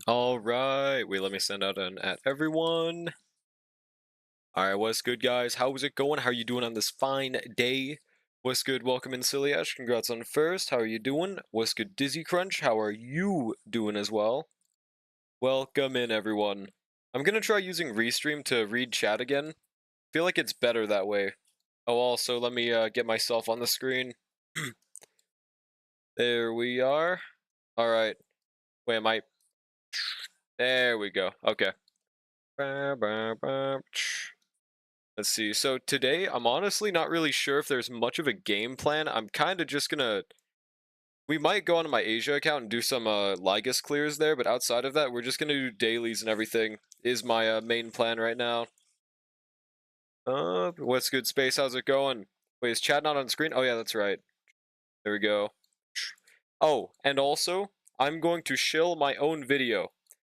All right, wait, let me send out an at everyone. All right, what's good, guys? How's it going? How are you doing on this fine day? What's good? Welcome in, Silly Ash. Congrats on first. How are you doing? What's good, Dizzy Crunch? How are you doing as well? Welcome in, everyone. I'm gonna try using Restream to read chat again. Feel like it's better that way. Oh, also, let me get myself on the screen. There we are. All right. Wait, am I? There we go. Okay. Let's see. So today, I'm honestly not really sure if there's much of a game plan. I'm kind of just gonna. We might go onto my Asia account and do some Ligus clears there, but outside of that, we're just gonna do dailies and everything. Is my main plan right now. What's good, Space? How's it going? Wait, is chat not on screen? Oh yeah, that's right. There we go. Oh, and also, I'm going to shill my own video.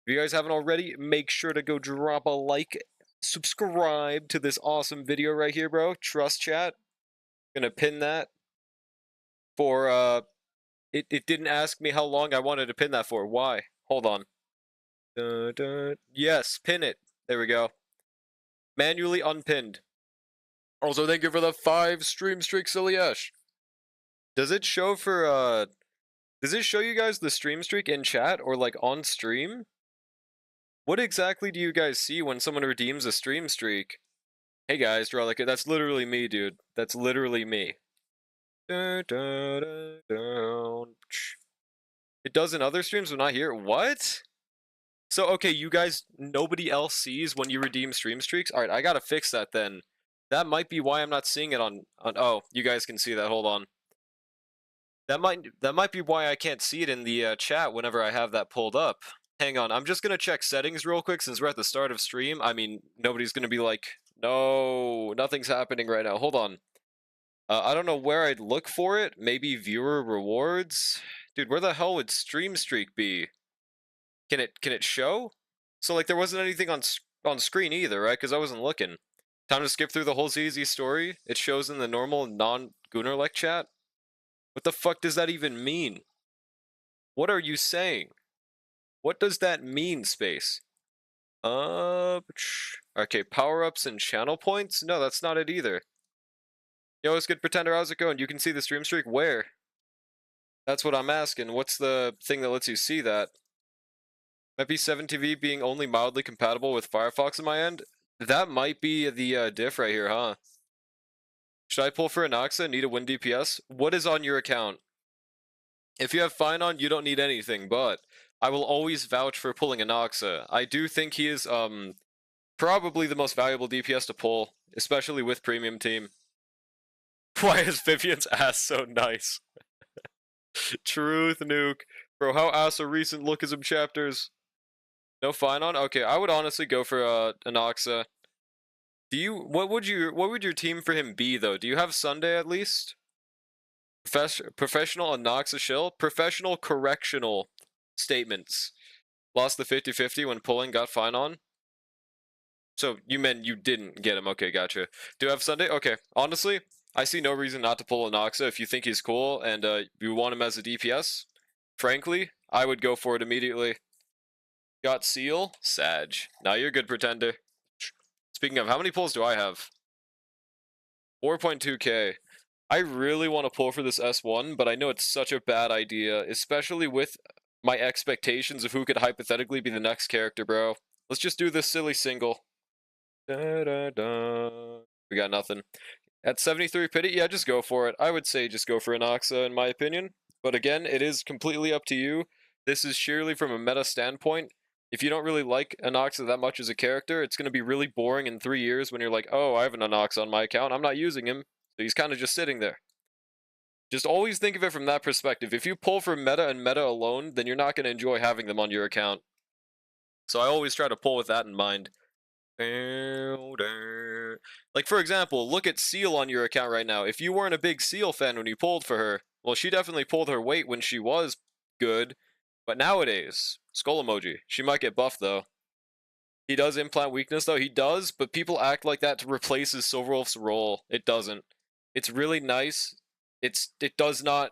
If you guys haven't already, make sure to go drop a like, subscribe to this awesome video right here, bro. Trust chat. Gonna pin that for it didn't ask me how long I wanted to pin that for. Why? Hold on. Yes, pin it. There we go. Manually unpinned. Also, thank you for the 5 stream streak, Silly Ash. Does it show for does it show you guys the stream streak in chat or like on stream? What exactly do you guys see when someone redeems a stream streak? Hey guys, draw like it. That's literally me, dude. That's literally me. It does in other streams, but not here. What? So, okay, you guys, nobody else sees when you redeem stream streaks? Alright, I gotta fix that then. That might be why I'm not seeing it on oh, you guys can see that, hold on. That might be why I can't see it in the chat whenever I have that pulled up. Hang on, I'm just gonna check settings real quick since we're at the start of stream. I mean, nobody's gonna be like, no, nothing's happening right now. Hold on. I don't know where I'd look for it. Maybe viewer rewards? Dude, where the hell would stream streak be? Can it show? So like there wasn't anything on screen either, right? Because I wasn't looking. Time to skip through the whole ZZ story. It shows in the normal non-Gunnar-like chat. What the fuck does that even mean? What are you saying? What does that mean, Space? Okay, power-ups and channel points? No, that's not it either. Yo, it's good, Pretender. How's it going? You can see the stream streak where? That's what I'm asking. What's the thing that lets you see that? Might be 7TV being only mildly compatible with Firefox on my end? That might be the diff right here, huh? Should I pull for Anaxa? Need a win DPS? What is on your account? If you have Fine on, you don't need anything, but I will always vouch for pulling Anaxa. I do think he is probably the most valuable DPS to pull, especially with Premium Team. Why is Vivian's ass so nice? Truth, Nuke. Bro, how ass are recent Lookism chapters? No Fine on? Okay, I would honestly go for Anaxa. What would your team for him be though? Do you have Sunday at least? Professional Anaxa shill? Professional correctional statements. Lost the 50-50 when pulling, got Fine on? So you meant you didn't get him. Okay, gotcha. Do you have Sunday? Okay. Honestly, I see no reason not to pull Anaxa if you think he's cool and you want him as a DPS. Frankly, I would go for it immediately. Got Seal? Sag. Now you're good, Pretender. Speaking of, how many pulls do I have? 4.2k. I really want to pull for this S1, but I know it's such a bad idea, especially with my expectations of who could hypothetically be the next character, bro. Let's just do this silly single. Da, da, da. We got nothing. At 73 pity, yeah, just go for it. I would say just go for Anaxa, in my opinion. But again, it is completely up to you. This is sheerly from a meta standpoint. If you don't really like Anaxa that much as a character, it's going to be really boring in 3 years when you're like, oh, I have an Anaxa on my account. I'm not using him. So he's kind of just sitting there. Just always think of it from that perspective. If you pull for meta and meta alone, then you're not going to enjoy having them on your account. So I always try to pull with that in mind. Like, for example, look at Seal on your account right now. If you weren't a big Seal fan when you pulled for her, well, she definitely pulled her weight when she was good. But nowadays, skull emoji. She might get buffed, though. He does implant weakness, though. He does, but people act like that to replace his Silverwolf's role. It doesn't. It's really nice. It does not...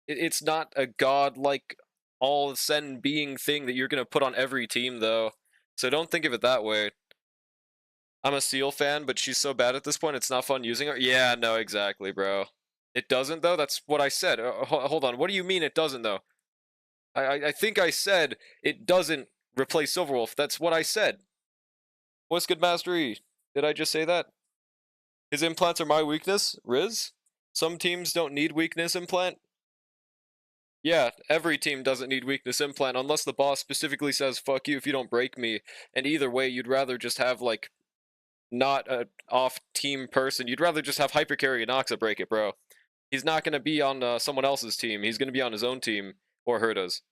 It's not a god-like all send being thing that you're gonna put on every team though. So don't think of it that way. I'm a Seal fan, but she's so bad at this point, it's not fun using her. Yeah, no, exactly, bro. It doesn't though. That's what I said. Hold on. What do you mean it doesn't though? I think I said it doesn't replace Silverwolf. That's what I said. What's good, Mastery? Did I just say that? His implants are my weakness, Riz? Some teams don't need weakness implant. Yeah, every team doesn't need weakness implant unless the boss specifically says fuck you if you don't break me. And either way, you'd rather just have like not a off-team person. You'd rather just have Hypercarry and Noxa break it, bro. He's not going to be on someone else's team. He's going to be on his own team, or Herta's.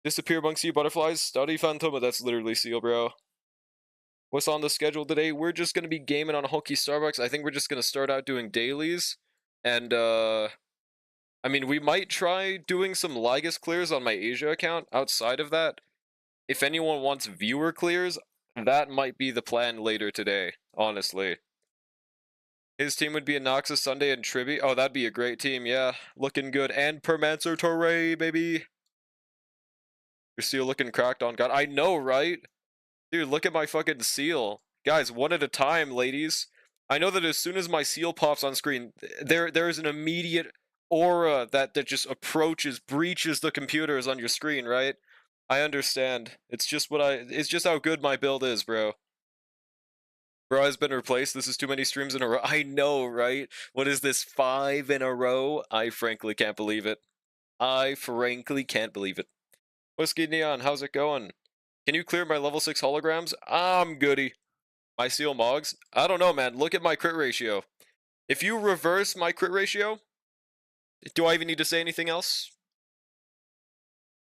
Disappear amongst you butterflies, study Phantoma, that's literally Seal, bro. What's on the schedule today? We're just going to be gaming on Hulky Starbucks. I think we're just going to start out doing dailies. And, I mean, we might try doing some Lygus clears on my Asia account. Outside of that, if anyone wants viewer clears, that might be the plan later today, honestly. His team would be a Noxus Sunday and Tribi. Oh, that'd be a great team, yeah. Looking good. And Permancer Torre, baby. Your Seal looking cracked on God. I know, right? Dude, look at my fucking Seal. Guys, one at a time, ladies. I know that as soon as my Seal pops on screen, there is an immediate aura that just approaches, breaches the computers on your screen, right? I understand. It's just how good my build is, bro. Bro has been replaced. This is too many streams in a row. I know, right? What is this, 5 in a row? I frankly can't believe it. I frankly can't believe it. Whiskey Neon, how's it going? Can you clear my level 6 holograms? I'm goody. My Seal Mogs? I don't know, man. Look at my crit ratio. If you reverse my crit ratio, do I even need to say anything else?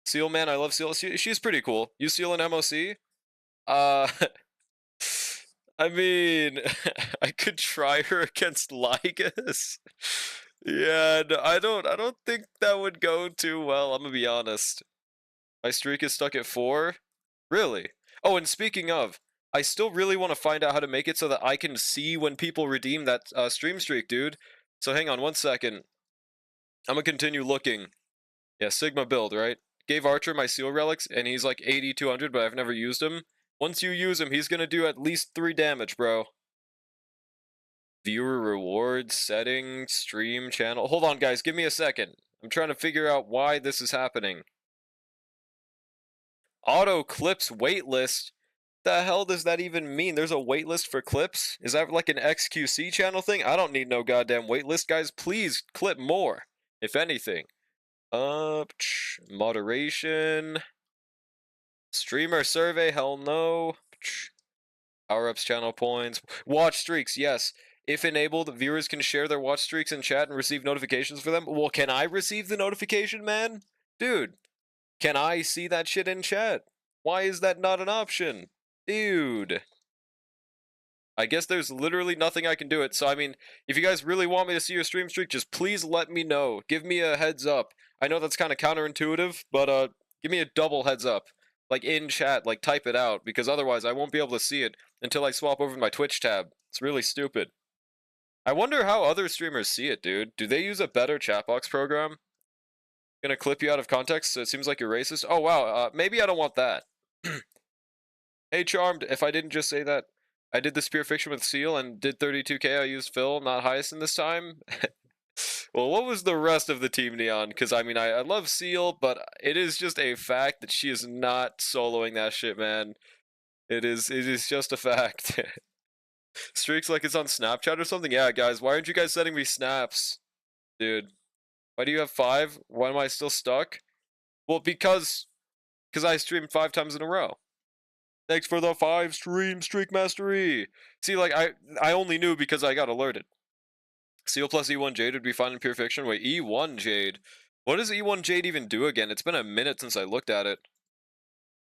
Seal, man, I love Seal. She's pretty cool. You Seal an MOC? I mean, I could try her against Lygus. Yeah, no, I don't think that would go too well, I'm gonna be honest. My streak is stuck at 4? Really? Oh, and speaking of, I still really want to find out how to make it so that I can see when people redeem that stream streak, dude. So hang on one second. I'm gonna continue looking. Yeah, Sigma build, right? Gave Archer my Seal Relics, and he's like 80-200, but I've never used him. Once you use him, he's gonna do at least 3 damage, bro. Viewer rewards, settings, stream channel. Hold on, guys, give me a second. I'm trying to figure out why this is happening. Auto clips waitlist. The hell does that even mean? There's a waitlist for clips? Is that like an XQC channel thing? I don't need no goddamn waitlist, guys. Please clip more, if anything. Moderation. Streamer survey, hell no. Power-ups, channel points. Watch streaks, yes. If enabled, viewers can share their watch streaks in chat and receive notifications for them. Well, can I receive the notification, man? Dude, can I see that shit in chat? Why is that not an option? Dude. I guess there's literally nothing I can do it. So, I mean, if you guys really want me to see your stream streak, just please let me know. Give me a heads up. I know that's kind of counterintuitive, but give me a double heads up. Like, in chat, like, type it out. Because otherwise, I won't be able to see it until I swap over to my Twitch tab. It's really stupid. I wonder how other streamers see it, dude. Do they use a better chatbox program? Gonna clip you out of context, so it seems like you're racist? Oh, wow, maybe I don't want that. Hey, Charmed, if I didn't just say that, I did the Spear Fiction with Seal and did 32k, I used Phil, not Hyacinth this time. Well, what was the rest of the team, Neon? Because, I mean, I love Seal, but it is just a fact that she is not soloing that shit, man. It is just a fact. Streaks like it's on Snapchat or something? Yeah, guys, why aren't you guys sending me snaps? Dude, why do you have 5? Why am I still stuck? Well, because I streamed 5 times in a row. Thanks for the 5 stream streak mastery. See, like, I only knew because I got alerted. Seal plus E1 Jade would be fine in Pure Fiction. Wait, E1 Jade? What does E1 Jade even do again? It's been a minute since I looked at it.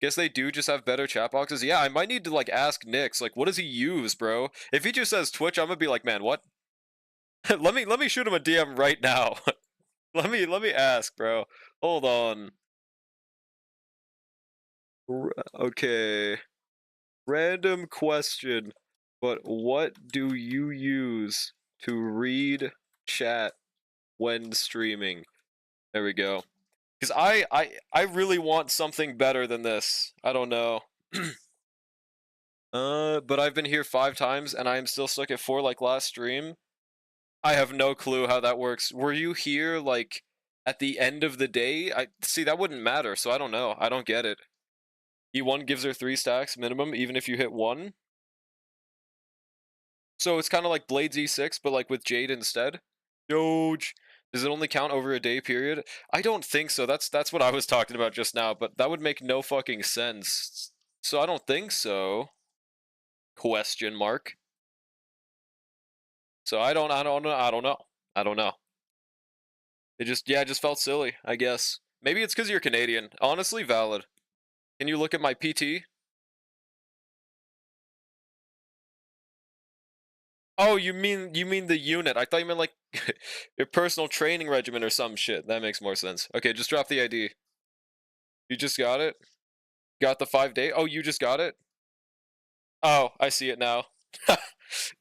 Guess they do just have better chat boxes. Yeah, I might need to, like, ask Nyx, like, what does he use, bro? If he just says Twitch, I'm gonna be like, man, what? let me shoot him a DM right now. let me ask, bro. Hold on. Okay. Random question. But what do you use to read chat when streaming? There we go. Because I really want something better than this. I don't know. But I've been here 5 times and I am still stuck at 4 like last stream. I have no clue how that works. Were you here like at the end of the day? I see that wouldn't matter, so I don't know. I don't get it. E1 gives her 3 stacks minimum, even if you hit 1. So it's kind of like Blades E6, but like with Jade instead. Doge. Does it only count over a day period? I don't think so. That's what I was talking about just now, but that would make no fucking sense. So I don't think so. Question mark. So I don't know. It just felt silly, I guess. Maybe it's because you're Canadian. Honestly, valid. Can you look at my PT? Oh, you mean the unit. I thought you meant like your personal training regimen or some shit. That makes more sense. Okay, just drop the ID. You just got it? Got the 5-day? Oh, you just got it? Oh, I see it now.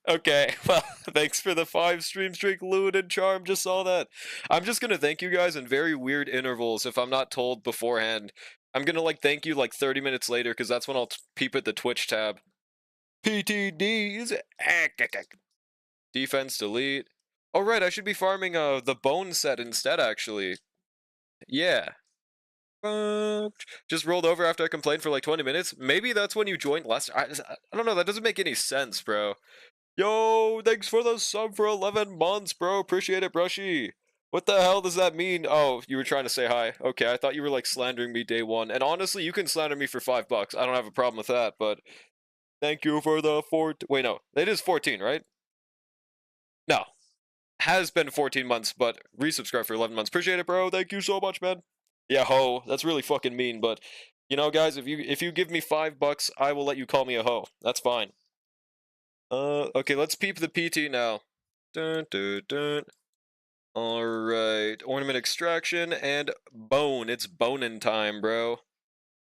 Okay, well, thanks for the 5 stream streak, Lewin and Charm, just saw that. I'm just gonna thank you guys in very weird intervals if I'm not told beforehand. I'm gonna like thank you like 30 minutes later because that's when I'll peep at the Twitch tab. PTDs. Defense delete. Oh right, I should be farming the bone set instead actually. Yeah. Just rolled over after I complained for like 20 minutes. Maybe that's when you joined last. I don't know, that doesn't make any sense, bro. Yo, thanks for the sub for 11 months, bro. Appreciate it, Brushy. What the hell does that mean? Oh, you were trying to say hi. Okay, I thought you were like slandering me day 1. And honestly, you can slander me for $5. I don't have a problem with that, but thank you for the 4. Wait, no. It is 14, right? No. Has been 14 months, but resubscribe for 11 months. Appreciate it, bro. Thank you so much, man. Yeah, ho. That's really fucking mean, but you know, guys, if you give me $5, I will let you call me a hoe. That's fine. Okay, let's peep the PT now. Dun, dun, dun. Alright, ornament extraction and bone. It's bonin' time, bro.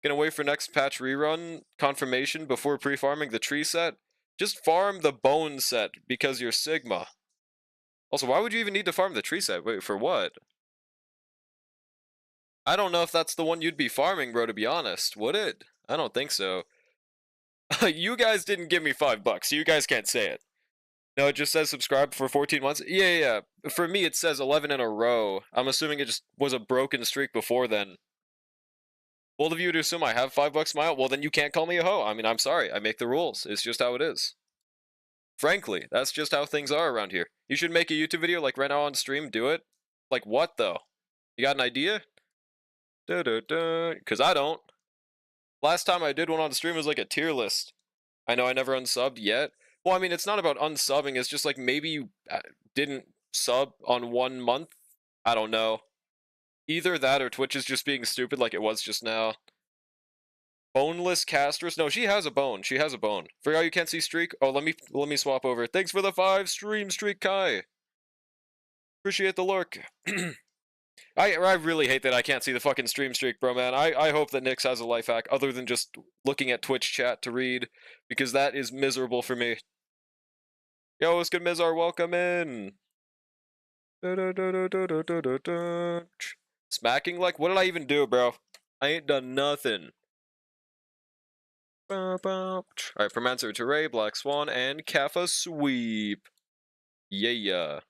Gonna wait for next patch rerun confirmation before pre-farming the tree set. Just farm the bone set because you're Sigma. Also, why would you even need to farm the tree set? Wait, for what? I don't know if that's the one you'd be farming, bro, to be honest. Would it? I don't think so. You guys didn't give me $5, so you guys can't say it. No, it just says subscribe for 14 months. Yeah. For me, it says 11 in a row. I'm assuming it just was a broken streak before then. Bold of you to assume I have $5 smile? Well, then you can't call me a hoe. I mean, I'm sorry. I make the rules. It's just how it is. Frankly, that's just how things are around here. You should make a YouTube video like right now on stream. Do it. Like what, though? You got an idea? Because I don't. Last time I did one on stream was like a tier list. I know I never unsubbed yet. Well, I mean, it's not about unsubbing. It's just like maybe you didn't sub on 1 month. I don't know. Either that or Twitch is just being stupid like it was just now. Boneless castress? No, she has a bone. She has a bone. Forgot you can't see streak? Oh, let me swap over. Thanks for the 5 stream streak, Kai. Appreciate the lurk. I really hate that I can't see the fucking stream streak, bro, man. I hope that Nyx has a life hack other than just looking at Twitch chat to read, because that is miserable for me. Yo, what's good, Mizar? Welcome in. Smacking like? What did I even do, bro? I ain't done nothing. Alright, Permancer Teray, Black Swan, and Kappa Sweep. Yeah.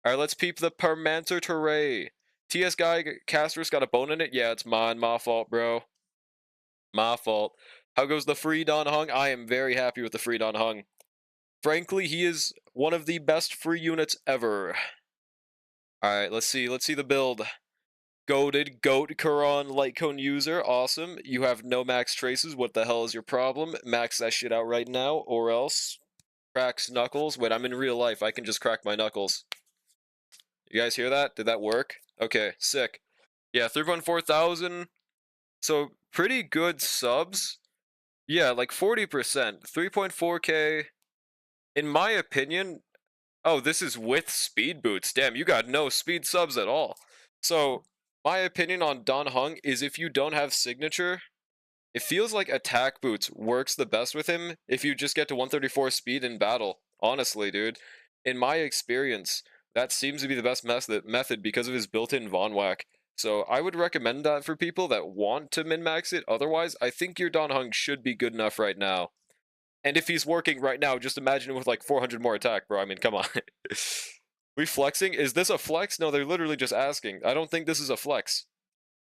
Alright, let's peep the Permancer Teray. TS guy, Caster's got a bone in it? Yeah, it's mine. My fault, bro. My fault. How goes the free Don Hung? I am very happy with the free Don Hung. Frankly, he is one of the best free units ever. Alright, let's see the build. Goated Goat Quran Litecoin user, awesome. You have no max traces, what the hell is your problem? Max that shit out right now, or else cracks knuckles. Wait, I'm in real life, I can just crack my knuckles. You guys hear that? Did that work? Okay, sick. Yeah, 3.4,000. So, pretty good subs. Yeah, like 40%. 3.4k. In my opinion... Oh, this is with speed boots. Damn, you got no speed subs at all. So, my opinion on Don Hung is if you don't have signature, it feels like attack boots works the best with him if you just get to 134 speed in battle. Honestly, dude. In my experience, that seems to be the best method because of his built-in Von Whack. So I would recommend that for people that want to min-max it. Otherwise, I think your Don Hung should be good enough right now. And if he's working right now, just imagine him with like 400 more attack, bro. I mean, come on. We flexing? Is this a flex? No, they're literally just asking. I don't think this is a flex.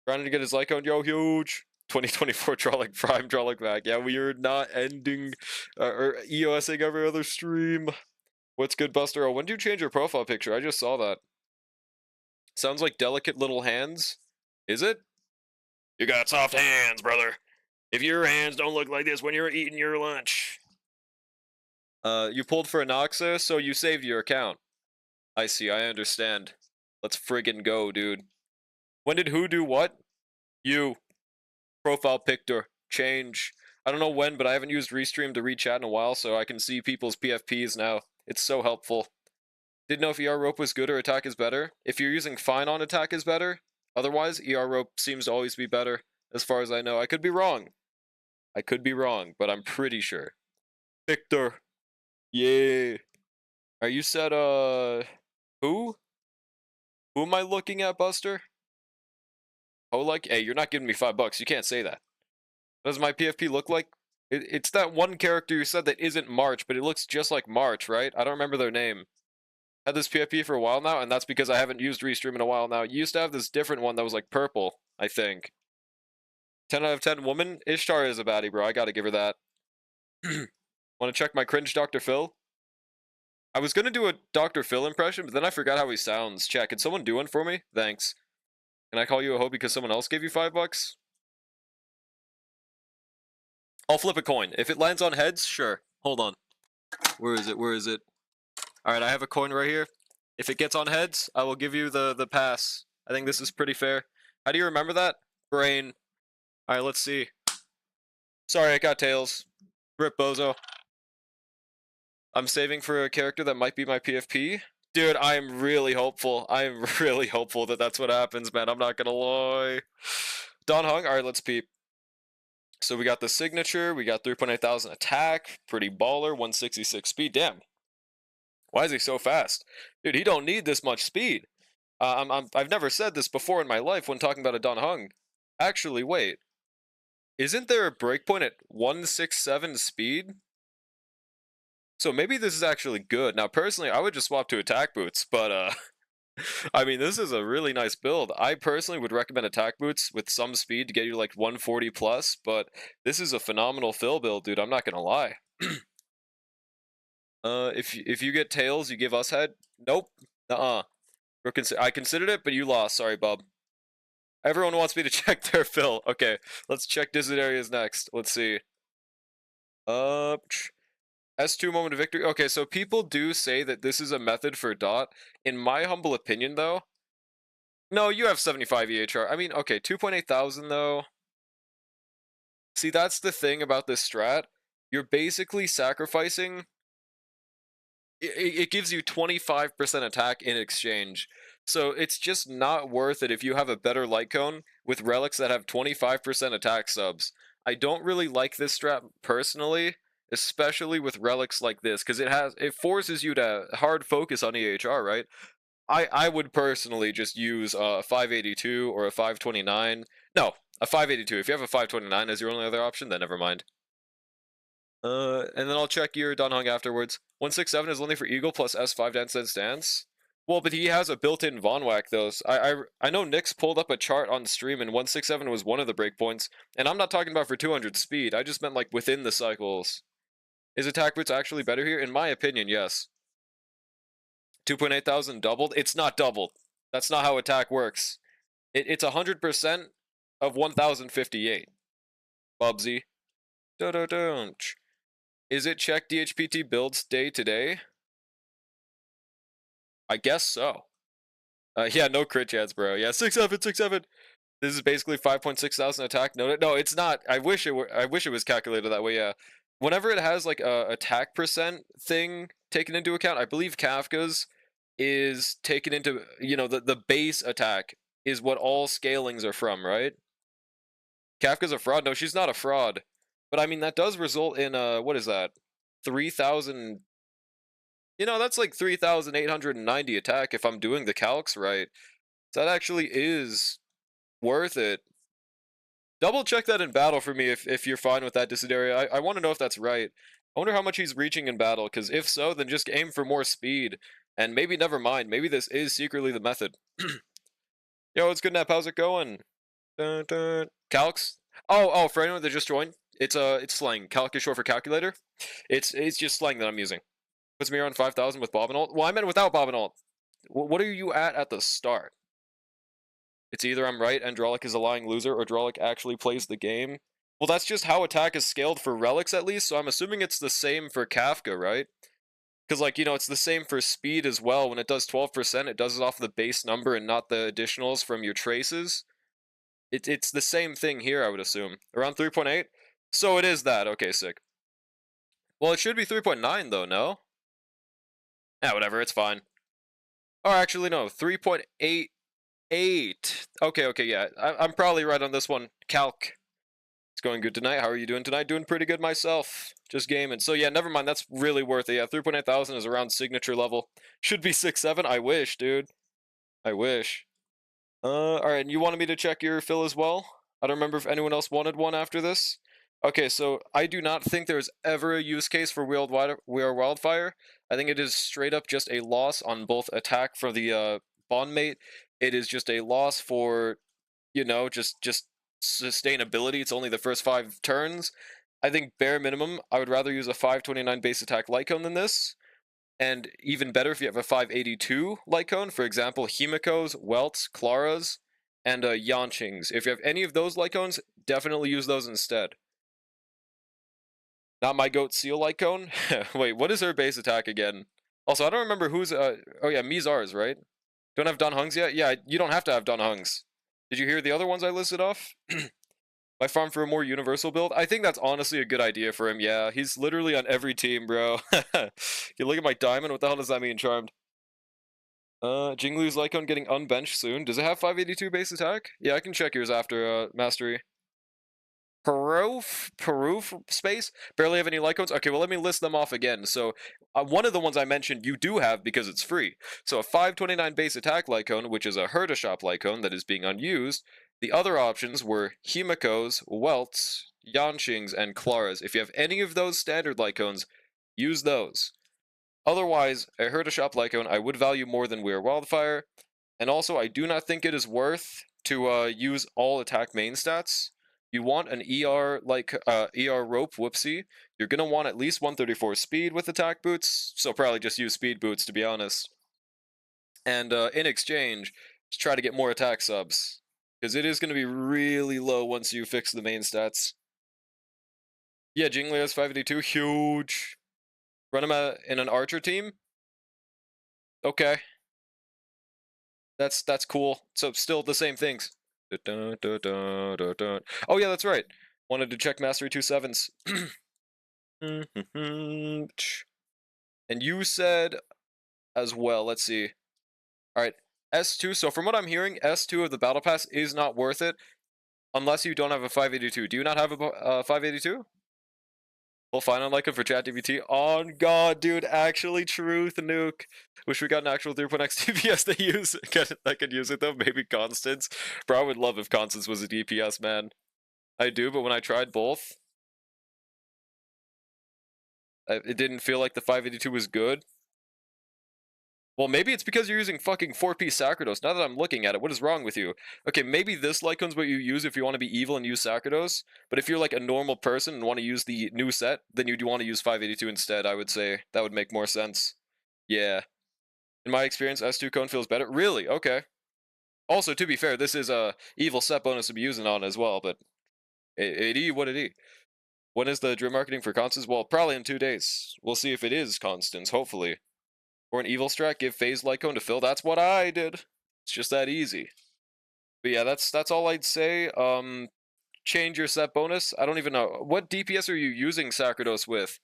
Trying to get his Lycone, yo, huge. 2024 Trollic Prime, Trollic back. Yeah, we are not ending or EOSing every other stream. What's good, Buster? Oh, when did you change your profile picture? I just saw that. Sounds like delicate little hands. Is it? You got soft hands, brother. If your hands don't look like this when you're eating your lunch. You pulled for Anoxa, so you saved your account. I see, I understand. Let's friggin' go, dude. When did who do what? You. Profile picture. Change. I don't know when, but I haven't used Restream to re-chat in a while, so I can see people's PFPs now. It's so helpful. Didn't know if ER Rope was good or attack is better. If you're using Fine on attack is better. Otherwise, ER Rope seems to always be better, as far as I know. I could be wrong. I could be wrong, but I'm pretty sure. Victor. Yeah. Are you said, who? Who am I looking at, Buster? Oh, like, hey, you're not giving me $5. You can't say that. What does my PFP look like? It's that one character you said that isn't March, but it looks just like March, right? I don't remember their name. Had this PFP for a while now, and that's because I haven't used Restream in a while now. You used to have this different one that was like purple, I think. 10 out of 10 woman. Ishtar is a baddie, bro. I gotta give her that. Want to check my cringe Dr. Phil? I was gonna do a Dr. Phil impression, but then I forgot how he sounds. Chat, could someone do one for me? Thanks. Can I call you a hoe because someone else gave you $5? I'll flip a coin. If it lands on heads, sure. Hold on. Where is it? Where is it? Alright, I have a coin right here. If it gets on heads, I will give you the pass. I think this is pretty fair. How do you remember that? Brain. Alright, let's see. Sorry, I got tails. Rip Bozo. I'm saving for a character that might be my PFP. Dude, I'm really hopeful. I'm really hopeful that that's what happens, man. I'm not gonna lie. Don Hung. Alright, let's peep. So we got the signature. We got 3.8 thousand attack. Pretty baller. 166 speed. Damn. Why is he so fast? Dude, he don't need this much speed. I've never said this before in my life when talking about a Don Hung. Actually, wait. Isn't there a breakpoint at 167 speed? So maybe this is actually good. Now, personally, I would just swap to attack boots, but, I mean, this is a really nice build. I personally would recommend attack boots with some speed to get you like 140 plus, but this is a phenomenal fill build, dude. I'm not gonna lie. If you get tails, you give us head? Nope. I considered it, but you lost. Sorry, bub. Everyone wants me to check their fill. Okay, let's check Disney areas next. Let's see. S2 moment of victory. Okay, so people do say that this is a method for dot. In my humble opinion, though, no, you have 75 EHR. I mean, okay, 2.8 thousand, though. See, that's the thing about this strat. You're basically sacrificing... It gives you 25% attack in exchange. So it's just not worth it if you have a better light cone with relics that have 25% attack subs. I don't really like this strat personally, especially with relics like this, because it forces you to hard focus on EHR, right? I would personally just use a 582 or a 529. No, a 582. If you have a 529 as your only other option, then never mind. And then I'll check your Don Hung afterwards. 167 is only for Eagle plus S5 dance and stance. Well, but he has a built-in Von Whack, though. So I know Nyx pulled up a chart on stream, and 167 was one of the breakpoints. And I'm not talking about for 200 speed. I just meant, like, within the cycles. Is attack boots actually better here? In my opinion, yes. 2.8 thousand doubled? It's not doubled. That's not how attack works. It's 100% of 1058. Bubsy. Da-da-dunch. Is it check DHPT builds day to day? I guess so. Yeah, no crit chats, bro. Yeah, 6-7, 6-7. This is basically 5.6 thousand attack. No, it's not. I wish it was calculated that way. Yeah. Whenever it has like a attack percent thing taken into account, I believe Kafka's is taken into, you know, the base attack is what all scalings are from, right? Kafka's a fraud. No, she's not a fraud. But I mean, that does result in, what is that? 3,000... You know, that's like 3,890 attack if I'm doing the calcs right. So that actually is worth it. Double check that in battle for me if you're fine with that Dissideria. I want to know if that's right. I wonder how much he's reaching in battle, because if so, then just aim for more speed. And maybe never mind. Maybe this is secretly the method. Yo, it's good, Nap. How's it going? Dun, dun. Calcs? Oh, for anyone that just joined, it's slang. Calc is short for calculator. It's just slang that I'm using. Puts me around 5,000 with Bob and alt. Well, I meant without Bob and alt. What are you at the start? It's either I'm right and Drolic is a lying loser, or Drolic actually plays the game. Well, that's just how attack is scaled for relics, at least, so I'm assuming it's the same for Kafka, right? Because, like, you know, it's the same for speed as well. When it does 12%, it does it off the base number and not the additionals from your traces. It's the same thing here, I would assume. Around 3.8? So it is that. Okay, sick. Well, it should be 3.9, though, no? Yeah, whatever, it's fine. Oh, actually, no. 3.88. Okay, yeah. I'm probably right on this one. Calc. It's going good tonight. How are you doing tonight? Doing pretty good myself. Just gaming. So yeah, never mind. That's really worth it. Yeah, 3.8 thousand is around signature level. Should be 6.7. I wish, dude. I wish. Alright, and you wanted me to check your fill as well? I don't remember if anyone else wanted one after this. Okay, so I do not think there's ever a use case for We Are Wildfire. I think it is straight up just a loss on both attack for the bondmate. It is just a loss for, you know, just sustainability. It's only the first 5 turns. I think bare minimum, I would rather use a 529 base attack light cone than this. And even better if you have a 582 light cone, for example, Himiko's, Welt's, Clara's, and Yanqing's. If you have any of those light cones, definitely use those instead. Not my goat seal light cone. Wait, what is her base attack again? Also, I don't remember who's oh yeah, Mizar's, right? Don't have Dan Hung's yet? Yeah, you don't have to have Dan Hung's. Did you hear the other ones I listed off? My farm for a more universal build? I think that's honestly a good idea for him, yeah. He's literally on every team, bro. You look at my diamond, what the hell does that mean, Charmed? Jinglu's Lycone getting unbenched soon. Does it have 582 base attack? Yeah, I can check yours after, Mastery. Peru space? Barely have any Lycones? Okay, well let me list them off again. So, one of the ones I mentioned you do have because it's free. So a 529 base attack Lycone, which is a Herda-Shop Lycone that is being unused. The other options were Himiko's, Welt's, Yanqing's, and Clara's. If you have any of those standard Lycones, use those. Otherwise, a Herda-Shop Lycone I would value more than We Are Wildfire. And also, I do not think it is worth to use all attack main stats. You want an ER like ER rope, whoopsie. You're gonna want at least 134 speed with attack boots, so probably just use speed boots to be honest. And in exchange, just try to get more attack subs, because it is gonna be really low once you fix the main stats. Yeah, Jingli has 582, huge. Run him in an archer team. Okay, that's cool. So still the same things. Oh yeah, that's right. Wanted to check Mastery 2.7s. And you said as well, let's see. Alright, S2, so from what I'm hearing, S2 of the Battle Pass is not worth it unless you don't have a 582. Do you not have a 582? We'll find on Lycone for ChatGPT. On God, dude, actually truth nuke. Wish we got an actual 3.x DPS that could use it though. Maybe Constance. Bro, I would love if Constance was a DPS, man. I do, but when I tried both, it didn't feel like the 582 was good. Well, maybe it's because you're using fucking 4-piece Sacerdos. Now that I'm looking at it, what is wrong with you? Okay, maybe this Lycone's what you use if you want to be evil and use Sacerdos. But if you're like a normal person and want to use the new set, then you'd want to use 582 instead, I would say. That would make more sense. Yeah. In my experience, S2 cone feels better. Really? Okay. Also, to be fair, this is a evil set bonus to be using on as well, but it what it is. When is the Dripmarketing for Constance? Well, probably in 2 days. We'll see if it is Constance, hopefully. Or an evil strat, give phase Lycone to fill. That's what I did. It's just that easy. But yeah, that's all I'd say. Change your set bonus. I don't even know. What DPS are you using Sacerdos with?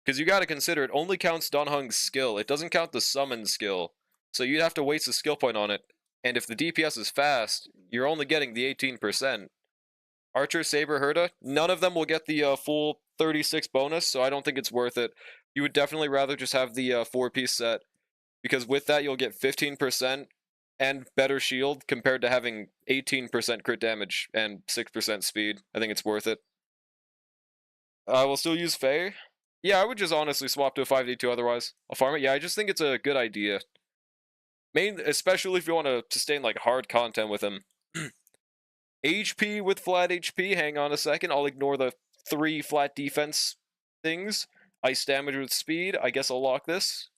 Because you gotta consider it only counts Donhung's skill. It doesn't count the summon skill. So you'd have to waste a skill point on it. And if the DPS is fast, you're only getting the 18%. Archer, Saber, Herda, none of them will get the full 36 bonus, so I don't think it's worth it. You would definitely rather just have the 4-piece set. Because with that, you'll get 15%, and better shield compared to having 18% crit damage and 6% speed. I think it's worth it. I will still use Faye. Yeah, I would just honestly swap to a 5d2 otherwise. I'll farm it. Yeah, I just think it's a good idea. Especially if you want to sustain like hard content with him. HP with flat HP, hang on a second. I'll ignore the 3 flat defense things. Ice damage with speed. I guess I'll lock this.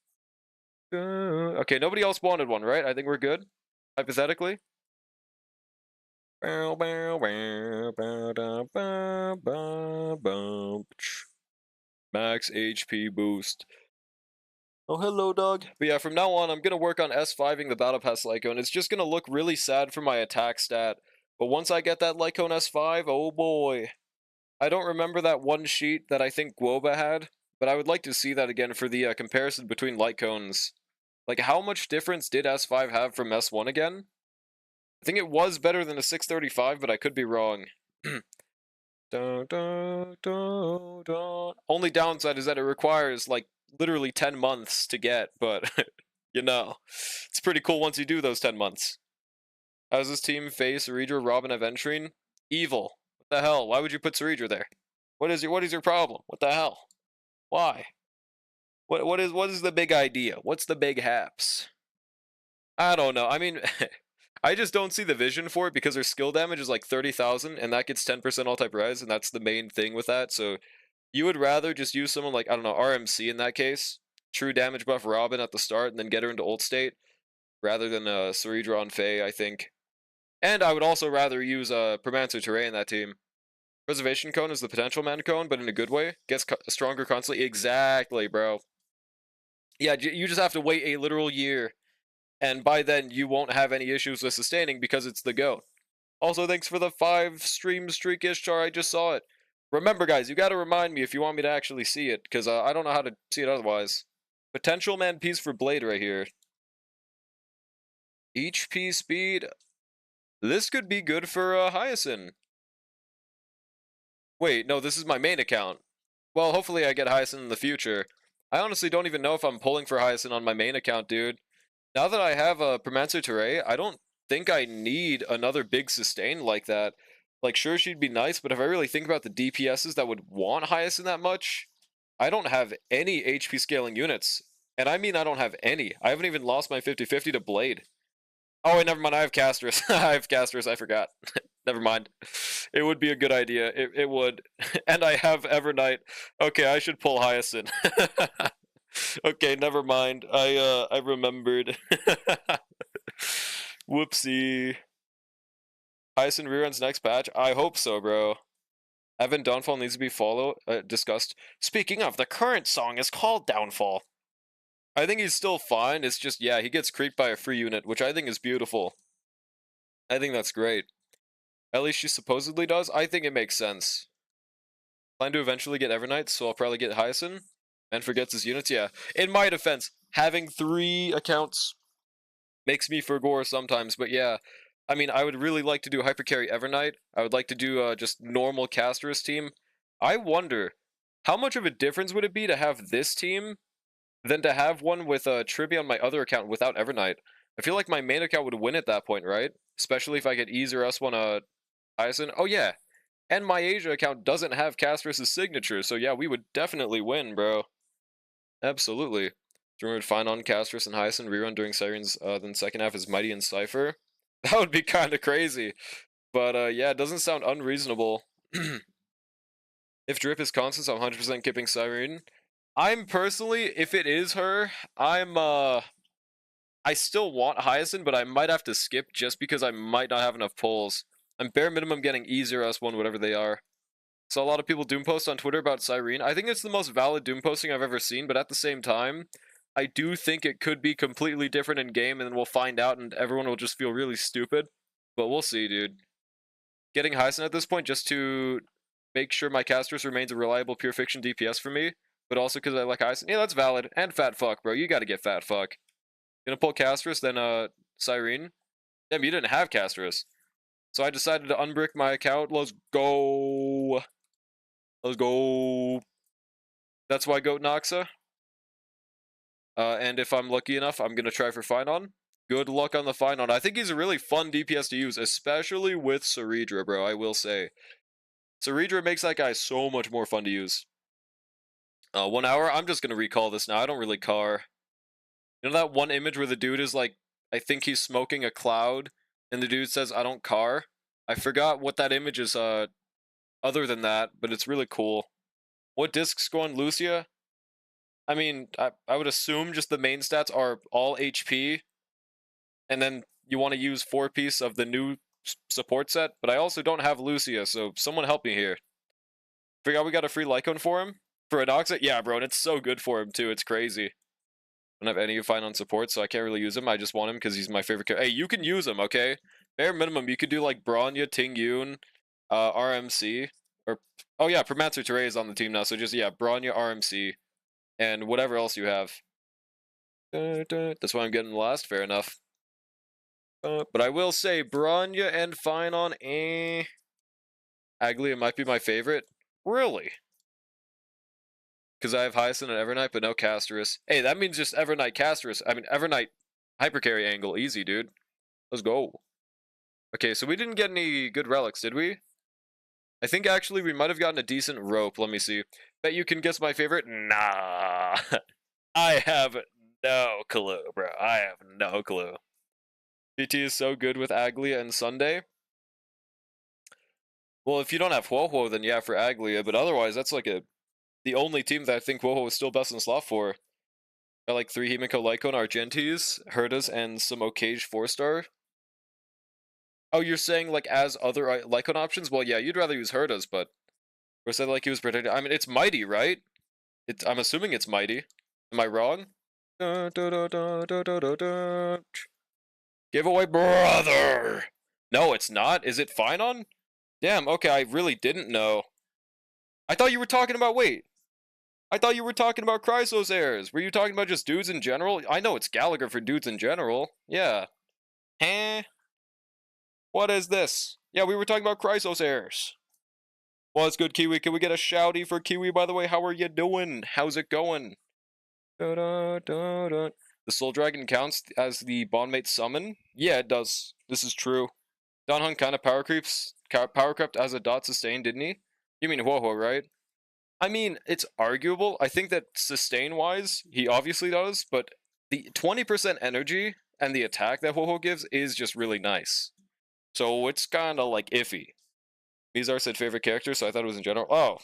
Okay, nobody else wanted one, right? I think we're good. Hypothetically. Max HP boost. Oh, hello, dog. But yeah, from now on, I'm going to work on S5ing the Battle Pass Lycone. It's just going to look really sad for my attack stat. But once I get that Lycone S5, oh boy. I don't remember that one sheet that I think Guoba had, but I would like to see that again for the comparison between Lycones. Like, how much difference did S5 have from S1 again? I think it was better than a 635, but I could be wrong. Dun, dun, dun, dun. Only downside is that it requires, like, literally 10 months to get, but, you know, it's pretty cool once you do those 10 months. How does this team face Saridra, Robin, Aventurine? Evil. What the hell? Why would you put Saridra there? What is your problem? What the hell? Why? What is the big idea? What's the big haps? I don't know. I mean, I just don't see the vision for it because their skill damage is like 30,000 and that gets 10% all type res, and that's the main thing with that. So you would rather just use someone like, I don't know, RMC in that case, true damage buff Robin at the start and then get her into ult state rather than Saridra on Faye, I think. And I would also rather use Permancer Terrain in that team. Preservation Cone is the potential mana cone, but in a good way. Gets stronger constantly. Exactly, bro. Yeah, you just have to wait a literal year, and by then you won't have any issues with sustaining because it's the GOAT. Also, thanks for the 5 stream streak, Ishtar. I just saw it. Remember, guys, you gotta remind me if you want me to actually see it, because I don't know how to see it otherwise. Potential man piece for Blade right here. HP speed. This could be good for Hyacinth. Wait, no, this is my main account. Well, hopefully I get Hyacinth in the future. I honestly don't even know if I'm pulling for Hyacinth on my main account, dude. Now that I have a Permancer Terrain, I don't think I need another big sustain like that. Like, sure, she'd be nice, but if I really think about the DPSs that would want Hyacinth that much, I don't have any HP scaling units. And I mean I don't have any. I haven't even lost my 50-50 to Blade. Oh, wait, never mind. I have Castress. I have Castress. I forgot. Never mind. It would be a good idea. It would. And I have Evernight. Okay, I should pull Hyacinth. Okay, never mind. I remembered. Whoopsie. Hyacinth reruns next patch? I hope so, bro. Evan Downfall needs to be discussed. Speaking of, the current song is called Downfall. I think he's still fine. It's just, yeah, he gets creeped by a free unit, which I think is beautiful. I think that's great. At least she supposedly does. I think it makes sense. Plan to eventually get Evernight, so I'll probably get Hyacinth. And forgets his units, yeah. In my defense, having 3 accounts makes me forgore sometimes, but yeah. I mean, I would really like to do Hypercarry Evernight. I would like to do just normal Casterus team. I wonder, how much of a difference would it be to have this team than to have one with Trivia on my other account without Evernight? I feel like my main account would win at that point, right? Especially if I get Ease or S1 Hyacinth. Oh yeah, and my Asia account doesn't have Casterus' signature, so yeah, we would definitely win, bro. Absolutely. Dreamer would find on Castrus and Hyacinth rerun during Sirens, then second half is Mighty and Cypher. That would be kind of crazy. But yeah, it doesn't sound unreasonable. If Drip is constant, so I'm 100% keeping Siren. I'm personally, if it is her, I still want Hyacinth, but I might have to skip just because I might not have enough pulls. I'm bare minimum getting E0, S1, whatever they are. Saw a lot of people doom post on Twitter about Cyrene. I think it's the most valid doom posting I've ever seen, but at the same time, I do think it could be completely different in game, and then we'll find out, and everyone will just feel really stupid. But we'll see, dude. Getting Hyacinth at this point just to make sure my Castrus remains a reliable pure fiction DPS for me, but also because I like Hyacinth. Yeah, that's valid. And Fat Fuck, bro. You gotta get Fat Fuck. Gonna pull Castrus, then Cyrene. Damn, you didn't have Castrus. So I decided to unbrick my account. Let's go. Let's go. That's why I go Noxa. And if I'm lucky enough, I'm going to try for Finon. Good luck on the final. I think he's a really fun DPS to use, especially with Ceridra, bro, I will say. Ceridra makes that guy so much more fun to use. 1 hour? I'm just gonna recall this now. I don't really car. You know that one image where the dude is like, I think he's smoking a cloud, and the dude says, I don't car? I forgot what that image is, other than that, but it's really cool. What discs go on Lucia? I mean, I would assume just the main stats are all HP, and then you want to use 4-piece of the new support set, but I also don't have Lucia, so someone help me here. Forgot we got a free Lycone for him? For Anoxa? Yeah, bro, and it's so good for him, too. It's crazy. I don't have any fine on support, so I can't really use him. I just want him because he's my favorite character. Hey, you can use him, okay? Bare minimum, you could do, like, Bronya, Ting Yun, RMC, or... Oh, yeah, Permatsu Teray is on the team now, so just, yeah, Bronya, RMC, and whatever else you have. That's why I'm getting last, fair enough. But I will say, Bronya and Finon, Aglia might be my favorite. Really? Because I have Hyacinth and Evernight, but no Casterus. Hey, that means just Evernight Casterus. I mean, Evernight Hypercarry angle. Easy, dude. Let's go. Okay, so we didn't get any good relics, did we? I think actually we might have gotten a decent rope. Let me see. Bet you can guess my favorite? Nah. I have no clue, bro. I have no clue. PT is so good with Aglia and Sunday. Well, if you don't have Huohuo, then yeah, for Aglia. But otherwise, that's like the only team that I think Huohuo is still best in slot for. Got like 3 Himiko Lycone, Argentes, Herdas, and some Okage 4-star. Oh, you're saying like as other Lycone options? Well, yeah, you'd rather use Herdas, but... Or said like he was protected. I mean, it's Mighty, right? I'm assuming it's Mighty. Am I wrong? Giveaway, brother! No, it's not. Is it Finon? Damn, okay, I really didn't know. I thought you were talking about, wait. I thought you were talking about Chrysos heirs. Were you talking about just dudes in general? I know it's Gallagher for dudes in general. Yeah. Huh? What is this? Yeah, we were talking about Chrysos heirs. Well, it's good, Kiwi. Can we get a shouty for Kiwi, by the way? How are you doing? How's it going? The Soul Dragon counts as the bondmate summon? Yeah, it does. This is true. Donhun kind of power crept as a dot sustain, didn't he? You mean Huohuo, right? I mean, it's arguable. I think that sustain-wise, he obviously does, but the 20% energy and the attack that Huohuo gives is just really nice. So it's kind of like iffy. Mizar said favorite character, so I thought it was in general. Oh,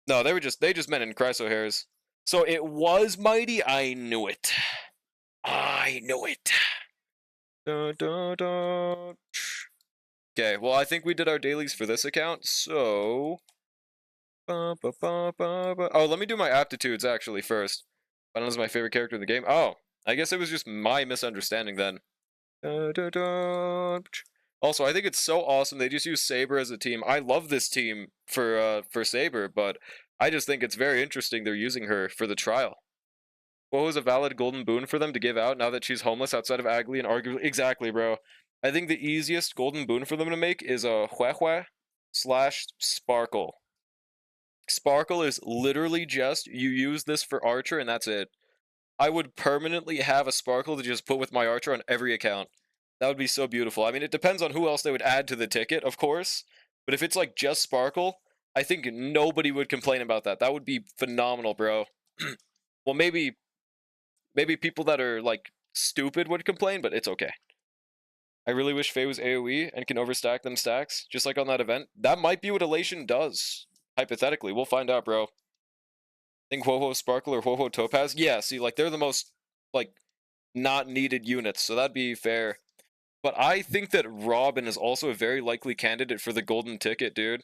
no, they just meant in Chryso hairs. So it was Mighty. I knew it. I knew it. Okay, well, I think we did our dailies for this account, so... Oh, let me do my aptitudes, actually, first. Finon is my favorite character in the game. Oh, I guess it was just my misunderstanding, then. Also, I think it's so awesome they just use Saber as a team. I love this team for Saber, but I just think it's very interesting they're using her for the trial. What was a valid golden boon for them to give out now that she's homeless outside of Agli and arguably... Exactly, bro. I think the easiest golden boon for them to make is a Huehue / Sparkle. Sparkle is literally just, you use this for Archer and that's it. I would permanently have a Sparkle to just put with my Archer on every account. That would be so beautiful. I mean, it depends on who else they would add to the ticket, of course. But if it's like just Sparkle, I think nobody would complain about that. That would be phenomenal, bro. Well, maybe people that are like stupid would complain, but it's okay. I really wish Faye was AoE and can overstack them stacks, just like on that event. That might be what Elation does. Hypothetically, we'll find out, bro. Think Huohuo Sparkle or Huohuo Topaz? Yeah, see, like, they're the most, like, not needed units, so that'd be fair. But I think that Robin is also a very likely candidate for the golden ticket, dude.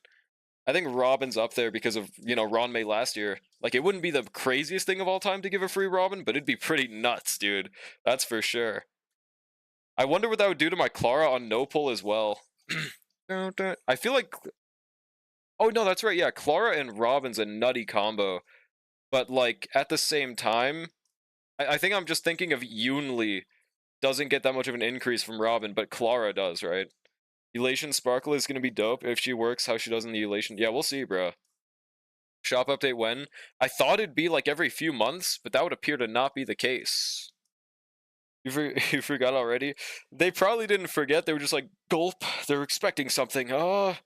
I think Robin's up there because of, you know, Ron May last year. Like, it wouldn't be the craziest thing of all time to give a free Robin, but it'd be pretty nuts, dude. That's for sure. I wonder what that would do to my Clara on no pull as well. I feel like... Oh, no, that's right, yeah, Clara and Robin's a nutty combo. But, like, at the same time, I think I'm just thinking of Yunli doesn't get that much of an increase from Robin, but Clara does, right? Elation Sparkle is going to be dope if she works how she does in the Elation. Yeah, we'll see, bro. Shop update when? I thought it'd be like every few months, but that would appear to not be the case. You forgot already? They probably didn't forget. They were just like, gulp. They're expecting something. Oh,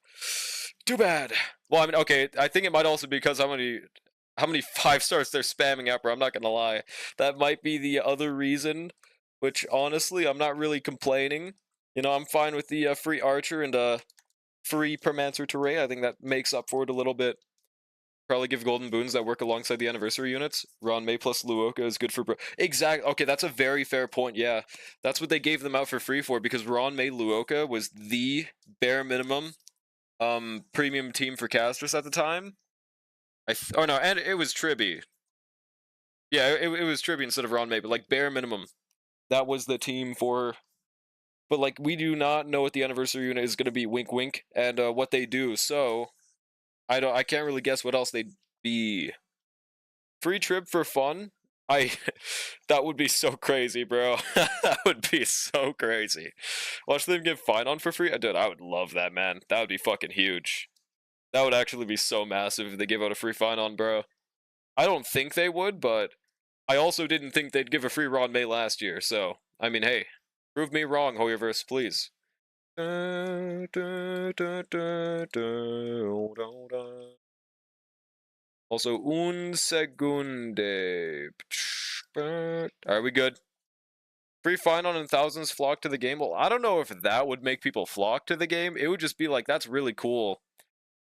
too bad. Well, I mean, okay. I think it might also be because how many 5 stars they're spamming out, bro. I'm not gonna lie. That might be the other reason. Which honestly, I'm not really complaining. You know, I'm fine with the free archer and free Permancer Terray. I think that makes up for it a little bit. Probably give golden boons that work alongside the anniversary units. Ron May plus Luoka is good for exact. Okay, that's a very fair point. Yeah, that's what they gave them out for free for, because Ron May Luoka was the bare minimum premium team for casters at the time. Oh no, and it was Tribby. Yeah, it was Tribby instead of Ron May, but like bare minimum, that was the team for. But like, we do not know what the anniversary unit is going to be. Wink, wink, and what they do. So I can't really guess what else they'd be. Free trip for fun? That would be so crazy, bro. That would be so crazy. Watch them get fine on for free? Dude, I would love that, man. That would be fucking huge. That would actually be so massive if they gave out a free fine on, bro. I don't think they would, but I also didn't think they'd give a free Ron May last year, so, I mean, hey, prove me wrong, Hoyoverse, please. Also, un segunde. Are we good? Free fine on and thousands flock to the game. Well, I don't know if that would make people flock to the game. It would just be like, that's really cool.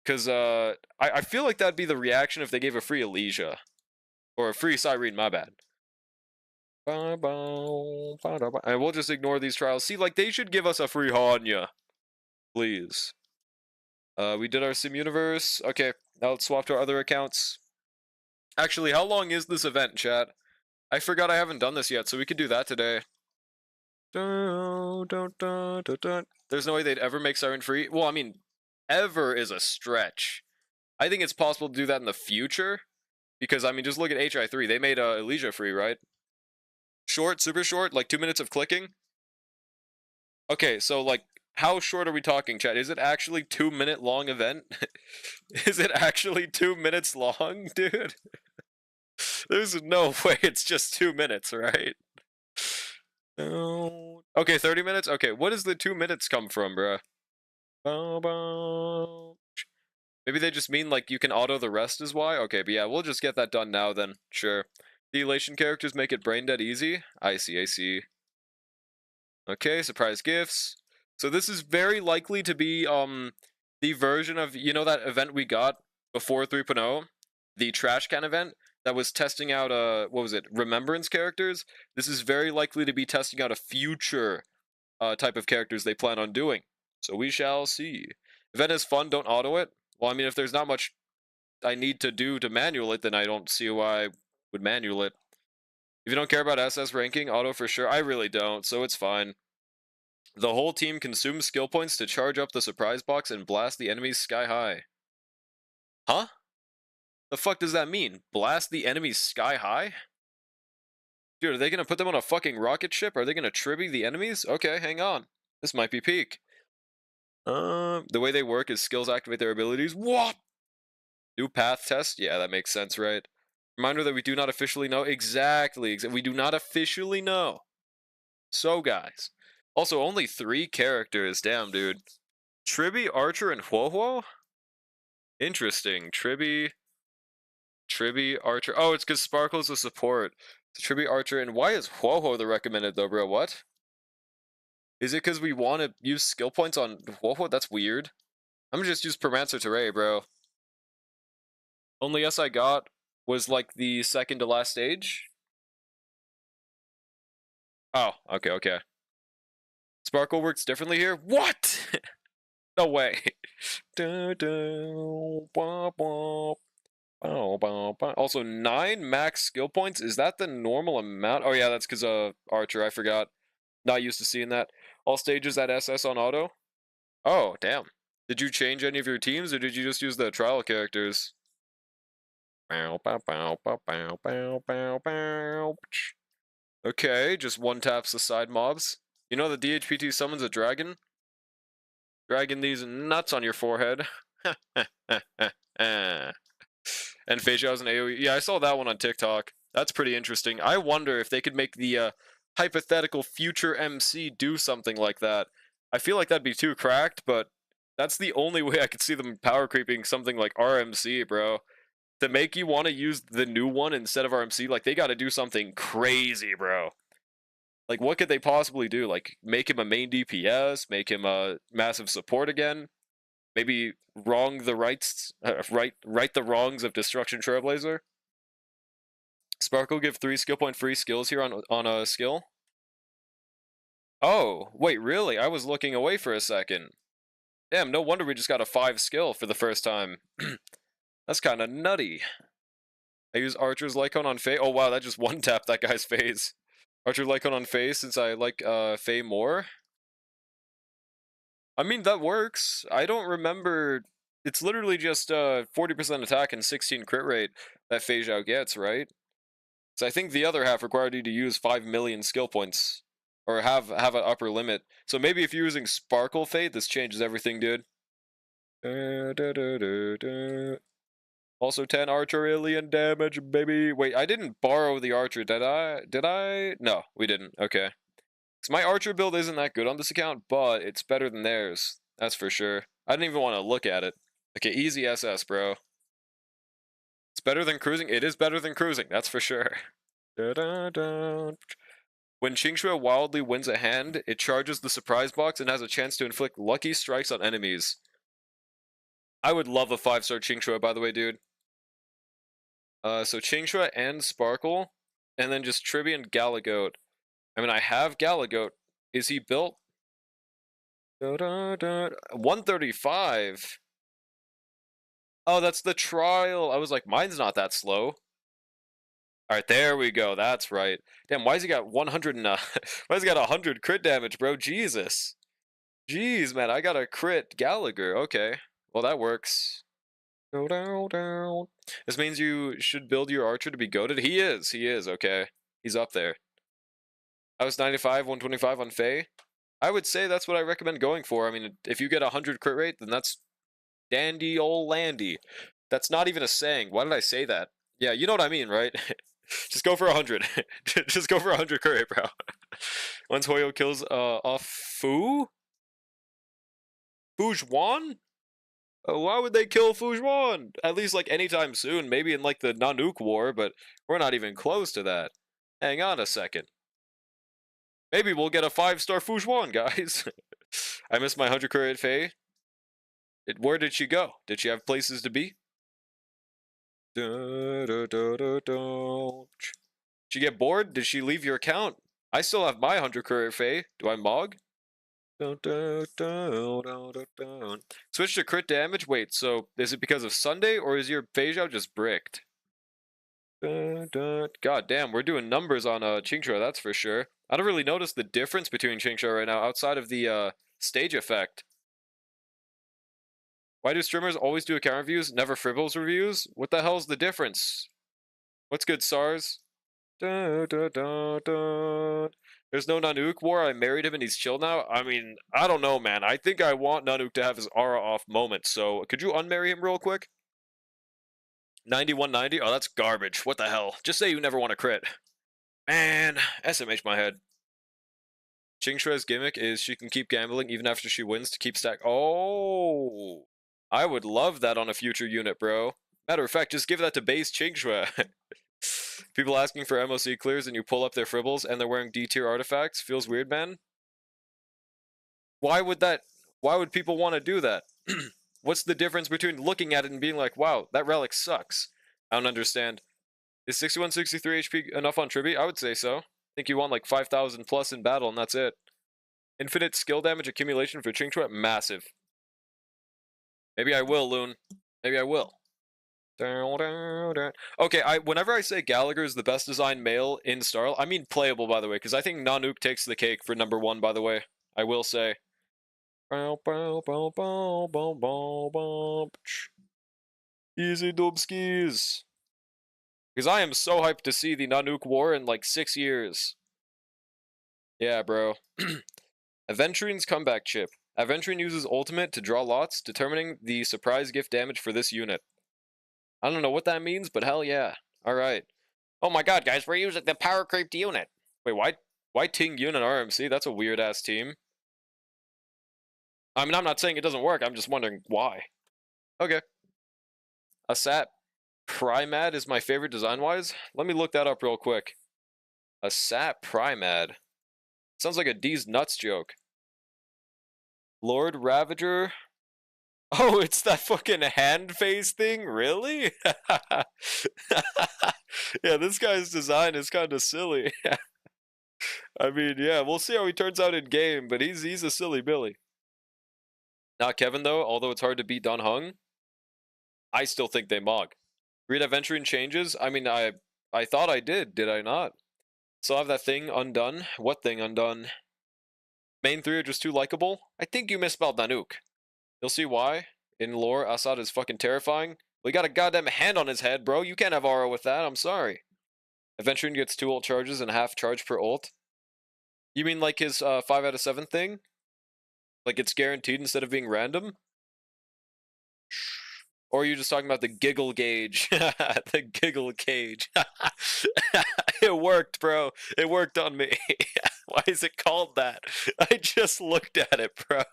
Because I feel like that'd be the reaction if they gave a free Elysia. Or a free Cyrene, my bad. And we'll just ignore these trials. See, like, they should give us a free Hanya. Please. We did our Sim Universe. Okay, now let's swap to our other accounts. Actually, how long is this event, chat? I forgot I haven't done this yet, so we could do that today. There's no way they'd ever make Siren free. Well, I mean, ever is a stretch. I think it's possible to do that in the future. Because, I mean, just look at HI3. They made Elysia free, right? Short, super short, like 2 minutes of clicking? Okay, so, like, how short are we talking, chat? Is it actually 2-minute long event? Is it actually 2 minutes long, dude? There's no way it's just 2 minutes, right? Okay, 30 minutes? Okay, what does the 2 minutes come from, bruh? Maybe they just mean, like, you can auto the rest is why? Okay, but yeah, we'll just get that done now then. Sure. The elation characters make it brain dead easy? I see, I see. Okay, surprise gifts. So this is very likely to be, the version of, you know, that event we got before 3.0? The trash can event? That was testing out, what was it, Remembrance characters? This is very likely to be testing out a future type of characters they plan on doing. So we shall see. Event is fun, don't auto it. Well, I mean, if there's not much I need to do to manual it, then I don't see why I would manual it. If you don't care about SS ranking, auto for sure. I really don't, so it's fine. The whole team consumes skill points to charge up the surprise box and blast the enemies sky high. Huh? The fuck does that mean? Blast the enemies sky high? Dude, are they gonna put them on a fucking rocket ship? Are they gonna tribby the enemies? Okay, hang on. This might be peak. The way they work is skills activate their abilities. What? New path test? Yeah, that makes sense, right? Reminder that we do not officially know. Exactly. We do not officially know. So, guys. Also, only 3 characters. Damn, dude. Tribby, Archer, and Huohuo? Interesting. Tribby, Archer. Oh, it's because Sparkle's a support. So Tribby, Archer, and why is Huohuo the recommended, though, bro? What? Is it because we want to use skill points on Huohuo? That's weird. I'm gonna just use Permancer Terray, bro. Only S I got was like the second to last stage. Oh, okay, okay. Sparkle works differently here? What? No way. Also, 9 max skill points? Is that the normal amount? Oh yeah, that's because of Archer, I forgot. Not used to seeing that. All stages at SS on auto? Oh, damn. Did you change any of your teams, or did you just use the trial characters? Okay, just one taps the side mobs. You know the DHPT summons a dragon? Dragging these nuts on your forehead. And Feijiao's an AoE. Yeah, I saw that one on TikTok. That's pretty interesting. I wonder if they could make the hypothetical future MC do something like that. I feel like that'd be too cracked, but that's the only way I could see them power creeping something like RMC, bro. To make you want to use the new one instead of RMC, like they got to do something crazy, bro. Like what could they possibly do? Like make him a main DPS, make him a massive support again, maybe wrong the right the wrongs of Destruction Trailblazer. Sparkle give 3 skill point free skills here on a skill. Oh, wait, really? I was looking away for a second. Damn, no wonder we just got a 5 skill for the first time. That's kind of nutty. I use Archer's Lycone on Faye. Oh wow, that just one-tapped that guy's phase. Archer Lycone on Faye since I like Faye more. I mean, that works. I don't remember... It's literally just 40% attack and 16 crit rate that Faye Zhao gets, right? So I think the other half required you to use 5 million skill points. Or have an upper limit. So maybe if you're using Sparkle Fade, this changes everything, dude. Also 10 Archer alien damage, baby. Wait, I didn't borrow the Archer, did I? Did I? No, we didn't. Okay. So my Archer build isn't that good on this account, but it's better than theirs. That's for sure. I didn't even want to look at it. Okay, easy SS, bro. It's better than cruising. It is better than cruising, that's for sure. When Qingxue wildly wins a hand, it charges the surprise box and has a chance to inflict lucky strikes on enemies. I would love a 5-star Qingxue, by the way, dude. So Qingxue and Sparkle, and then just Tribby and Galagoat. I mean, I have Galagoat. Is he built? 135. Oh, that's the trial. I was like, mine's not that slow. Alright, there we go. That's right. Damn, why's he got 100 and why's he got 100 crit damage, bro? Jesus. Jeez, man, I got a crit Gallagher. Okay. Well, that works. This means you should build your archer to be goated. He is, okay. He's up there. I was 95, 125 on Faye. I would say that's what I recommend going for. I mean, if you get 100 crit rate, then that's dandy old landy. That's not even a saying. Why did I say that? Yeah, you know what I mean, right? Just go for 100. Just go for 100 crit rate, bro. Once Hoyo kills off Fu? Fujuan? Why would they kill Fujuan? At least like anytime soon, maybe in like the Nanook War, but we're not even close to that. Hang on a second. Maybe we'll get a 5-star Fujuan, guys. I missed my 100 crit Faye. Where did she go? Did she have places to be? Did she get bored? Did she leave your account? I still have my 100 crit Faye. Do I mog? Switch to crit damage? Wait, so is it because of Sunday, or is your Faye Zhao just bricked? God damn, we're doing numbers on Qingxue, that's for sure. I don't really notice the difference between Qingxue right now, outside of the stage effect. Why do streamers always do account reviews, never Fribbles reviews? What the hell's the difference? What's good, SARS? There's no Nanook War. I married him and he's chill now. I mean, I don't know, man. I think I want Nanook to have his aura off moment. So could you unmarry him real quick? 9190? Oh, that's garbage. What the hell? Just say you never want to crit. Man, SMH my head. Qingxue's gimmick is she can keep gambling even after she wins to keep stack. Oh, I would love that on a future unit, bro. Matter of fact, just give that to base Qingxue. People asking for MOC clears and you pull up their fribbles and they're wearing D-tier artifacts. Feels weird, man. Why would people want to do that? What's the difference between looking at it and being like, wow, that relic sucks? I don't understand. Is 6163 HP enough on Tribby? I would say so. I think you want like 5,000 plus in battle and that's it. Infinite skill damage accumulation for Qingxue? Massive. Maybe I will, Loon. Maybe I will. Okay, whenever I say Gallagher is the best designed male in Starl, I mean playable, by the way, because I think Nanook takes the cake for #1, by the way. I will say. Easy dubskis. Because I am so hyped to see the Nanook War in like 6 years. Yeah, bro. Aventrine's comeback chip. Aventrine uses ultimate to draw lots, determining the surprise gift damage for this unit. I don't know what that means, but hell yeah. Alright. Oh my god, guys, we're using the power creeped unit. Wait, what? Why Ting Yun and RMC? That's a weird ass team. I mean, I'm not saying it doesn't work. I'm just wondering why. Okay. Asat Primad is my favorite design-wise. Let me look that up real quick. Asat Primad. Sounds like a D's nuts joke. Lord Ravager. Oh, it's that fucking hand face thing? Really? Yeah, this guy's design is kind of silly. I mean, yeah, we'll see how he turns out in game, but he's a silly Billy. Not Kevin though, although it's hard to beat Don Hung. I still think they mog. Read Adventuring changes. I mean, I thought I did I not? Still have that thing undone. What thing undone? Main three are just too likable. I think you misspelled Nanook. You'll see why. In lore, Assad is fucking terrifying. Well, he got a goddamn hand on his head, bro. You can't have aura with that. I'm sorry. Adventuring gets 2 ult charges and half charge per ult. You mean like his 5 out of 7 thing? Like it's guaranteed instead of being random? Or are you just talking about the giggle gauge? The giggle gauge. It worked, bro. It worked on me. Why is it called that? I just looked at it, bro.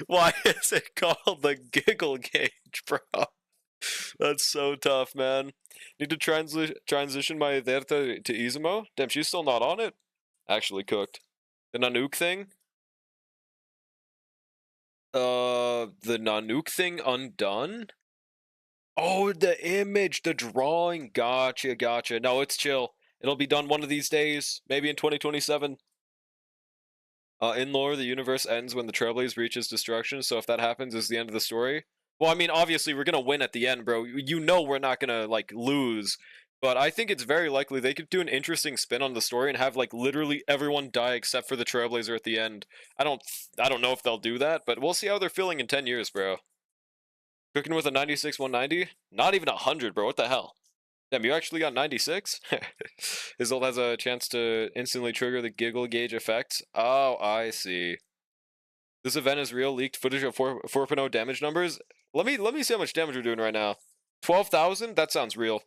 Why is it called the giggle gauge, bro? That's so tough, man. Need to transition my Verta to Izumo? Damn, she's still not on it? Actually cooked. The Nanook thing? The Nanook thing undone? Oh, the image, the drawing. Gotcha, gotcha. No, it's chill. It'll be done one of these days, maybe in 2027. In lore, the universe ends when the Trailblaze reaches destruction, so if that happens, is the end of the story. Well, I mean, obviously, we're gonna win at the end, bro. You know we're not gonna, like, lose. But I think it's very likely they could do an interesting spin on the story and have, like, literally everyone die except for the Trailblazer at the end. I don't know if they'll do that, but we'll see how they're feeling in 10 years, bro. Cooking with a 96 190? Not even 100, bro. What the hell? Damn, you actually got 96? His ult has a chance to instantly trigger the giggle gauge effect. Oh, I see. This event is real. Leaked footage of 4.0 damage numbers. Let me see how much damage we're doing right now. 12,000? That sounds real.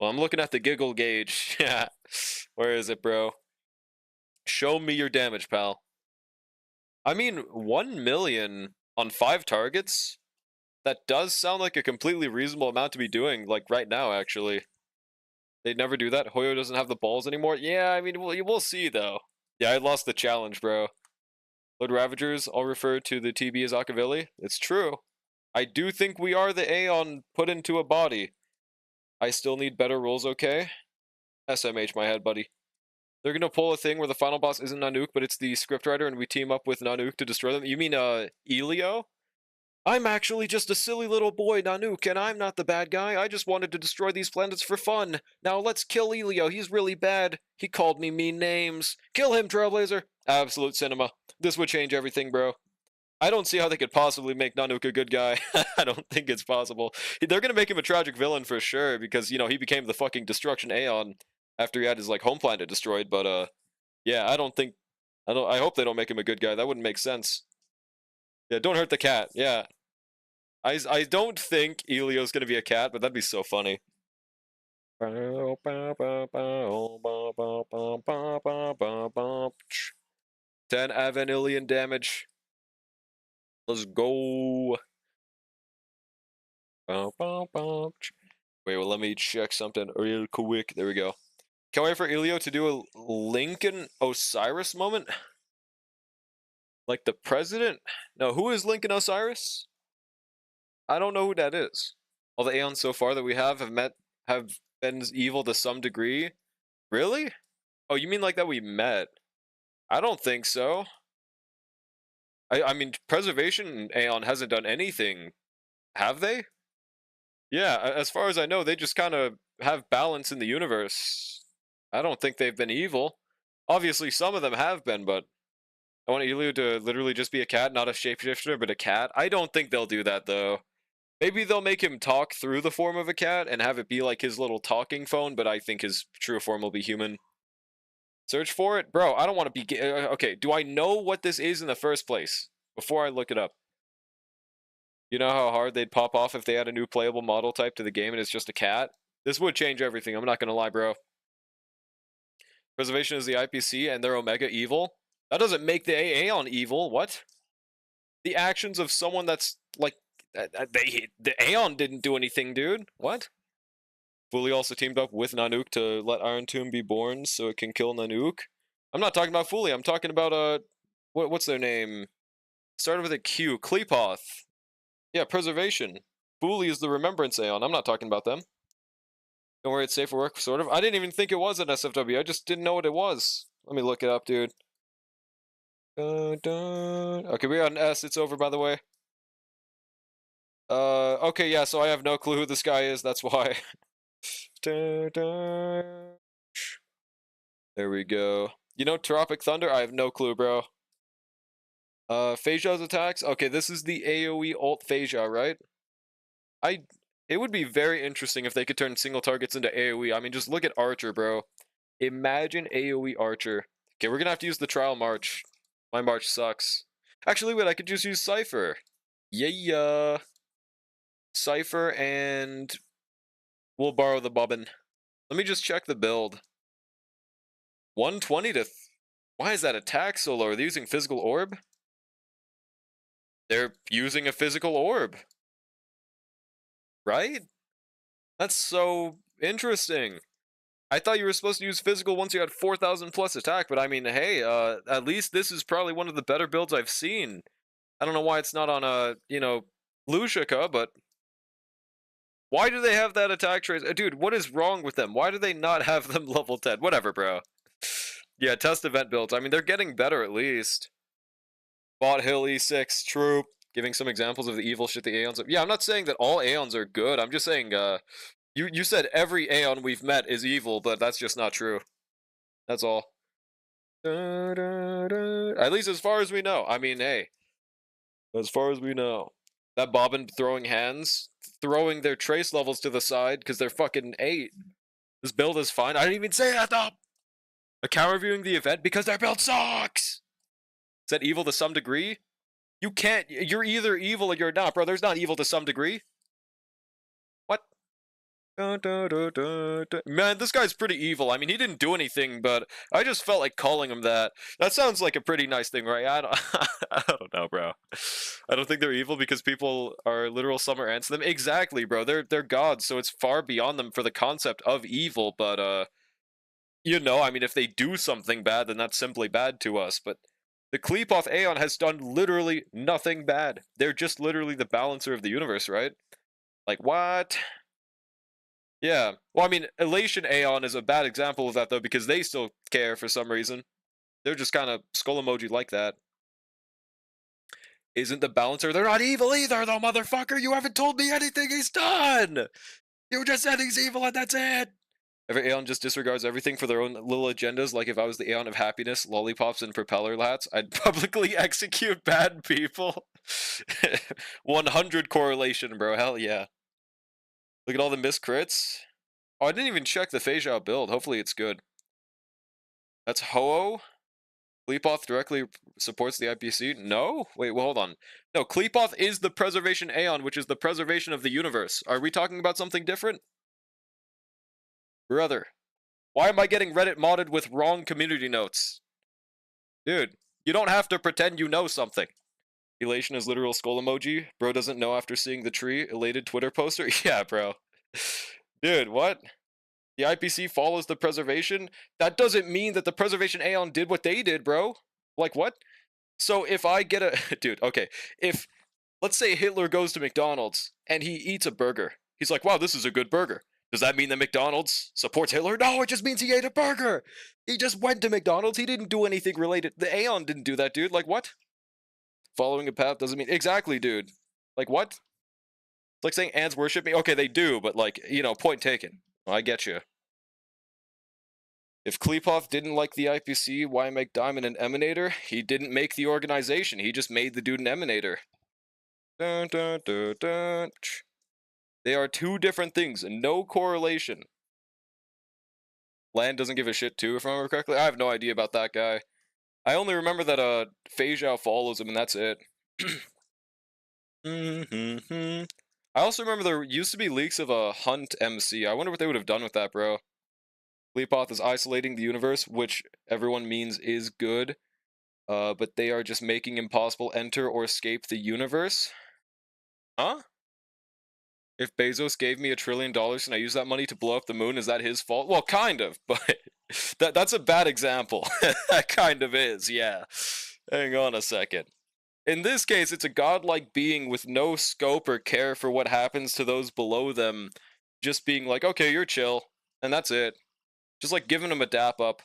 Well, I'm looking at the giggle gauge. Yeah. Where is it, bro? Show me your damage, pal. I mean, 1 million on 5 targets? That does sound like a completely reasonable amount to be doing, like right now, actually. They'd never do that. Hoyo doesn't have the balls anymore. Yeah, I mean, we'll see, though. Yeah, I lost the challenge, bro. Lord Ravagers, I'll refer to the TB as Akavili. It's true. I do think we are the Aeon put into a body. I still need better rules, okay? SMH my head, buddy. They're gonna pull a thing where the final boss isn't Nanook, but it's the scriptwriter, and we team up with Nanook to destroy them. You mean, Elio? I'm actually just a silly little boy, Nanook, and I'm not the bad guy. I just wanted to destroy these planets for fun. Now let's kill Elio. He's really bad. He called me mean names. Kill him, Trailblazer. Absolute cinema. This would change everything, bro. I don't see how they could possibly make Nanook a good guy. I don't think it's possible. They're gonna make him a tragic villain for sure, because, you know, he became the fucking Destruction Aeon after he had his, like, home planet destroyed, but, yeah, I hope they don't make him a good guy. That wouldn't make sense. Yeah, don't hurt the cat. Yeah. I don't think Elio's gonna be a cat, but that'd be so funny. 10 Avanillion damage. Let's go. Wait, well, let me check something real quick. There we go. Can't wait for Elio to do a Lincoln Osiris moment. Like the president? No, who is Lincoln Osiris? I don't know who that is. All the Aeons so far that we have been evil to some degree. Really? Oh, you mean like that we met? I don't think so. I mean, Preservation Aeon hasn't done anything, have they? Yeah, as far as I know, they just kind of have balance in the universe. I don't think they've been evil. Obviously, some of them have been, but I want Elio to literally just be a cat, not a shapeshifter, but a cat. I don't think they'll do that, though. Maybe they'll make him talk through the form of a cat and have it be like his little talking phone, but I think his true form will be human. Search for it? Bro, I don't want to be... Okay, do I know what this is in the first place? Before I look it up. You know how hard they'd pop off if they had a new playable model type to the game and it's just a cat? This would change everything, I'm not gonna lie, bro. Preservation is the IPC and they're Omega evil. That doesn't make the Aeon evil. What? The actions of someone that's like the Aeon didn't do anything, dude. What? Fully also teamed up with Nanook to let Iron Tomb be born so it can kill Nanook. I'm not talking about Fully. I'm talking about what's their name? Started with a Q. Kleepoth. Yeah, Preservation. Fully is the Remembrance Aeon. I'm not talking about them. Don't worry, it's safe for work, sort of. I didn't even think it was an SFW. I just didn't know what it was. Let me look it up, dude. Okay, we're on S. It's over, by the way. Okay, yeah, so I have no clue who this guy is. That's why. There we go. You know Tropic Thunder? I have no clue, bro. Phaesia's attacks? Okay, this is the AoE ult Phaesia, right? It would be very interesting if they could turn single targets into AoE. I mean, just look at Archer, bro. Imagine AoE Archer. Okay, we're gonna have to use the trial march. My march sucks. Actually, wait, I could just use Cypher. Yeah. Cypher and we'll borrow the bobbin. Let me just check the build. 120 to... Why is that attack so low? Are they using physical orb? They're using a physical orb. Right? That's so interesting. I thought you were supposed to use physical once you had 4,000 plus attack, but I mean, hey, at least this is probably one of the better builds I've seen. I don't know why it's not on Lucica, but why do they have that attack trace? Dude, what is wrong with them? Why do they not have them level 10? Whatever, bro. Yeah, test event builds. I mean, they're getting better at least. Bot Hill E6, Troop. Giving some examples of the evil shit the Aeons have. Yeah, I'm not saying that all Aeons are good. I'm just saying, you said every Aeon we've met is evil, but that's just not true. That's all. At least as far as we know. I mean, hey. As far as we know. That Bobbin throwing hands, throwing their trace levels to the side because they're fucking 8. This build is fine. I didn't even say that though! Account reviewing the event because their build sucks! Is that evil to some degree? You can't. You're either evil or you're not, bro. There's not evil to some degree. What? Man, this guy's pretty evil. I mean, he didn't do anything, but I just felt like calling him that. That sounds like a pretty nice thing, right? I don't know, bro. I don't think they're evil because people are literal summer ants to them. Exactly, bro. They're gods, so it's far beyond them for the concept of evil. But you know, I mean, if they do something bad, then that's simply bad to us. But the Kleepoth Aeon has done literally nothing bad. They're just literally the balancer of the universe, right? Like, what? Yeah. Well, I mean, Elation Aeon is a bad example of that, though, because they still care for some reason. They're just kind of skull emoji like that. Isn't the balancer? They're not evil either, though, motherfucker! You haven't told me anything he's done! You just said he's evil and that's it! Every Aeon just disregards everything for their own little agendas, like if I was the Aeon of happiness, lollipops, and propeller hats, I'd publicly execute bad people. 100 correlation, bro, hell yeah. Look at all the missed crits. Oh, I didn't even check the Phaesia build, hopefully it's good. That's Ho-Oh? Kleepoth directly supports the IPC? No? Wait, well, hold on. No, Kleepoth is the Preservation Aeon, which is the preservation of the universe. Are we talking about something different? Brother. Why am I getting Reddit modded with wrong community notes? Dude, you don't have to pretend you know something. Elation is literal skull emoji. Bro doesn't know after seeing the tree. Elated Twitter poster? Yeah, bro. Dude, what? The IPC follows the preservation? That doesn't mean that the preservation Aeon did what they did, bro. Like, what? So if I get a... Dude, okay. If, let's say Hitler goes to McDonald's and he eats a burger. He's like, wow, this is a good burger. Does that mean that McDonald's supports Hitler? No, it just means he ate a burger. He just went to McDonald's. He didn't do anything related. The Aeon didn't do that, dude. Like, what? Following a path doesn't mean... Exactly, dude. Like, what? It's like saying ants worship me. Okay, they do, but, like, you know, point taken. Well, I get you. If Kleepoth didn't like the IPC, why make Diamond an Emanator? He didn't make the organization. He just made the dude an Emanator. Dun, dun, dun, dun. They are two different things, and no correlation. Land doesn't give a shit too, if I remember correctly. I have no idea about that guy. I only remember that Phaesia follows him, and that's it. I also remember there used to be leaks of a Hunt MC. I wonder what they would have done with that, bro. Sleepoth is isolating the universe, which everyone means is good. But they are just making impossible enter or escape the universe. Huh? If Bezos gave me $1 trillion and I use that money to blow up the moon, is that his fault? Well, kind of, but that's a bad example. That kind of is, yeah. Hang on a second. In this case, it's a godlike being with no scope or care for what happens to those below them, just being like, okay, you're chill, and that's it. Just like giving them a dap up.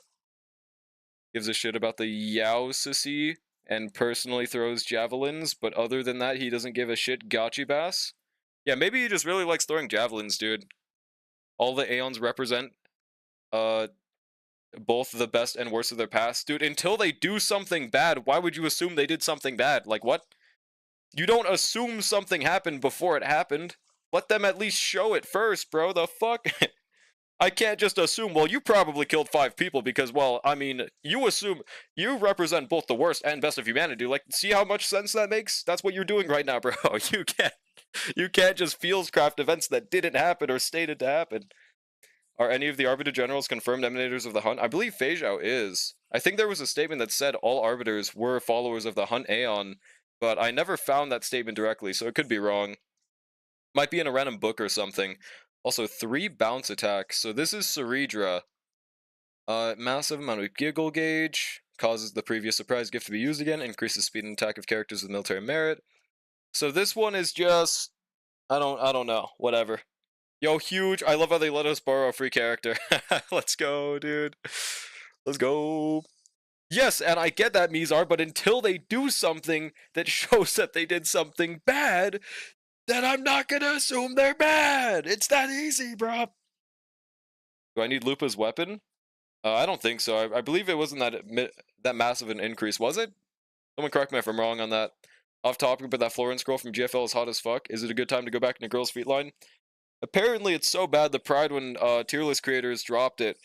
Gives a shit about the Yaosisi and personally throws javelins, but other than that, he doesn't give a shit. Gotchi Bass. Yeah, maybe he just really likes throwing javelins, dude. All the Aeons represent uh both the best and worst of their past. Dude, until they do something bad, why would you assume they did something bad? Like, what? You don't assume something happened before it happened. Let them at least show it first, bro. The fuck? I can't just assume, well, you probably killed 5 people because, well, I mean, you assume you represent both the worst and best of humanity. Like, see how much sense that makes? That's what you're doing right now, bro. You can't just fieldscraft events that didn't happen or stated to happen. Are any of the Arbiter Generals confirmed emanators of the Hunt? I believe Fei Zhao is. I think there was a statement that said all Arbiters were followers of the Hunt Aeon, but I never found that statement directly, so it could be wrong. Might be in a random book or something. Also, 3 bounce attacks. So this is Ceridra. Massive amount of giggle gauge. Causes the previous surprise gift to be used again. Increases speed and attack of characters with military merit. So this one is just... I don't know. Whatever. Yo, huge. I love how they let us borrow a free character. Let's go, dude. Let's go. Yes, and I get that, Mizar, but until they do something that shows that they did something bad, then I'm not gonna assume they're bad. It's that easy, bro. Do I need Lupa's weapon? I don't think so. I believe it wasn't that massive an increase, was it? Someone correct me if I'm wrong on that. Off topic, but that Florence scroll from GFL is hot as fuck. Is it a good time to go back into Girls' Feet line? Apparently, it's so bad the Pride when tier list creators dropped it,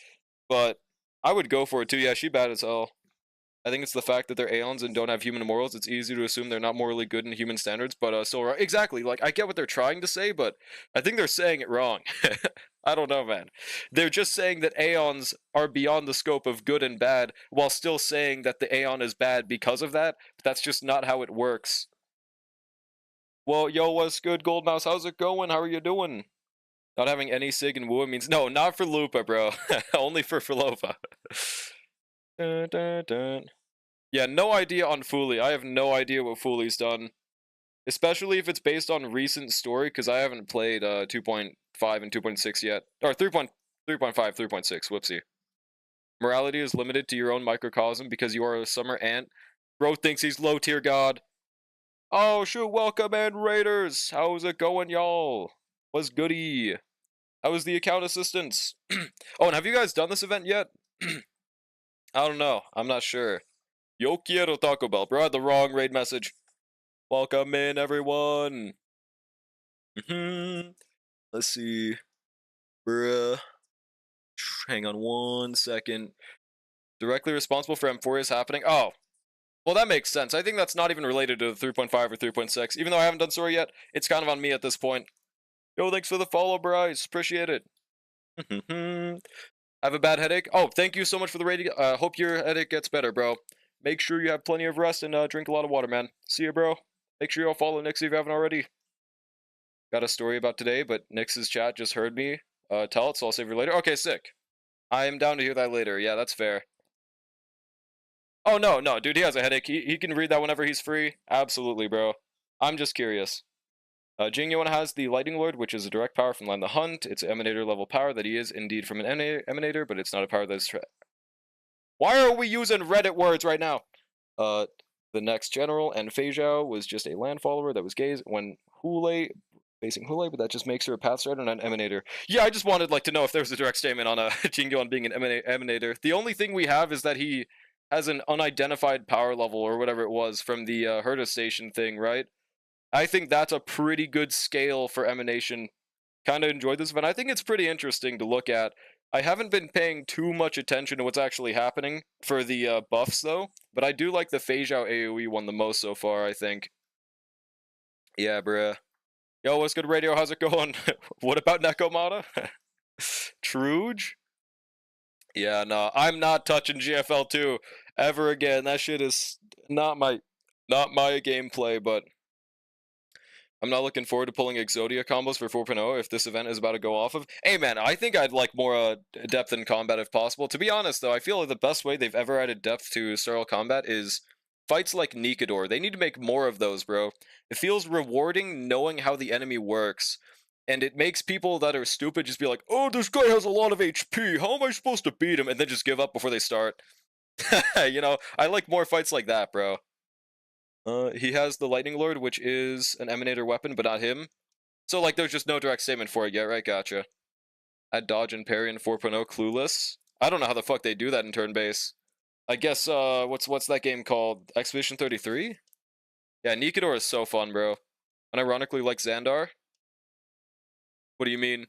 but I would go for it too. Yeah, she bad as hell. I think it's the fact that they're Aeons and don't have human morals. It's easy to assume they're not morally good in human standards, but still wrong. Exactly. Like, I get what they're trying to say, but I think they're saying it wrong. I don't know, man. They're just saying that Aeons are beyond the scope of good and bad, while still saying that the Aeon is bad because of that. But that's just not how it works. Well, yo, what's good, Gold Mouse? How's it going? How are you doing? Not having any Sig and Wua means... No, not for Lupa, bro. Only for Philova. Dun, dun, dun. Yeah, no idea on Fooly. I have no idea what Fooly's done. Especially if it's based on recent story, because I haven't played 2.5 and 2.6 yet. Or 3.5, 3.6, whoopsie. Morality is limited to your own microcosm because you are a summer ant. Bro thinks he's low tier god. Oh shoot, welcome in Raiders! How's it going, y'all? What's goody? How was the account assistance? Oh, and have you guys done this event yet? I don't know. I'm not sure. Yo quiero Taco Bell. Bro, I had the wrong raid message. Welcome in, everyone. Let's see. Bruh. Hang on 1 second. Directly responsible for M4 happening. Oh. Well, that makes sense. I think that's not even related to the 3.5 or 3.6. Even though I haven't done story yet, it's kind of on me at this point. Yo, thanks for the follow, Bryce. Appreciate it. I have a bad headache. Oh, thank you so much for the rating. Hope your headache gets better, bro. Make sure you have plenty of rest and drink a lot of water, man. See ya, bro. Make sure you all follow Nix if you haven't already. Got a story about today, but Nix's chat just heard me tell it, so I'll save you later. Okay, sick. I am down to hear that later. Yeah, that's fair. Oh, no, dude, he has a headache. He can read that whenever he's free. Absolutely, bro. I'm just curious. Jingyo has the Lightning Lord, which is a direct power from Land the Hunt. It's an emanator level power that he is indeed from an emanator, but it's not a power that is... Why are we using Reddit words right now? The next general, and Fei Zhao was just a land follower that was gaze when Hule, facing Hule, but that just makes her a path strider and an emanator. Yeah, I just wanted to know if there was a direct statement on Jingyo being an emanator. The only thing we have is that he has an unidentified power level, or whatever it was, from the Herta Station thing, right? I think that's a pretty good scale for emanation. Kind of enjoyed this event. I think it's pretty interesting to look at. I haven't been paying too much attention to what's actually happening for the buffs, though. But I do like the Fei Zhao AoE one the most so far, I think. Yeah, bruh. Yo, what's good, radio? How's it going? What about Nekomata? Truge? Yeah, no, I'm not touching GFL2 ever again. That shit is not my gameplay, but I'm not looking forward to pulling Exodia combos for 4.0 if this event is about to go off of. Hey man, I think I'd like more depth in combat if possible. To be honest though, I feel like the best way they've ever added depth to Sterile Combat is fights like Nikador. They need to make more of those, bro. It feels rewarding knowing how the enemy works. And it makes people that are stupid just be like, oh, this guy has a lot of HP. How am I supposed to beat him? And then just give up before they start. You know, I like more fights like that, bro. He has the Lightning Lord, which is an Emanator weapon, but not him. So, like, there's just no direct statement for it yet, right? Gotcha. Add dodge and parry in 4.0, clueless. I don't know how the fuck they do that in turn base. I guess, what's that game called? Expedition 33? Yeah, Nikador is so fun, bro. And ironically, like Xandar. What do you mean?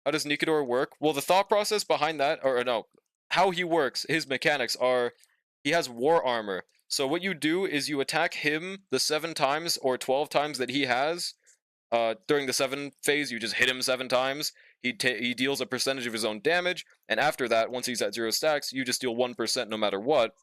How does Nikador work? Well, the thought process behind that, or no, how he works, his mechanics are, he has war armor. So what you do is you attack him the 7 times or 12 times that he has. During the 7 phase, you just hit him 7 times. He deals a percentage of his own damage, and after that, once he's at 0 stacks, you just deal 1% no matter what.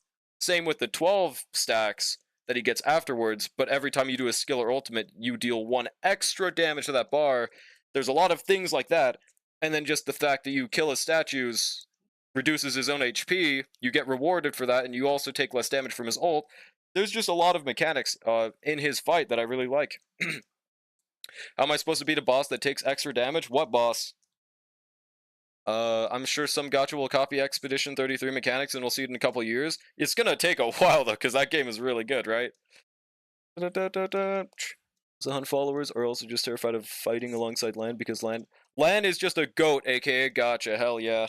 Same with the 12 stacks that he gets afterwards, but every time you do a skill or ultimate, you deal 1 extra damage to that bar. There's a lot of things like that, and then just the fact that you kill his statues reduces his own HP, you get rewarded for that, and you also take less damage from his ult. There's just a lot of mechanics in his fight that I really like. How am I supposed to beat a boss that takes extra damage? What boss? I'm sure some gacha will copy Expedition 33 mechanics and we'll see it in a couple years. It's gonna take a while though, because that game is really good, right? The Hunt followers are also just terrified of fighting alongside Lan because Lan is just a goat, aka gacha, hell yeah.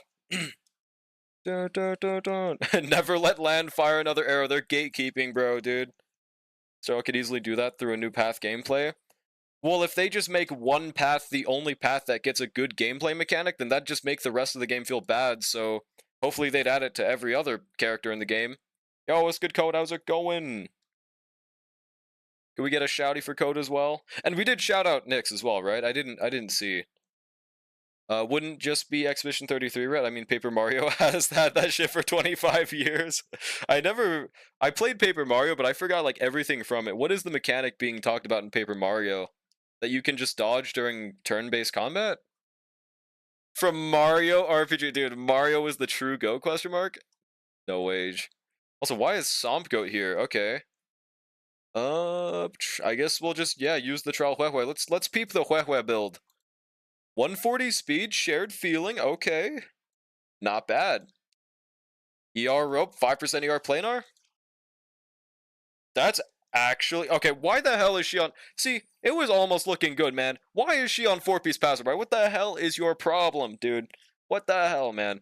Never let Lan fire another arrow, they're gatekeeping, bro, dude. So I could easily do that through a new path gameplay. Well, if they just make one path the only path that gets a good gameplay mechanic, then that'd just make the rest of the game feel bad, so hopefully they'd add it to every other character in the game. Yo, what's good, Code? How's it going? Can we get a shouty for Code as well? And we did shout out Nyx as well, right? I didn't see. Wouldn't just be Expedition 33, right? I mean, Paper Mario has that shit for 25 years. I played Paper Mario, but I forgot like everything from it. What is the mechanic being talked about in Paper Mario? That you can just dodge during turn-based combat? From Mario RPG, dude, Mario is the true GOAT, question mark? No wage. Also, why is Somp Goat here? Okay. I guess we'll just, yeah, use the Trial Huehue. Let's peep the Huehue build. 140 speed, shared feeling, okay. Not bad. ER rope, 5% ER planar? That's actually... Okay, why the hell is she on... See, it was almost looking good, man. Why is she on 4-piece passerby? What the hell is your problem, dude? What the hell, man?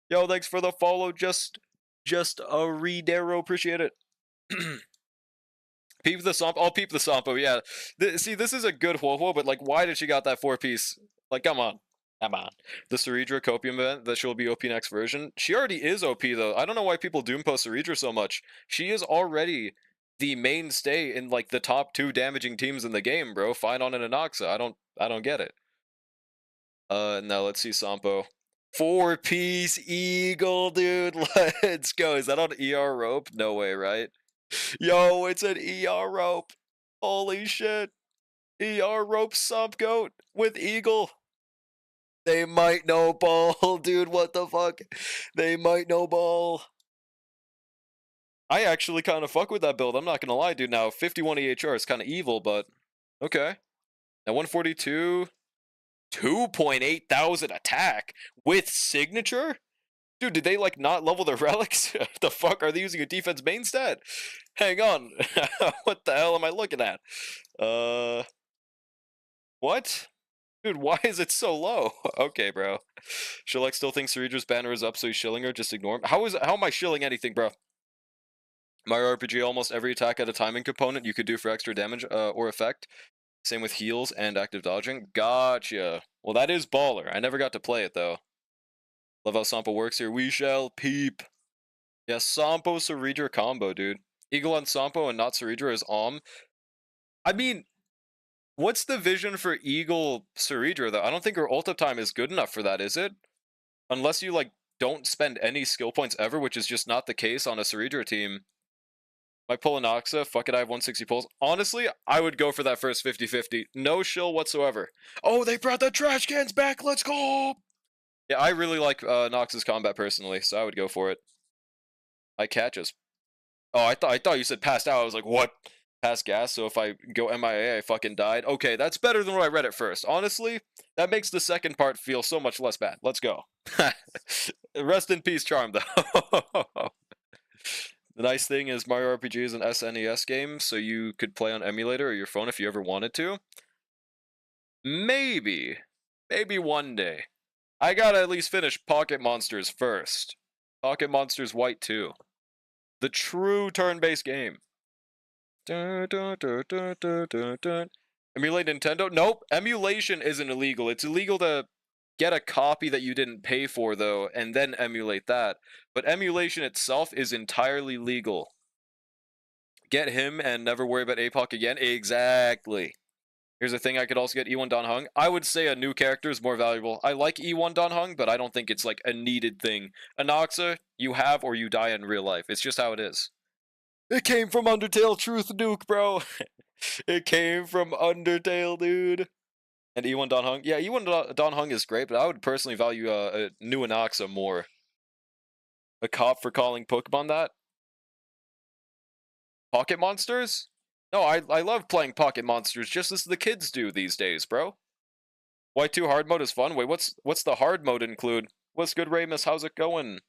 Yo, thanks for the follow. Just a read-arrow. Appreciate it. Peep the Sompo. I'll peep the Sompo, yeah. See, this is a good Huohuo, but, like, why did she got that 4-piece? Like, come on. Come on. The Ceridra Copium event that she'll be OP next version. She already is OP, though. I don't know why people doom post Ceridra so much. She is already the mainstay in, like, the top 2 damaging teams in the game, bro. Phynon and Anoxa. I don't get it. Now let's see Sompo. 4-piece Eagle, dude. Let's go. Is that on ER rope? No way, right? Yo, it's an ER rope. Holy shit. ER rope Sump Goat with Eagle. They might no ball, dude. What the fuck? They might no ball. I actually kind of fuck with that build. I'm not gonna lie, dude. Now, 51 EHR is kind of evil, but okay. Now, 142. 2.8 thousand attack with signature? Dude, did they like not level their relics? The fuck are they using a defense main stat? Hang on. What the hell am I looking at? What? Dude, why is it so low? Okay, bro. Shillek still thinks Ceridra's banner is up, so he's shilling her. Just ignore him. How am I shilling anything, bro? Mario RPG, almost every attack had a timing component you could do for extra damage or effect. Same with heals and active dodging. Gotcha. Well, that is baller. I never got to play it, though. Love how Sampo works here. We shall peep. Yeah, Sampo Ceridra combo, dude. Eagle on Sampo and not Ceridra is I mean, what's the vision for Eagle Ceridra, though? I don't think her ult up time is good enough for that, is it? Unless you, like, don't spend any skill points ever, which is just not the case on a Ceridra team. My pull Inoxa, fuck it, I have 160 pulls. Honestly, I would go for that first 50-50. No shill whatsoever. Oh, they brought the trash cans back, let's go! Yeah, I really like Nox's combat personally, so I would go for it. I catches. Oh, I thought you said passed out. I was like, what? Pass gas, so if I go MIA, I fucking died. Okay, that's better than what I read at first. Honestly, that makes the second part feel so much less bad. Let's go. Rest in peace, Charm, though. The nice thing is Mario RPG is an SNES game, so you could play on emulator or your phone if you ever wanted to. Maybe. Maybe one day. I gotta at least finish Pocket Monsters first. Pocket Monsters White 2. The true turn-based game. Dun, dun, dun, dun, dun, dun, dun. Emulate Nintendo? Nope. Emulation isn't illegal. It's illegal to get a copy that you didn't pay for, though, and then emulate that. But emulation itself is entirely legal. Get him and never worry about APOC again? Exactly. Here's a thing I could also get E1 Don Hung. I would say a new character is more valuable. I like E1 Don Hung, but I don't think it's like a needed thing. Anoxa, you have or you die in real life. It's just how it is. It came from Undertale Truth Nuke, bro. It came from Undertale, dude. And E1 Don Hung? Yeah, E1 Don Hung is great, but I would personally value a new Anoxa more. A cop for calling Pokemon that? Pocket Monsters? No, I love playing Pocket Monsters just as the kids do these days, bro. Y2 hard mode is fun. Wait, what's the hard mode include? What's good, Ramus? How's it going?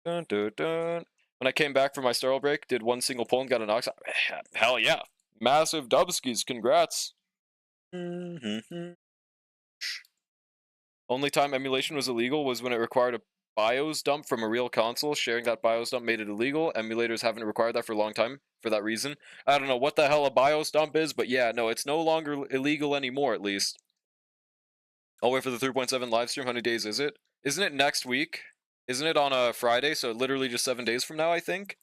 Dun, dun, dun. When I came back from my sterile break, did one single pull and got an ox. Hell yeah. Massive dubskis, congrats. Only time emulation was illegal was when it required a BIOS dump from a real console. Sharing that BIOS dump made it illegal. Emulators haven't required that for a long time for that reason. I don't know what the hell a BIOS dump is, but yeah, no, it's no longer illegal anymore, at least. I'll wait for the 3.7 live stream. How many days is it? Isn't it next week? Isn't it on a Friday? So literally just 7 days from now, I think?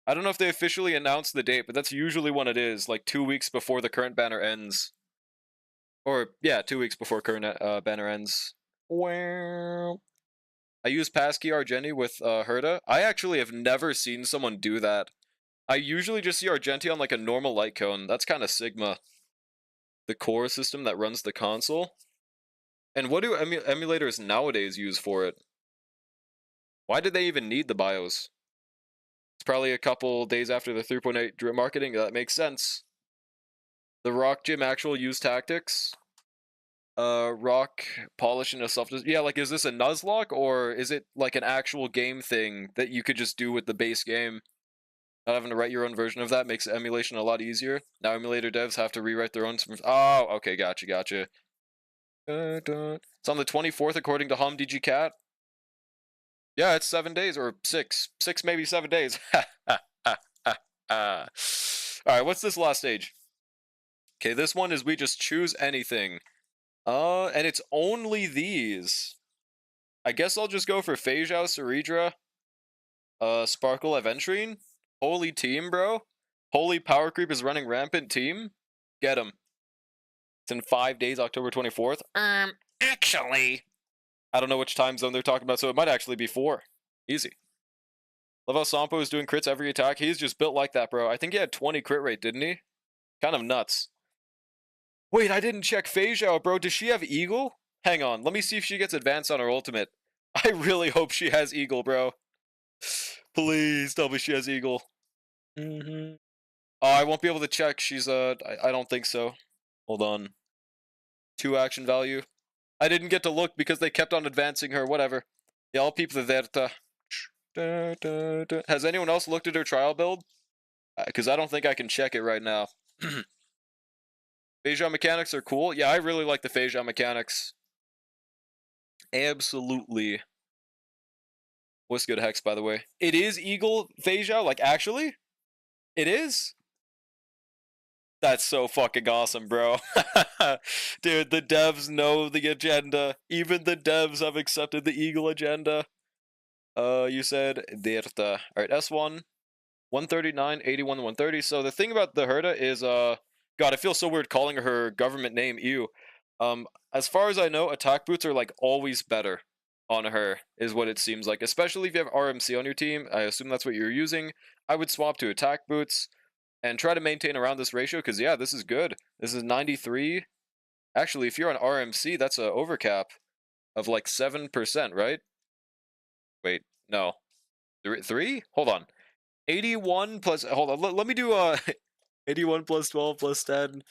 I don't know if they officially announced the date, but that's usually when it is, like 2 weeks before the current banner ends. Or, yeah, 2 weeks before current banner ends. Well, I use passkey Argenti with Herda. I actually have never seen someone do that. I usually just see Argenti on like a normal light cone. That's kind of Sigma. The core system that runs the console. And what do emulators nowadays use for it? Why did they even need the BIOS? It's probably a couple days after the 3.8 drip marketing. That makes sense. The Rock Gym actual use tactics. Rock polish and a self. Yeah, like is this a Nuzlocke or is it like an actual game thing that you could just do with the base game? Not having to write your own version of that makes emulation a lot easier. Now emulator devs have to rewrite their own. Oh, okay, gotcha. It's on the 24th according to HomDG Cat. Yeah, it's 7 days or 6, maybe 7 days. All right, what's this last stage? Okay, this one is we just choose anything. And it's only these. I guess I'll just go for Phasiao, Ceridra, Sparkle, Aventurine. Holy team, bro. Holy power creep is running rampant team. Get him. It's in 5 days, October 24th. Actually, I don't know which time zone they're talking about, so it might actually be 4. Easy. Love how Sampo is doing crits every attack. He's just built like that, bro. I think he had 20 crit rate, didn't he? Kind of nuts. Wait, I didn't check Phasiao, bro. Does she have Eagle? Hang on, let me see if she gets advanced on her ultimate. I really hope she has Eagle, bro. Please tell me she has Eagle. Oh, I won't be able to check. She's, I don't think so. Hold on. 2 action value. I didn't get to look because they kept on advancing her. Whatever. Yeah, I'll peep the Verta. Has anyone else looked at her trial build? Because I don't think I can check it right now. Phasiao mechanics are cool. Yeah, I really like the Phasiao mechanics. Absolutely. What's good, Hex, by the way? It is Eagle Phasiao? Like, actually? It is? That's so fucking awesome, bro. Dude, the devs know the agenda. Even the devs have accepted the Eagle agenda. You said Dirta. Alright, S1. 139, 81, 130. So the thing about the Herda is, God, it feels so weird calling her government name, ew. As far as I know, attack boots are, like, always better. on her, is what it seems like. Especially if you have RMC on your team. I assume that's what you're using. I would swap to attack boots and try to maintain around this ratio, because yeah, this is good. This is 93. Actually, if you're on RMC, that's a overcap of like 7%, right? Wait, no. Three? Hold on. 81 plus, hold on, let me do 81 plus 12 plus 10.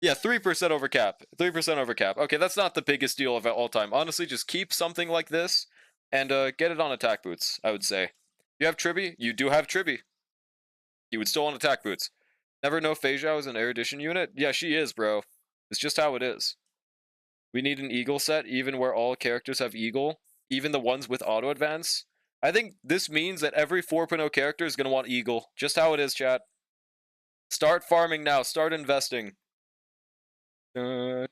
Yeah, 3% over cap. 3% over cap. Okay, that's not the biggest deal of all time. Honestly, just keep something like this and get it on attack boots, I would say. You have Tribby? You do have Tribby. You would still on attack boots. Never know Fei Zhao is an erudition unit? Yeah, she is, bro. It's just how it is. We need an Eagle set, even where all characters have Eagle. Even the ones with auto advance. I think this means that every 4.0 character is going to want Eagle. Just how it is, chat. Start farming now. Start investing. Oh,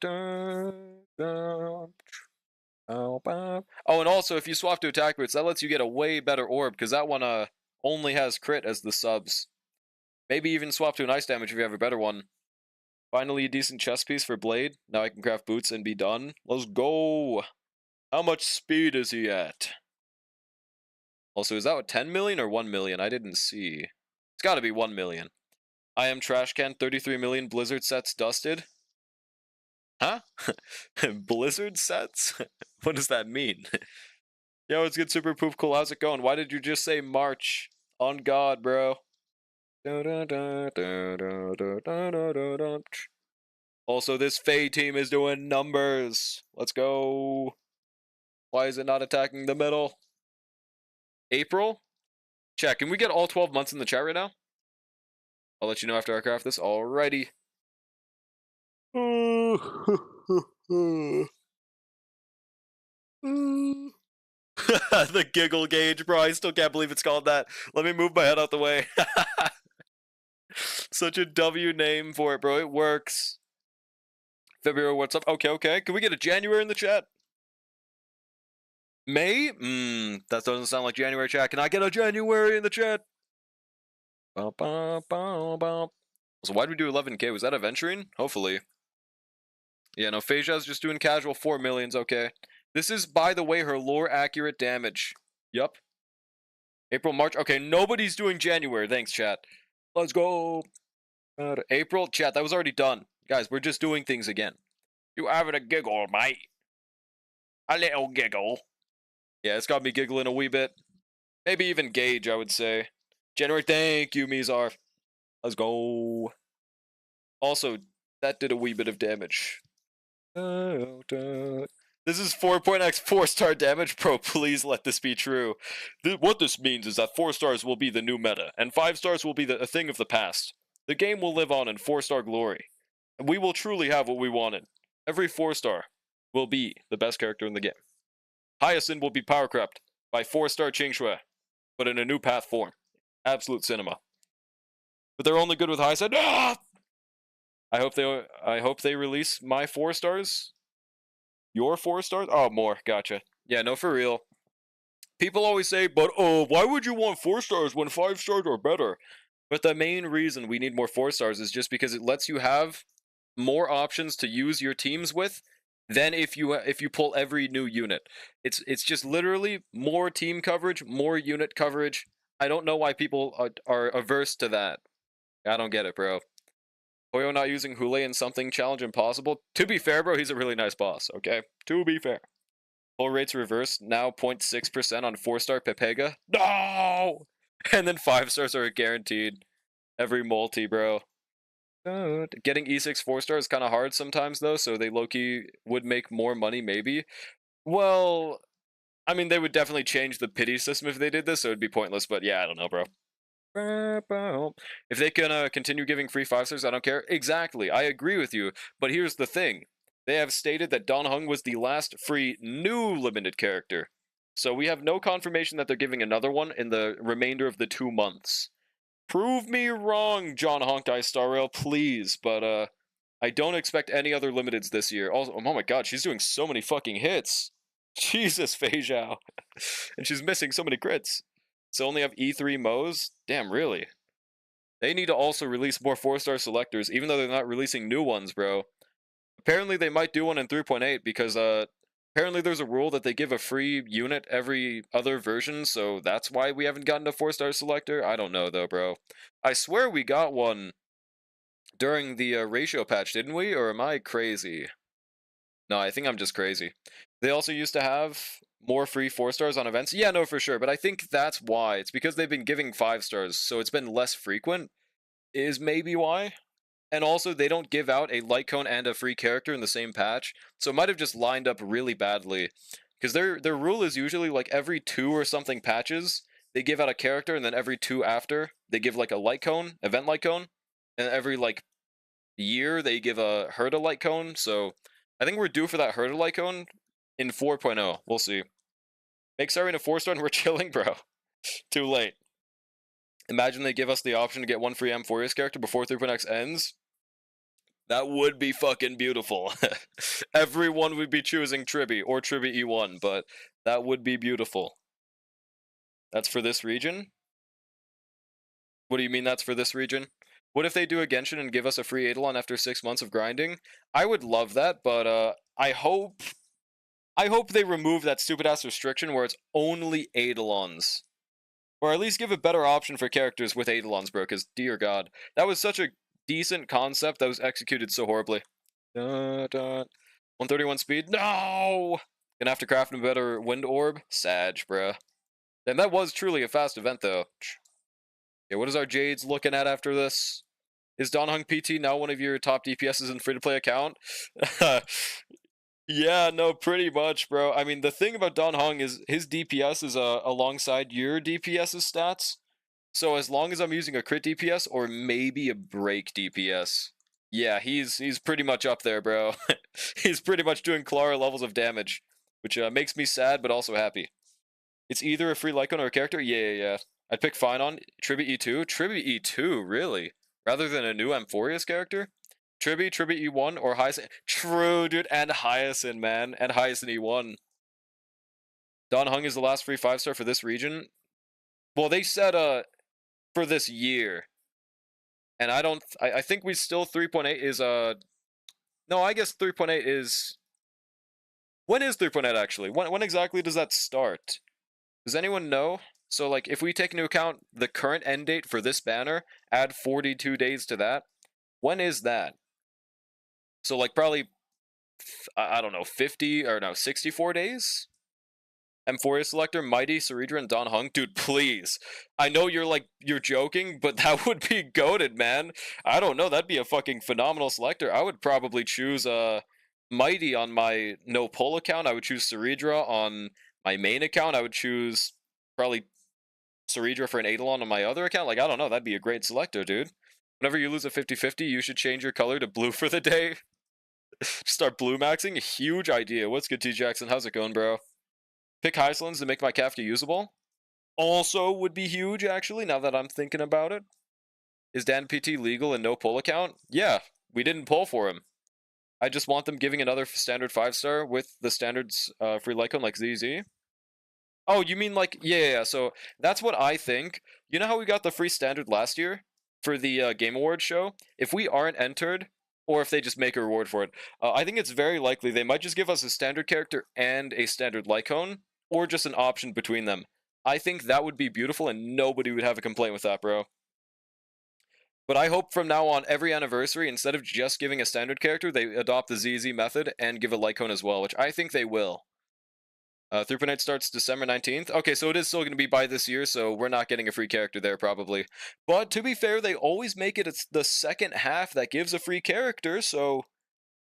and also, if you swap to attack boots, that lets you get a way better orb, because that one only has crit as the subs. Maybe even swap to an ice damage if you have a better one. Finally, a decent chest piece for Blade. Now I can craft boots and be done. Let's go! How much speed is he at? Also, is that what, 10 million or 1 million? I didn't see. It's gotta be 1 million. I am trash can, 33 million Blizzard sets dusted. Huh? Blizzard sets? What does that mean? Yo, it's good, Super Poop Cool. How's it going? Why did you just say March? On God, bro. Also, this Fae team is doing numbers. Let's go. Why is it not attacking the middle? April? Chat, can we get all 12 months in the chat right now? I'll let you know after I craft this. Alrighty. The giggle gauge, bro. I still can't believe it's called that. Let me move my head out the way. Such a W name for it, bro. It works. February, what's up? Okay. Can we get a January in the chat? May? That doesn't sound like January, chat. Can I get a January in the chat? So why did we do 11k? Was that adventuring? Hopefully. Yeah, no, Fei Zhao's just doing casual 4 millions, okay. This is, by the way, her lore accurate damage. Yup. April, March. Okay, nobody's doing January. Thanks, chat. Let's go. April, chat, that was already done. Guys, we're just doing things again. You having a giggle, mate? A little giggle. Yeah, it's got me giggling a wee bit. Maybe even Gauge, I would say. January, thank you, Mizar. Let's go. Also, that did a wee bit of damage. This is 4.x 4-star damage. Bro, please let this be true. What this means is that 4 stars will be the new meta, and 5 stars will be a thing of the past. The game will live on in 4-star glory. And we will truly have what we wanted. Every 4-star will be the best character in the game. Hyacinth will be power crept by 4-star Qingshui, but in a new path form. Absolute cinema. But they're only good with Hyacinth. Ah! I hope they release my 4 stars. Your 4 stars? Oh, more. Gotcha. Yeah, no, for real. People always say, but why would you want 4 stars when 5 stars are better? But the main reason we need more 4 stars is just because it lets you have more options to use your teams with than if you pull every new unit. It's just literally more team coverage, more unit coverage. I don't know why people are averse to that. I don't get it, bro. Hoyo not using Hule in something challenge impossible. To be fair, bro, he's a really nice boss, okay? To be fair. Pull rates reversed, now 0.6% on 4-star Pepega. No! And then 5 stars are guaranteed. Every multi, bro. Getting E6 4-star is kind of hard sometimes, though, so they low-key would make more money, maybe. Well, I mean, they would definitely change the pity system if they did this, so it'd be pointless, but yeah, I don't know, bro. If they can continue giving free 5 stars, I don't care. Exactly, I agree with you. But here's the thing. They have stated that Don Hung was the last free new limited character. So we have no confirmation that they're giving another one in the remainder of the 2 months. Prove me wrong, John Honkdai Star Rail, please. But I don't expect any other limiteds this year. Also, oh my god, she's doing so many fucking hits. Jesus, Fei Zhao. And she's missing so many crits. So only have E3 Mo's? Damn, really? They need to also release more 4-star selectors, even though they're not releasing new ones, bro. Apparently they might do one in 3.8 because Apparently there's a rule that they give a free unit every other version, so that's why we haven't gotten a 4-star selector. I don't know though, bro. I swear we got one during the ratio patch, didn't we? Or am I crazy? No, I think I'm just crazy. They also used to have more free 4-stars on events. Yeah, no, for sure. But I think that's why. It's because they've been giving 5-stars, so it's been less frequent, is maybe why. And also, they don't give out a light cone and a free character in the same patch, so it might have just lined up really badly. Because their rule is usually like every 2 or something patches, they give out a character, and then every 2 after, they give like a light cone, event light cone, and every like year they give a Herda light cone. So I think we're due for that Herda light cone in 4.0. We'll see. Make Siren a 4-star and we're chilling, bro. Too late. Imagine they give us the option to get one free M4S character before 3.x ends. That would be fucking beautiful. Everyone would be choosing Tribi or Tribi E1, but that would be beautiful. That's for this region? What do you mean that's for this region? What if they do a Genshin and give us a free Eidolon after 6 months of grinding? I would love that, but I hope they remove that stupid ass restriction where it's only Eidolons. Or at least give a better option for characters with Eidolons, bro, because dear god. That was such a decent concept that was executed so horribly. 131 speed? No! Gonna have to craft a better wind orb? Sag, bruh. And that was truly a fast event, though. Okay, what is our Jades looking at after this? Is Donhung PT now one of your top DPSs in free-to-play account? Yeah, no, pretty much, bro. I mean, the thing about Donhung is his DPS is alongside your DPS's stats. So as long as I'm using a crit DPS or maybe a break DPS, yeah, he's pretty much up there, bro. He's pretty much doing Clara levels of damage, which makes me sad but also happy. It's either a free Lycon or a character. Yeah. I'd pick Finon. Tribi E2. Tribi E2, really? Rather than a new Amphorius character? Tribi E1, or Hyacinth. True, dude, and Hyacinth, man. And Hyacinth E1. Don Hung is the last free 5-star for this region. Well, they said, for this year. And I think we still 3.8 is, no, I guess 3.8 is, when is 3.8 actually? When exactly does that start? Does anyone know? So, like, if we take into account the current end date for this banner, add 42 days to that, when is that? So, like, probably, I don't know, 50, or no, 64 days? Amphoria Selector, Mighty, Saridra, and Don Hung? Dude, please. I know you're joking, but that would be goated, man. I don't know, that'd be a fucking phenomenal selector. I would probably choose, Mighty on my no pull account. I would choose Saridra on my main account. I would choose probably Saridra for an Eidolon on my other account. Like, I don't know, that'd be a great selector, dude. Whenever you lose a 50-50, you should change your color to blue for the day. Start blue maxing. Huge idea. What's good, T Jackson? How's it going, bro? Pick Highlands to make my Kafka usable. Also would be huge, actually, now that I'm thinking about it. Is Dan PT legal and no pull account? Yeah, we didn't pull for him. I just want them giving another standard 5-star with the standards free Lycon like ZZ. Oh, you mean like, yeah, so that's what I think. You know how we got the free standard last year for the Game Awards show? If we aren't entered, or if they just make a reward for it, I think it's very likely they might just give us a standard character and a standard Lycon, or just an option between them. I think that would be beautiful and nobody would have a complaint with that, bro. But I hope from now on, every anniversary, instead of just giving a standard character, they adopt the ZZ method and give a Lycon as well, which I think they will. 3.8 starts December 19th. Okay, so it is still going to be by this year, so we're not getting a free character there, probably. But to be fair, they always make it it's the second half that gives a free character, so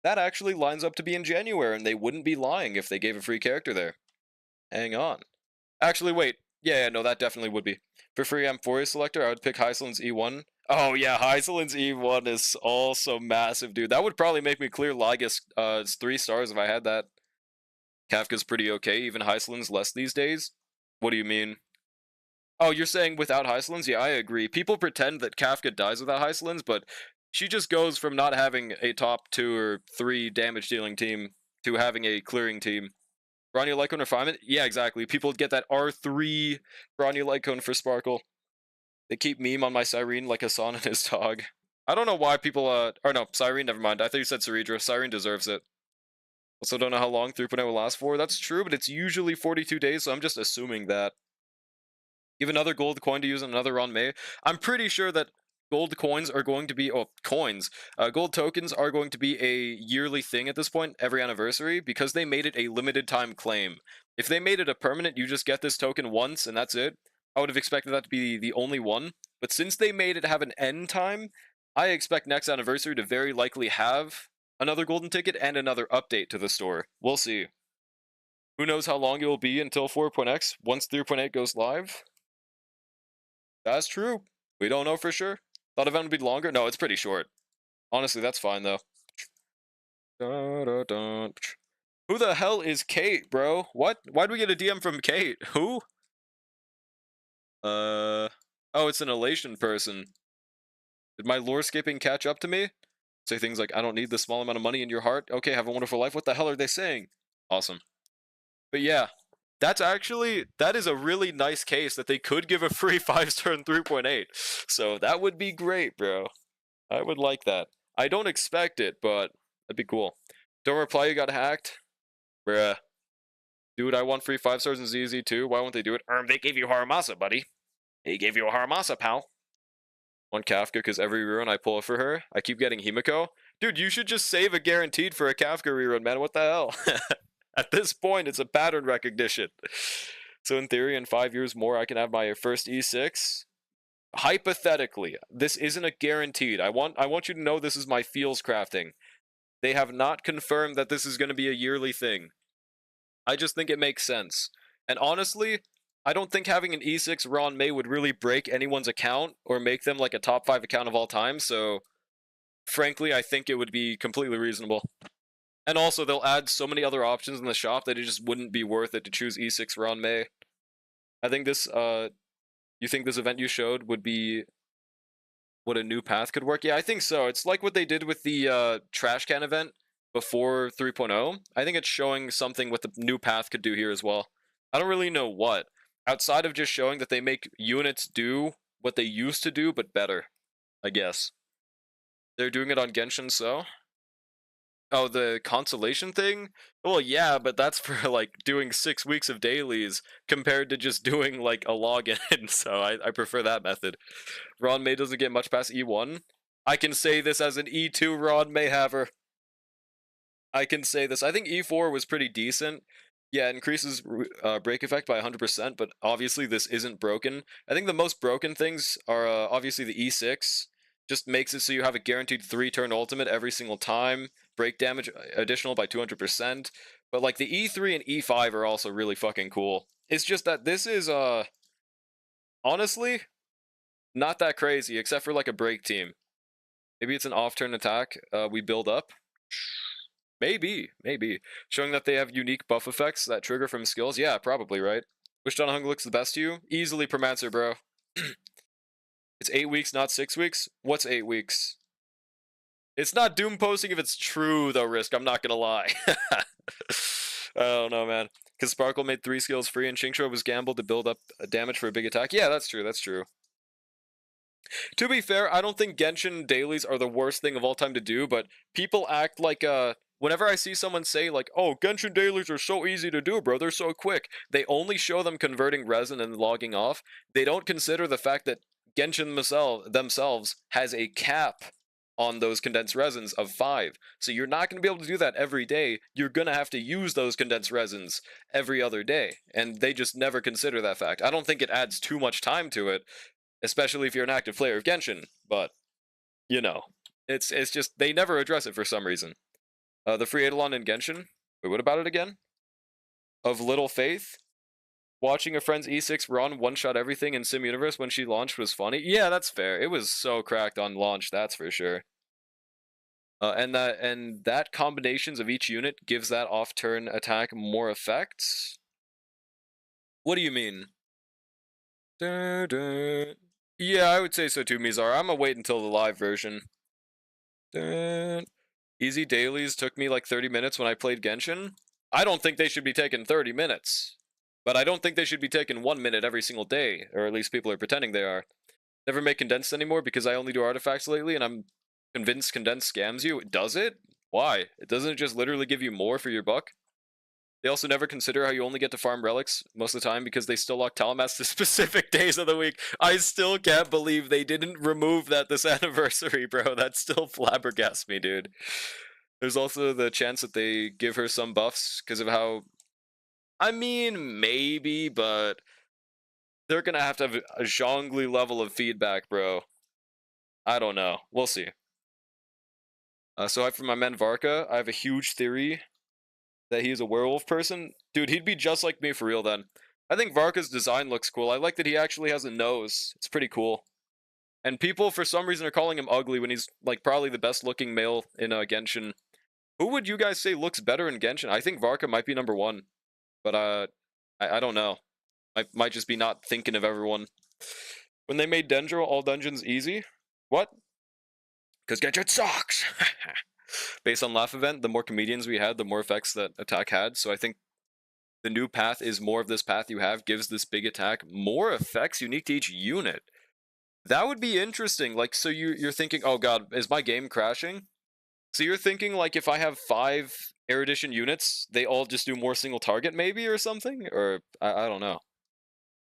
that actually lines up to be in January, and they wouldn't be lying if they gave a free character there. Hang on. Actually, wait. Yeah, no, that definitely would be. For free Amphoria Selector, I would pick Hyceland's E1. Oh, yeah, Hyceland's E1 is also massive, dude. That would probably make me clear Lygus 3 stars if I had that. Kafka's pretty okay, even Hyceland's less these days. What do you mean? Oh, you're saying without Hyceland's? Yeah, I agree. People pretend that Kafka dies without Hyceland's, but she just goes from not having a top 2 or 3 damage dealing team to having a clearing team. Bronya Lycone Refinement? Yeah, exactly. People get that R3 Bronya Lycone for Sparkle. They keep meme on my Cyrene like Hassan and his dog. I don't know why people, or no, Cyrene, never mind. I thought you said Saridra. Cyrene deserves it. Also don't know how long 3.0 will last for. That's true, but it's usually 42 days, so I'm just assuming that. Give another gold coin to use on another Ron May. I'm pretty sure that gold coins are going to be, gold tokens are going to be a yearly thing at this point, every anniversary, because they made it a limited time claim. If they made it a permanent, you just get this token once and that's it, I would have expected that to be the only one. But since they made it have an end time, I expect next anniversary to very likely have another golden ticket and another update to the store. We'll see. Who knows how long it will be until 4.x once 3.8 goes live? That's true. We don't know for sure. Thought event would be longer. No, it's pretty short. Honestly, that's fine though. Who the hell is Kate, bro? What? Why'd we get a DM from Kate? Who? Oh, it's an elation person. Did my lore skipping catch up to me? Say things like, I don't need the small amount of money in your heart. Okay, have a wonderful life. What the hell are they saying? Awesome. But yeah, that is a really nice case that they could give a free 5-star in 3.8. So that would be great, bro. I would like that. I don't expect it, but that'd be cool. Don't reply, you got hacked. Bruh. Dude, I want free 5 stars in ZZ too. Why won't they do it? They gave you Haramasa, buddy. He gave you a Haramasa, pal. One Kafka, because every rerun I pull for her, I keep getting Himiko. Dude, you should just save a guaranteed for a Kafka rerun, man. What the hell? At this point, it's a pattern recognition. So in theory, in 5 years more, I can have my first E6. Hypothetically, this isn't a guaranteed. I want you to know this is my feels crafting. They have not confirmed that this is going to be a yearly thing. I just think it makes sense. And honestly, I don't think having an E6 Ron May would really break anyone's account or make them like a top 5 account of all time, so frankly, I think it would be completely reasonable. And also, they'll add so many other options in the shop that it just wouldn't be worth it to choose E6 Ron May. I think this, you think this event you showed would be what a new path could work? Yeah, I think so. It's like what they did with the trash can event before 3.0. I think it's showing something what the new path could do here as well. I don't really know what. Outside of just showing that they make units do what they used to do, but better, I guess. They're doing it on Genshin, so? Oh, the consolation thing? Well, yeah, but that's for, like, doing 6 weeks of dailies compared to just doing, like, a login, so I prefer that method. Ron May doesn't get much past E1. I can say this as an E2 Ron May haver. I can say this. I think E4 was pretty decent. Yeah, it increases break effect by 100%, but obviously this isn't broken. I think the most broken things are obviously the E6. Just makes it so you have a guaranteed 3-turn ultimate every single time. Break damage additional by 200%. But like the E3 and E5 are also really fucking cool. It's just that this is, honestly, not that crazy, except for like a break team. Maybe it's an off-turn attack we build up. Maybe. Showing that they have unique buff effects that trigger from skills? Yeah, probably, right? Which John Hung looks the best to you? Easily Permancer, bro. It's 8 weeks, not 6 weeks? What's 8 weeks? It's not doom posting if it's true, though, Risk. I'm not gonna lie. I don't know, man. Because Sparkle made 3 skills free and Shingsho was gambled to build up damage for a big attack. Yeah, that's true. To be fair, I don't think Genshin dailies are the worst thing of all time to do, but people act like, whenever I see someone say, like, oh, Genshin dailies are so easy to do, bro, they're so quick, they only show them converting resin and logging off. They don't consider the fact that Genshin themselves has a cap on those condensed resins of 5. So you're not going to be able to do that every day. You're going to have to use those condensed resins every other day. And they just never consider that fact. I don't think it adds too much time to it, especially if you're an active player of Genshin, but, you know, it's just, they never address it for some reason. The free Eidolon in Genshin? Wait, what about it again? Of Little Faith? Watching a friend's E6 run one-shot everything in Sim Universe when she launched was funny. Yeah, that's fair. It was so cracked on launch, that's for sure. And that combinations of each unit gives that off-turn attack more effects? What do you mean? Yeah, I would say so too, Mizar. I'm gonna wait until the live version. Easy dailies took me like 30 minutes when I played Genshin. I don't think they should be taking 30 minutes. But I don't think they should be taking 1 minute every single day, or at least people are pretending they are. Never make condensed anymore because I only do artifacts lately, and I'm convinced condensed scams you. Does it? Why? It doesn't just literally give you more for your buck? They also never consider how you only get to farm relics most of the time because they still lock Talamass to specific days of the week. I still can't believe they didn't remove that this anniversary, bro. That still flabbergasts me, dude. There's also the chance that they give her some buffs because of how... I mean, maybe, but they're gonna have to have a Zhongli level of feedback, bro. I don't know. We'll see. So for my man Varka, I have a huge theory that he's a werewolf person. Dude, he'd be just like me for real then. I think Varka's design looks cool. I like that he actually has a nose. It's pretty cool. And people, for some reason, are calling him ugly when he's, like, probably the best looking male in Genshin. Who would you guys say looks better in Genshin? I think Varka might be number one. But, I don't know. I might just be not thinking of everyone. When they made Dendro all dungeons easy? What? Because Genshin sucks! Based on Laugh Event, the more comedians we had, the more effects that attack had. So I think the new path is more of this path you have, gives this big attack more effects unique to each unit. That would be interesting. Like, so you're thinking, oh god, is my game crashing? So you're thinking, like, if I have 5 Erudition units, they all just do more single target, maybe, or something? Or, I don't know.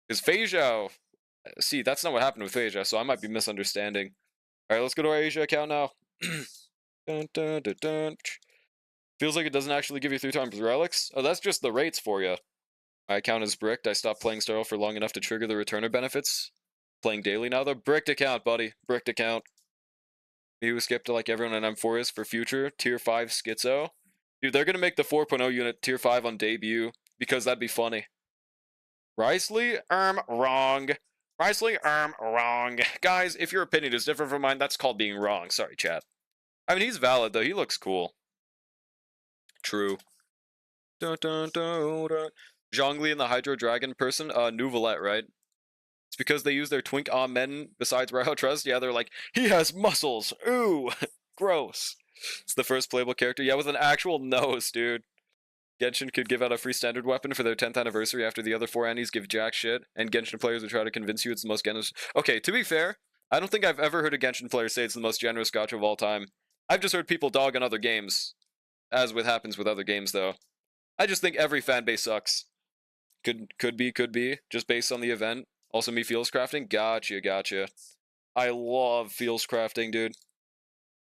Because Fei Zhao... See, that's not what happened with Fei Zhao, so I might be misunderstanding. Alright, let's go to our Asia account now. Dun, dun, dun, dun. Feels like it doesn't actually give you 3 times relics. Oh, that's just the rates for you. My account is bricked. I stopped playing Starl for long enough to trigger the returner benefits. Playing daily now, though. Bricked account, buddy. Bricked account. You skipped like everyone in M4 is for future. Tier 5 Schizo. Dude, they're going to make the 4.0 unit Tier 5 on debut because that'd be funny. Risley? Wrong. Risley? Wrong. Guys, if your opinion is different from mine, that's called being wrong. Sorry, chat. I mean, he's valid, though. He looks cool. True. Dun, dun, dun, dun. Zhongli and the Hydro Dragon person? Nouvelette, right? It's because they use their twink men besides Rao Trust. Yeah, they're like, he has muscles. Ooh, gross. It's the first playable character. Yeah, with an actual nose, dude. Genshin could give out a free standard weapon for their 10th anniversary after the other 4 Annies give jack shit, and Genshin players would try to convince you it's the most generous. Okay, to be fair, I don't think I've ever heard a Genshin player say it's the most generous gacha of all time. I've just heard people dog on other games, as with happens with other games, though. I just think every fanbase sucks. Could be, just based on the event. Also, me feels crafting. Gotcha. I love feels crafting, dude.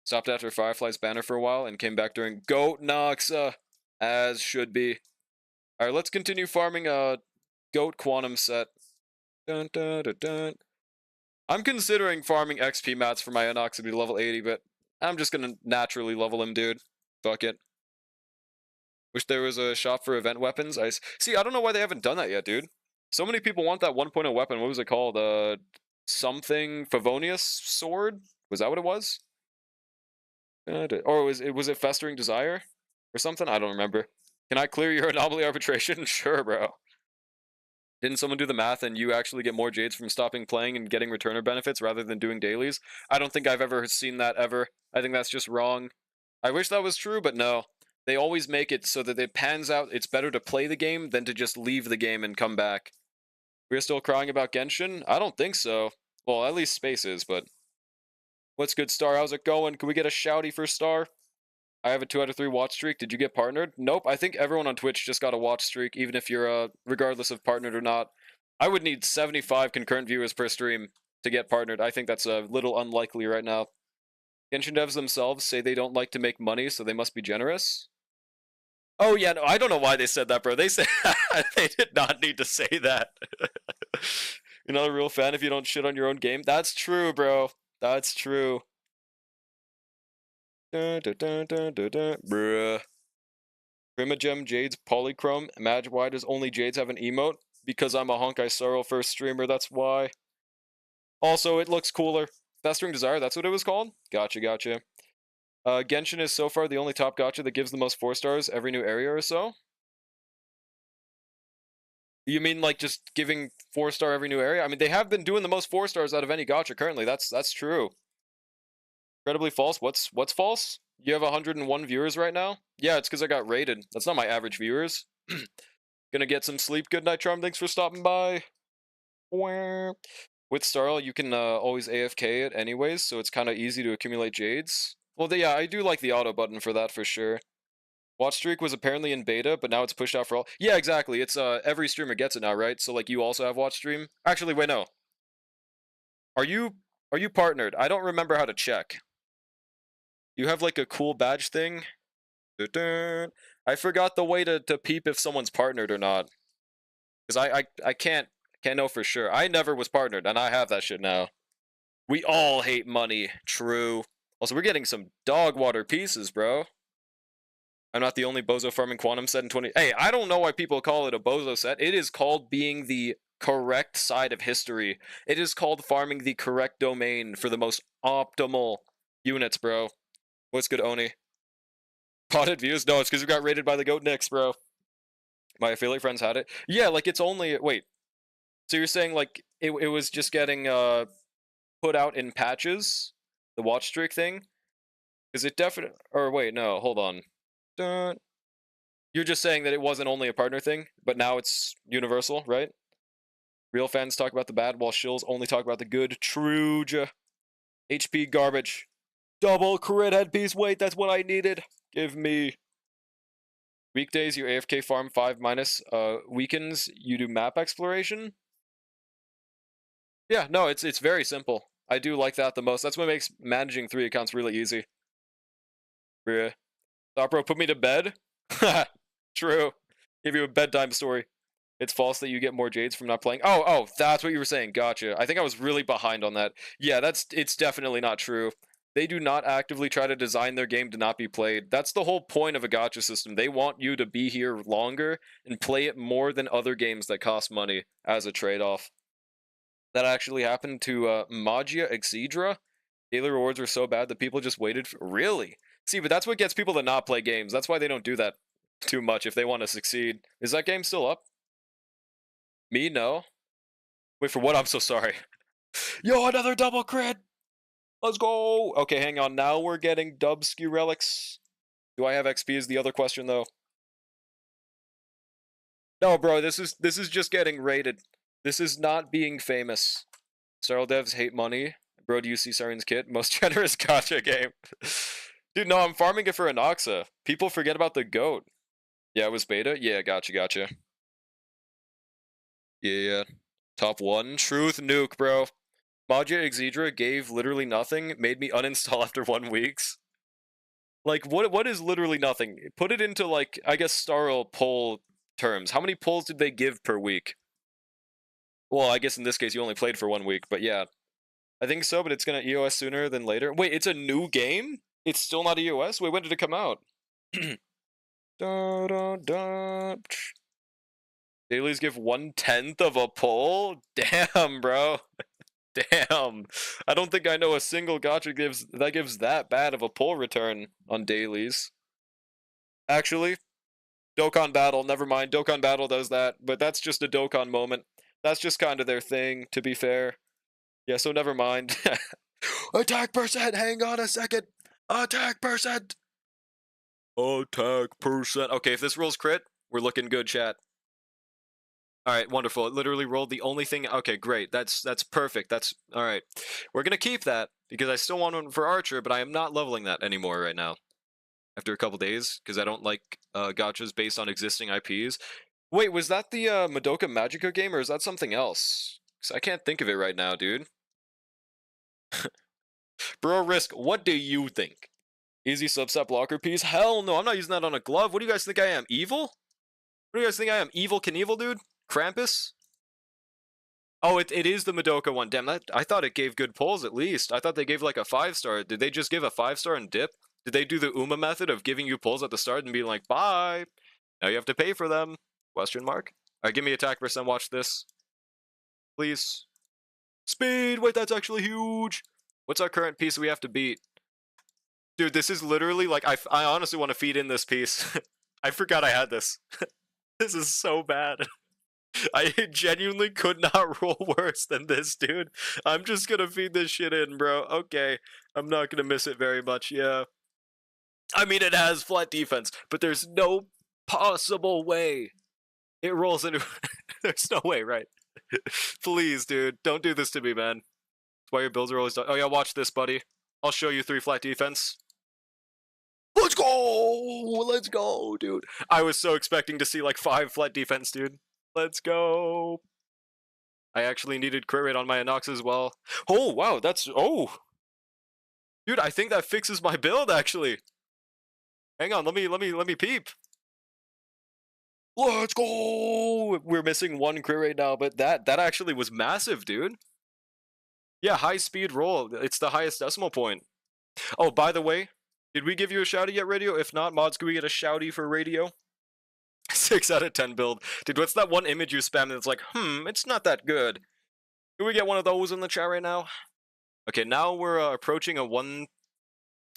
Stopped after Firefly's banner for a while and came back during Goat Noxa, as should be. Alright, let's continue farming a Goat Quantum set. Dun, dun, dun, dun. I'm considering farming XP mats for my Anox to be level 80, but I'm just gonna naturally level him, dude. Fuck it. Wish there was a shop for event weapons. See, I don't know why they haven't done that yet, dude. So many people want that 1.0 weapon. What was it called? Something Favonius sword? Was that what it was? Or was it Festering Desire? Or something? I don't remember. Can I clear your anomaly arbitration? Sure, bro. Didn't someone do the math and you actually get more jades from stopping playing and getting returner benefits rather than doing dailies? I don't think I've ever seen that ever. I think that's just wrong. I wish that was true, but no. They always make it so that it pans out. It's better to play the game than to just leave the game and come back. We're still crying about Genshin? I don't think so. Well, at least Space is, but... What's good, Star? How's it going? Can we get a shouty for Star? I have a 2 out of 3 watch streak. Did you get partnered? Nope. I think everyone on Twitch just got a watch streak, even if you're, regardless of partnered or not. I would need 75 concurrent viewers per stream to get partnered. I think that's a little unlikely right now. Genshin devs themselves say they don't like to make money, so they must be generous. Oh, yeah, no, I don't know why they said that, bro. They said they did not need to say that. You're not a real fan if you don't shit on your own game. That's true, bro. That's true. Dun, dun, dun, dun, dun, dun. Bruh. Primagem Jades Polychrome. Imagine why does only Jades have an emote? Because I'm a Honkai Sorrow first streamer, that's why. Also, it looks cooler. Festering Desire, that's what it was called? Gotcha. Genshin is so far the only top gacha that gives the most 4 stars every new area or so? You mean like just giving 4-star every new area? I mean, they have been doing the most 4 stars out of any gacha currently. That's true. Incredibly false. What's false? You have 101 viewers right now? Yeah, it's because I got rated. That's not my average viewers. Gonna get some sleep. Good night, Charm. Thanks for stopping by. With Starl, you can always AFK it anyways, so it's kind of easy to accumulate jades. Well, yeah, I do like the auto button for that for sure. Watch streak was apparently in beta, but now it's pushed out for all. Yeah, exactly. It's every streamer gets it now, right? So like you also have watch stream. Actually, wait, no. Are you partnered? I don't remember how to check. You have like a cool badge thing. I forgot the way to peep if someone's partnered or not. Because I can't know for sure. I never was partnered, and I have that shit now. We all hate money. True. Also, we're getting some dog water pieces, bro. I'm not the only bozo farming quantum set in 20. Hey, I don't know why people call it a bozo set. It is called being the correct side of history. It is called farming the correct domain for the most optimal units, bro. What's good, Oni? Potted views? No, it's because we got raided by the goat Nicks, bro. My affiliate friends had it. Yeah, like it's only wait. So you're saying like it was just getting put out in patches, the watch streak thing? Is it definite? Or wait, no, hold on. Dun. You're just saying that it wasn't only a partner thing, but now it's universal, right? Real fans talk about the bad, while shills only talk about the good. True. HP garbage. Double crit headpiece. Wait, that's what I needed. Give me. Weekdays, you AFK farm 5 minus. Weekends, you do map exploration. Yeah, no, it's very simple. I do like that the most. That's what makes managing 3 accounts really easy. Yeah. Thought bro put me to bed? True. Give you a bedtime story. It's false that you get more jades from not playing. Oh, that's what you were saying. Gotcha. I think I was really behind on that. Yeah, it's definitely not true. They do not actively try to design their game to not be played. That's the whole point of a gacha system. They want you to be here longer and play it more than other games that cost money as a trade-off. That actually happened to Magia Exedra. Daily rewards were so bad that people just waited for... Really? See, but that's what gets people to not play games. That's why they don't do that too much if they want to succeed. Is that game still up? Me? No. Wait, for what? I'm so sorry. Yo, another double crit! Let's go! Okay, hang on. Now we're getting Dubsky relics. Do I have XP is the other question, though. No, bro, this is just getting rated. This is not being famous. Starl devs hate money. Bro, do you see Siren's kit? Most generous gacha game. Dude, no, I'm farming it for Anoxa. People forget about the goat. Yeah, it was beta? Yeah, gotcha. Yeah. Top 1. Truth nuke, bro. Magia Exedra gave literally nothing, made me uninstall after 1 week. Like, what is literally nothing? Put it into, like, I guess Starl poll terms. How many polls did they give per week? Well, I guess in this case you only played for 1 week, but yeah. I think so, but it's gonna EOS sooner than later. Wait, it's a new game? It's still not EOS? Wait, when did it come out? Dailies give 1/10 of a poll? Damn, bro. Damn. I don't think I know a single gacha gives that bad of a poll return on dailies. Actually, Dokkan Battle, never mind. Dokkan Battle does that, but that's just a Dokkan moment. That's just kind of their thing, to be fair. Yeah, so never mind. Attack percent! Hang on a second! Attack percent! Attack percent! Okay, if this rolls crit, we're looking good, chat. Alright, wonderful. It literally rolled the only thing... Okay, great. That's perfect. That's... Alright. We're gonna keep that, because I still want one for Archer, but I am not leveling that anymore right now. After a couple days, because I don't like gachas based on existing IPs. Wait, was that the Madoka Magica game, or is that something else? Because I can't think of it right now, dude. Bro, Risk, what do you think? Easy subset blocker piece? Hell no, I'm not using that on a glove. What do you guys think I am? Evil? What do you guys think I am? Evil Knievel, dude? Krampus? Oh, it is the Madoka one. Damn, I thought it gave good pulls at least. I thought they gave like a 5-star. Did they just give a 5-star and dip? Did they do the Uma method of giving you pulls at the start and being like, bye? Now you have to pay for them? Question mark? Alright, give me attack percent. Watch this. Please. Speed! Wait, that's actually huge! What's our current piece we have to beat? Dude, this is literally like, I honestly want to feed in this piece. I forgot I had this. This is so bad. I genuinely could not roll worse than this, dude. I'm just gonna feed this shit in, bro. Okay. I'm not gonna miss it very much, yeah. I mean, it has flat defense, but there's no possible way it rolls into... There's no way, right? Please, dude. Don't do this to me, man. That's why your builds are always done. Oh, yeah, watch this, buddy. I'll show you 3 flat defense. Let's go, dude. I was so expecting to see like 5 flat defense, dude. Let's go. I actually needed crit rate on my Inox as well. Oh, wow, that's... Oh! Dude, I think that fixes my build, actually. Hang on, let me peep. Let's go! We're missing 1 crit rate now, but that actually was massive, dude. Yeah, high speed roll. It's the highest decimal point. Oh, by the way, did we give you a shouty yet, Radio? If not, mods, can we get a shouty for Radio? 6 out of 10 build. Dude, what's that one image you spam that's like, it's not that good? Can we get one of those in the chat right now? Okay, now we're approaching a 1...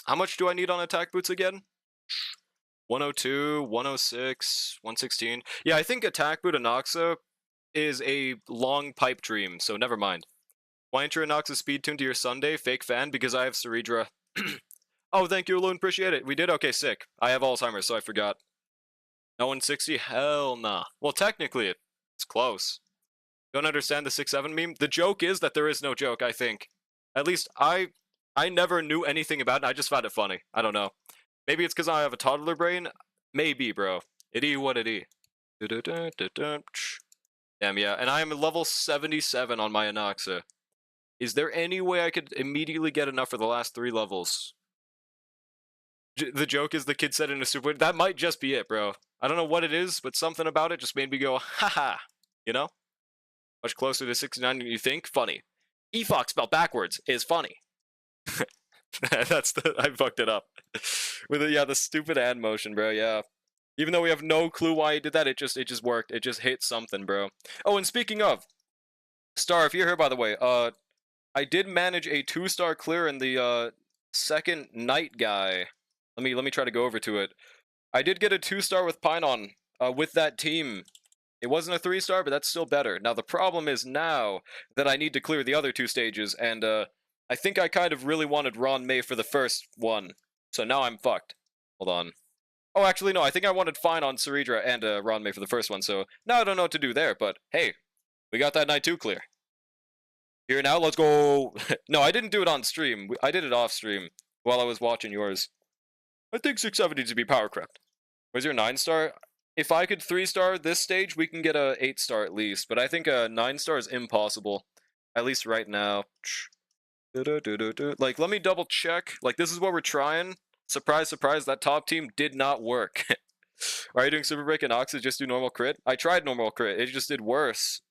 How much do I need on attack boots again? 102, 106, 116. Yeah, I think attack boot Anoxa is a long pipe dream, so never mind. Why ain't your Anoxa speed tuned to your Sunday? Fake fan, because I have Ceridra. Oh, thank you, Loon. Appreciate it. We did? Okay, sick. I have Alzheimer's, so I forgot. No 160? Hell nah. Well, technically, it's close. Don't understand the 6-7 meme? The joke is that there is no joke, I think. At least, I never knew anything about it, I just found it funny. I don't know. Maybe it's because I have a toddler brain? Maybe, bro. It is what it is. Damn, yeah. And I am level 77 on my Anoxa. Is there any way I could immediately get enough for the last 3 levels? The joke is the kid said in a super... That might just be it, bro. I don't know what it is, but something about it just made me go, haha. You know? Much closer to 69 than you think? Funny. E-Fox spelled backwards is funny. That's the... I fucked it up. With the stupid ad motion, bro, yeah. Even though we have no clue why he did that, it just worked. It just hit something, bro. Oh, and speaking of... Star, if you're here, by the way, I did manage a 2-star clear in the, second night guy. Let me try to go over to it. I did get a 2-star with Pinon, with that team. It wasn't a 3-star, but that's still better. Now, the problem is now that I need to clear the other 2 stages, and, I think I kind of really wanted Ron May for the first one. So now I'm fucked. Hold on. Oh, actually, no, I think I wanted Fine on Ceridra and, Ron May for the first one, so now I don't know what to do there, but hey, we got that night 2 clear. Here now, let's go. No, I didn't do it on stream. I did it off stream while I was watching yours. I think 670 needs to be power crept. Where's your 9-star? If I could 3-star this stage, we can get a 8-star at least. But I think a 9-star is impossible. At least right now. Like, let me double check. Like, this is what we're trying. Surprise, surprise, that top team did not work. Are you doing Super Break and Oxys just do normal crit? I tried normal crit. It just did worse.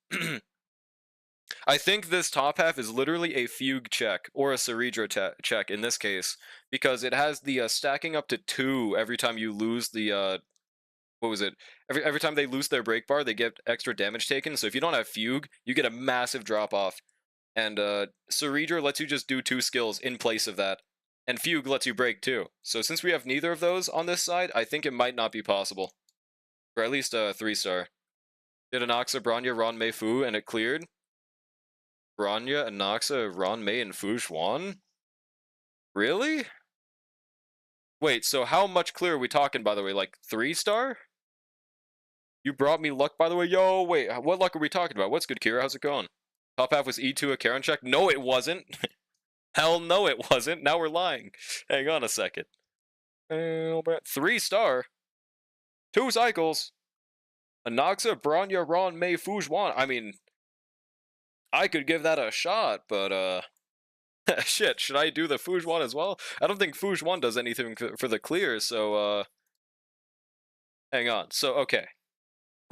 I think this top half is literally a Fugue check, or a Ceridra check in this case, because it has the stacking up to 2 every time you lose the, what was it? Every time they lose their break bar, they get extra damage taken, so if you don't have Fugue, you get a massive drop-off. And Ceridra lets you just do 2 skills in place of that, and Fugue lets you break 2. So since we have neither of those on this side, I think it might not be possible. Or at least a 3-star. Did Anoxa, Bronya, Ron, Mei, Fu, and it cleared? Bronya, Anoxa, Ron, Mei, and Fu Xuan? Really? Wait, so how much clear are we talking, by the way? Like, 3-star? You brought me luck, by the way? Yo, wait, what luck are we talking about? What's good, Kira? How's it going? Top half was E2 a Karen check? No, it wasn't. Hell no, it wasn't. Now we're lying. Hang on a second. 3-star? 2 cycles? Anoxa, Bronya, Ron, Mei, Fu Xuan. I mean... I could give that a shot, but, shit, should I do the Fu Xuan as well? I don't think Fu Xuan does anything for the clear, so, hang on. So, okay.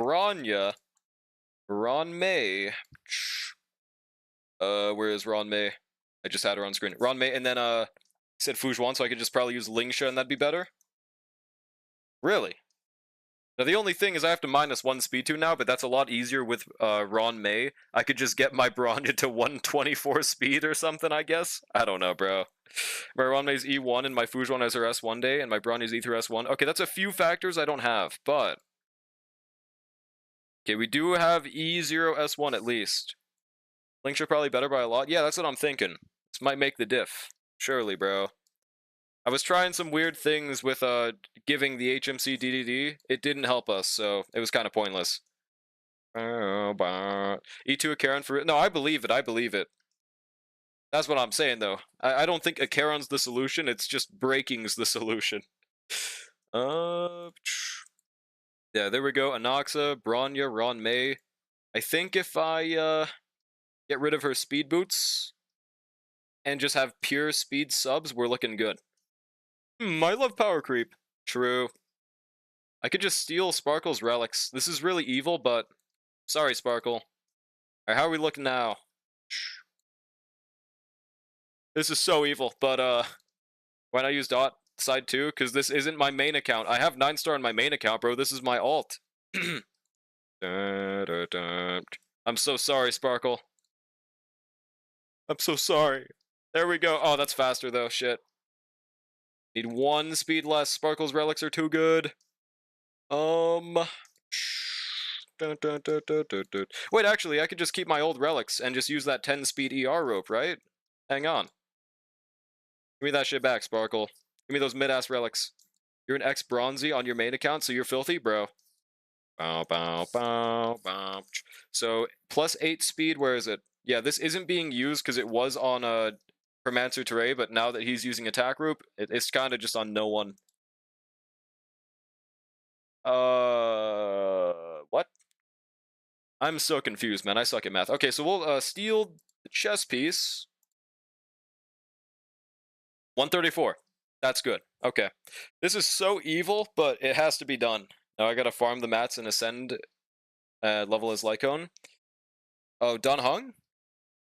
Bronya, Ron Mei, where is Ron Mei? I just had her on screen. Ron Mei, and then, said Fu Xuan, so I could just probably use Lingsha and that'd be better? Really? Now, the only thing is I have to -1 speed tune now, but that's a lot easier with Ron May. I could just get my Bronya to 124 speed or something, I guess? I don't know, bro. My Ron May's E1 and my Fu Xuan has her S1 day, and my Bronya's E through S1. Okay, that's a few factors I don't have, but... Okay, we do have E0 S1 at least. Links are probably better by a lot. Yeah, that's what I'm thinking. This might make the diff. Surely, bro. I was trying some weird things with giving the HMC DDD. It didn't help us, so it was kind of pointless. E2 a Karen for... No, I believe it, I believe it. That's what I'm saying, though. I don't think a Karen's the solution, it's just breaking's the solution. Yeah, there we go. Anaxa, Bronya, Ron May. I think if I get rid of her speed boots and just have pure speed subs, we're looking good. I love power creep. True. I could just steal Sparkle's relics. This is really evil, but sorry, Sparkle. Alright, how are we looking now? This is so evil, but why not use dot side 2? Because this isn't my main account. I have 9-star on my main account, bro. This is my alt. I'm so sorry, Sparkle. I'm so sorry. There we go. Oh, that's faster, though. Shit. Need 1 speed less. Sparkle's relics are too good. Wait, actually, I could just keep my old relics and just use that 10 speed ER rope, right? Hang on. Give me that shit back, Sparkle. Give me those mid-ass relics. You're an ex-bronzy on your main account, so you're filthy, bro. Bow, bow, bow, bow. So, plus 8 speed, where is it? Yeah, this isn't being used because it was on a Permancer Teray, but now that he's using attack rope, it's kind of just on no one. What? I'm so confused, man. I suck at math. Okay, so we'll steal the chess piece. 134. That's good. Okay. This is so evil, but it has to be done. Now I gotta farm the mats and ascend level as Lycone. Oh, done hung?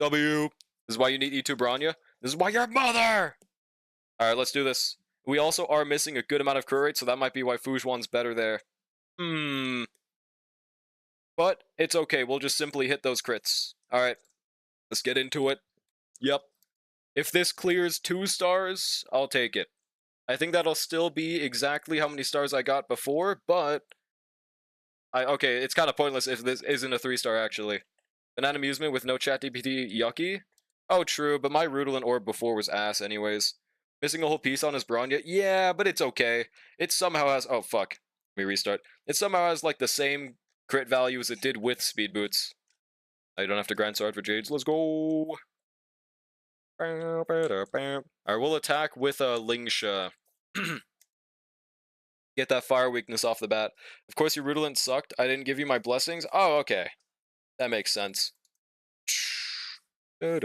W. This is why you need E2 Bronya. This is why your mother! Alright, let's do this. We also are missing a good amount of crit rate, so that might be why Fujuan's better there. But it's okay, we'll just simply hit those crits. Alright, let's get into it. Yep. If this clears 2 stars, I'll take it. I think that'll still be exactly how many stars I got before, but... okay, it's kind of pointless if this isn't a 3-star, actually. Banana Amusement with no ChatGPT, yucky? Oh, true, but my Rudolin orb before was ass anyways. Missing a whole piece on his Bronya? Yeah, but it's okay. It somehow has... Oh, fuck. Let me restart. It somehow has, like, the same crit value as it did with Speed Boots. I don't have to grind so hard for Jades. Let's go! Alright, we'll attack with a Lingsha. Get that fire weakness off the bat. Of course, your Rudolin sucked. I didn't give you my blessings. Oh, okay. That makes sense. Start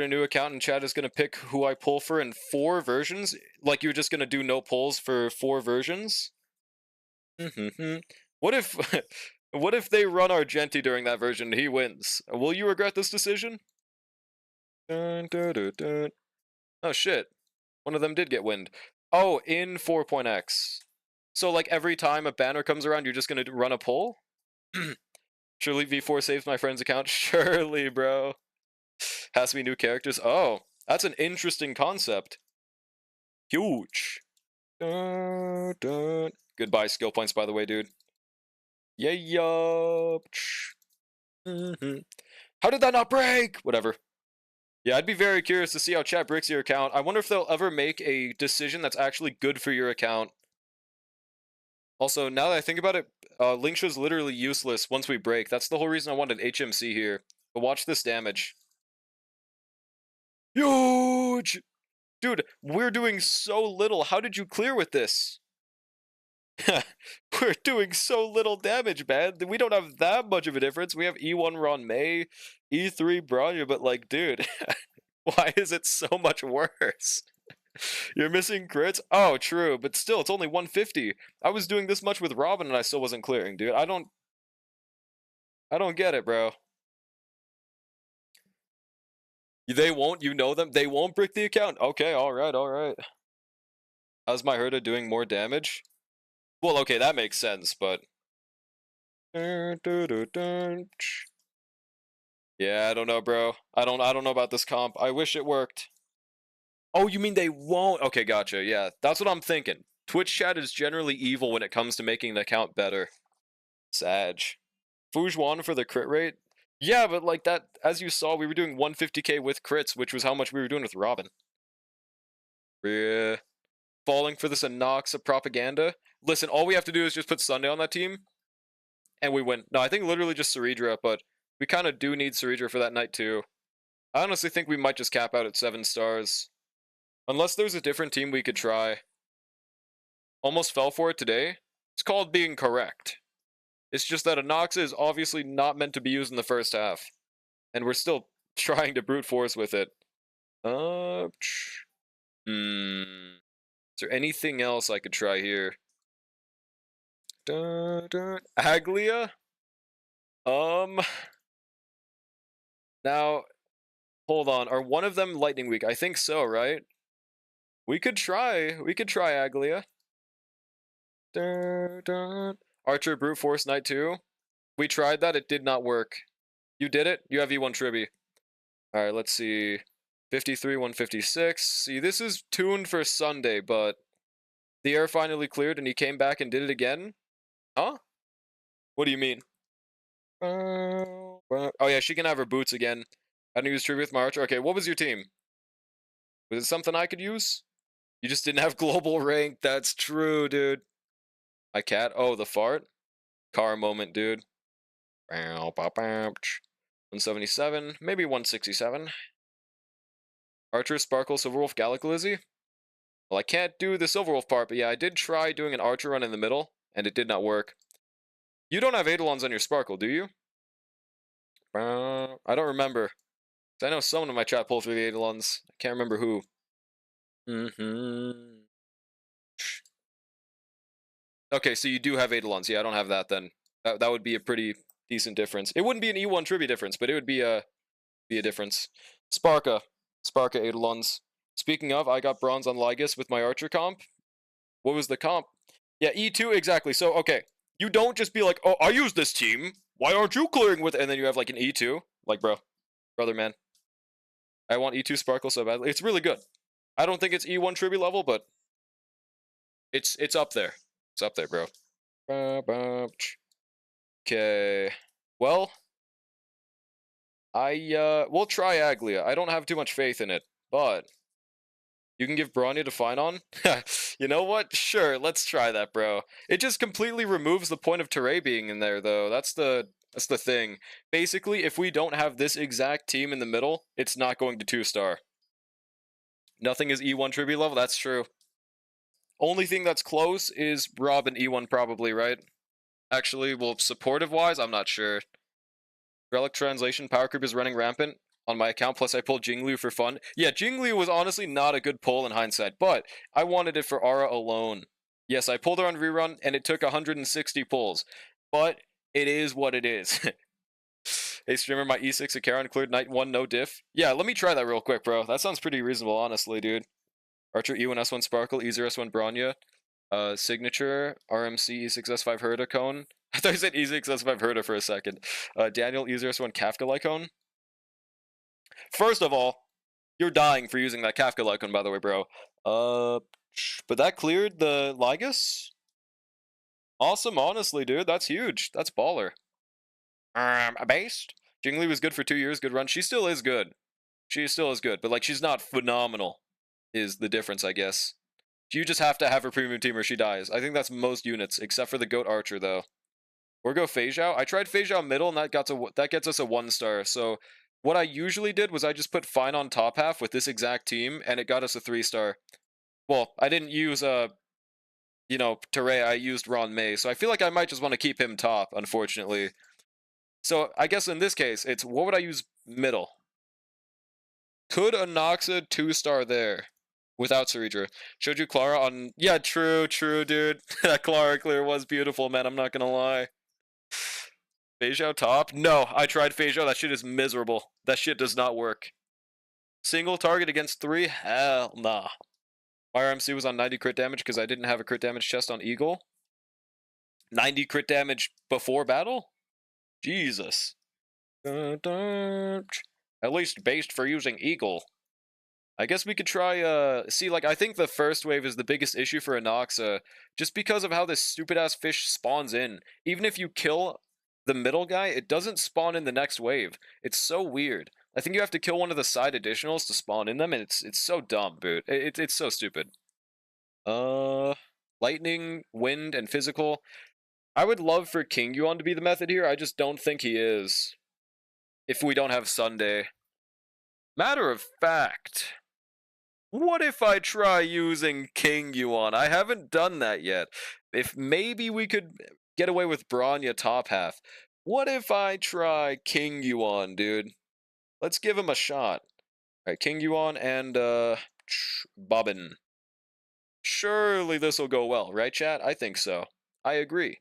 a new account and chat is going to pick who I pull for in 4 versions? Like you're just going to do no pulls for 4 versions? What if... what if they run Argenti during that version and he wins? Will you regret this decision? Oh shit. One of them did get wind. Oh, in 4.x. So like every time a banner comes around, you're just going to run a pull? Surely V4 saves my friend's account? Surely, bro. Has to be new characters. Oh, that's an interesting concept. Huge. Goodbye skill points, by the way, dude. Yeah, yup. How did that not break? Whatever. Yeah, I'd be very curious to see how chat breaks your account. I wonder if they'll ever make a decision that's actually good for your account. Also, now that I think about it, Lingsha's literally useless once we break. That's the whole reason I wanted HMC here. But watch this damage. Huge! Dude, we're doing so little. How did you clear with this? We're doing so little damage, man. We don't have that much of a difference. We have E1 Ron May, E3 Bronya, but like, dude, why is it so much worse? You're missing crits? Oh, true, but still, it's only 150. I was doing this much with Robin and I still wasn't clearing, dude. I don't get it, bro. They won't, you know them? They won't brick the account? Okay, alright, alright. How's my Herda doing more damage? Well, okay, that makes sense, but... Yeah, I don't know, bro. I don't know about this comp. I wish it worked. Oh, you mean they won't? Okay, gotcha. Yeah, that's what I'm thinking. Twitch chat is generally evil when it comes to making the account better. Sag. Fujuan for the crit rate? Yeah, but like that, as you saw, we were doing 150k with crits, which was how much we were doing with Robin. Yeah. Falling for this Anoxa propaganda? Listen, all we have to do is just put Sunday on that team, and we win. No, I think literally just Saridra, but we kind of do need Saridra for that night too. I honestly think we might just cap out at 7 stars. Unless there's a different team we could try. Almost fell for it today. It's called being correct. It's just that Anoxa is obviously not meant to be used in the first half. And we're still trying to brute force with it. Is there anything else I could try here? Aglia? Now, hold on. Are one of them Lightning Weak? I think so, right? We could try Aglia. Archer Brute Force Knight 2. We tried that, it did not work. You did it? You have E1 Tribby. Alright, let's see. 53, 156. See, this is tuned for Sunday, but the air finally cleared and he came back and did it again? Huh? What do you mean? Oh yeah, she can have her boots again. I didn't use Tribute with my Archer. Okay, what was your team? Was it something I could use? You just didn't have global rank. That's true, dude. My cat. Oh, the fart. Car moment, dude. 177, maybe 167. Archer, Sparkle, Silverwolf, Gallic Lizzie. Well, I can't do the Silverwolf part, but yeah, I did try doing an Archer run in the middle, and it did not work. You don't have Eidolons on your Sparkle, do you? I don't remember. I know someone in my chat pulled through the Eidolons. I can't remember who. Okay, so you do have Eidolons. Yeah, I don't have that then. That would be a pretty decent difference. It wouldn't be an E1 trivia difference, but it would be a difference. Sparka Eidolons. Speaking of, I got bronze on Lygus with my Archer comp. What was the comp? Yeah, E2, exactly. So, okay, you don't just be like, oh, I use this team. Why aren't you clearing with it? And then you have like an E2. Like, brother, man. I want E2 Sparkle so badly. It's really good. I don't think it's E1 tribute level, but it's up there. It's up there, bro. Okay. Well, we'll try Aglia. I don't have too much faith in it, but you can give Bronya to Finon? You know what? Sure, let's try that, bro. It just completely removes the point of Teray being in there, though. That's the thing. Basically, if we don't have this exact team in the middle, it's not going to 2-star. Nothing is E1 tribute level, that's true. Only thing that's close is Robin E1 probably, right? Actually, well, supportive-wise, I'm not sure. Relic Translation, Power Creep is running rampant on my account, plus I pulled Jingliu for fun. Yeah, Jingliu was honestly not a good pull in hindsight, but I wanted it for Aura alone. Yes, I pulled her on rerun, and it took 160 pulls. But it is what it is. Hey, streamer, my E6 Acheron cleared night 1, no diff. Yeah, let me try that real quick, bro. That sounds pretty reasonable, honestly, dude. Archer E1 S1 Sparkle, E0 S1 Bronya. Signature, RMC E6 S5 Herda Cone. I thought you said E6 S5 Herda for a second. Daniel E0 S1 Kafka Lycone. First of all, you're dying for using that Kafka Lycone, by the way, bro. But that cleared the Lygus? Awesome, honestly, dude. That's huge. That's baller. Based? Jingli was good for 2 years, good run. She still is good. She still is good, but, like, she's not phenomenal, is the difference, I guess. You just have to have her premium team or she dies. I think that's most units, except for the Goat Archer, though. Or go Fei Zhao. I tried Fei Zhao middle, and that gets us a 1-star, so what I usually did was I just put Fine on top half with this exact team, and it got us a 3-star. Well, I didn't use, Teray, I used Ron May, so I feel like I might just want to keep him top, unfortunately. So, I guess in this case, it's, what would I use middle? Could Anoxa 2-star there without Ceridra? Showed you Clara on... Yeah, true, dude. That Clara clear was beautiful, man, I'm not gonna lie. Fei Zhao top? No, I tried Fei Zhao. That shit is miserable. That shit does not work. Single target against 3? Hell nah. My RMC was on 90 crit damage because I didn't have a crit damage chest on Eagle. 90 crit damage before battle? Jesus. At least based for using Eagle. I guess we could try, see, like, I think the first wave is the biggest issue for Anoxa, just because of how this stupid-ass fish spawns in. Even if you kill the middle guy, it doesn't spawn in the next wave. It's so weird. I think you have to kill one of the side additionals to spawn in them, and it's so dumb, dude. It's so stupid. Lightning, wind, and physical. I would love for King Yuan to be the method here, I just don't think he is. If we don't have Sunday. Matter of fact... What if I try using King Yuan? I haven't done that yet. If maybe we could get away with Bronya top half. What if I try King Yuan, dude? Let's give him a shot. Alright, King Yuan and, Bobbin. Surely this'll go well, right, chat? I think so. I agree.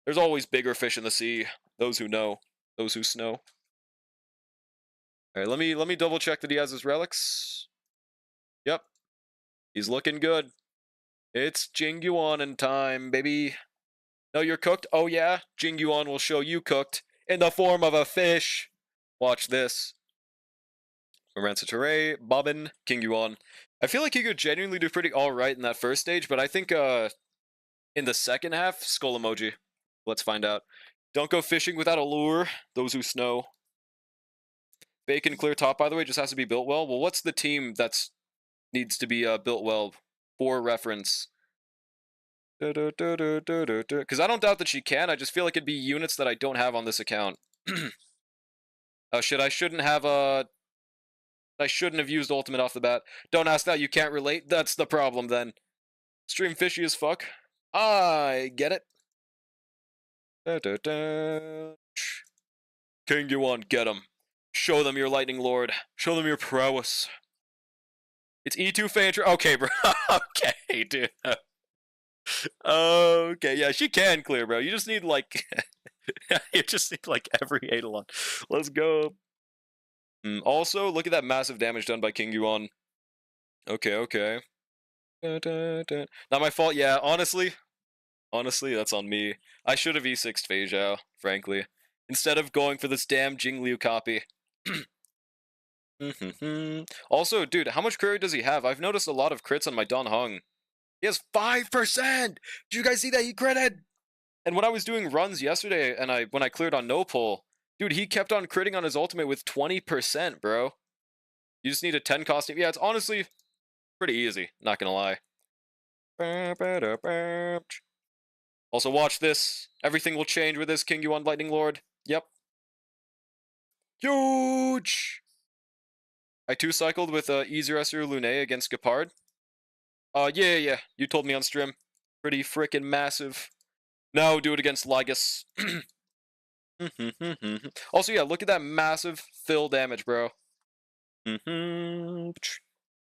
There's always bigger fish in the sea. Those who know. Those who snow. Alright, let me double check that he has his relics. Yep. He's looking good. It's Jingyuan in time, baby. No, you're cooked? Oh yeah? Jingyuan will show you cooked. In the form of a fish. Watch this. Lorenzo Bobbin, King Yuan. I feel like he could genuinely do pretty alright in that first stage, but I think in the second half, skull emoji. Let's find out. Don't go fishing without a lure. Those who snow. Bacon clear top, by the way, just has to be built well. Well, what's the team that's needs to be built well for reference? Because I don't doubt that she can. I just feel like it'd be units that I don't have on this account. Oh shit! I shouldn't have I shouldn't have used ultimate off the bat. Don't ask that. You can't relate. That's the problem then. Stream fishy as fuck. I get it. King Yuan, get him. Show them your lightning lord. Show them your prowess. It's E2 Phantra. Okay, bro. Okay, dude. Okay, yeah, she can clear, bro. You just need like, you just need like every Eidolon. Let's go. Also, look at that massive damage done by King Yuan. Okay, okay. Not my fault. Yeah, honestly, that's on me. I should have E6'd Fei Zhao, frankly, instead of going for this damn Jingliu copy. Also, dude, how much crit does he have? I've noticed a lot of crits on my Don Hung. He has 5%! Did you guys see that? He critted! And when I was doing runs yesterday, and when I cleared on no pull, dude, he kept on critting on his ultimate with 20%, bro. You just need a 10 costume. Yeah, it's honestly pretty easy, not gonna lie. Also, watch this. Everything will change with this King Yuan Lightning Lord. Yep. Huge! I 2-cycled with Easeresser Lune against Gepard. Yeah. You told me on stream. Pretty freaking massive. No, do it against Lygus. Also, yeah, look at that massive fill damage, bro.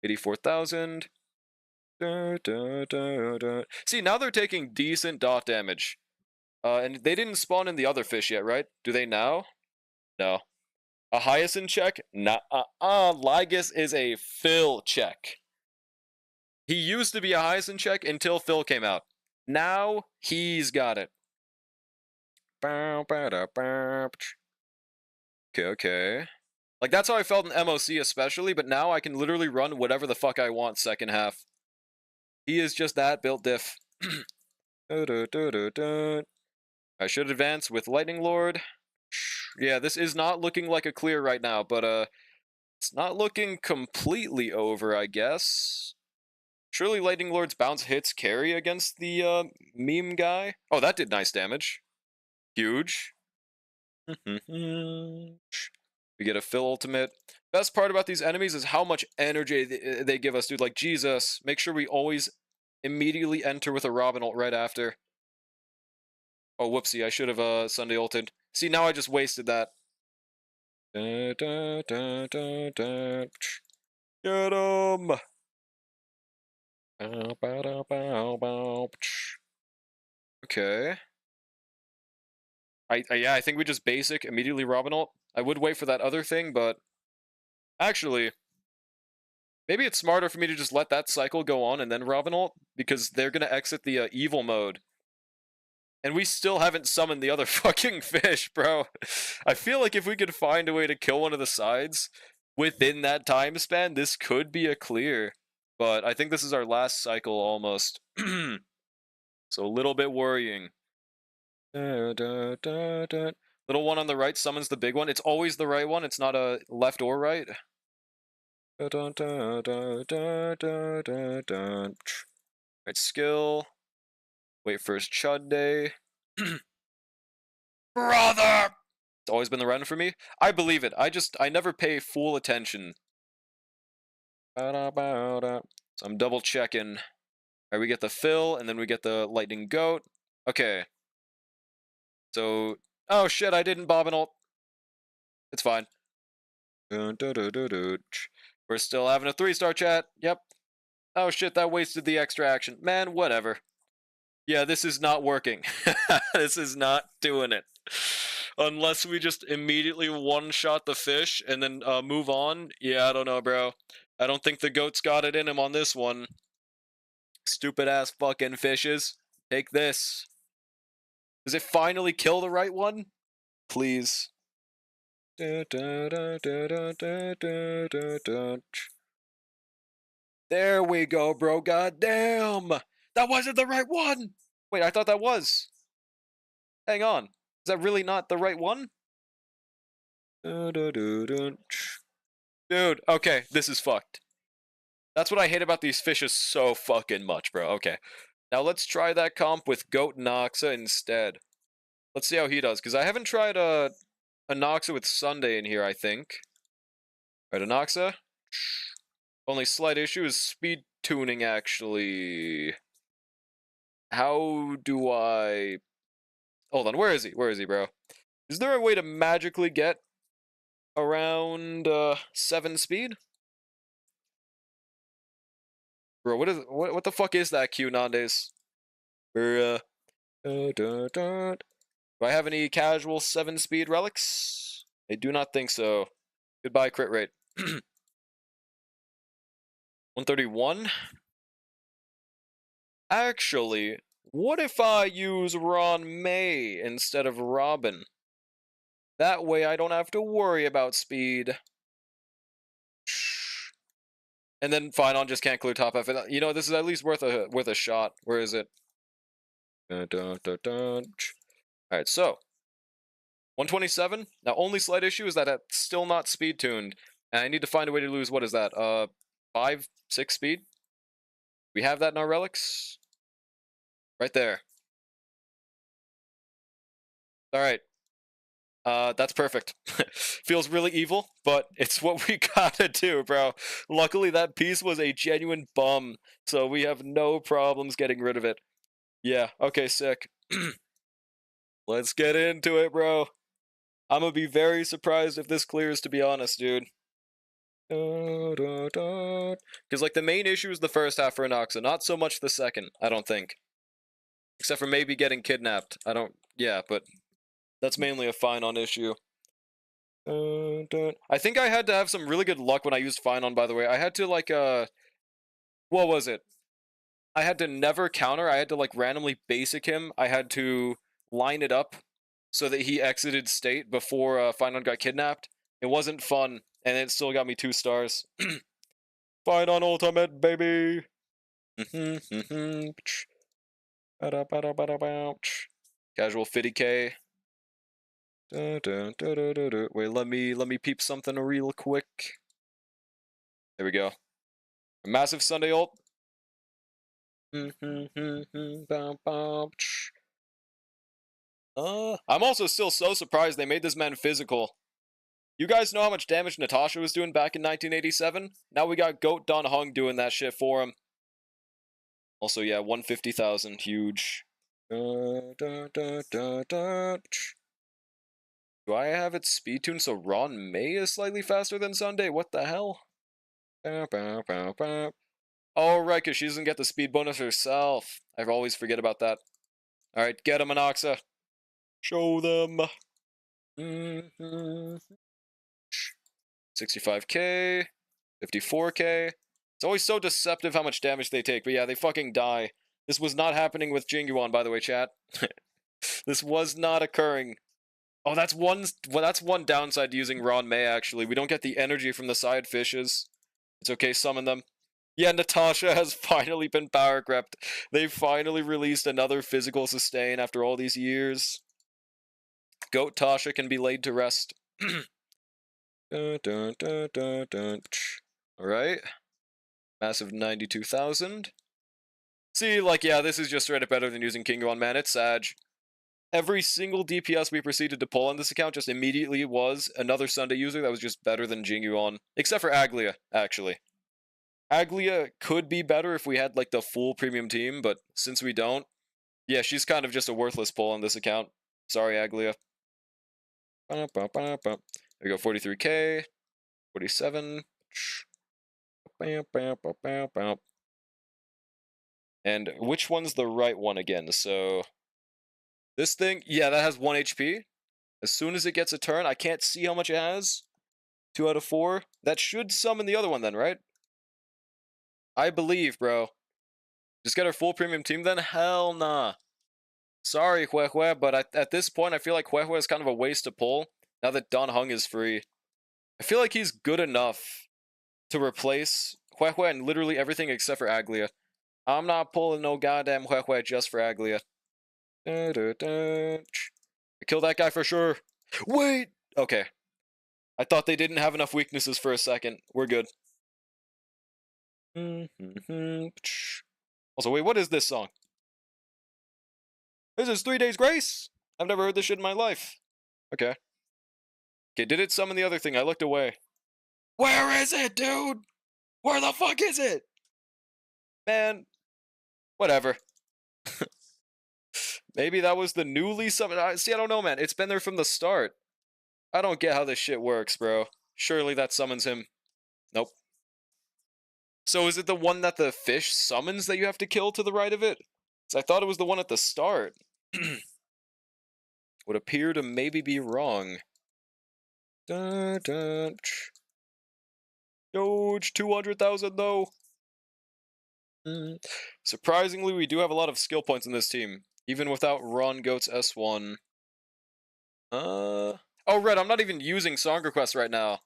84,000. See, now they're taking decent dot damage. And they didn't spawn in the other fish yet, right? Do they now? No. A Hyacinth check? Nah. Lygus is a fill check. He used to be a Hyacinth check until Phil came out. Now he's got it. Okay. Like, that's how I felt in MOC especially, but now I can literally run whatever the fuck I want second half. He is just that built diff. I should advance with Lightning Lord. Yeah, this is not looking like a clear right now, but it's not looking completely over, I guess. Surely Lightning Lord's bounce hits carry against the meme guy. Oh, that did nice damage. Huge. We get a fill ultimate. Best part about these enemies is how much energy they give us, dude. Like, Jesus, make sure we always immediately enter with a Robin ult right after. Oh, whoopsie, I should have Sunday ulted. See, now I just wasted that. Get him! Okay. Yeah, I think we just basic, immediately Robin ult. I would wait for that other thing, but actually, maybe it's smarter for me to just let that cycle go on and then Robin ult, because they're gonna exit the evil mode. And we still haven't summoned the other fucking fish, bro. I feel like if we could find a way to kill one of the sides within that time span, this could be a clear. But I think this is our last cycle almost. So a little bit worrying. Little one on the right summons the big one. It's always the right one. It's not a left or right. Right skill. Wait for his Chud Day. Brother! It's always been the run for me. I believe it. I never pay full attention. So I'm double checking. Alright, we get the fill, and then we get the lightning goat. Okay. So, oh shit, I didn't bob and ult. It's fine. We're still having a 3-star chat. Yep. Oh shit, that wasted the extra action. Man, whatever. Yeah, this is not working. This is not doing it. Unless we just immediately one-shot the fish and then move on. Yeah, I don't know, bro. I don't think the goat's got it in him on this one. Stupid ass fucking fishes. Take this. Does it finally kill the right one? Please. There we go, bro. God damn. That wasn't the right one. Wait, I thought that was. Hang on. Is that really not the right one? Dude, okay, this is fucked. That's what I hate about these fishes so fucking much, bro. Okay. Now let's try that comp with Goat Noxa instead. Let's see how he does, because I haven't tried a Noxa with Sunday in here, I think. Alright, a Noxa. Only slight issue is speed tuning, actually. How do I... Hold on, where is he? Where is he, bro? Is there a way to magically get around 7 speed? Bro, what the fuck is that Q nowadays? Do I have any casual 7 speed relics? I do not think so. Goodbye, crit rate. 131? Actually, what if I use Ron May instead of Robin? That way I don't have to worry about speed. And then Finon just can't clear top F. You know, this is at least worth a shot. Where is it? Alright, so 127. Now, only slight issue is that it's still not speed tuned, and I need to find a way to lose. What is that? 5, 6 speed. We have that in our relics. Right there. All right. That's perfect. Feels really evil, but it's what we gotta do, bro. Luckily, that piece was a genuine bum, so we have no problems getting rid of it. Yeah, okay, sick. Let's get into it, bro. I'm gonna be very surprised if this clears, to be honest, dude. Because, like, the main issue is the first half for Anoxa, not so much the second, I don't think. Except for maybe getting kidnapped. Yeah, but that's mainly a Finon issue. I think I had to have some really good luck when I used Finon, by the way. I had to, like, what was it? I had to never counter. I had to, like, randomly basic him. I had to line it up so that he exited state before Finon got kidnapped. It wasn't fun, and it still got me 2 stars. Finon ultimate, baby! Casual 50k. Wait, let me peep something real quick. There we go. A massive Sunday ult. I'm also still so surprised they made this man physical. You guys know how much damage Natasha was doing back in 1987? Now we got Goat Don Hung doing that shit for him. Also, yeah, 150,000, huge. Do I have it speed tuned so Ron May is slightly faster than Sunday? What the hell? Oh, right, because she doesn't get the speed bonus herself. I always forget about that. Alright, get him, Anoxa. Show them. 65k. 54k. It's always so deceptive how much damage they take, but yeah, they fucking die. This was not happening with Jingyuan, by the way, chat. This was not occurring. Oh, that's one downside to using Ron May, actually. We don't get the energy from the side fishes. It's okay, summon them. Yeah, Natasha has finally been power crept. They finally released another physical sustain after all these years. Goat Tasha can be laid to rest. Alright. Massive 92,000. See, like, yeah, this is just straight up better than using Kinguan, man. It's Sag. Every single DPS we proceeded to pull on this account just immediately was another Sunday user that was just better than Jingyuan. Except for Aglia, actually. Aglia could be better if we had like the full premium team, but since we don't, yeah, she's kind of just a worthless pull on this account. Sorry, Aglia. There we go, 43k, 47. And which one's the right one again? So this thing, yeah, that has 1 HP. As soon as it gets a turn, I can't see how much it has. 2 out of 4. That should summon the other one then, right? I believe, bro. Just get our full premium team then? Hell nah. Sorry, Huehue, but at this point, I feel like Huehue is kind of a waste to pull, now that Don Hung is free. I feel like he's good enough to replace Huehue and literally everything except for Aglia. I'm not pulling no goddamn Huehue just for Aglia. I kill that guy for sure. Wait! Okay. I thought they didn't have enough weaknesses for a second. We're good. Also, wait, what is this song? This is 3 Days Grace? I've never heard this shit in my life. Okay. Okay, did it summon the other thing? I looked away. Where is it, dude? Where the fuck is it? Man. Whatever. Maybe that was the newly summoned. See, I don't know, man. It's been there from the start. I don't get how this shit works, bro. Surely that summons him. Nope. So is it the one that the fish summons that you have to kill to the right of it? So I thought it was the one at the start. Would appear to maybe be wrong. Doge, 200,000 though. Surprisingly, we do have a lot of skill points in this team, even without Ron Goat's S1. Oh, right, I'm not even using Song Request right now.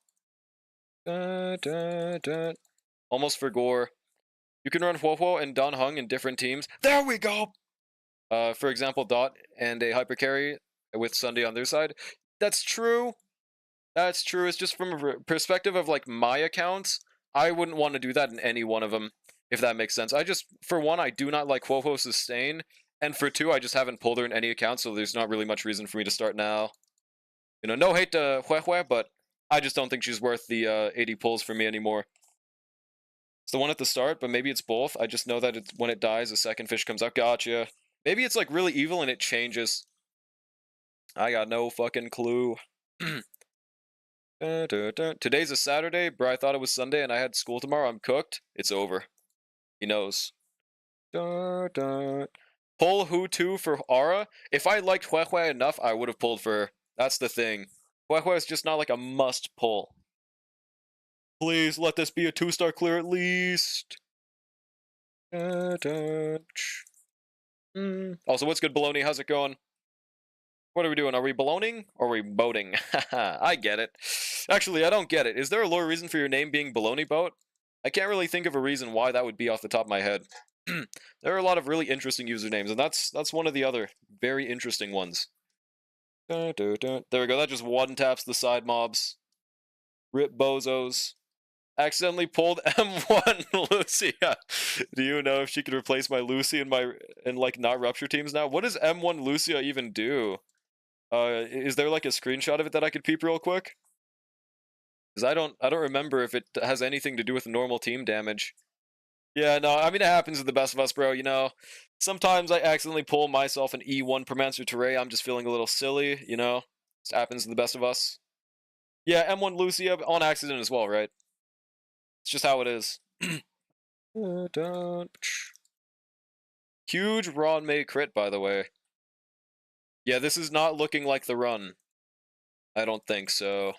Almost for Gore. You can run Huohuo and Don Hung in different teams. There we go! For example, Dot and a Hyper Carry with Sunday on their side. That's true. That's true. It's just from a perspective of, like, my accounts, I wouldn't want to do that in any one of them, if that makes sense. For one, I do not like Huohuo Sustain, and for two, I just haven't pulled her in any account, so there's not really much reason for me to start now. You know, no hate to Huehue, but I just don't think she's worth the 80 pulls for me anymore. It's the one at the start, but maybe it's both. I just know that when it dies, a second fish comes out. Gotcha. Maybe it's, like, really evil and it changes. I got no fucking clue. Today's a Saturday, bro. I thought it was Sunday and I had school tomorrow. I'm cooked. It's over. He knows. Pull who to for Aura? If I liked Huehue enough, I would have pulled for her. That's the thing. Huehue is just not like a must pull. Please let this be a 2-star clear at least. Also, what's good, Baloney? How's it going? What are we doing? Are we balloning or are we boating? I get it. Actually, I don't get it. Is there a lore reason for your name being Baloney Boat? I can't really think of a reason why that would be off the top of my head. There are a lot of really interesting usernames, and that's one of the other very interesting ones. There we go. That just one-taps the side mobs. Rip bozos. Accidentally pulled M1 Lucia. Do you know if she could replace my Lucy in like not rupture teams now? What does M1 Lucia even do? Is there like a screenshot of it that I could peep real quick? Because I don't remember if it has anything to do with normal team damage. Yeah, no, I mean it happens to the best of us, bro. You know, sometimes I accidentally pull myself an E1 Permancer Teray. I'm just feeling a little silly, you know. It happens to the best of us. Yeah, M1 Lucia on accident as well, right? It's just how it is. Huge Ron May crit, by the way. Yeah, this is not looking like the run. I don't think so.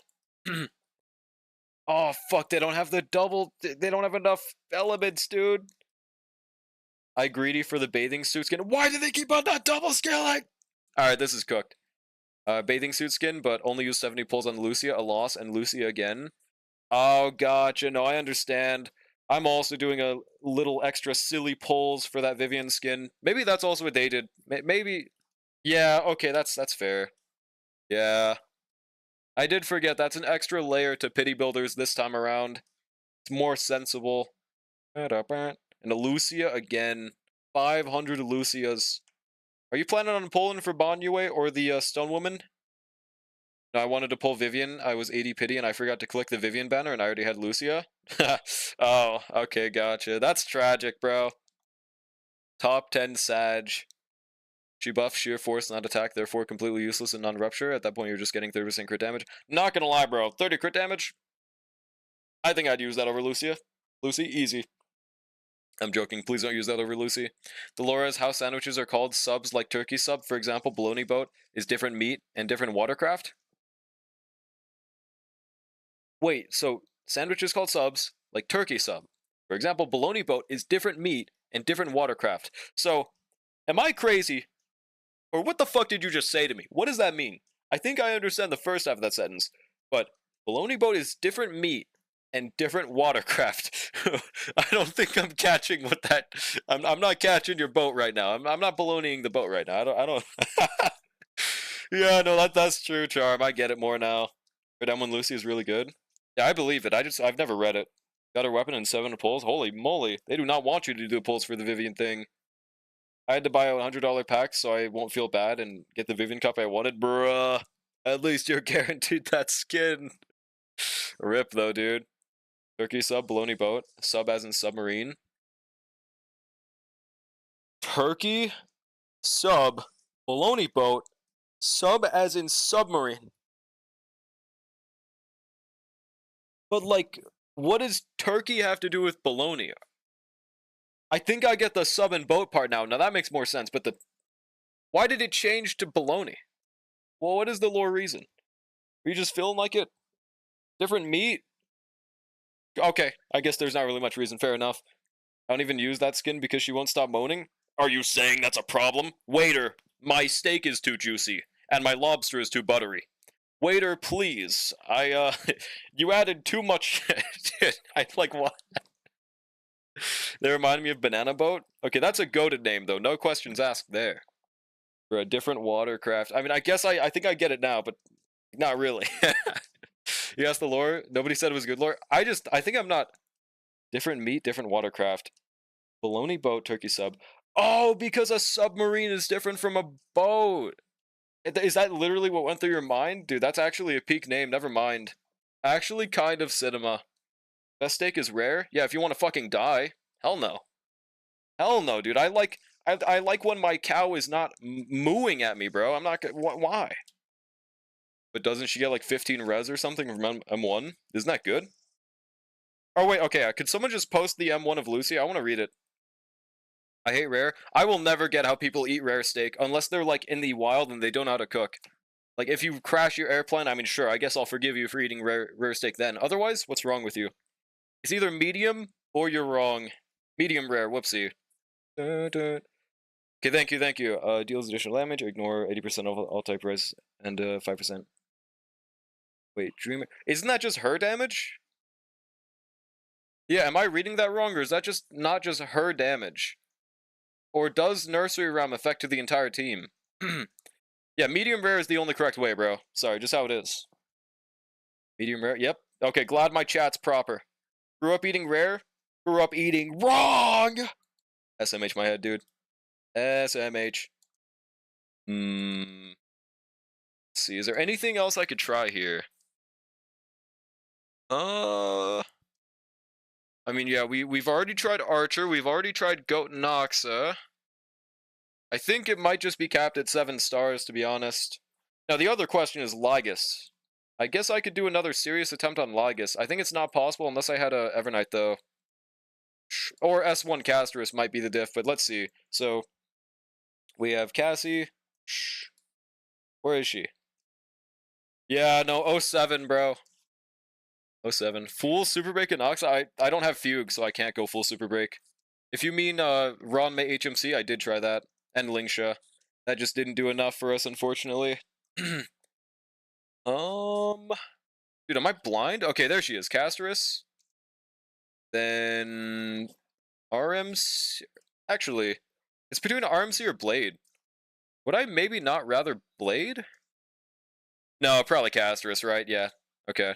Oh, fuck, they don't have the double... They don't have enough elements, dude. I greedy for the bathing suit skin. Why do they keep on that double scaling? Alright, this is cooked. Bathing suit skin, but only use 70 pulls on Lucia, a loss, and Lucia again. Oh, gotcha. No, I understand. I'm also doing a little extra silly pulls for that Vivian skin. Maybe that's also what they did. Maybe... Yeah, okay, that's fair. Yeah. I did forget, that's an extra layer to pity builders this time around. It's more sensible. And a Lucia again. 500 Lucias. Are you planning on pulling for Banyue or the Stone Woman? No, I wanted to pull Vivian. I was 80 pity and I forgot to click the Vivian banner and I already had Lucia. Oh, okay, gotcha. That's tragic, bro. Top 10 Sag. She buffs sheer force, not attack, therefore completely useless and non-rupture. At that point, you're just getting 30% crit damage. Not gonna lie, bro. 30 crit damage? I think I'd use that over Lucia. Lucy, easy. I'm joking. Please don't use that over Lucy. Dolores, how sandwiches are called subs like turkey sub. For example, bologna boat is different meat and different watercraft. Wait, so sandwiches called subs like turkey sub. For example, bologna boat is different meat and different watercraft. So, am I crazy? Or what the fuck did you just say to me? What does that mean? I think I understand the first half of that sentence, but bologna boat is different meat and different watercraft. I don't think I'm catching what that. I'm not catching your boat right now. I'm not bolognaing the boat right now. I don't. Yeah, no, that's true, Charm. I get it more now. But M1 Lucy is really good. Yeah, I believe it. I've never read it. Got her weapon and 7 pulls. Holy moly, they do not want you to do pulls for the Vivian thing. I had to buy a $100 pack so I won't feel bad and get the Vivian cup I wanted. Bruh. At least you're guaranteed that skin. Rip though, dude. Turkey sub, bologna boat. Sub as in submarine. Turkey sub, bologna boat. Sub as in submarine. But like, what does turkey have to do with bologna? I think I get the sub and boat part now. Now that makes more sense, but why did it change to bologna? Well, what is the lore reason? Are you just feeling like it? Different meat? Okay, I guess there's not really much reason. Fair enough. I don't even use that skin because she won't stop moaning. Are you saying that's a problem? Waiter, my steak is too juicy, and my lobster is too buttery. Waiter, please. You added too much. I like what? They remind me of Banana Boat. Okay, that's a goated name though. No questions asked there. For a different watercraft. I mean, I guess I think I get it now, but not really. You asked the lore. Nobody said it was good lore. I think I'm not. Different meat, different watercraft. Bologna boat, turkey sub. Oh, because a submarine is different from a boat. Is that literally what went through your mind? Dude, that's actually a peak name. Never mind. Actually, kind of cinema. Best steak is rare? Yeah, if you want to fucking die. Hell no. Hell no, dude. I like when my cow is not mooing at me, bro. I'm not gonna. Why? But doesn't she get like 15 res or something from M1? Isn't that good? Oh, wait, okay. Could someone just post the M1 of Lucy? I want to read it. I hate rare. I will never get how people eat rare steak unless they're like in the wild and they don't know how to cook. Like if you crash your airplane, I mean, sure, I guess I'll forgive you for eating rare steak then. Otherwise, what's wrong with you? It's either medium or you're wrong. Medium rare, whoopsie. Okay, thank you. Deals additional damage, ignore 80% of all type res, and 5%. Wait, Dreamer. Isn't that just her damage? Yeah, am I reading that wrong, or is that just not just her damage? Or does Nursery Rhyme affect to the entire team? Yeah, medium rare is the only correct way, bro. Sorry, just how it is. Medium rare, yep. Okay, glad my chat's proper. Grew up eating rare, grew up eating wrong! SMH my head, dude. SMH. Let's see, is there anything else I could try here? I mean, yeah, we've already tried Archer, we've already tried Goat and Noxa. I think it might just be capped at 7 stars, to be honest. Now, the other question is Lygus. I guess I could do another serious attempt on Lygus. I think it's not possible unless I had a Evernight, though. Or S1 Casterus might be the diff, but let's see. So, we have Cassie. Where is she? Yeah, no, 07, bro. 07. Full Super Break and Nox? I don't have Fugue, so I can't go full Super Break. If you mean Ron May HMC, I did try that. And Lingsha. That just didn't do enough for us, unfortunately. Dude, am I blind? Okay, there she is. Casterus. Then RMC. Actually, it's between RMC or Blade. Would I maybe not rather Blade? No, probably Casterus, right? Yeah. Okay.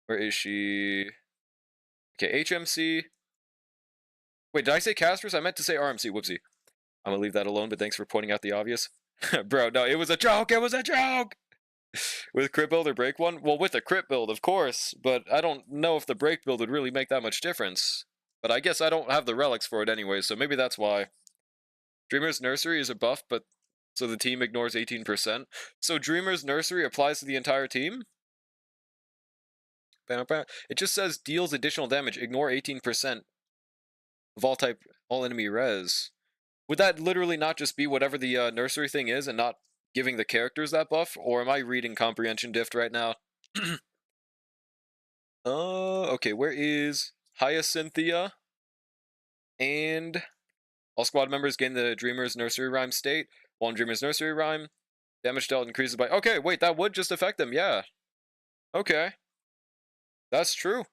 Where is she? Okay, HMC. Wait, did I say Casterus? I meant to say RMC. Whoopsie. I'm gonna leave that alone, but thanks for pointing out the obvious. Bro, no, it was a joke! It was a joke! With crit build or break one? Well, with a crit build, of course, but I don't know if the break build would really make that much difference. But I guess I don't have the relics for it anyway, so maybe that's why. Dreamer's Nursery is a buff, but so the team ignores 18%. So Dreamer's Nursery applies to the entire team? It just says deals additional damage, ignore 18% of all enemy res. Would that literally not just be whatever the nursery thing is and not giving the characters that buff? Or am I reading comprehension diffed right now? Okay, where is Hyacinthia? And all squad members gain the Dreamer's Nursery Rhyme state. While in Dreamer's Nursery Rhyme, damage dealt increases by... Okay, wait, that would just affect them, yeah. Okay. That's true.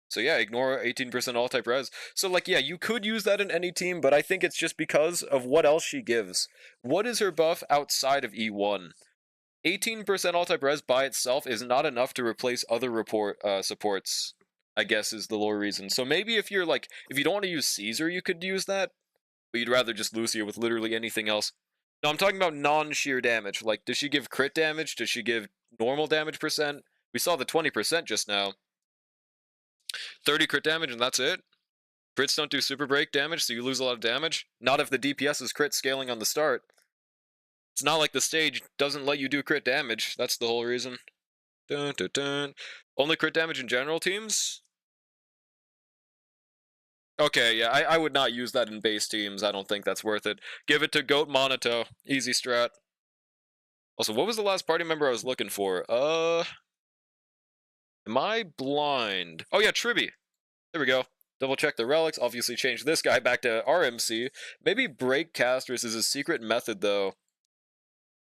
So yeah, ignore 18% all type res. So like, yeah, you could use that in any team, but I think it's just because of what else she gives. What is her buff outside of E1? 18% all type res by itself is not enough to replace other supports, I guess is the lore reason. So maybe if you're like, if you don't want to use Caesar, you could use that, but you'd rather just Lucia with literally anything else. No, I'm talking about non-sheer damage. Like, does she give crit damage? Does she give normal damage percent? We saw the 20% just now. 30 crit damage and that's it? Crits don't do super break damage, so you lose a lot of damage? Not if the DPS is crit scaling on the start. It's not like the stage doesn't let you do crit damage. That's the whole reason. Dun, dun, dun. Only crit damage in general teams? Okay, yeah, I would not use that in base teams. I don't think that's worth it. Give it to Goat Monato. Easy strat. Also, what was the last party member I was looking for? Am I blind? Oh yeah, Tribby. There we go. Double check the relics. Obviously change this guy back to RMC. Maybe break casters is a secret method though.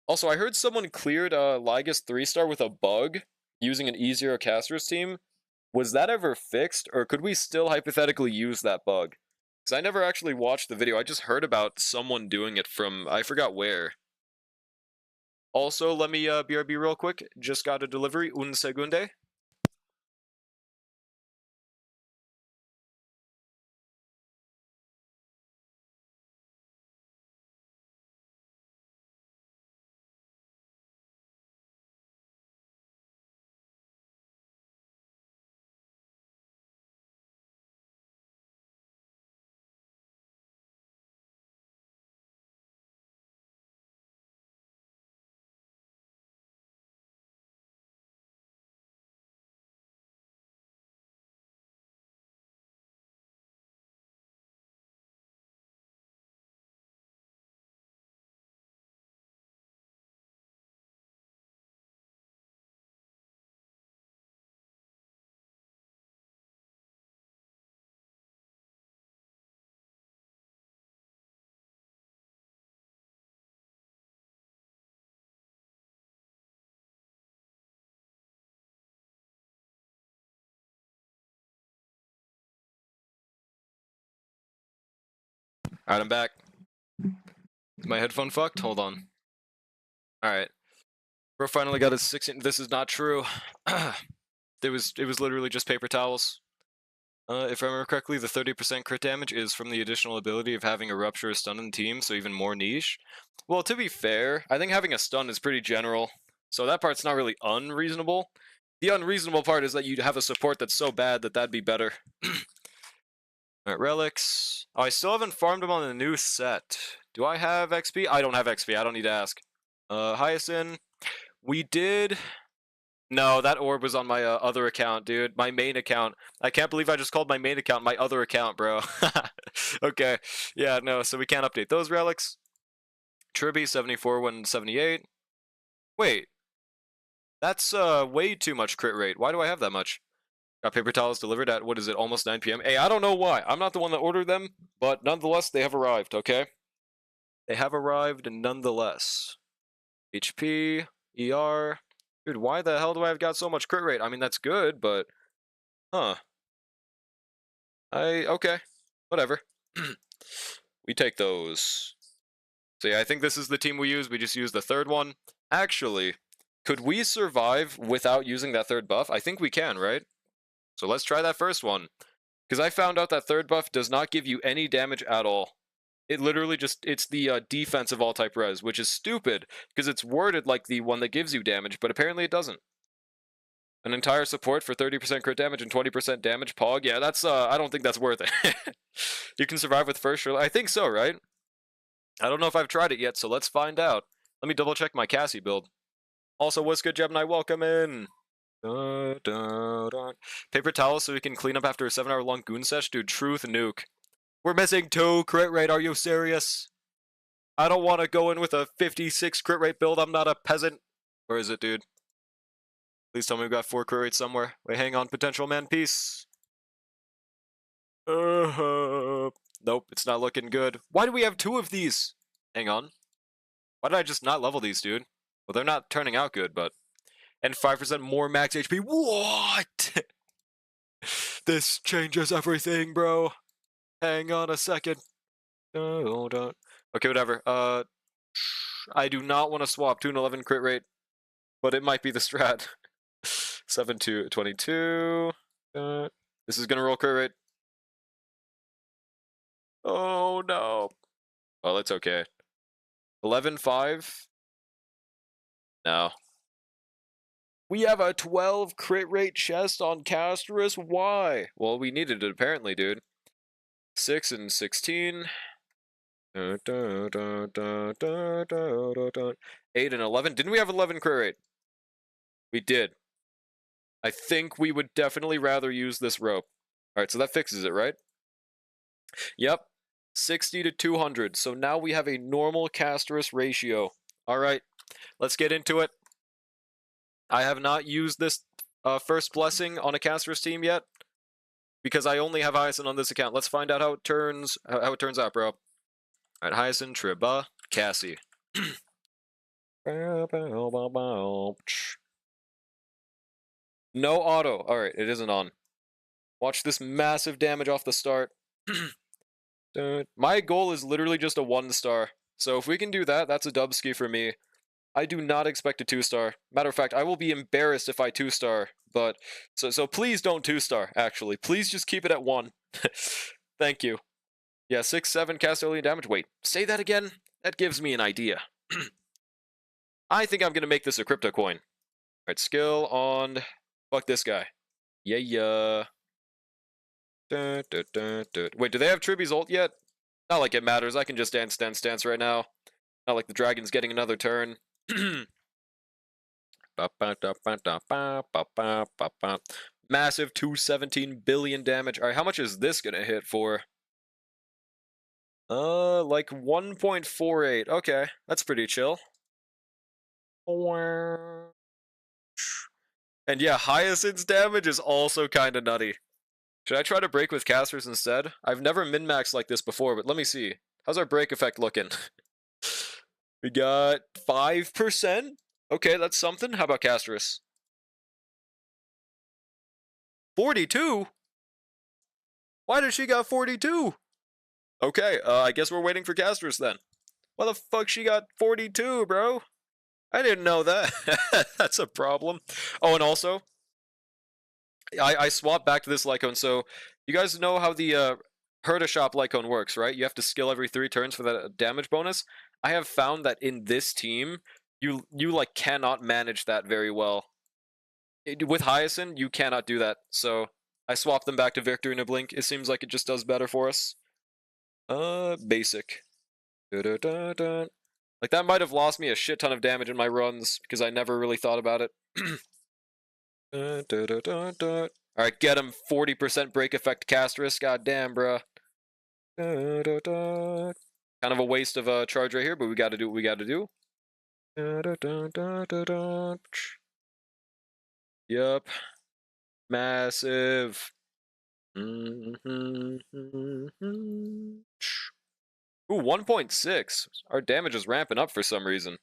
Also, I heard someone cleared Ligus 3-star with a bug using an E0 casters team. Was that ever fixed, or could we still hypothetically use that bug? Because I never actually watched the video. I just heard about someone doing it from, I forgot where. Also, let me BRB real quick. Just got a delivery. Un segunde. Alright, I'm back. Is my headphone fucked? Hold on. Alright. Bro finally got his 16. This is not true. It was literally just paper towels. If I remember correctly, the 30% crit damage is from the additional ability of having a rupture or stun in the team, so even more niche. Well, to be fair, I think having a stun is pretty general, so that part's not really unreasonable. The unreasonable part is that you have a support that's so bad that that'd be better. Alright, relics. Oh, I still haven't farmed them on the new set. Do I have XP? I don't have XP, I don't need to ask. Hyacinth. We did... No, that orb was on my other account, dude. My main account. I can't believe I just called my main account my other account, bro. Okay. Yeah, no, so we can't update those relics. Tribby, 74, 178. Wait. That's way too much crit rate. Why do I have that much? Got paper towels delivered at, what is it, almost 9 p.m.? Hey, I don't know why. I'm not the one that ordered them, but nonetheless, they have arrived, okay? They have arrived nonetheless. HP, ER... Dude, why the hell do I have got so much crit rate? I mean, that's good, but... Huh. Okay. Whatever. We take those. So yeah, I think this is the team we use. We just use the third one. Actually, could we survive without using that third buff? I think we can, right? So let's try that first one. Because I found out that third buff does not give you any damage at all. It literally just, it's the defense of all type res, which is stupid, because it's worded like the one that gives you damage, but apparently it doesn't. An entire support for 30% crit damage and 20% damage, Pog? Yeah, that's, I don't think that's worth it. You can survive with first, I think so, right? I don't know if I've tried it yet, so let's find out. Let me double check my Cassie build. Also, what's good, Gemini? Welcome in! Paper towels so we can clean up after a 7-hour-long goon sesh? Dude, truth nuke. We're missing 2 crit rate, are you serious? I don't want to go in with a 56 crit rate build, I'm not a peasant. Where is it, dude? Please tell me we've got 4 crit rates somewhere. Wait, hang on, potential man, peace. Nope, it's not looking good. Why do we have 2 of these? Hang on. Why did I just not level these, dude? Well, they're not turning out good, but... And 5% more max HP. What? This changes everything, bro. Hang on a second. Hold on. Okay, whatever. I do not want to swap 2 and 11 crit rate, but it might be the strat. 7 to 22. This is gonna roll crit rate. Oh no. Well, it's okay. 11-5. No. We have a 12 crit rate chest on Casterus. Why? Well, we needed it apparently, dude. 6 and 16. 8 and 11. Didn't we have 11 crit rate? We did. I think we would definitely rather use this rope. Alright, so that fixes it, right? Yep. 60 to 200. So now we have a normal Casterus ratio. Alright, let's get into it. I have not used this first blessing on a Casterus team yet, because I only have Hyacinth on this account. Let's find out how it turns out, bro. Alright, Hyacinth, Triba, Cassie. No auto. Alright, it isn't on. Watch this massive damage off the start. My goal is literally just a 1-star. So if we can do that, that's a dubski for me. I do not expect a 2-star. Matter of fact, I will be embarrassed if I 2-star. But so please don't 2-star, actually. Please just keep it at 1. Thank you. Yeah, 6-7 cast early damage. Wait, say that again? That gives me an idea. I think I'm gonna make this a crypto coin. Alright, skill on... Fuck this guy. Yeah. Wait, do they have Triby's ult yet? Not like it matters. I can just dance right now. Not like the dragon's getting another turn. Massive 217 billion damage. Alright, how much is this gonna hit for? Like 1.48. Okay, that's pretty chill. And yeah, Hyacinth's damage is also kinda nutty. Should I try to break with casters instead? I've never min-maxed like this before, but let me see. How's our break effect looking? We got 5%? Okay, that's something. How about Casterus? 42? Why did she got 42? Okay, I guess we're waiting for Casterus then. Why the fuck she got 42, bro? I didn't know that. That's a problem. Oh, and also, I swapped back to this Lycone, so you guys know how the Herda Shop Lycone works, right? You have to skill every 3 turns for that damage bonus. I have found that in this team, you like cannot manage that very well. With Hyacinth, you cannot do that, so I swapped them back to Victory in a blink. It seems like it just does better for us. Basic. Like, that might have lost me a shit ton of damage in my runs, because I never really thought about it. Alright, get him. 40% break effect Casterus. God damn, bruh. Kind of a waste of a charge right here, but we gotta do what we gotta do. Yup. Massive. Ooh, 1.6. Our damage is ramping up for some reason.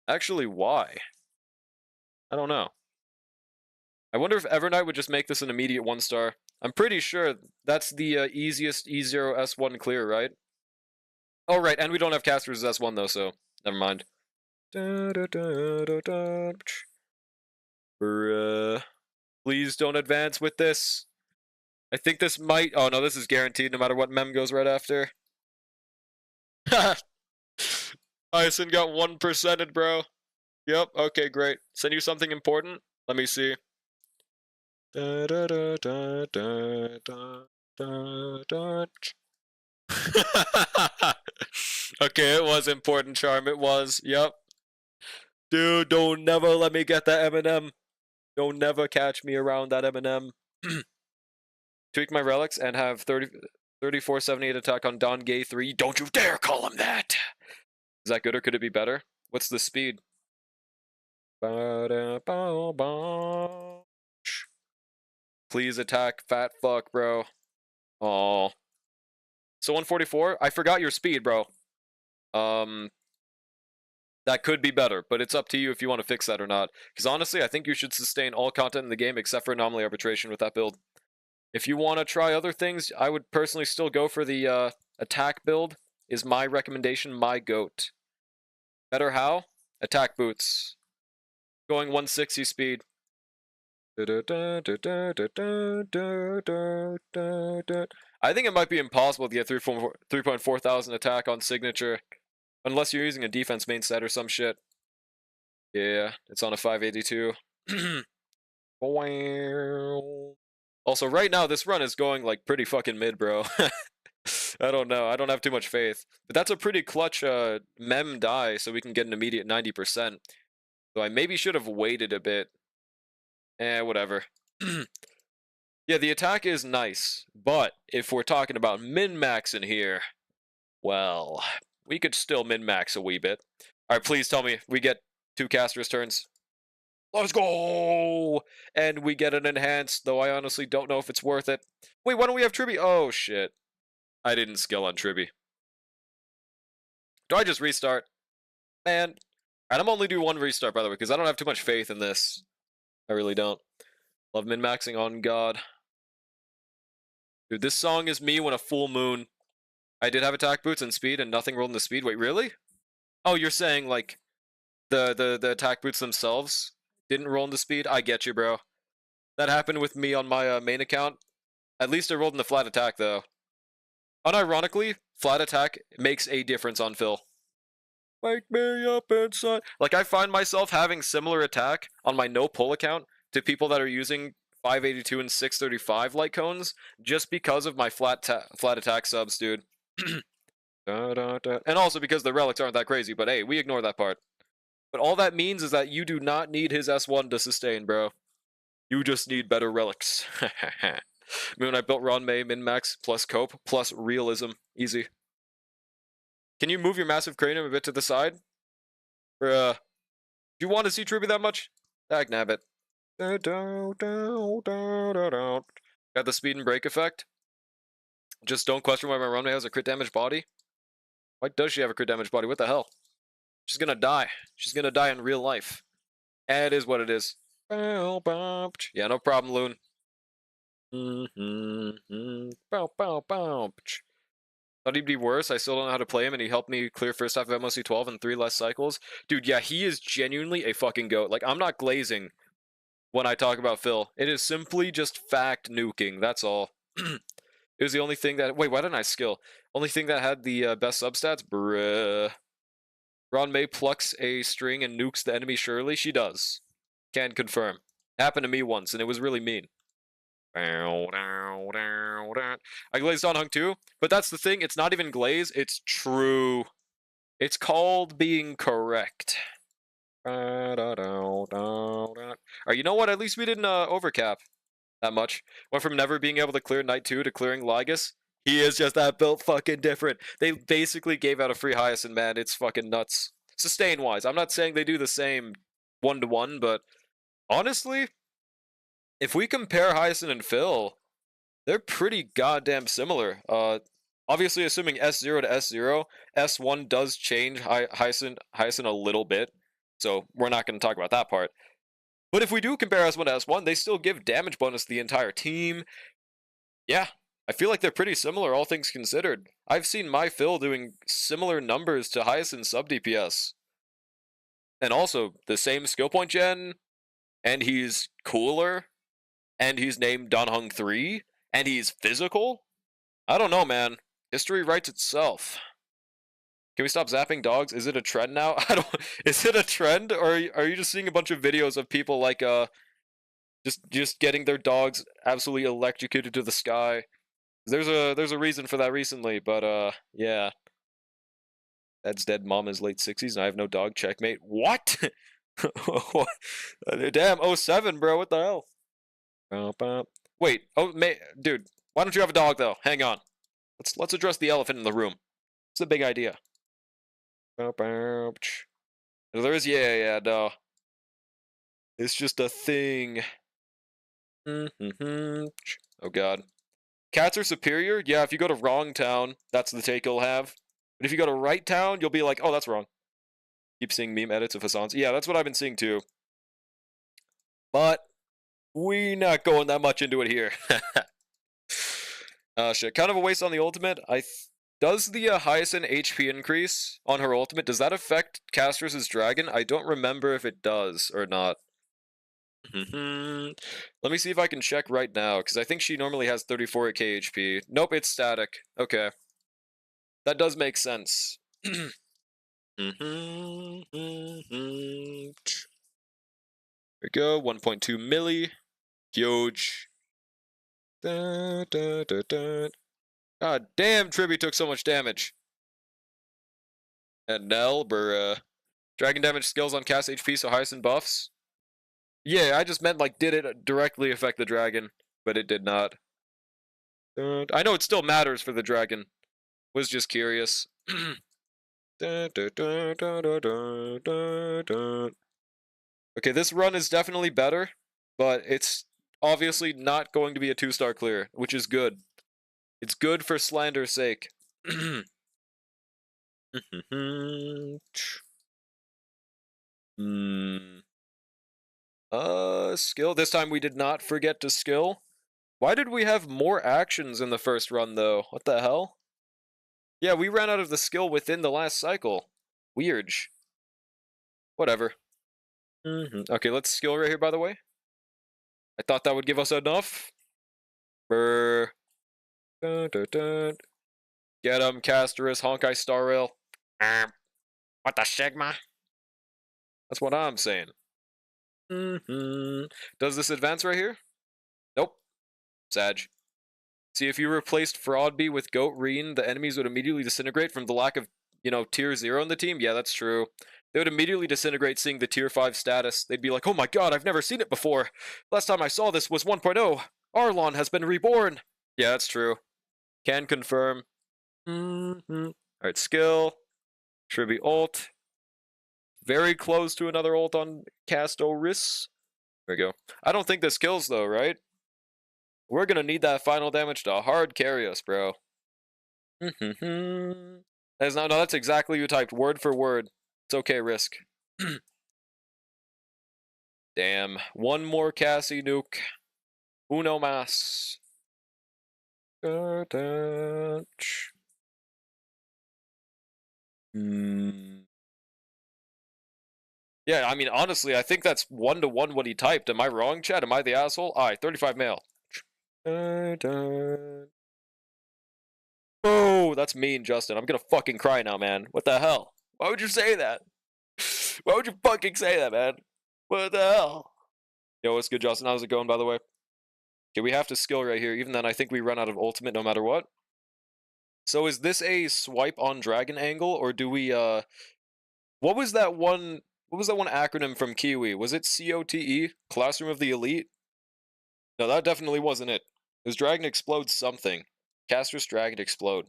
Actually, why? I don't know. I wonder if Evernight would just make this an immediate 1-star. I'm pretty sure that's the easiest E0 S1 clear, right? Oh, right, and we don't have casters as S1 though, so never mind. Bruh. Please don't advance with this. I think this might... Oh, no, this is guaranteed no matter what mem goes right after. Hyson got 1%'d, bro. Yep, okay, great. Send you something important? Let me see. Da, da, da, da, da, da, da, da. Okay, it was important, Charm. It was. Yep. Dude, don't never let me get that M&M. Don't never catch me around that M&M. Tweak my relics and have 3478 attack on Don Gay 3. Don't you dare call him that! Is that good or could it be better? What's the speed? Please attack, fat fuck, bro. Oh. So 144? I forgot your speed, bro. That could be better, but it's up to you if you want to fix that or not. Because honestly, I think you should sustain all content in the game except for Anomaly Arbitration with that build. If you want to try other things, I would personally still go for the attack build, is my recommendation, my goat. Better how? Attack boots. Going 160 speed. I think it might be impossible to get 3.4 thousand attack on signature. Unless you're using a defense main set or some shit. Yeah, it's on a 582. Also, right now, this run is going, like, pretty fucking mid, bro. I don't know. I don't have too much faith. But that's a pretty clutch mem die, so we can get an immediate 90%. So I maybe should have waited a bit. Whatever. Yeah, the attack is nice. But if we're talking about min-max in here, well, we could still min-max a wee bit. Alright, please tell me we get 2 caster's turns. Let's go! And we get an enhanced, though I honestly don't know if it's worth it. Wait, why don't we have Tribby? Oh, shit. I didn't skill on Tribby. Do I just restart? Man. And I'm only doing 1 restart, by the way, because I don't have too much faith in this. I really don't. Love min-maxing on God. Dude, this song is me when a full moon. I did have attack boots and speed and nothing rolled in the speed. Wait, really? Oh, you're saying, like, the attack boots themselves didn't roll in the speed? I get you, bro. That happened with me on my main account. At least I rolled in the flat attack, though. Unironically, flat attack makes a difference on Phil. Wake me up inside. Like, I find myself having similar attack on my no-pull account to people that are using 582 and 635 light cones just because of my flat attack subs, dude. And also because the relics aren't that crazy, but hey, we ignore that part. But all that means is that you do not need his S1 to sustain, bro. You just need better relics. I mean, when I built Ron May, min-max, plus cope, plus realism. Easy. Can you move your massive cranium a bit to the side? Bruh. Do you want to see Tribby that much? Dagnab it. Got the speed and break effect. Just don't question why my runway has a crit damage body. Why does she have a crit damage body? What the hell? She's gonna die. She's gonna die in real life. And it is what it is. Yeah, no problem, Loon. Thought he'd be worse. I still don't know how to play him, and he helped me clear first half of MOC 12 in 3 less cycles. Dude, yeah, he is genuinely a fucking goat. Like, I'm not glazing when I talk about Phil. It is simply just fact nuking. That's all. It was the only thing that... Wait, why didn't I skill? Only thing that had the best substats? Bruh. Ron May plucks a string and nukes the enemy surely? She does. Can confirm. Happened to me once, and it was really mean. I glazed on Hung too, but that's the thing, it's not even glaze, it's true. It's called being correct. Alright, you know what? At least we didn't overcap that much. Went from never being able to clear Knight 2 to clearing Lygus. He is just that built fucking different. They basically gave out a free Hyacinth, man. It's fucking nuts. Sustain-wise, I'm not saying they do the same 1-to-1, but honestly, if we compare Hyacinth and Phil, they're pretty goddamn similar. Obviously, assuming S0 to S0, S1 does change Hyacinth a little bit, so we're not going to talk about that part. But if we do compare S1 to S1, they still give damage bonus to the entire team. Yeah, I feel like they're pretty similar, all things considered. I've seen my Phil doing similar numbers to Hyacinth sub DPS. And also, the same skill point gen, and he's cooler, and he's named Don Hung 3, And he's physical? I don't know, man. History writes itself. Can we stop zapping dogs? Is it a trend now? I don't. Is it a trend, or are you just seeing a bunch of videos of people like just getting their dogs absolutely electrocuted to the sky? There's a reason for that recently, but yeah. Dad's dead, mom is late 60s, and I have no dog. Checkmate. What? Damn, '07, bro. What the hell? Wait. Oh, dude. Why don't you have a dog though? Hang on. Let's address the elephant in the room. It's a big idea. There is, yeah, no. It's just a thing. Oh god. Cats are superior? Yeah, if you go to wrong town, that's the take you'll have. But if you go to right town, you'll be like, oh, that's wrong. Keep seeing meme edits of Hassan's. Yeah, that's what I've been seeing too. But we not going that much into it here. Shit. Kind of a waste on the ultimate. Does the Hyacinth HP increase on her ultimate, does that affect Castrus's dragon? I don't remember if it does or not. Let me see if I can check right now, because I think she normally has 34k HP. Nope, it's static. Okay. That does make sense. There we go, 1.2 milli. Huge. God damn, Tribby took so much damage. And Nell, dragon damage skills on cast HP, so Hyacinth buffs. Yeah, I just meant like, did it directly affect the dragon? But it did not. I know it still matters for the dragon. Was just curious. Okay, this run is definitely better, but it's obviously not going to be a 2-star clear, which is good. It's good for slander's sake. Skill. This time we did not forget to skill. Why did we have more actions in the first run, though? What the hell? Yeah, we ran out of the skill within the last cycle. Weird. Whatever. Okay, let's skill right here, by the way. I thought that would give us enough. Brr. Get him, Castorus, Honkai Star Rail. What the Sigma? That's what I'm saying. Does this advance right here? Nope. Sag. See, if you replaced Fraudby with Goat Reen, the enemies would immediately disintegrate from the lack of, tier 0 in the team? Yeah, that's true. They would immediately disintegrate seeing the tier 5 status. They'd be like, oh my god, I've never seen it before. Last time I saw this was 1.0. Arlon has been reborn. Yeah, that's true. Can confirm. Alright, skill. Tribby ult. Very close to another ult on Castoris. There we go. I don't think this kills though, right? We're gonna need that final damage to hard carry us, bro. That's exactly you typed, word for word. It's okay, Risk. Damn. One more Cassie nuke. Uno mas. Yeah, I mean, honestly, I think that's 1-to-1 what he typed. Am I wrong, Chad? Am I the asshole? Alright, 35 male. Oh, that's mean, Justin. I'm gonna fucking cry now, man. What the hell? Why would you say that? Why would you fucking say that, man? What the hell? Yo, what's good, Justin? How's it going, by the way? Okay, we have to skill right here. Even then, I think we run out of ultimate no matter what. So is this a swipe on dragon angle, or do we, what was that one acronym from Kiwi? Was it COTE? Classroom of the Elite? No, that definitely wasn't it. It was Dragon Explode something. Castrus Dragon Explode.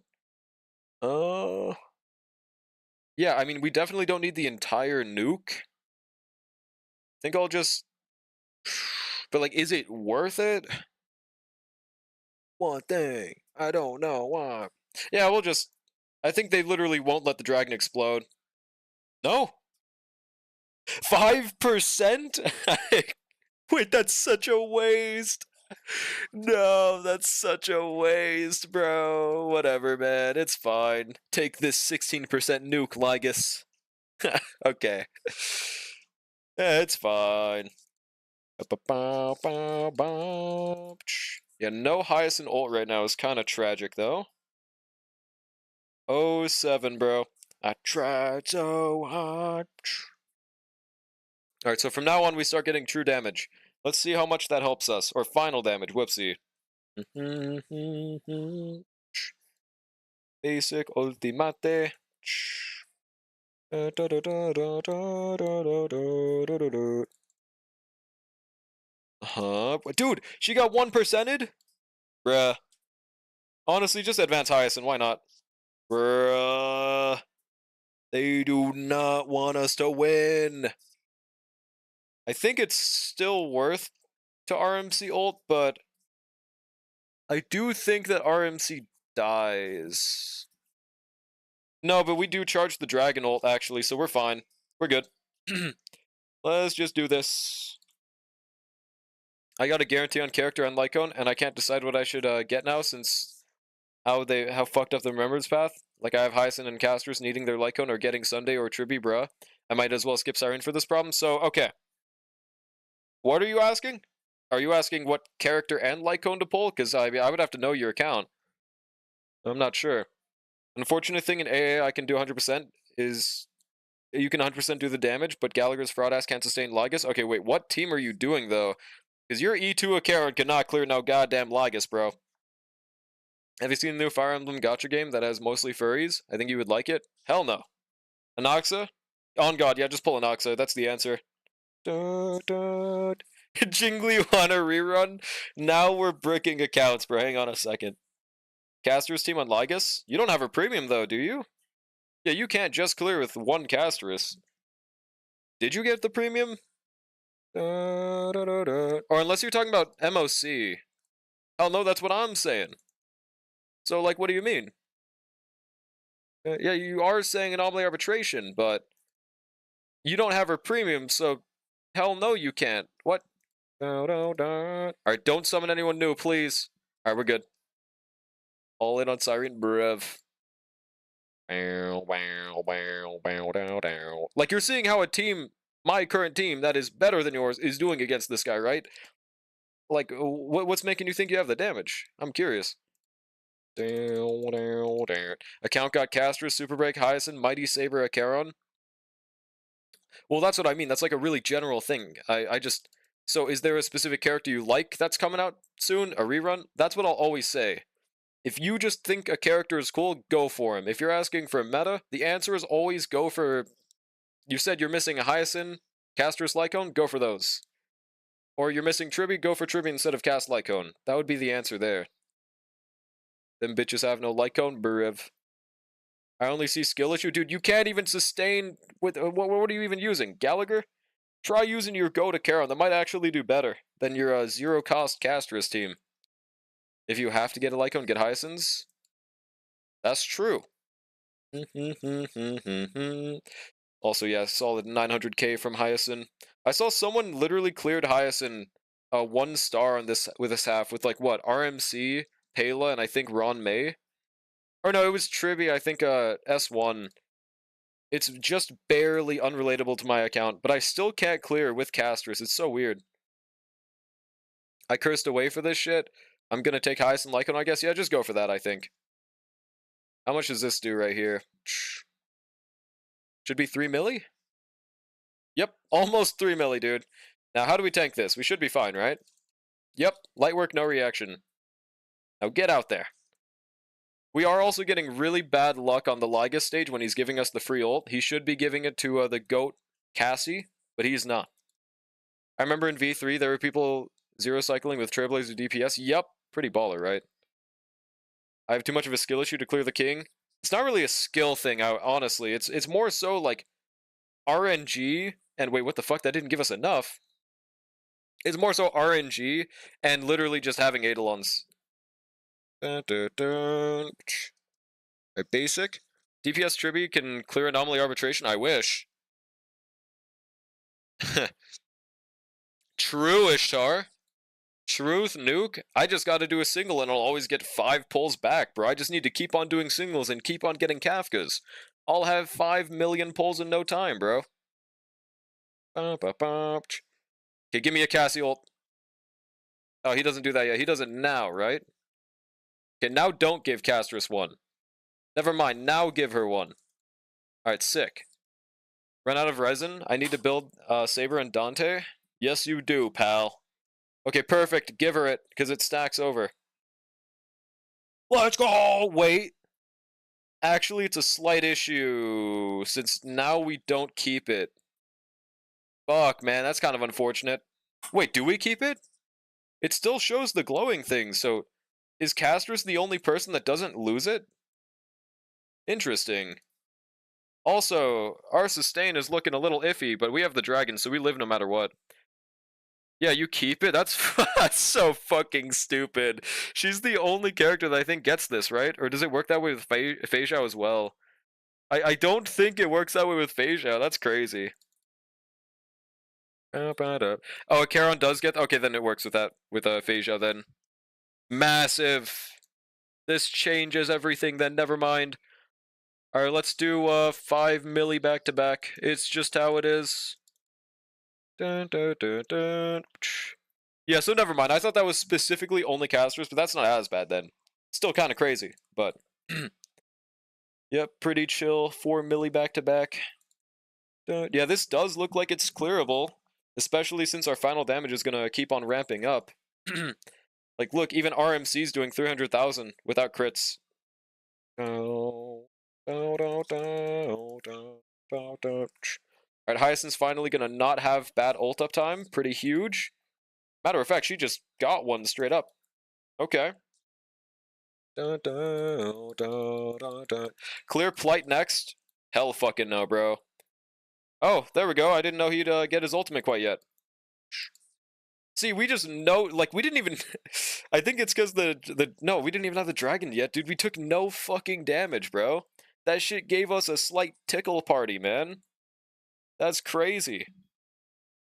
Yeah, I mean, we definitely don't need the entire nuke. I think I'll just... But, like, is it worth it? One thing. I don't know why. Yeah, we'll just... I think they literally won't let the dragon explode. No? 5%? Wait, that's such a waste. No, that's such a waste, bro. Whatever, man. It's fine. Take this 16% nuke, Lygus. Okay. Yeah, it's fine. Yeah, no Hyacinth ult right now is kind of tragic, though. 07, bro. I tried so hard. Alright, so from now on, we start getting true damage. Let's see how much that helps us. Or final damage, whoopsie. Basic ultimate. Dude, she got 1%ed? Bruh. Honestly, just advance Hyacinth, why not? Bruh. They do not want us to win. I think it's still worth to RMC ult, but I do think that RMC dies. No, but we do charge the dragon ult, actually, so we're fine. We're good. Let's just do this. I got a guarantee on character on Lycone, and I can't decide what I should get now since how fucked up the remembrance path. Like, I have Hyacinth and casters needing their Lycone or getting Sunday or Triby, bruh. I might as well skip Siren for this problem, so, okay. What are you asking? Are you asking what character and Lycone to pull? Because I would have to know your account. I'm not sure. Unfortunate thing in AA I can do 100% is you can 100% do the damage, but Gallagher's fraud ass can't sustain Lygus. Okay, wait, what team are you doing though? Because your E2 Acheron cannot clear no goddamn Lygus, bro. Have you seen the new Fire Emblem gacha game that has mostly furries? I think you would like it. Hell no. Anoxa? On God, yeah, just pull Anoxa. That's the answer. Jingly want a rerun? Now we're bricking accounts, bro. Hang on a second. Caster's team on Lygus? You don't have a premium though, do you? Yeah, you can't just clear with one Casterus. Did you get the premium? Or unless you're talking about MOC. Hell no, that's what I'm saying. So, like, what do you mean? Yeah, you are saying anomaly arbitration, but you don't have her premium, so hell no, you can't. What? Alright, don't summon anyone new, please. Alright, we're good. All in on Siren, bruv. Like, you're seeing how a team, my current team, that is better than yours, is doing against this guy, right? Like, what's making you think you have the damage? I'm curious. Account got Castrus, Super Break, Hyacinth, Mighty Saber, Acheron. Well, that's what I mean. That's like a really general thing. I just... So, is there a specific character you like that's coming out soon? A rerun? That's what I'll always say. If you just think a character is cool, go for him. If you're asking for meta, the answer is always go for... You said you're missing a Hyacinth, Castrus, Lycone? Go for those. Or you're missing Triby? Go for Triby instead of Cast Lycone. That would be the answer there. Them bitches have no Lycone? Bruv. I only see skill issue. Dude, you can't even sustain with... what are you even using? Gallagher? Try using your Go to Charon. That might actually do better than your zero-cost Castrus team. If you have to get a Lycone, get Hyacinths. That's true. Also, yeah, solid 900k from Hyacinth. I saw someone literally cleared Hyacinth 1 star on this with this half with like what RMC, Pela, and I think Ron May. Or no, it was Trivia. I think S1. It's just barely unrelatable to my account, but I still can't clear with Castrus. It's so weird. I cursed away for this shit. I'm gonna take Hyacinth Lycone, I guess. Yeah, just go for that, I think. How much does this do right here? Should be 3 milli? Yep, almost 3 milli, dude. Now, how do we tank this? We should be fine, right? Yep, light work, no reaction. Now get out there. We are also getting really bad luck on the Lygus stage when he's giving us the free ult. He should be giving it to the GOAT Cassie, but he's not. I remember in V3 there were people zero cycling with Trailblazer DPS. Yep, pretty baller, right? I have too much of a skill issue to clear the king. It's not really a skill thing, honestly. It's more so like RNG, and wait, what the fuck? That didn't give us enough. It's more so RNG and literally just having Eidolons. Basic. DPS Tribby can clear anomaly arbitration. I wish. True, Ishtar. Truth, Nuke. I just gotta do a single and I'll always get 5 pulls back, bro. I just need to keep on doing singles and keep on getting Kafkas. I'll have 5 million pulls in no time, bro. Okay, give me a Cassie ult. Oh, he doesn't do that yet. He does it now, right? Okay, now don't give Castris one. Never mind, now give her one. Alright, sick. Run out of resin? I need to build Saber and Dante? Yes, you do, pal. Okay, perfect. Give her it, because it stacks over. Let's go! Wait. Actually, it's a slight issue, since now we don't keep it. Fuck, man, that's kind of unfortunate. Wait, do we keep it? It still shows the glowing thing, so is Castris the only person that doesn't lose it? Interesting. Also, our sustain is looking a little iffy, but we have the dragon, so we live no matter what. Yeah, you keep it? That's, that's so fucking stupid. She's the only character that I think gets this, right? Or does it work that way with Fei Xiao as well? I don't think it works that way with Fei Xiao. That's crazy. Oh, Charon does get... Okay, then it works with that, with Fei Xiao then. Massive. This changes everything then, never mind. Alright, let's do 5 milli back to back. It's just how it is. Dun, dun, dun, dun. Yeah, so never mind. I thought that was specifically only casters, but that's not as bad then. Still kind of crazy, but... Yep, pretty chill. 4 milli back to back. Yeah, this does look like it's clearable, especially since our final damage is going to keep on ramping up. Like, look, even RMC's doing 300,000 without crits. Alright, Hyacinth's finally gonna not have bad ult up time. Pretty huge. Matter of fact, she just got one straight up. Okay. Clear Plight next? Hell fucking no, bro. Oh, there we go. I didn't know he'd get his ultimate quite yet. See, we just know, like, we didn't even... I think it's because No, we didn't even have the dragon yet, dude. We took no fucking damage, bro. That shit gave us a slight tickle party, man. That's crazy.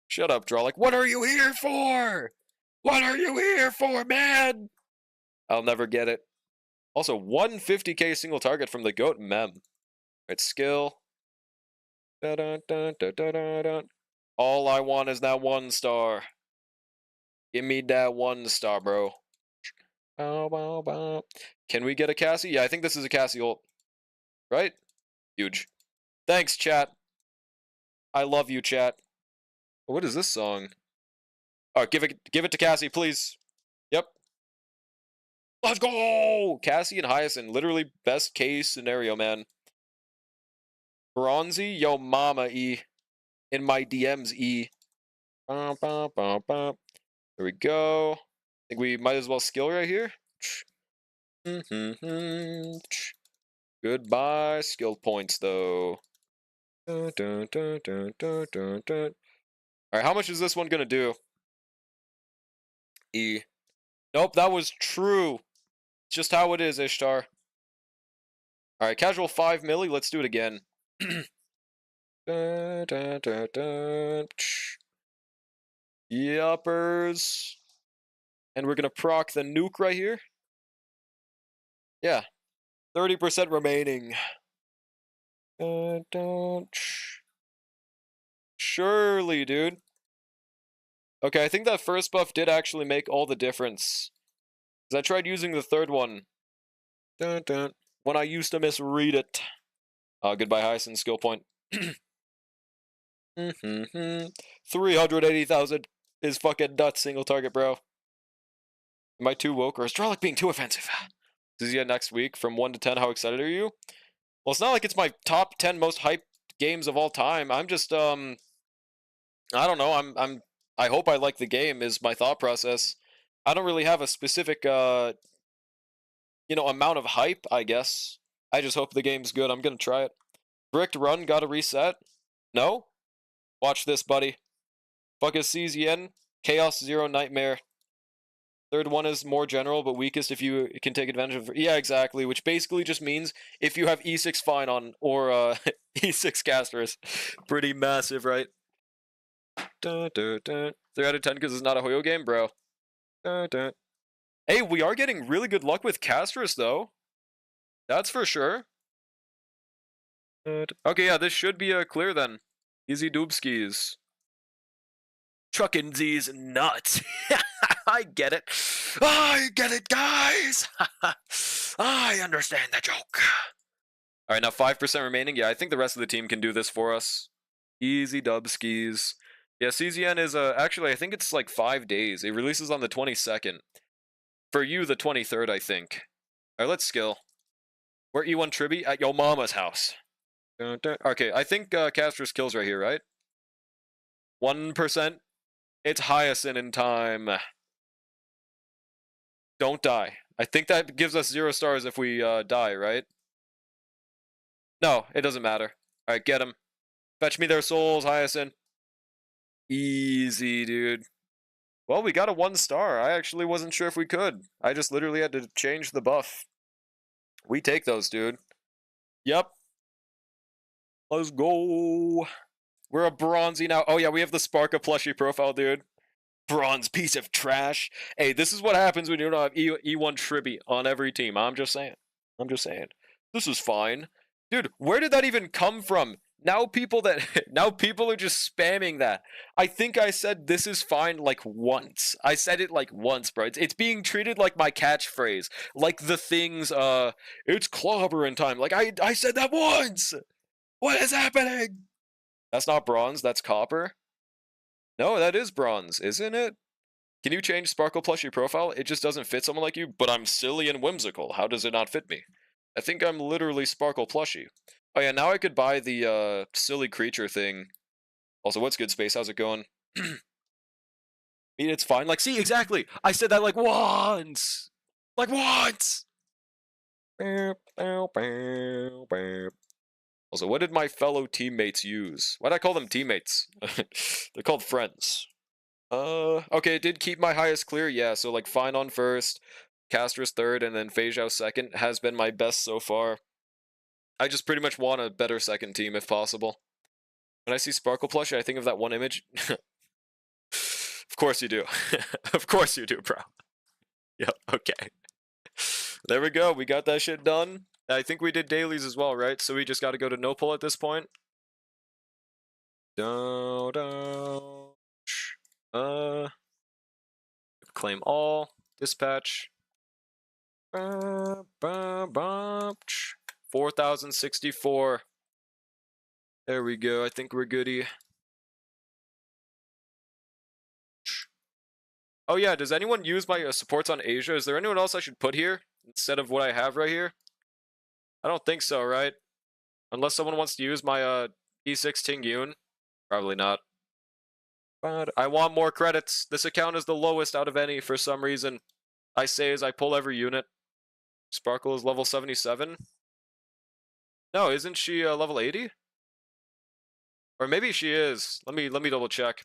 Shut up, Draw. Like, what are you here for? What are you here for, man? I'll never get it. Also, 150k single target from the goat mem. Right, skill. Dun, dun, dun, dun, dun, dun, dun. All I want is that 1 star. Give me that 1 star, bro. Can we get a Cassie? Yeah, I think this is a Cassie ult. Right? Huge. Thanks, chat. I love you, chat. What is this song? Oh, give it to Cassie, please. Yep. Let's go! Cassie and Hyacinth, literally best case scenario, man. Bronzy, yo mama, E. In my DMs, E. There we go. I think we might as well skill right here. Goodbye, skill points, though. Alright, how much is this one gonna do? E. Nope, that was true. It's just how it is, Ishtar. Alright, casual 5 milli, let's do it again. Yuppers. And we're gonna proc the nuke right here. Yeah. 30% remaining. Surely, dude. Okay, I think that first buff did actually make all the difference. Because I tried using the third one. When I used to misread it. Goodbye, Hyacinth skill point. 380,000 is fucking nuts, single target, bro. Am I too woke, or is Drolic being too offensive? Zizia next week, from 1 to 10, how excited are you? Well, it's not like it's my top 10 most hyped games of all time. I'm just, I don't know, I hope I like the game, is my thought process. I don't really have a specific, you know, amount of hype, I guess. I just hope the game's good. I'm gonna try it. Bricked run, gotta reset? No? Watch this, buddy. Fuck a CZN, Chaos Zero Nightmare. Third one is more general, but weakest if you can take advantage of... Yeah, exactly, which basically just means if you have E6 Fine on, or E6 Casters. Pretty massive, right? 3 out of 10 because it's not a Hoyo game, bro. Hey, we are getting really good luck with Casters, though. That's for sure. Okay, yeah, this should be a clear then. Easy doobskis. Truckin' these nuts. I get it. I get it, guys. I understand the joke. All right, now 5% remaining. Yeah, I think the rest of the team can do this for us. Easy dub skis. Yeah, CZN is actually I think it's like 5 days. It releases on the 22nd. For you, the 23rd, I think. All right, let's skill. We're E1 Tribby at yo mama's house. Dun, dun. Okay, I think Caster's kills right here, right? 1%. It's Hyacinth in time. Don't die. I think that gives us 0 stars if we die, right? No, it doesn't matter. All right, get him. Fetch me their souls, Hyacinth. Easy, dude. Well, we got a 1 star. I actually wasn't sure if we could. I just literally had to change the buff. We take those, dude. Yep. Let's go. We're a bronzy now. Oh, yeah, we have the Sparka plushie profile, dude. Bronze piece of trash. Hey, this is what happens when you don't have E1 Tribby on every team. I'm just saying. I'm just saying. This is fine. Dude, where did that even come from? Now people are just spamming that. I think I said this is fine like once. I said it like once, bro. It's being treated like my catchphrase. Like the things, it's clobbering time. Like I said that once. What is happening? That's not bronze, that's copper. No, that is bronze, isn't it? Can you change Sparkle Plushie profile? It just doesn't fit someone like you, but I'm silly and whimsical. How does it not fit me? I think I'm literally Sparkle Plushie. Oh yeah, now I could buy the silly creature thing. Also, what's good, Space? How's it going? I mean, it's fine. Like, see, exactly. I said that like once. Like once. Also, what did my fellow teammates use? Why'd I call them teammates? They're called friends. Okay, it did keep my highest clear, yeah, so like Fine on first, Caster's third, and then Feijiao second has been my best so far. I just pretty much want a better second team if possible. When I see Sparkle Plushie, I think of that one image. Of course you do. Of course you do, bro. Yep, okay. There we go, we got that shit done. I think we did dailies as well, right? So we just gotta go to no pull at this point. Claim all, dispatch. 4,064. There we go. I think we're goody. Oh yeah, does anyone use my supports on Asia? Is there anyone else I should put here instead of what I have right here? I don't think so, right? Unless someone wants to use my E6 Ting Yun. Probably not. But I want more credits. This account is the lowest out of any for some reason. I say as I pull every unit. Sparkle is level 77. No, isn't she level 80? Or maybe she is. Let me double check.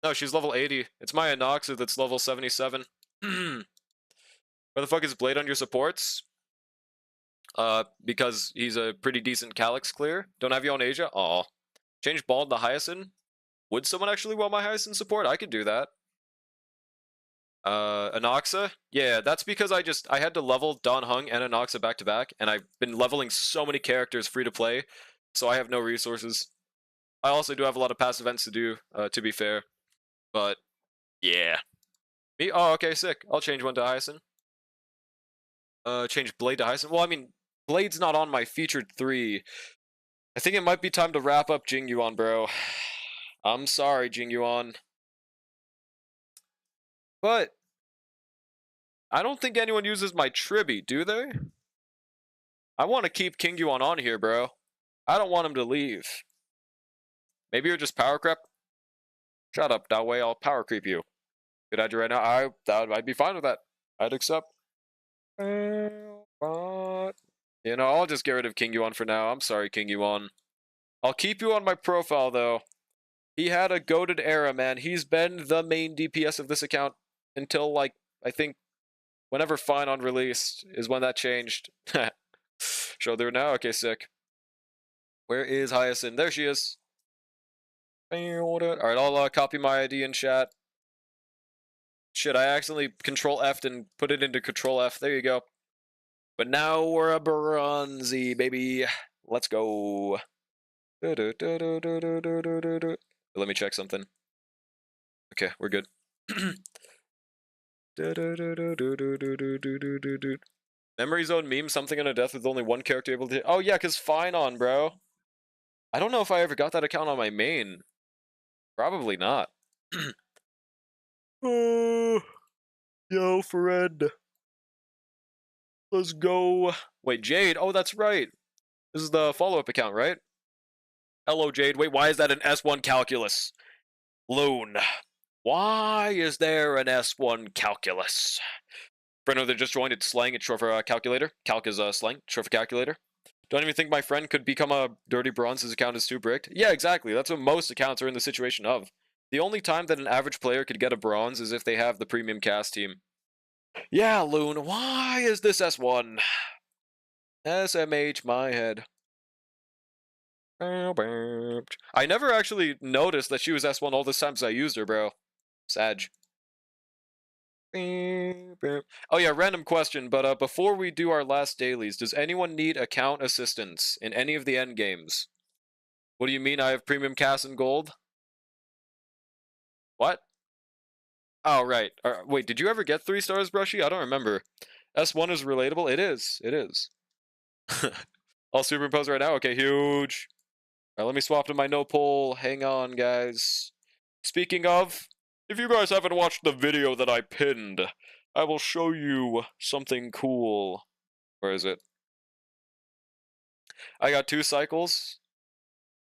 No, she's level 80. It's my Anoxa that's level 77. Where the fuck is Blade on your supports? Because he's a pretty decent Calyx clear. Don't have you on Asia? Aw. Change Bald to Hyacinth? Would someone actually want my Hyacinth support? I could do that. Anoxa? Yeah, that's because I had to level Don Hung and Anoxa back to back, and I've been leveling so many characters free to play, so I have no resources. I also do have a lot of past events to do, to be fair. But, yeah. Me? Oh, okay, sick. I'll change one to Hyacinth. Change Blade to Hyacinth. Well, I mean, Blade's not on my featured 3. I think it might be time to wrap up Jingyuan, bro. I'm sorry, Jingyuan. But, I don't think anyone uses my Tribby, do they? I want to keep King Yuan on here, bro. I don't want him to leave. Maybe you're just power creep? Shut up, that way I'll power creep you. Could I do right now? I'd be fine with that. I'd accept. You know, I'll just get rid of King Yuan for now. I'm sorry, King Yuan. I'll keep you on my profile, though. He had a goated era, man. He's been the main DPS of this account until, like, I think whenever Fine on released is when that changed. Show there now? Okay, sick. Where is Hyacinth? There she is. Alright, I'll copy my ID in chat. Shit, I accidentally Control F'd and put it into Control F. There you go. But now we're a bronzy, baby. Let's go. Let me check something. Okay, we're good. Memory Zone meme, something on a death with only one character able to... Oh yeah, because Fine on, bro. I don't know if I ever got that account on my main. Probably not. Oh, yo, Fred. Let's go. Wait, Jade. Oh, that's right. This is the follow-up account, right? Hello, Jade. Wait, why is that an S1 calculus? Loon. Why is there an S1 calculus? Friend that just joined, it's slang. It's short for calculator. Calc is slang. Short for calculator. Don't even think my friend could become a dirty bronze. His account is too bricked. Yeah, exactly. That's what most accounts are in the situation of. The only time that an average player could get a bronze is if they have the premium cast team. Yeah, Loon, why is this S1? SMH my head. I never actually noticed that she was S1 all the times I used her, bro. Sag. Oh yeah, random question, but before we do our last dailies, does anyone need account assistance in any of the end games? What do you mean I have premium cast and gold? What? Oh, right. Wait, did you ever get 3 stars, Brushy? I don't remember. S1 is relatable? It is. It is. I'll superimpose right now? Okay, huge. Alright, let me swap to my no poll. Hang on, guys. Speaking of, if you guys haven't watched the video that I pinned, I will show you something cool. Where is it? I got 2 cycles.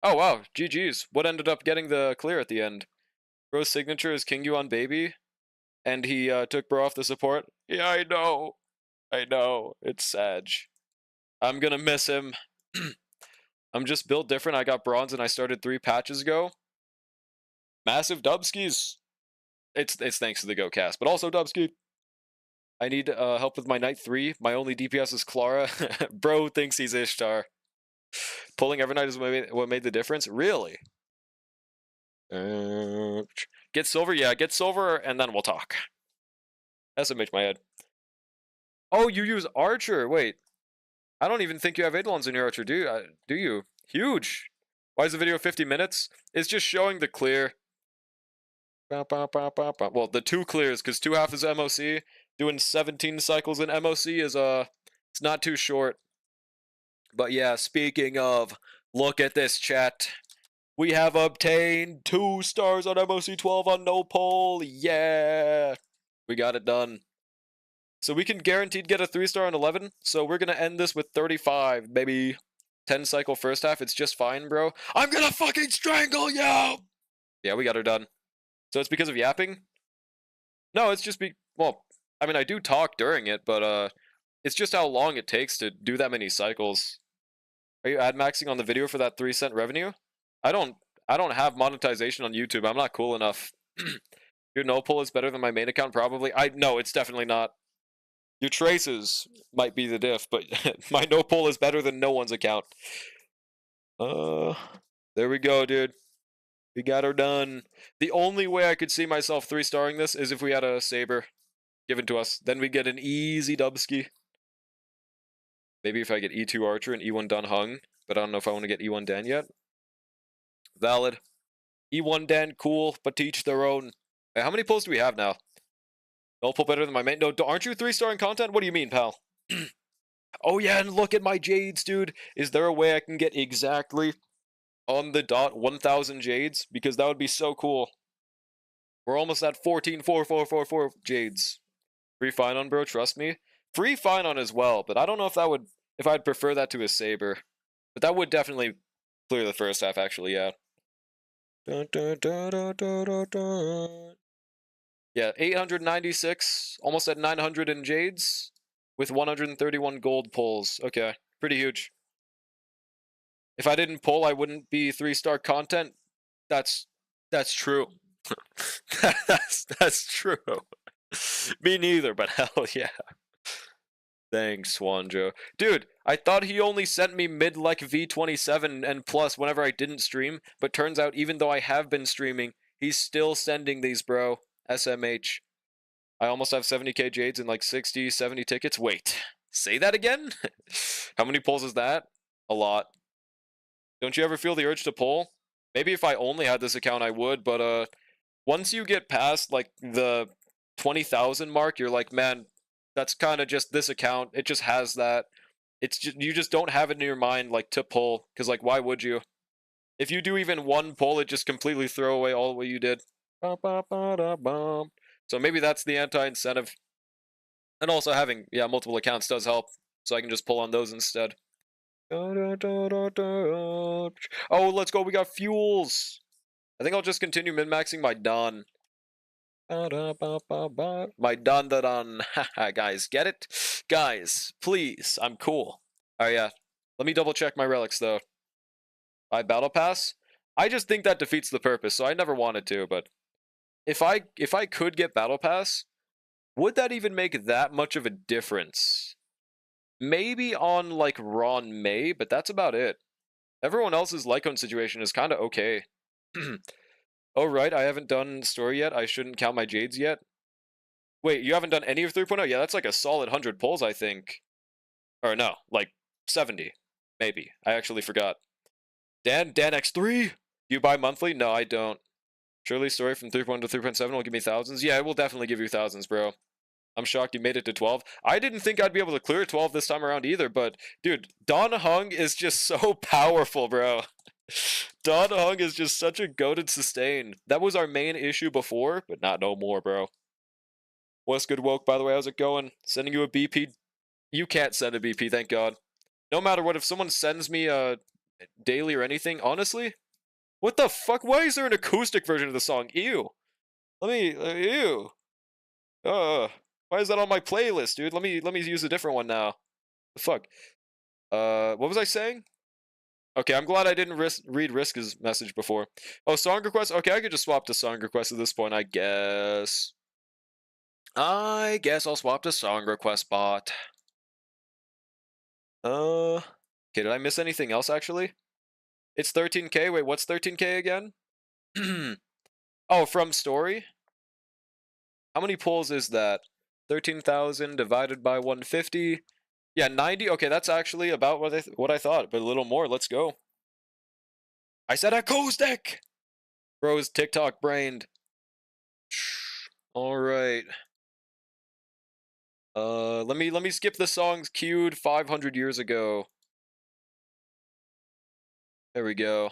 Oh, wow. GG's. What ended up getting the clear at the end? Bro's signature is King Yuan Baby, and he took Bro off the support. Yeah, I know. I know. It's Sag. I'm gonna miss him. I'm just built different. I got bronze and I started 3 patches ago. Massive Dubskis. It's thanks to the Go cast, but also Dubski. I need help with my Knight 3. My only DPS is Clara. Bro thinks he's Ishtar. Pulling Evernight is what made the difference? Really? Get silver? Yeah, get silver, and then we'll talk. SMH my head. Oh, you use Archer. Wait. I don't even think you have Eidolons in your Archer, do you? Huge. Why is the video 50 minutes? It's just showing the clear. Well, the 2 clears, because 2 half is MOC. Doing 17 cycles in MOC is, it's not too short. But yeah, speaking of, look at this, chat. We have obtained 2 stars on MOC 12 on no poll. Yeah. We got it done. So we can guaranteed get a 3-star on 11. So we're going to end this with 35, baby. 10 cycle first half. It's just fine, bro. I'm going to fucking strangle you! Yeah, we got her done. So it's because of yapping? No, it's just well, I mean, I do talk during it, but it's just how long it takes to do that many cycles. Are you ad maxing on the video for that 3-cent revenue? I don't have monetization on YouTube. I'm not cool enough. Your no pull is better than my main account, probably. No, it's definitely not. Your traces might be the diff, but my no pull is better than no one's account. There we go, dude. We got her done. The only way I could see myself 3-starring this is if we had a Saber given to us. Then we get an easy Dubski. Maybe if I get E2 Archer and E1 Dan Hung, but I don't know if I want to get E1 Dan yet. Valid. E1 Dan, cool, but to each their own. Wait, how many pulls do we have now? No pull better than my main. No, aren't you 3-starring content? What do you mean, pal? Oh yeah, and look at my Jades, dude. Is there a way I can get exactly on the dot 1,000 Jades? Because that would be so cool. We're almost at 14,444 Jades. Free fine on, bro, trust me. Free fine on as well, but I don't know if that would, if I'd prefer that to a Saber. But that would definitely clear the first half, actually, yeah. Yeah, 896, almost at 900 in Jades, with 131 gold pulls. Okay, pretty huge. If I didn't pull, I wouldn't be 3-star content. That's true. that's true. Me neither, but hell yeah. Thanks, Swanjo. Dude, I thought he only sent me mid-lec V27 and plus whenever I didn't stream, but turns out even though I have been streaming, he's still sending these, bro. SMH. I almost have 70k Jades and like 60, 70 tickets. Wait, say that again? How many pulls is that? A lot. Don't you ever feel the urge to pull? Maybe if I only had this account I would, but Once you get past like the 20,000 mark, you're like, man, that's kind of just this account. It just has that. It's just you just don't have it in your mind like to pull because like why would you? If you do even one pull, it just completely throw away all what you did. So maybe that's the anti-incentive. And also having multiple accounts does help, so I can just pull on those instead. Oh, let's go! We got fuels. I think I'll just continue min-maxing my Don. My Don da Don. Haha, guys, get it? Guys, please, I'm cool. Alright, yeah. Let me double check my relics though. By battle pass? I just think that defeats the purpose, so I never wanted to, but if I could get battle pass, would that even make that much of a difference? Maybe on like Ron May, but that's about it. Everyone else's Lycone situation is kind of okay. Oh right, I haven't done story yet. I shouldn't count my Jades yet. Wait, you haven't done any of 3.0? Yeah, that's like a solid 100 pulls, I think. Or no, like 70. Maybe. I actually forgot. Dan X3? You buy monthly? No, I don't. Surely story from 3.1 to 3.7 will give me thousands? Yeah, it will definitely give you thousands, bro. I'm shocked you made it to 12. I didn't think I'd be able to clear 12 this time around either, but dude, Don Hung is just so powerful, bro. Don Hung is just such a goated sustain. That was our main issue before, but not no more, bro. What's good, Woke, by the way? How's it going? Sending you a BP? You can't send a BP, thank God. No matter what, if someone sends me a daily or anything, honestly, what the fuck? Why is there an acoustic version of the song? Ew. Ew. Why is that on my playlist, dude? Let me use a different one now. The fuck? What was I saying? Okay, I'm glad I didn't read Risk's message before. Oh, song request? Okay, I could just swap to song request at this point, I guess. I guess I'll swap to song request bot. Okay, did I miss anything else, actually? It's 13k? Wait, what's 13k again? Oh, from story? How many pulls is that? 13,000 divided by 150. Yeah, 90. Okay, that's actually about what I thought, but a little more. Let's go. I said acoustic! Bro's TikTok brained. All right. Let me skip the songs queued 500 years ago. There we go.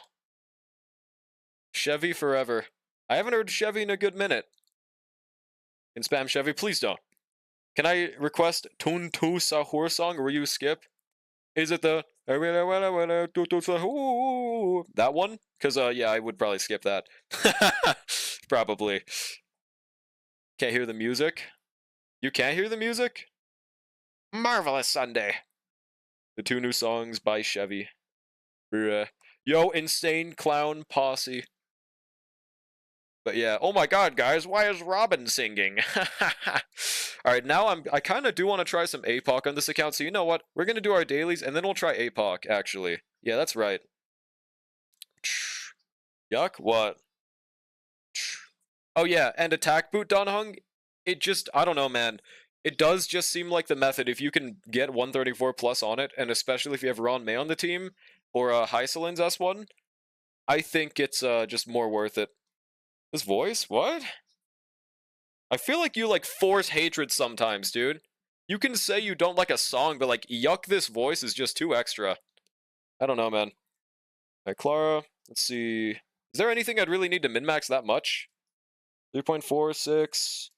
Chevy forever. I haven't heard Chevy in a good minute. Can spam Chevy? Please don't. Can I request Tun Tu Sahur song? Or will you skip? Is it the that one? Because yeah, I would probably skip that. Probably. Can't hear the music. You can't hear the music? Marvelous Sunday. The 2 new songs by Chevy. Yo, Insane Clown Posse. But yeah, oh my god, guys, why is Robin singing? Alright, now I kind of do want to try some APOC on this account, so you know what? We're going to do our dailies, and then we'll try APOC, actually. Yeah, that's right. Yuck, what? Oh yeah, and attack boot Don Hung, it just, I don't know, man. It does just seem like the method. If you can get 134 plus on it, and especially if you have Ron May on the team, or Heiselin's S1, I think it's just more worth it. This voice? What? I feel like you like force hatred sometimes, dude. You can say you don't like a song, but like, yuck, this voice is just too extra. I don't know, man. Alright, Clara. Let's see. Is there anything I'd really need to min-max that much? 3.46.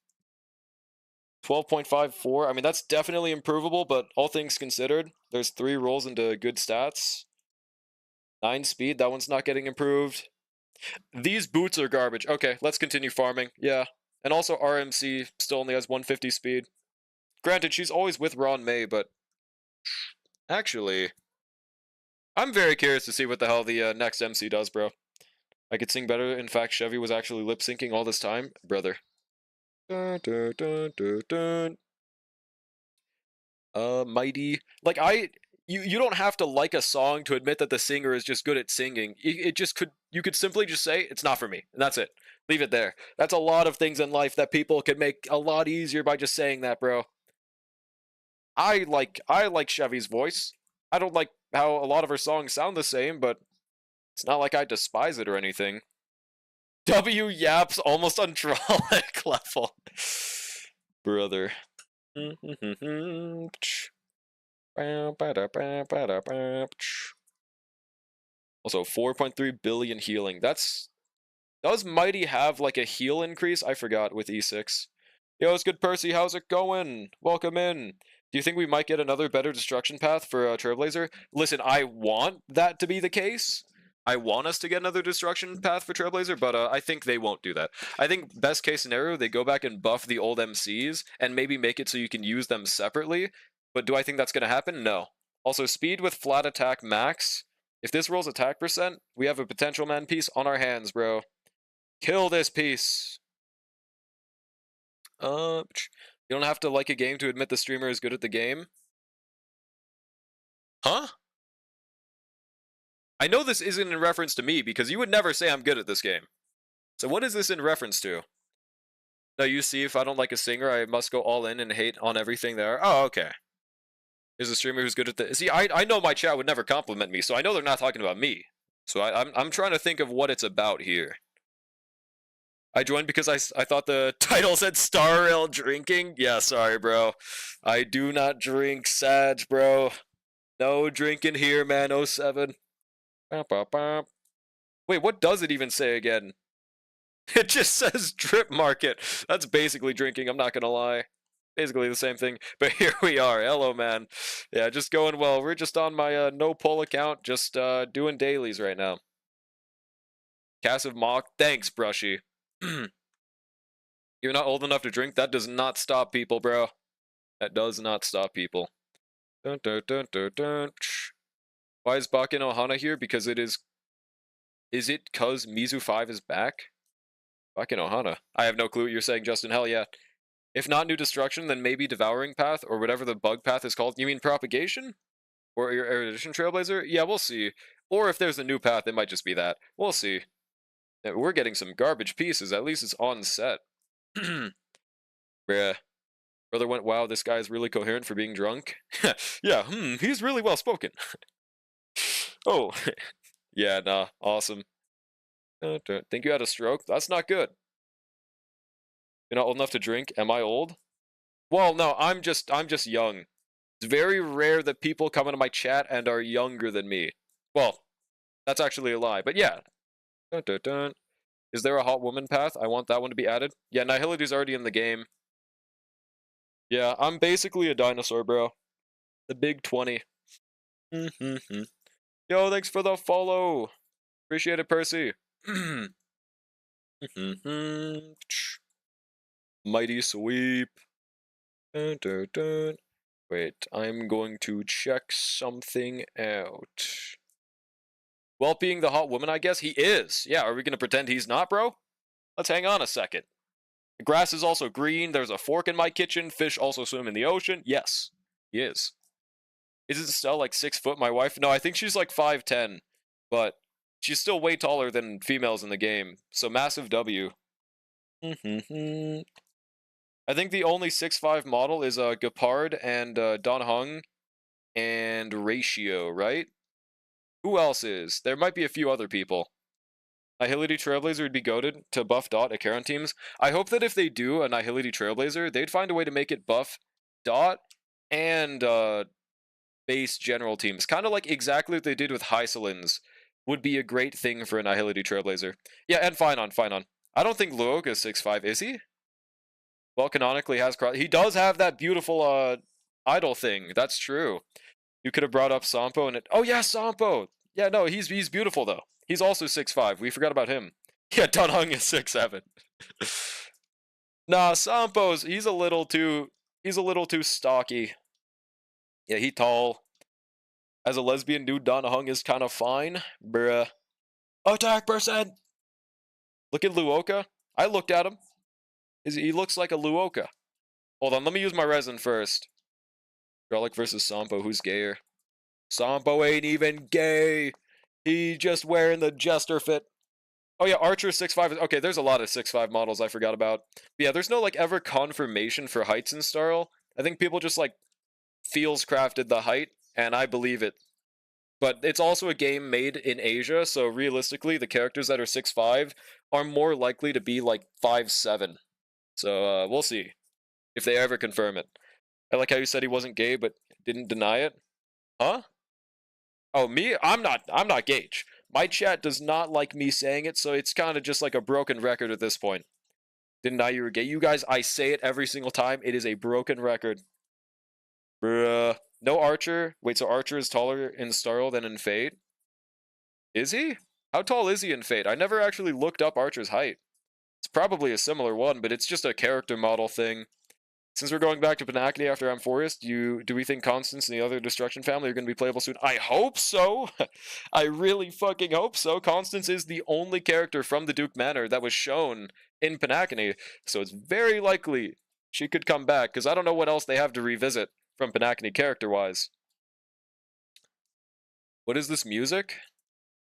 12.54. I mean, that's definitely improvable, but all things considered, there's 3 rolls into good stats. 9 speed, that one's not getting improved. These boots are garbage. Okay, let's continue farming. Yeah. And also RMC still only has 150 speed. Granted, she's always with Ron May, but actually, I'm very curious to see what the hell the next MC does, bro. I could sing better. In fact, Chevy was actually lip syncing all this time, brother. Dun, dun, dun, dun, dun. Mighty. Like you don't have to like a song to admit that the singer is just good at singing. It just you could simply just say it's not for me, and that's it. Leave it there. That's a lot of things in life that people could make a lot easier by just saying that, bro. I like Chevy's voice. I don't like how a lot of her songs sound the same, but it's not like I despise it or anything. W yaps almost on Trollic level. Brother. Also, 4.3 billion healing. Does Mighty have like a heal increase? I forgot with E6. Yo, it's good, Percy. How's it going? Welcome in. Do you think we might get another better destruction path for Trailblazer? Listen, I want that to be the case. I want us to get another destruction path for Trailblazer, but I think they won't do that. I think best case scenario, they go back and buff the old MCs and maybe make it so you can use them separately. But do I think that's going to happen? No. Also, speed with flat attack max. If this rolls attack percent, we have a potential man piece on our hands, bro. Kill this piece. You don't have to like a game to admit the streamer is good at the game. Huh? I know this isn't in reference to me, because you would never say I'm good at this game. So what is this in reference to? No, you see, if I don't like a singer, I must go all in and hate on everything there. Oh, okay. There's a streamer who's good at the... See, I know my chat would never compliment me, so I know they're not talking about me. So I'm trying to think of what it's about here. I joined because I thought the title said Star Ale Drinking. Yeah, sorry, bro. I do not drink Sag, bro. No drinking here, man. 07. Wait, what does it even say again? It just says Dripmarket. That's basically drinking, I'm not gonna lie. Basically the same thing, but here we are. Hello, man. Yeah, just going well. We're just on my no poll account, just doing dailies right now. Cassive Mock. Thanks, Brushy. You're not old enough to drink? That does not stop people, bro. That does not stop people. Dun, dun, dun, dun, dun. Why is Bakken Ohana here? Because it is... Is it cuz Mizu 5 is back? Bakken Ohana. I have no clue what you're saying, Justin. Hell yeah. If not new destruction, then maybe devouring path, or whatever the bug path is called. You mean propagation? Or your erudition trailblazer? Yeah, we'll see. Or if there's a new path, it might just be that. We'll see. Yeah, we're getting some garbage pieces. At least it's on set. Bruh. Brother went, wow, this guy is really coherent for being drunk. Yeah, he's really well spoken. Oh, yeah, nah, awesome. Think you had a stroke? That's not good. You're not old enough to drink? Am I old? Well, no, I'm just young. It's very rare that people come into my chat and are younger than me. Well, that's actually a lie, but yeah. Dun, dun, dun. Is there a hot woman path? I want that one to be added. Yeah, Nihility's already in the game. Yeah, I'm basically a dinosaur, bro. The big 20. Yo, thanks for the follow. Appreciate it, Percy. Mighty sweep. Dun, dun, dun. Wait, I'm going to check something out. Well, being the hot woman, I guess he is. Yeah, are we going to pretend he's not, bro? Let's hang on a second. The grass is also green. There's a fork in my kitchen. Fish also swim in the ocean. Yes, he is. Isn't Stella like 6 foot, my wife? No, I think she's like 5'10", but she's still way taller than females in the game. So massive W. I think the only 6'5" model is Gepard and Don Hung and Ratio, right? Who else is? There might be a few other people. Nihility Trailblazer would be goated to buff Dot at Karon teams. I hope that if they do a Nihility Trailblazer, they'd find a way to make it buff Dot and base general teams. Kind of like exactly what they did with Hysolins would be a great thing for a Nihility Trailblazer. Yeah, and Finon. I don't think Luoka is 6'5", is he? Well, canonically has cross. He does have that beautiful idol thing. That's true. You could have brought up Sampo and it. Oh yeah, Sampo. Yeah, no, he's beautiful though. He's also 6'5". We forgot about him. Yeah, Dunhung is 6'7". Nah, Sampo's he's a little too stocky. Yeah, he tall. As a lesbian dude, Dunhung is kind of fine. Bruh. Attack percent. Look at Luoka. I looked at him. He looks like a Luoka. Hold on, let me use my resin first. Relic versus Sampo, who's gayer? Sampo ain't even gay. He just wearing the jester fit. Oh yeah, Archer 6'5". Okay, there's a lot of 6'5" models I forgot about. But yeah, there's no like ever confirmation for heights in Starl. I think people just like feels crafted the height, and I believe it. But it's also a game made in Asia, so realistically, the characters that are 6'5" are more likely to be like 5'7". So we'll see if they ever confirm it. I like how you said he wasn't gay, but didn't deny it. Huh? Oh, me? I'm not Gage. My chat does not like me saying it, so it's kind of just like a broken record at this point. Didn't know you were gay. You guys, I say it every single time. It is a broken record. Bruh. No Archer. Wait, so Archer is taller in Starl than in Fate? Is he? How tall is he in Fate? I never actually looked up Archer's height. It's probably a similar one, but it's just a character model thing. Since we're going back to Panacony after Amphoreus, do we think Constance and the other Destruction family are going to be playable soon? I hope so! I really fucking hope so. Constance is the only character from the Duke Manor that was shown in Panacony, so it's very likely she could come back, because I don't know what else they have to revisit from Panacony character-wise. What is this music?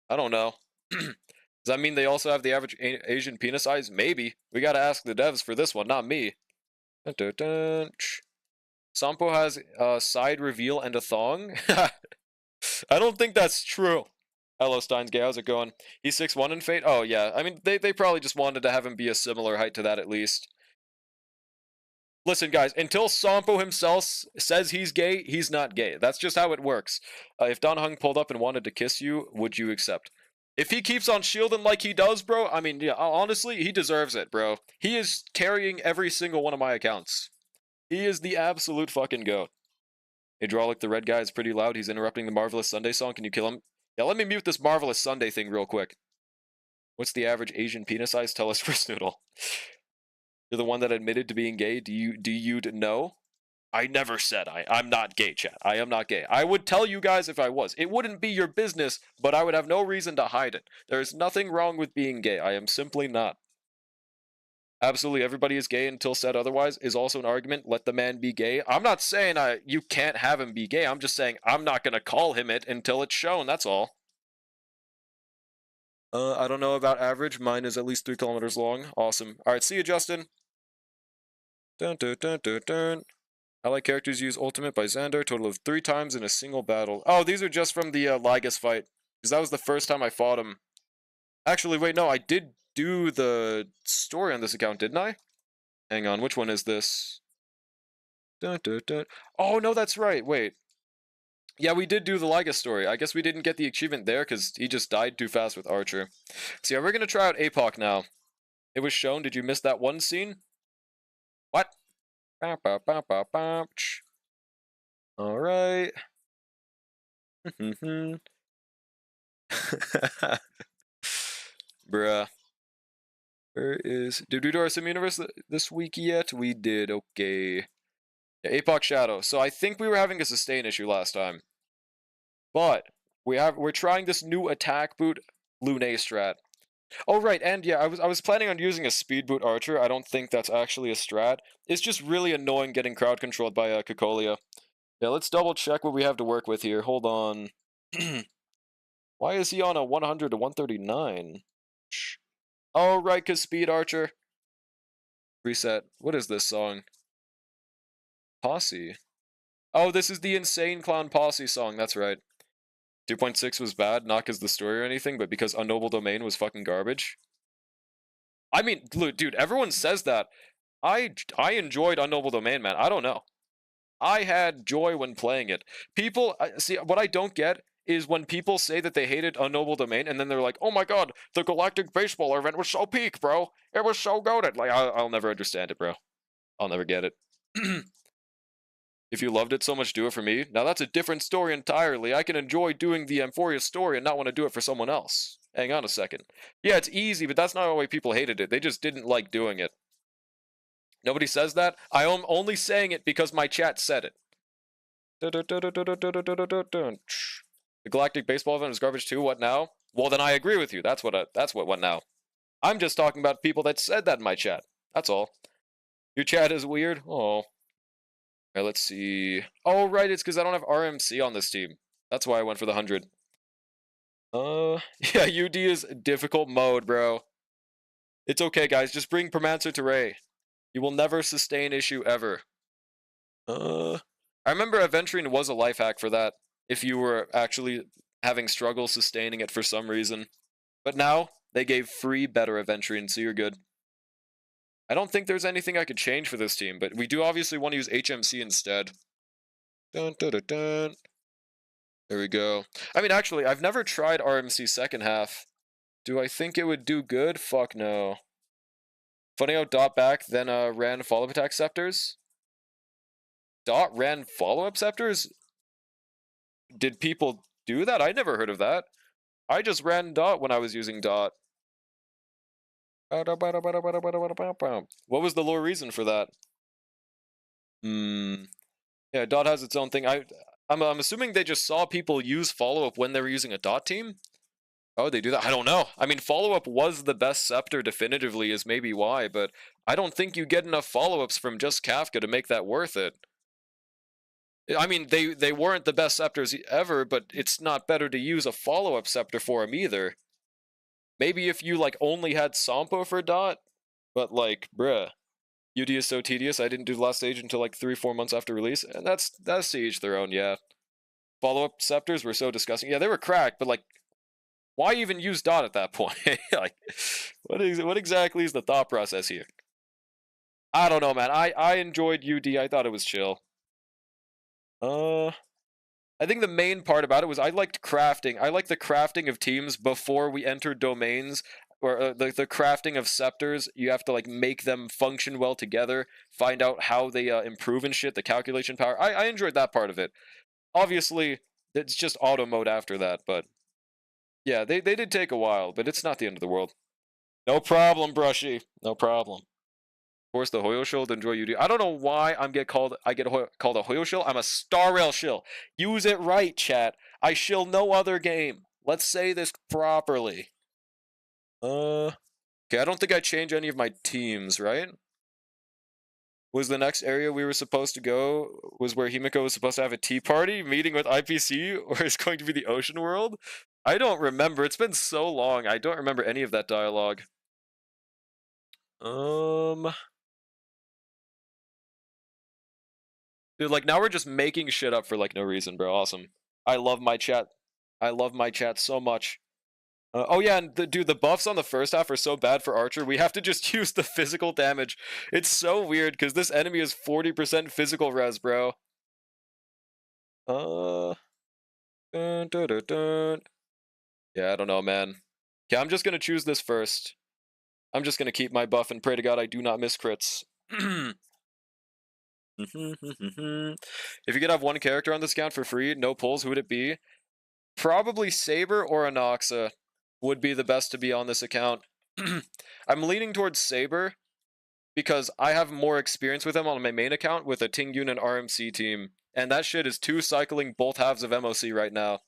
I don't know. Does that mean they also have the average Asian penis size? Maybe. We gotta ask the devs for this one, not me. Dun, dun, dun. Sampo has a side reveal and a thong? I don't think that's true. Hello, Steins Gay, how's it going? He's 6'1" in Fate? Oh, yeah. I mean, they probably just wanted to have him be a similar height to that at least. Listen, guys, until Sampo himself says he's gay, he's not gay. That's just how it works. If Don Hung pulled up and wanted to kiss you, would you accept? If he keeps on shielding like he does, bro, I mean, yeah, honestly, he deserves it, bro. He is carrying every single one of my accounts. He is the absolute fucking goat. Hydraulic, the red guy, is pretty loud. He's interrupting the Marvelous Sunday song. Can you kill him? Yeah, let me mute this Marvelous Sunday thing real quick. What's the average Asian penis size? Tell us for Snoodle. You're the one that admitted to being gay. Do you know? I never said I'm not gay, chat. I am not gay. I would tell you guys if I was. It wouldn't be your business, but I would have no reason to hide it. There is nothing wrong with being gay. I am simply not. Absolutely everybody is gay until said otherwise is also an argument. Let the man be gay. I'm not saying you can't have him be gay. I'm just saying I'm not going to call him it until it's shown. That's all. I don't know about average. Mine is at least 3 kilometers long. Awesome. All right, see you, Justin. Dun, dun, dun, dun, dun. Allied characters use ultimate by Xander, total of 3 times in a single battle. Oh, these are just from the Lygus fight, because that was the first time I fought him. Actually, wait, no, I did do the story on this account, didn't I? Hang on, which one is this? Dun, dun, dun. Oh, no, that's right, wait. Yeah, we did do the Lygus story. I guess we didn't get the achievement there, because he just died too fast with Archer. So yeah, we're going to try out APOC now. It was shown, did you miss that one scene? What? Alright. Bruh. Where is... Did we do our Sim Universe this week yet? We did, okay. Yeah, APOC Shadow. So I think we were having a sustain issue last time. But we're trying this new attack boot Lune strat. Oh right, and yeah, I was planning on using a speed boot Archer. I don't think that's actually a strat. It's just really annoying getting crowd controlled by Cocolia. Yeah, let's double check what we have to work with here. Hold on. Why is he on a 100 to 139? Oh right, cause speed Archer. Reset. What is this song? Posse. Oh, this is the Insane Clown Posse song. That's right. 2.6 was bad, not because the story or anything, but because Unknoble Domain was fucking garbage. I mean, dude, everyone says that. I enjoyed Unknoble Domain, man. I don't know. I had joy when playing it. People, see, what I don't get is when people say that they hated Unknoble Domain, and then they're like, oh my god, the Galactic Baseball event was so peak, bro. It was so goated. Like, I'll never understand it, bro. I'll never get it. If you loved it so much, do it for me. Now that's a different story entirely. I can enjoy doing the Amphoreus story and not want to do it for someone else. Hang on a second. Yeah, it's easy, but that's not why people hated it. They just didn't like doing it. Nobody says that. I am only saying it because my chat said it. The Galactic Baseball event is garbage too. What now? Well, then I agree with you. That's what now. I'm just talking about people that said that in my chat. That's all. Your chat is weird. Oh. Alright, let's see. Oh, right, it's because I don't have RMC on this team. That's why I went for the 100. Yeah, UD is difficult mode, bro. It's okay, guys. Just bring Permancer to Ray. You will never sustain issue ever. I remember Aventurine was a life hack for that. If you were actually having struggle sustaining it for some reason. But now, they gave free better Aventrian, so you're good. I don't think there's anything I could change for this team, but we do obviously want to use HMC instead. Dun, dun, dun, dun. There we go. I mean, actually, I've never tried RMC second half. Do I think it would do good? Fuck no. Funny how Dot back then ran follow-up attack scepters? Dot ran follow-up scepters? Did people do that? I never heard of that. I just ran Dot when I was using Dot. What was the lore reason for that? Yeah, Dot has its own thing. I'm assuming they just saw people use follow-up when they were using a Dot team? Oh, they do that? I don't know. I mean, follow-up was the best scepter definitively, is maybe why, but I don't think you get enough follow-ups from just Kafka to make that worth it. I mean, they weren't the best scepters ever, but it's not better to use a follow-up scepter for them either. Maybe if you, like, only had Sampo for Dot, but, like, bruh. UD is so tedious, I didn't do the last stage until, like, 3-4 months after release, and that's to each their own, yeah. Follow-up scepters were so disgusting. Yeah, they were cracked, but, like, why even use Dot at that point? Like, what exactly is the thought process here? I don't know, man. I enjoyed UD. I thought it was chill. I think the main part about it was I liked crafting. I liked the crafting of teams before we entered domains, or the crafting of scepters. You have to like make them function well together, find out how they improve and shit, the calculation power. I enjoyed that part of it. Obviously, it's just auto mode after that, but yeah, they did take a while, but it's not the end of the world. No problem, Brushy. No problem. Force the Hoyo shill to enjoy UD. I don't know why I get called a Hoyo shill. I'm a Star Rail shill. Use it right, chat. I shill no other game. Let's say this properly. Okay, I don't think I changed any of my teams, right? Was the next area we were supposed to go was where Himiko was supposed to have a tea party meeting with IPC, or is going to be the ocean world? I don't remember. It's been so long. I don't remember any of that dialogue. Dude, like, now we're just making shit up for, like, no reason, bro. Awesome. I love my chat. I love my chat so much. Oh, yeah, and, dude, the buffs on the first half are so bad for Archer. We have to just use the physical damage. It's so weird, because this enemy is 40% physical res, bro. Dun, dun, dun, dun. Yeah, I don't know, man. Okay, I'm just gonna choose this first. I'm just gonna keep my buff and pray to God I do not miss crits. If you could have one character on this account for free, no pulls, who would it be? Probably Saber or Anoxa would be the best to be on this account. I'm leaning towards Saber because I have more experience with him on my main account with a Tingyun and RMC team. And that shit is 2 cycling both halves of MOC right now.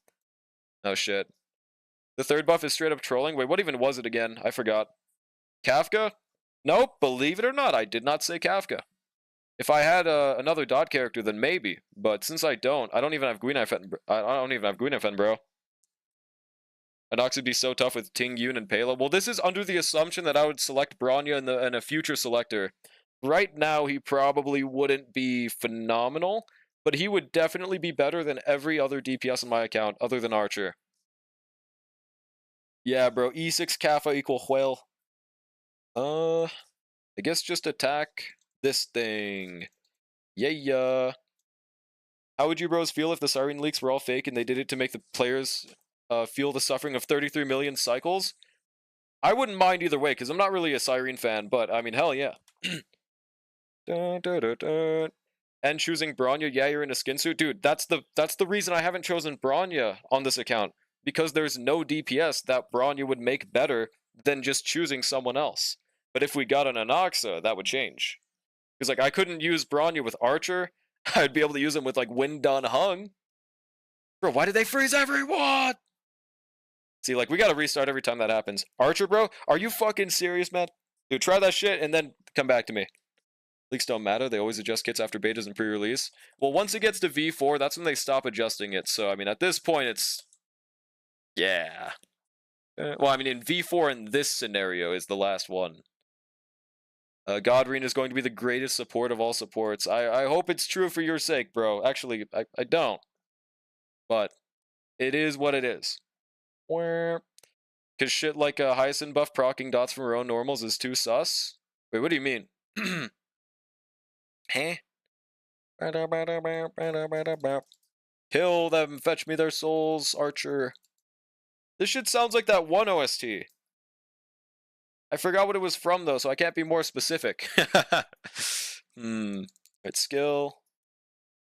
Oh shit. The third buff is straight up trolling. Wait, what even was it again? I forgot. Kafka? Nope, believe it or not, I did not say Kafka. If I had another Dot character, then maybe. But since I don't even have Guinaifen. I don't even have Guinaifen, bro. Anox would be so tough with Ting Yun and Pela. Well, this is under the assumption that I would select Bronya in a future selector. Right now, he probably wouldn't be phenomenal, but he would definitely be better than every other DPS on my account, other than Archer. Yeah, bro. E6 Kappa equal whale. I guess just attack this thing. Yeah. How would you bros feel if the siren leaks were all fake and they did it to make the players feel the suffering of 33 million cycles? I wouldn't mind either way, because I'm not really a siren fan, but I mean, hell yeah. Dun, dun, dun, dun. And choosing Bronya, yeah, you're in a skin suit. Dude, that's the reason I haven't chosen Bronya on this account. Because there's no DPS that Bronya would make better than just choosing someone else. But if we got an Anoxa, that would change. Because, like, I couldn't use Bronya with Archer. I'd be able to use him with, like, Wind Done Hung. Bro, why did they freeze everyone? See, like, we gotta restart every time that happens. Archer, bro? Are you fucking serious, man? Dude, try that shit and then come back to me. Leaks don't matter. They always adjust kits after betas and pre-release. Well, once it gets to V4, that's when they stop adjusting it. So, I mean, at this point, it's... Yeah. Well, I mean, in V4 in this scenario is the last one. Godreen is going to be the greatest support of all supports. I hope it's true for your sake, bro. Actually, I don't. But It is what it is. Because shit like a Hyacinth buff procking dots from her own normals is too sus? Wait, what do you mean? Huh? Kill them, fetch me their souls, Archer. This shit sounds like that one OST. I forgot what it was from, though, so I can't be more specific. Right, skill.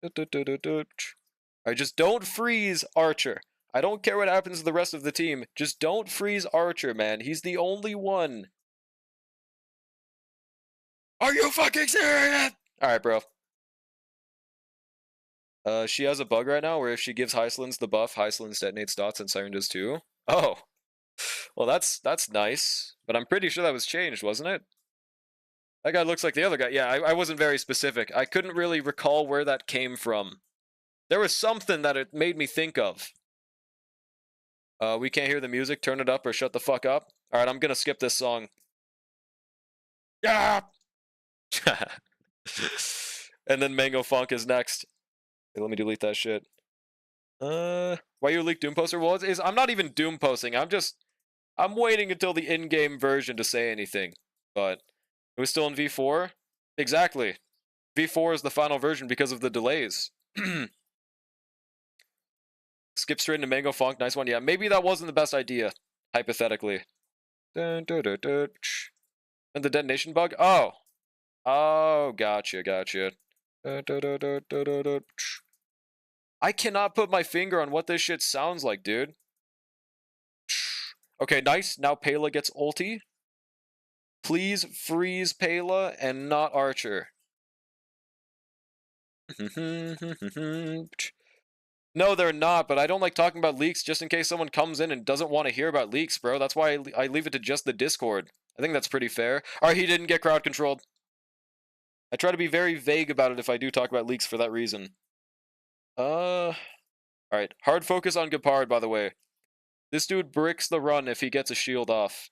Alright, just don't freeze Archer. I don't care what happens to the rest of the team. Just don't freeze Archer, man. He's the only one. Are you fucking serious? Alright, bro. She has a bug right now where if she gives Hyslins the buff, Hyslins detonates dots and Siren does too. Oh. Well, that's nice. But I'm pretty sure that was changed, wasn't it? That guy looks like the other guy. Yeah, I wasn't very specific. I couldn't really recall where that came from. There was something that it made me think of. We can't hear the music. Turn it up or shut the fuck up. Alright, I'm gonna skip this song. Yeah! And then Mango Funk is next. Okay, let me delete that shit. Why you leak Doom poster? Well, I'm not even Doom posting. I'm waiting until the in-game version to say anything. But it was still in V4? Exactly. V4 is the final version because of the delays. Skip straight into Mango Funk. Nice one. Yeah, maybe that wasn't the best idea, hypothetically. And the detonation bug? Oh. Oh, gotcha. I cannot put my finger on what this shit sounds like, dude. Okay, nice. Now Pela gets ulti. Please freeze Pela and not Archer. No, they're not, but I don't like talking about leaks just in case someone comes in and doesn't want to hear about leaks, bro. That's why I leave it to just the Discord. I think that's pretty fair. Alright, he didn't get crowd controlled. I try to be very vague about it if I do talk about leaks for that reason. Alright, hard focus on Gepard, by the way. This dude bricks the run if he gets a shield off.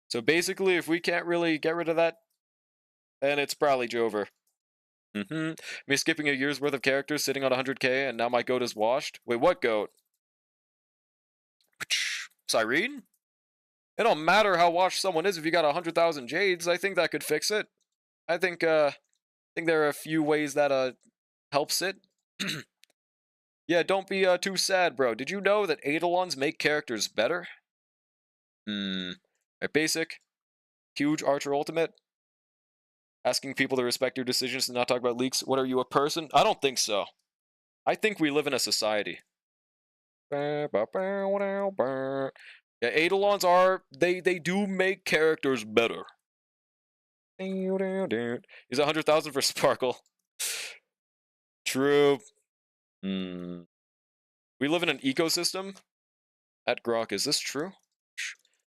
So basically, if we can't really get rid of that, then it's probably Jover. Me skipping a year's worth of characters, sitting on 100k, and now my goat is washed? Wait, what goat? Cyrene? It don't matter how washed someone is if you got 100,000 jades. I think that could fix it. I think there are a few ways that helps it. Yeah, don't be too sad, bro. Did you know that Eidolons make characters better? Right, basic. Huge Archer ultimate. Asking people to respect your decisions and not talk about leaks. What are you, a person? I don't think so. I think we live in a society. Yeah, Eidolons are, they do make characters better. He's 100,000 for Sparkle. True. We live in an ecosystem. At Grok, is this true?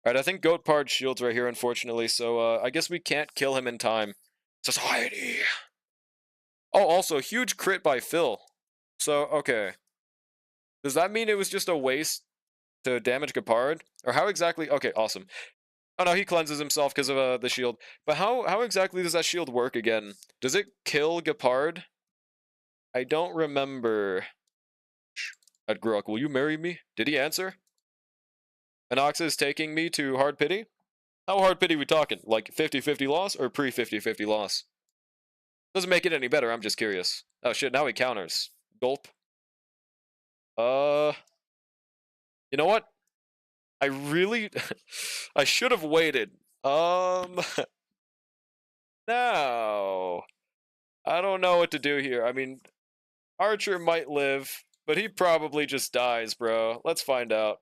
Alright, I think Goatpard shields right here, unfortunately, so I guess we can't kill him in time. Society! Oh, also, huge crit by Phil. So, okay. Does that mean it was just a waste to damage Gepard? Or how exactly? Okay, awesome. Oh no, he cleanses himself because of the shield. But how exactly does that shield work again? Does it kill Gepard? I don't remember. At Grok, will you marry me? Did he answer? Anoxa is taking me to hard pity? How hard pity we talking? Like 50-50 loss or pre-50-50 loss? Doesn't make it any better, I'm just curious. Oh shit, now he counters. Gulp. You know what? I really... I should have waited. No. I don't know what to do here. I mean, Archer might live, but he probably just dies, bro. Let's find out.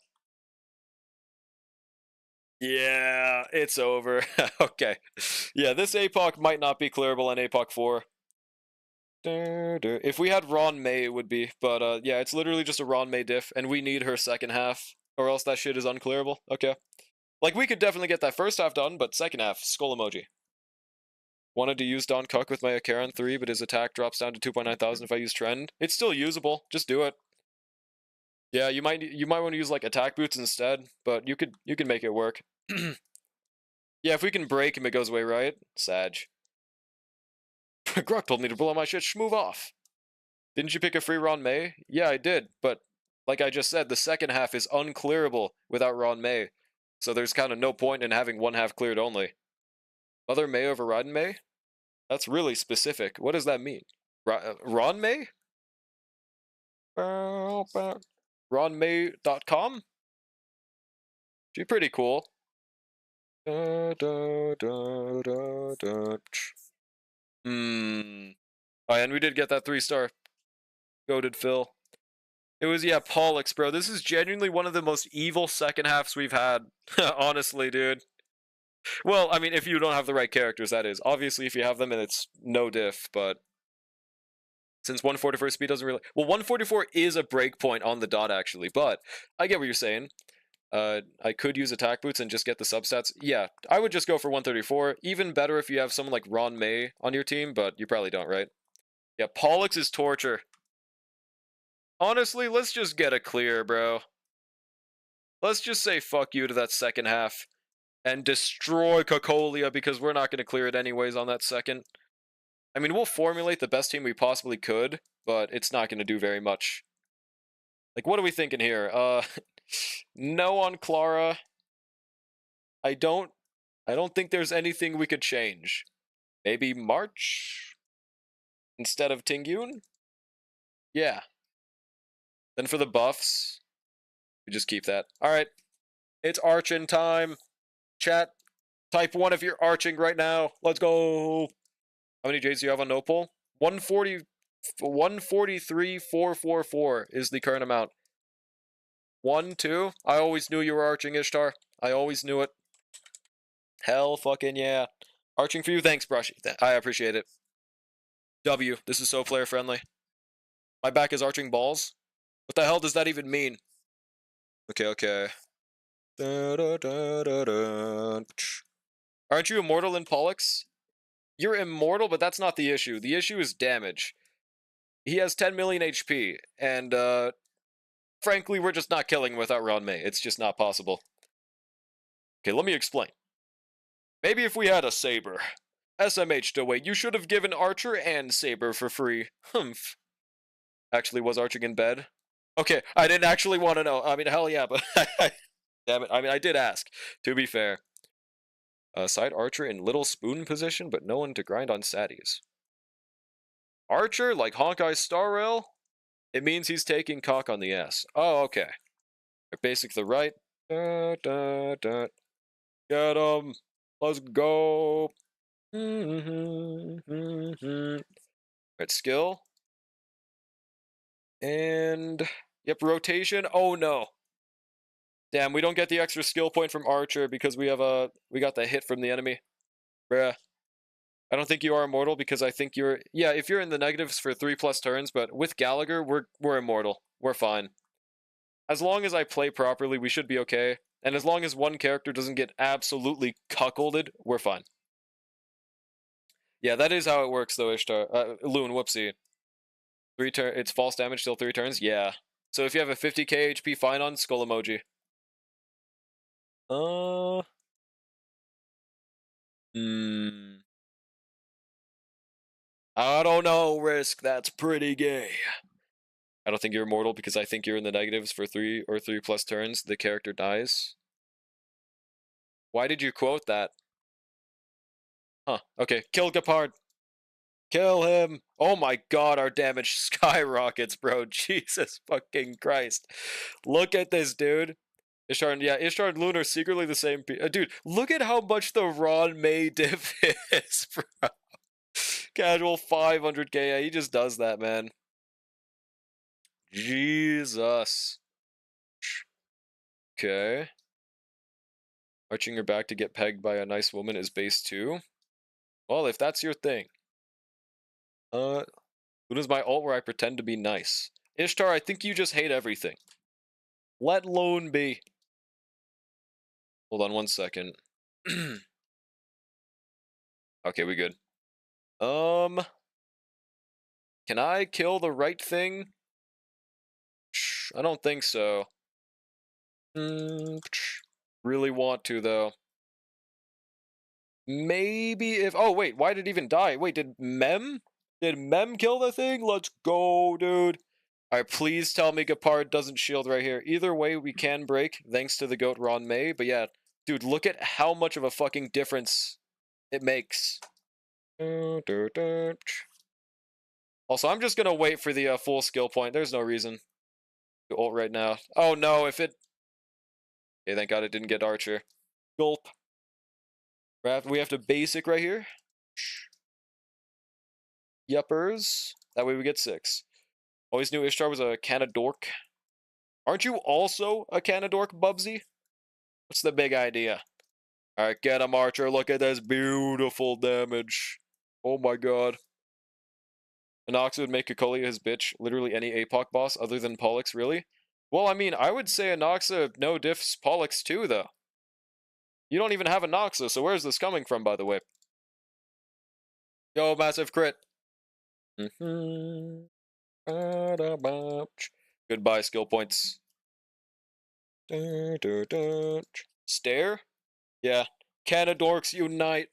Yeah, it's over. Okay. Yeah, this APOC might not be clearable on APOC 4. If we had Ron May, it would be. But yeah, it's literally just a Ron May diff, and we need her second half, or else that shit is unclearable. Okay. Like, we could definitely get that first half done, but second half, skull emoji. Wanted to use Don Cuck with my Akaran 3, but his attack drops down to 2,900 if I use Trend. It's still usable. Just do it. Yeah, you might want to use like attack boots instead, but you can make it work. Yeah, if we can break him, it goes away, right? Sag. Grok told me to blow my shit. Move off. Didn't you pick a free Ron May? Yeah, I did, but like I just said, the second half is unclearable without Ron May. So there's kind of no point in having one half cleared only. Mother May overridden May? That's really specific. What does that mean? Ron May? RonMay.com? She's pretty cool. Hmm. Oh, and we did get that 3-star. Goated Phil. It was, yeah, Pollux, bro. This is genuinely one of the most evil second halves we've had. Honestly, dude. Well, I mean, if you don't have the right characters, that is. Obviously, if you have them, and it's no diff, but since 144 speed doesn't really... Well, 144 is a breakpoint on the dot, actually, but I get what you're saying. I could use attack boots and just get the substats. Yeah, I would just go for 134. Even better if you have someone like Ron May on your team, but you probably don't, right? Yeah, Pollux is torture. Honestly, let's just get a clear, bro. Let's just say fuck you to that second half and destroy Cocolia because we're not going to clear it anyways on that second. I mean, we'll formulate the best team we possibly could, but it's not going to do very much. Like, what are we thinking here? No on Clara. I don't think there's anything we could change. Maybe March instead of Tingyun? Yeah. Then for the buffs, we just keep that. All right. It's arching time. Chat, type 1 if you're arching right now. Let's go. How many J's do you have on Nopal? 140, 143,444 is the current amount. 1, 2. I always knew you were arching, Ishtar. I always knew it. Hell fucking yeah. Arching for you. Thanks, Brushy. I appreciate it. W. This is so player friendly. My back is arching balls? What the hell does that even mean? Okay. Aren't you immortal in Pollux? You're immortal, but that's not the issue. The issue is damage. He has 10 million HP, and frankly, we're just not killing without Ron May. It's just not possible. Okay, let me explain. Maybe if we had a Saber. SMH to wait. You should have given Archer and Saber for free. Humph. Actually, was arching in bed? Okay, I didn't actually want to know. I mean, hell yeah, but damn it. I mean, I did ask, to be fair. Side Archer in little spoon position, but no one to grind on Saddies. Archer, like Honkai Star Rail? It means he's taking cock on the ass. Oh, okay. Basic the right. Get him. Let's go. Right, skill. And, yep, rotation. Oh, no. Damn, we don't get the extra skill point from Archer because we got the hit from the enemy. Bruh. I don't think you are immortal because I think you're... Yeah, if you're in the negatives for 3+ turns, but with Gallagher, we're immortal. We're fine. As long as I play properly, we should be okay. And as long as one character doesn't get absolutely cuckolded, we're fine. Yeah, that is how it works, though, Ishtar. Loon, whoopsie. It's false damage, still 3 turns? Yeah. So if you have a 50k HP fine on, skull emoji. I don't know, Risk. That's pretty gay. I don't think you're immortal because I think you're in the negatives for 3 or 3+ turns. The character dies. Why did you quote that? Huh. Okay. Kill Gepard. Kill him. Oh my god, our damage skyrockets, bro. Jesus fucking Christ. Look at this, dude. Ishtar and, yeah, Ishtar and Loon are secretly the same dude, look at how much the Ron May diff is, bro. Casual 500k. Yeah, he just does that, man. Jesus. Okay. Arching your back to get pegged by a nice woman is base 2. Well, if that's your thing. What is my ult where I pretend to be nice? Ishtar, I think you just hate everything. Let Loon be. Hold on 1 second. Okay, we good. Can I kill the right thing? I don't think so. Really want to, though. Maybe if... Oh, wait, why did it even die? Wait, did Mem kill the thing? Let's go, dude. Alright, please tell me Gepard doesn't shield right here. Either way, we can break, thanks to the GOAT Ron May. But yeah, dude, look at how much of a fucking difference it makes. Also, I'm just gonna wait for the full skill point. There's no reason to ult right now. Oh no, if it... Okay, thank god it didn't get Archer. Gulp. We have to basic right here. Yuppers. That way we get 6. Always knew Ishtar was a Canadork. Aren't you also a Canadork, Bubsy? What's the big idea? Alright, get him, Archer. Look at this beautiful damage. Oh my god. Anoxa would make Kakoli his bitch. Literally any APOC boss other than Pollux, really? Well, I mean, I would say Anoxa no diffs Pollux too, though. You don't even have Anoxa, so where's this coming from, by the way? Yo, massive crit. Goodbye, skill points. Stare? Yeah. Canadorks unite.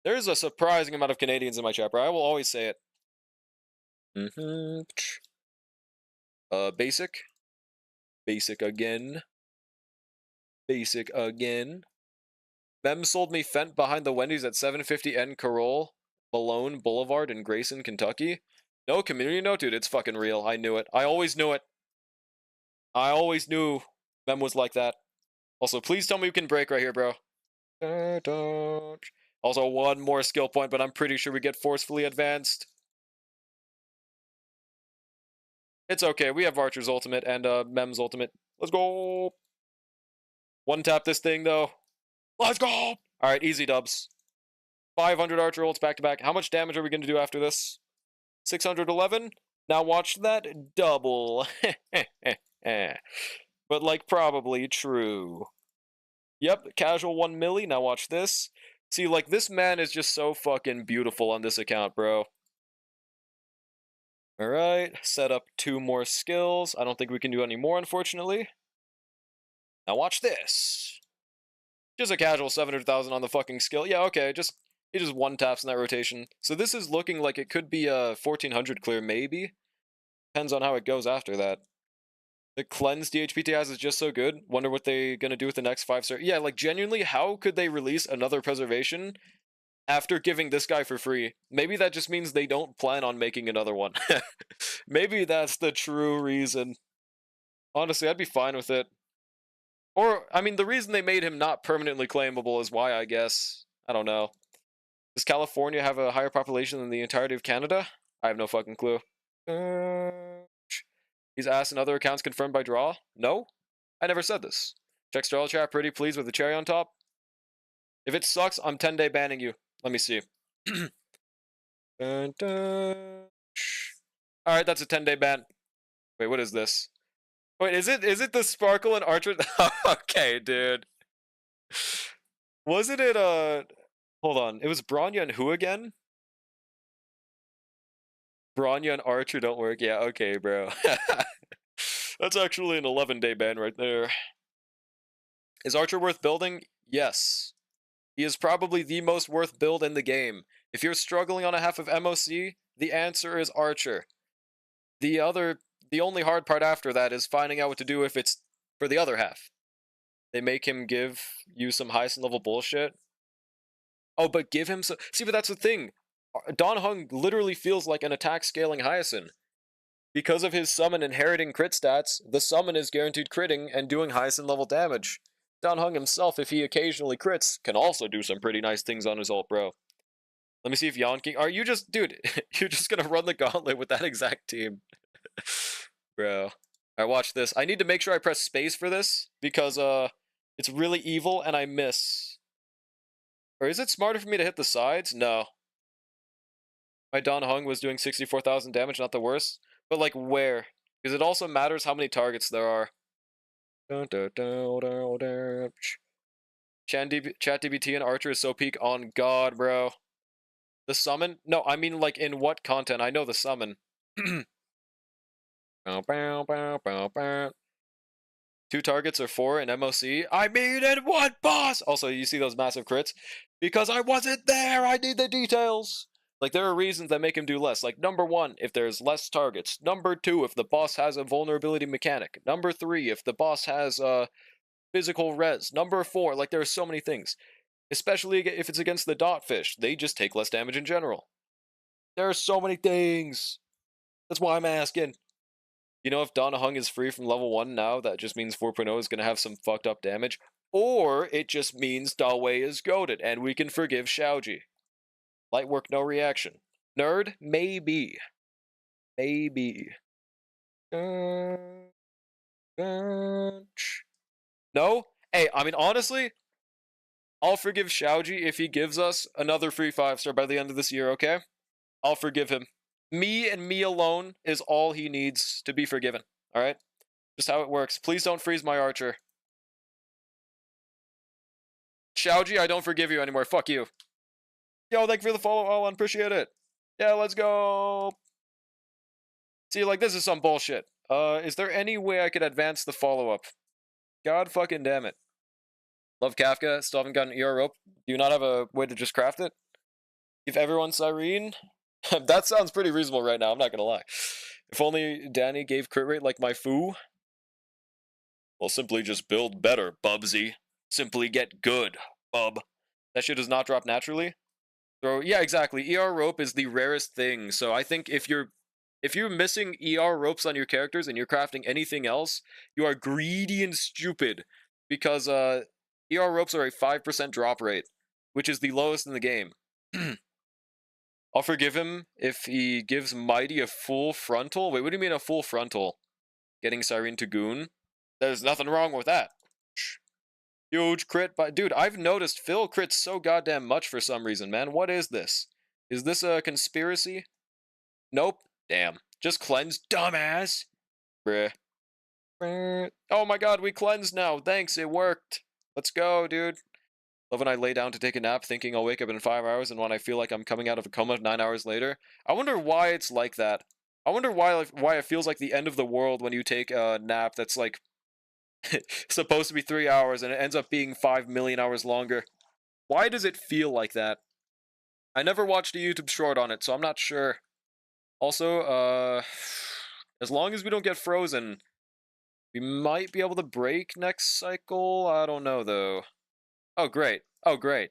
There's a surprising amount of Canadians in my chat, bro. I will always say it. Basic. Basic again. Basic again. Mem sold me Fent behind the Wendy's at 750 N Carroll, Malone Boulevard in Grayson, Kentucky. No community note? Dude, it's fucking real. I knew it. I always knew it. I always knew Mem was like that. Also, please tell me we can break right here, bro. Also, one more skill point, but I'm pretty sure we get forcefully advanced. It's okay. We have Archer's ultimate and Mem's ultimate. Let's go. One tap this thing, though. Let's go. All right, easy dubs. 500 Archer ults back to back. How much damage are we going to do after this? 611? Now watch that double. But, like, probably true. Yep, casual 1 milli. Now watch this. See, like, this man is just so fucking beautiful on this account, bro. Alright, set up 2 more skills. I don't think we can do any more, unfortunately. Now watch this. Just a casual 700,000 on the fucking skill. Yeah, okay, he just one taps in that rotation. So this is looking like it could be a 1400 clear, maybe. Depends on how it goes after that. The cleanse DHPT has is just so good. Wonder what they're gonna do with the next 5-star. Yeah, like, genuinely, how could they release another preservation after giving this guy for free? Maybe that just means they don't plan on making another one. Maybe that's the true reason. Honestly, I'd be fine with it. Or, I mean, the reason they made him not permanently claimable is why, I guess. I don't know. Does California have a higher population than the entirety of Canada? I have no fucking clue. He's asked in other accounts confirmed by draw? No? I never said this. Check Starl chat, pretty pleased with the cherry on top. If it sucks, I'm 10-day banning you. Let me see. Alright, that's a 10-day ban. Wait, what is this? Wait, is it the Sparkle and Archer? Okay, dude. Wasn't it, hold on. It was Bronya and who again? Bronya and Archer don't work. Yeah, okay, bro. That's actually an 11-day ban right there. Is Archer worth building? Yes. He is probably the most worth build in the game. If you're struggling on a half of MOC, the answer is Archer. The only hard part after that is finding out what to do if it's for the other half. They make him give you some Hyacin level bullshit. Oh, but give him some... See, but that's the thing. Don Hung literally feels like an attack scaling Hyacin. Because of his summon inheriting crit stats, the summon is guaranteed critting and doing Hyacin level damage. Don Hung himself, if he occasionally crits, can also do some pretty nice things on his ult, bro. Let me see if Yonking... Are you just... Dude, you're just gonna run the gauntlet with that exact team. Bro. Alright, watch this. I need to make sure I press space for this, because, it's really evil and I miss. Or is it smarter for me to hit the sides? No. My Don Hung was doing 64,000 damage, not the worst. But, like, where? Because it also matters how many targets there are. ChatDBT and Archer is so peak on God, bro. The summon? No, I mean, like, in what content? I know the summon. 2 targets or 4 in MOC? I mean, in what boss? Also, you see those massive crits? Because I wasn't there! I need the details! Like, there are reasons that make him do less. Like, number 1, if there's less targets. Number 2, if the boss has a vulnerability mechanic. Number 3, if the boss has physical res. Number 4, like, there are so many things. Especially if it's against the dotfish. They just take less damage in general. There are so many things. That's why I'm asking. You know, if Donna Hung is free from level 1 now, that just means 4.0 is going to have some fucked up damage. Or it just means Dawei is goated, and we can forgive Xiaoji. Light work, no reaction. Nerd? Maybe. Maybe. No? Hey, I mean, honestly, I'll forgive Xiaoji if he gives us another free 5-star by the end of this year, okay? I'll forgive him. Me and me alone is all he needs to be forgiven, alright? Just how it works. Please don't freeze my archer. Xiaoji, I don't forgive you anymore. Fuck you. Yo, thank you for the follow, Alan. Appreciate it. Yeah, let's go. See, like, this is some bullshit. Is there any way I could advance the follow-up? God fucking damn it. Love Kafka. Still haven't gotten ER rope. Do you not have a way to just craft it? Give everyone Cyrene? That sounds pretty reasonable right now, I'm not gonna lie. If only Danny gave crit rate like my foo. Well, simply just build better, Bubsy. Simply get good, bub. That shit does not drop naturally. So, yeah, exactly. ER rope is the rarest thing, so I think if you're missing ER ropes on your characters and you're crafting anything else, you are greedy and stupid. Because, ER ropes are a 5% drop rate, which is the lowest in the game. I'll forgive him if he gives Mighty a full frontal. Wait, what do you mean a full frontal? Getting Cyrene to Goon? There's nothing wrong with that. Huge crit, but dude, I've noticed Phil crits so goddamn much for some reason, man. What is this? Is this a conspiracy? Nope. Damn. Just cleanse, dumbass. Bruh. Oh my god, we cleansed now. Thanks, it worked. Let's go, dude. Love when I lay down to take a nap thinking I'll wake up in 5 hours, and when I feel like I'm coming out of a coma 9 hours later. I wonder why it's like that. I wonder why it feels like the end of the world when you take a nap that's like supposed to be 3 hours and it ends up being 5 million hours longer. Why does it feel like that? I never watched a YouTube short on it, so I'm not sure. Also, as long as we don't get frozen, we might be able to break next cycle. I don't know, though. Oh, great. Oh, great.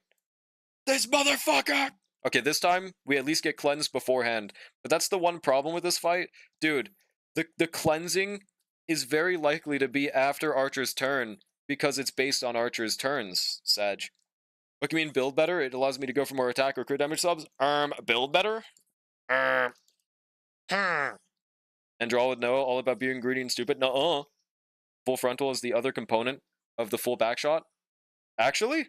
This motherfucker! Okay, this time, we at least get cleansed beforehand. But that's the one problem with this fight. Dude, the cleansing is very likely to be after Archer's turn, because it's based on Archer's turns, Sag. What do you mean, build better? It allows me to go for more attack or crit damage subs? Build better? And Draw would know all about being greedy and stupid? Nuh-uh. Full frontal is the other component of the full backshot? Actually?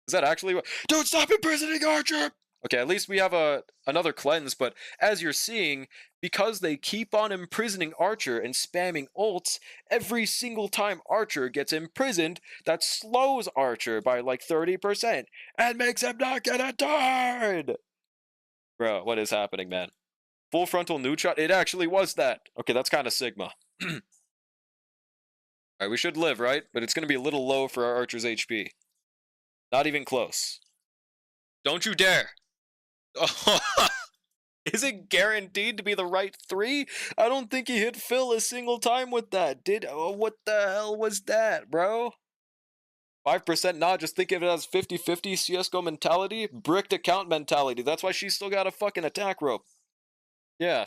Is that actually what? Don't stop imprisoning Archer! Okay, at least we have another cleanse, but as you're seeing, because they keep on imprisoning Archer and spamming ults, every single time Archer gets imprisoned, that slows Archer by like 30% and makes him not get a turn! Bro, what is happening, man? Full frontal nude shot? It actually was that! Okay, that's kind of Sigma. Alright, we should live, right? But it's going to be a little low for our Archer's HP. Not even close. Don't you dare! Is it guaranteed to be the right 3? I don't think he hit Phil a single time with that. What the hell was that, bro? 5% nah, just think of it as 50-50 CSGO mentality, bricked account mentality. That's why she's still got a fucking attack rope. Yeah.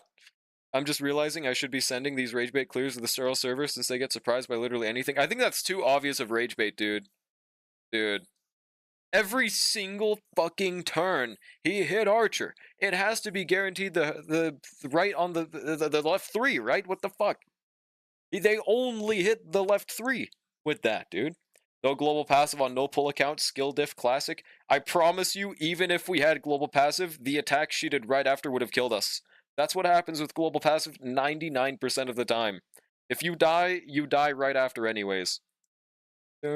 I'm just realizing I should be sending these rage bait clears to the Sterile server since they get surprised by literally anything. I think that's too obvious of rage bait, dude. Dude. Every single fucking turn, he hit Archer. It has to be guaranteed the right on the left 3, right? What the fuck? They only hit the left 3 with that, dude. No global passive on no pull account, skill diff classic. I promise you, even if we had global passive, the attack she did right after would have killed us. That's what happens with global passive 99% of the time. If you die right after anyways. I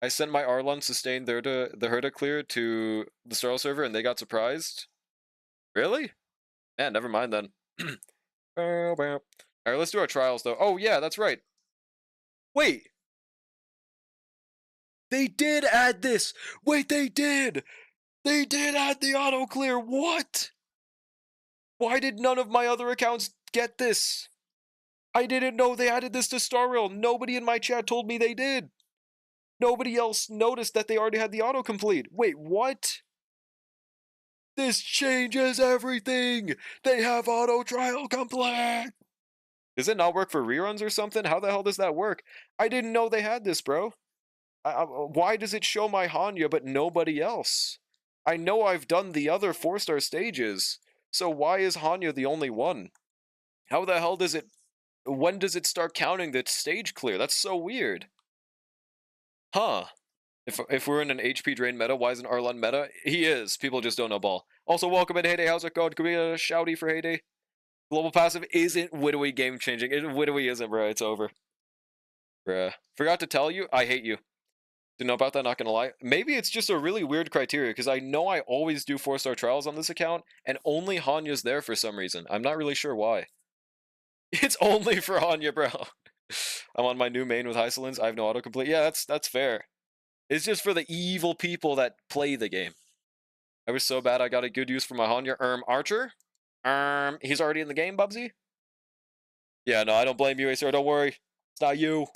sent my Arlon sustained the Herda clear to the Sterile server and they got surprised. Really? Man, never mind then. Alright, let's do our trials though. Oh yeah, that's right. Wait! They did add this! Wait, they did! They did add the auto clear. What? Why did none of my other accounts get this? I didn't know they added this to Star Rail. Nobody in my chat told me they did. Nobody else noticed that they already had the autocomplete. Wait, what? This changes everything. They have auto trial complete. Does it not work for reruns or something? How the hell does that work? I didn't know they had this, bro. Why does it show my Hanya but nobody else? I know I've done the other 4-star stages, so why is Hanya the only one? How the hell does it... When does it start counting the stage clear? That's so weird. Huh. If we're in an HP drain meta, why isn't Arlon meta? He is. People just don't know ball. Also, welcome in, Heyday. How's it going? Could we get a shouty for Heyday? Global passive isn't Widowy game changing. Widowy isn't, bro. It's over. Bruh. Forgot to tell you, I hate you. Didn't know about that, not gonna lie. Maybe it's just a really weird criteria, because I know I always do 4-star trials on this account, and only Hanya's there for some reason. I'm not really sure why. It's only for Hanya, bro. I'm on my new main with Hysolins. I have no autocomplete. Yeah, that's fair. It's just for the evil people that play the game. I was so bad I got a good use for my Hanya. Archer? He's already in the game, Bubsy? Yeah, no, I don't blame you, Acer. Don't worry. It's not you.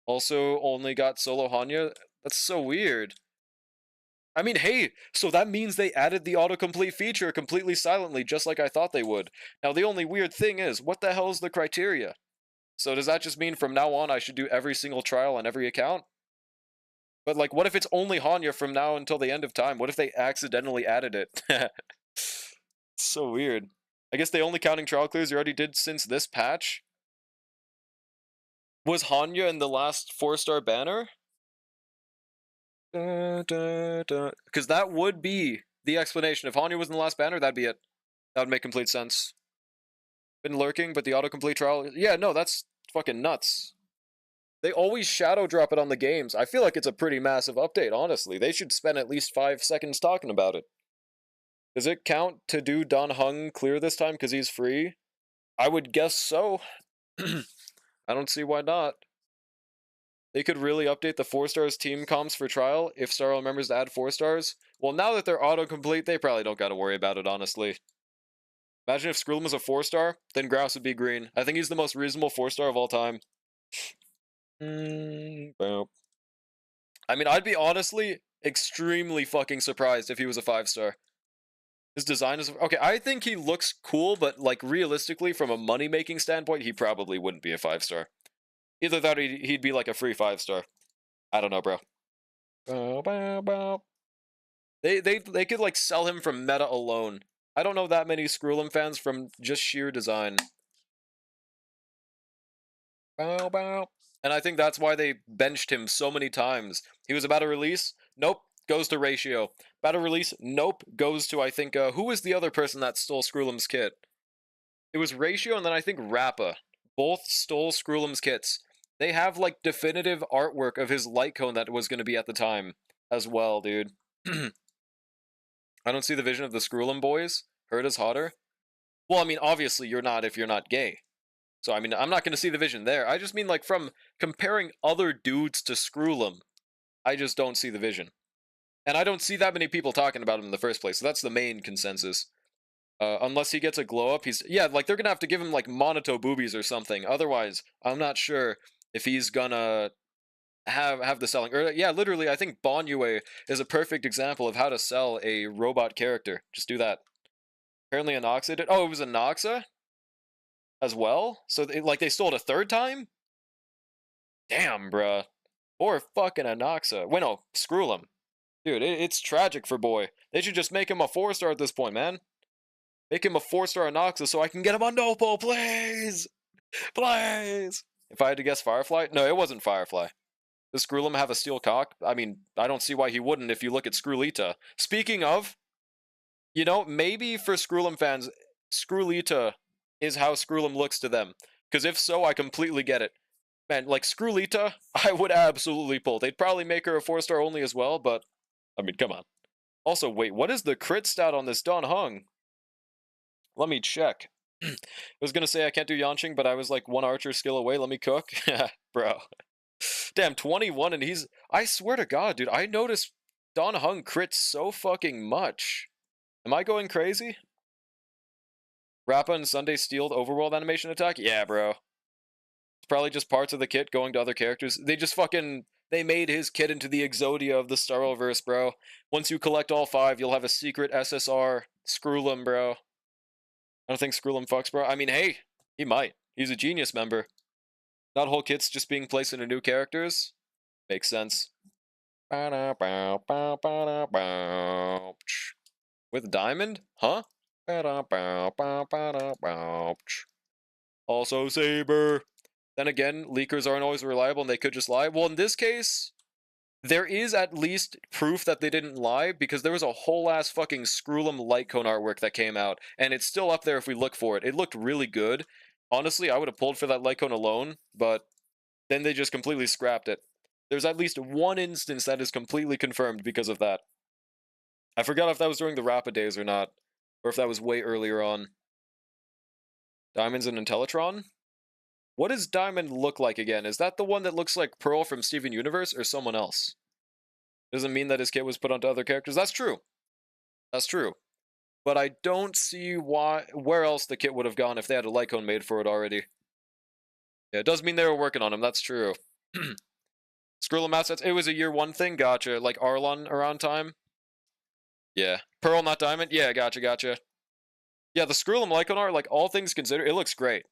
Also, only got solo Hanya. That's so weird. I mean, hey, so that means they added the autocomplete feature completely silently, just like I thought they would. Now, the only weird thing is, what the hell is the criteria? So does that just mean from now on I should do every single trial on every account? But, like, what if it's only Hanya from now until the end of time? What if they accidentally added it? So weird. I guess they only counting trial clears you already did since this patch? Was Hanya in the last 4-star banner? Because that would be the explanation. If Hanya was in the last banner, that'd be it. That would make complete sense. Been lurking, but the autocomplete trial... Yeah, no, that's fucking nuts. They always shadow drop it on the games. I feel like it's a pretty massive update, honestly. They should spend at least 5 seconds talking about it. Does it count to do Don Hung clear this time because he's free? I would guess so. I don't see why not. They could really update the 4-stars team comps for trial if Starro remembers to add 4-stars. Well, now that they're autocomplete, they probably don't gotta worry about it, honestly. Imagine if Skrullum was a 4-star, then Grouse would be green. I think he's the most reasonable 4-star of all time. I mean, I'd be honestly extremely fucking surprised if he was a 5-star. His design is... Okay, I think he looks cool, but, like, realistically, from a money-making standpoint, he probably wouldn't be a 5-star. Either that or he'd be, like, a free 5-star. I don't know, bro. They could, like, sell him from meta alone. I don't know that many Skrullum fans from just sheer design. And I think that's why they benched him so many times. He was about to release. Nope. Goes to Ratio. About to release. Nope. Goes to, I think, who was the other person that stole Skrullum's kit? It was Ratio and then I think Rappa. Both stole Skrullum's kits. They have, like, definitive artwork of his light cone that was going to be at the time as well, dude. I don't see the vision of the Skrullum boys. Herd is hotter. Well, I mean, obviously you're not if you're not gay. So, I mean, I'm not going to see the vision there. I just mean, like, from comparing other dudes to Skrullum, I just don't see the vision. And I don't see that many people talking about him in the first place, so that's the main consensus. Unless he gets a glow-up, he's... Yeah, like, they're going to have to give him, like, Monoto boobies or something. Otherwise, I'm not sure if he's gonna have the selling. Or, yeah, literally, I think Bonyue is a perfect example of how to sell a robot character. Just do that. Apparently Anoxa did... Oh, it was Anoxa? As well? So, they stole it a third time? Damn, bruh. Or fucking Anoxa. Wait, no, Skrullum. Dude, it's tragic for boy. They should just make him a 4-star at this point, man. Make him a 4-star Anoxa so I can get him on Nopo, please! Please! If I had to guess Firefly? No, it wasn't Firefly. Does Skrullum have a steel cock? I mean, I don't see why he wouldn't if you look at Skrullita. Speaking of, you know, maybe for Skrullum fans, Skrullita is how Skrullum looks to them. Because if so, I completely get it. Man, like, Skrullita, I would absolutely pull. They'd probably make her a 4-star only as well, but... I mean, come on. Also, wait, what is the crit stat on this Don Hung? Let me check. I was gonna say I can't do Yanqing, but I was like 1 archer skill away. Let me cook. Bro. Damn, 21 and he's... I swear to God, dude, I noticed Don Hung crits so fucking much. Am I going crazy? Rappa and Sunday stealed overworld animation attack? Yeah, bro. It's probably just parts of the kit going to other characters. They just fucking... They made his kit into the Exodia of the Starroverse, bro. Once you collect all 5, you'll have a secret SSR. Screwlum, bro. I don't think Screwlum fucks, bro. I mean, hey, he might. He's a genius member. Not whole kits just being placed into new characters. Makes sense. With Diamond? Huh? Also Saber. Then again, leakers aren't always reliable and they could just lie. Well, in this case, there is at least proof that they didn't lie because there was a whole ass fucking Screwlum light cone artwork that came out, and it's still up there if we look for it. It looked really good. Honestly, I would have pulled for that light cone alone, but then they just completely scrapped it. There's at least one instance that is completely confirmed because of that. I forgot if that was during the Rapid days or not, or if that was way earlier on. Diamond's an Intellitron? What does Diamond look like again? Is that the one that looks like Pearl from Steven Universe or someone else? Doesn't mean that his kit was put onto other characters. That's true. That's true. But I don't see where else the kit would have gone if they had a light cone made for it already. Yeah, it does mean they were working on him. That's true. Skrillum assets. It was a year 1 thing. Gotcha. Like Arlon around time. Yeah. Pearl, not Diamond. Yeah, gotcha. Yeah, the Skrillum Lycon art, like, all things considered, it looks great.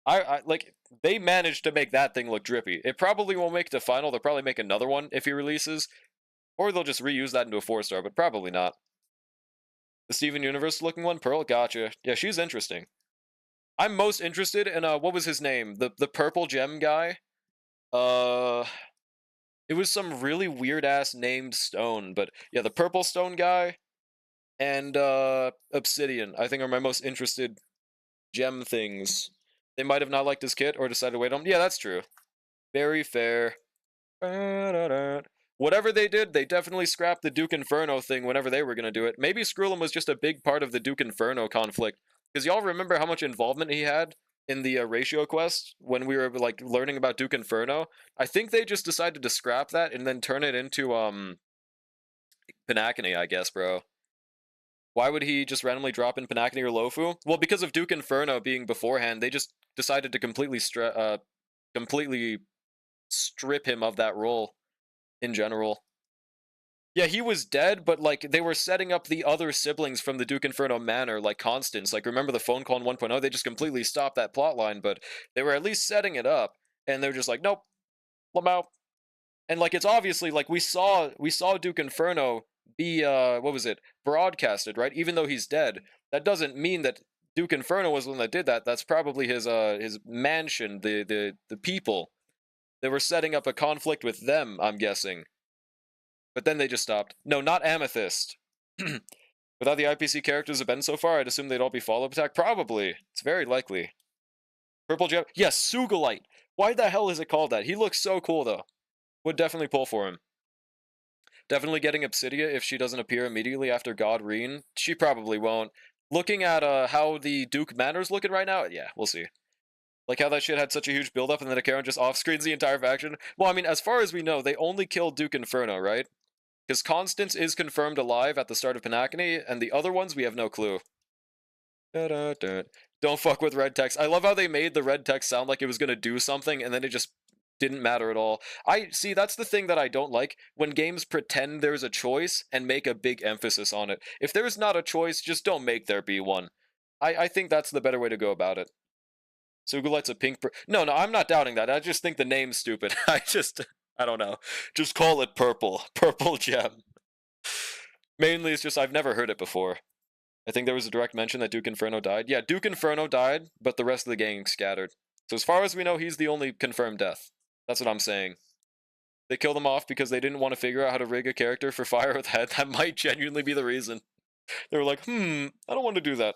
I like, they managed to make that thing look drippy. It probably won't make it to final. They'll probably make another one if he releases. Or they'll just reuse that into a 4-star, but probably not. The Steven Universe looking one? Pearl? Gotcha. Yeah, she's interesting. I'm most interested in, what was his name? The purple gem guy? It was some really weird-ass named stone, but yeah, the purple stone guy and, Obsidian, I think are my most interested gem things. They might have not liked his kit or decided to wait on him. Yeah, that's true. Very fair. Whatever they did, they definitely scrapped the Duke Inferno thing whenever they were going to do it. Maybe Screwlum was just a big part of the Duke Inferno conflict. Because y'all remember how much involvement he had in the ratio quest when we were like learning about Duke Inferno? I think they just decided to scrap that and then turn it into Pinacony, I guess, bro. Why would he just randomly drop in Pinacony or Lofu? Well, because of Duke Inferno being beforehand, they just decided to completely strip him of that role in general. Yeah, he was dead, but like they were setting up the other siblings from the Duke Inferno Manor, like Constance. Like, remember the phone call in 1.0? They just completely stopped that plotline, but they were at least setting it up, and they're just like, nope, Lamau. And like it's obviously like we saw Duke Inferno be what was it, broadcasted, right? Even though he's dead, that doesn't mean that Duke Inferno was the one that did that. That's probably his mansion, the people. They were setting up a conflict with them, I'm guessing. But then they just stopped. No, not Amethyst. Without the IPC characters have been so far, I'd assume they'd all be follow-up attack. Probably. It's very likely. Purple Gem. Yes, Sugalite. Why the hell is it called that? He looks so cool, though. Would definitely pull for him. Definitely getting Obsidia if she doesn't appear immediately after Godreen. She probably won't. Looking at how the Duke Manor's looking right now, yeah, we'll see. Like how that shit had such a huge build-up and then Akaron just off-screens the entire faction. Well, I mean, as far as we know, they only killed Duke Inferno, right? Because Constance is confirmed alive at the start of Pinacony, and the other ones, we have no clue. Don't fuck with red text. I love how they made the red text sound like it was going to do something, and then it just didn't matter at all. See, that's the thing that I don't like, when games pretend there's a choice and make a big emphasis on it. If there's not a choice, just don't make there be one. I think that's the better way to go about it. Sugalite's a pink... No, I'm not doubting that. I just think the name's stupid. I don't know. Just call it purple. Purple gem. Mainly, it's just I've never heard it before. I think there was a direct mention that Duke Inferno died. Yeah, Duke Inferno died, but the rest of the gang scattered. So as far as we know, he's the only confirmed death. That's what I'm saying. They killed him off because they didn't want to figure out how to rig a character for Fire with Head. That might genuinely be the reason. They were like, I don't want to do that.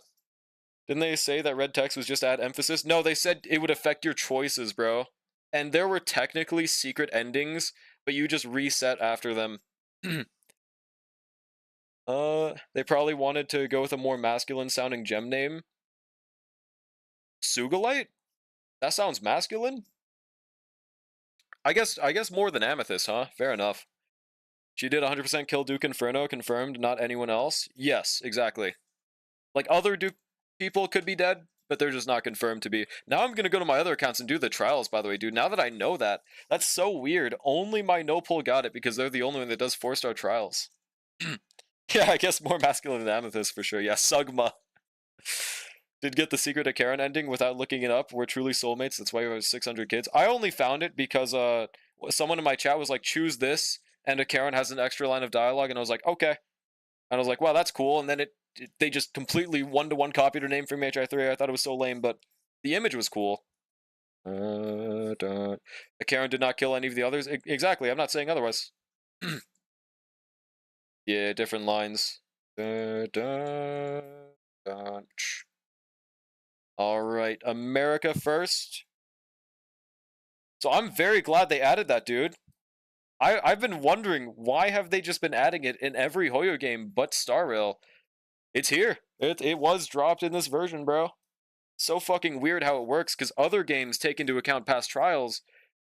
Didn't they say that red text was just add emphasis? No, they said it would affect your choices, bro. And there were technically secret endings, but you just reset after them. They probably wanted to go with a more masculine sounding gem name. Sugalite? That sounds masculine? I guess more than Amethyst, huh? Fair enough. She did 100% kill Duke Inferno, confirmed, not anyone else. Yes, exactly. Like, other Duke people could be dead, but they're just not confirmed to be. Now I'm gonna go to my other accounts and do the trials, by the way, dude. Now that I know that, that's so weird. Only my no pull got it because they're the only one that does 4-star trials. Yeah, I guess more masculine than Amethyst for sure. Yeah, Sugma. Did get the secret of Karen ending without looking it up. We're truly soulmates. That's why we have 600 kids. I only found it because someone in my chat was like, choose this, and a Karen has an extra line of dialogue, and I was like, okay. And I was like, wow, that's cool. And then they just completely one-to-one copied her name from HI3. I thought it was so lame, but the image was cool. The Karen did not kill any of the others. Exactly, I'm not saying otherwise. Yeah, different lines. Alright, America first. So I'm very glad they added that, dude. I've been wondering, why have they just been adding it in every Hoyo game but Star Rail? It's here. It was dropped in this version, bro. So fucking weird how it works, because other games take into account past trials,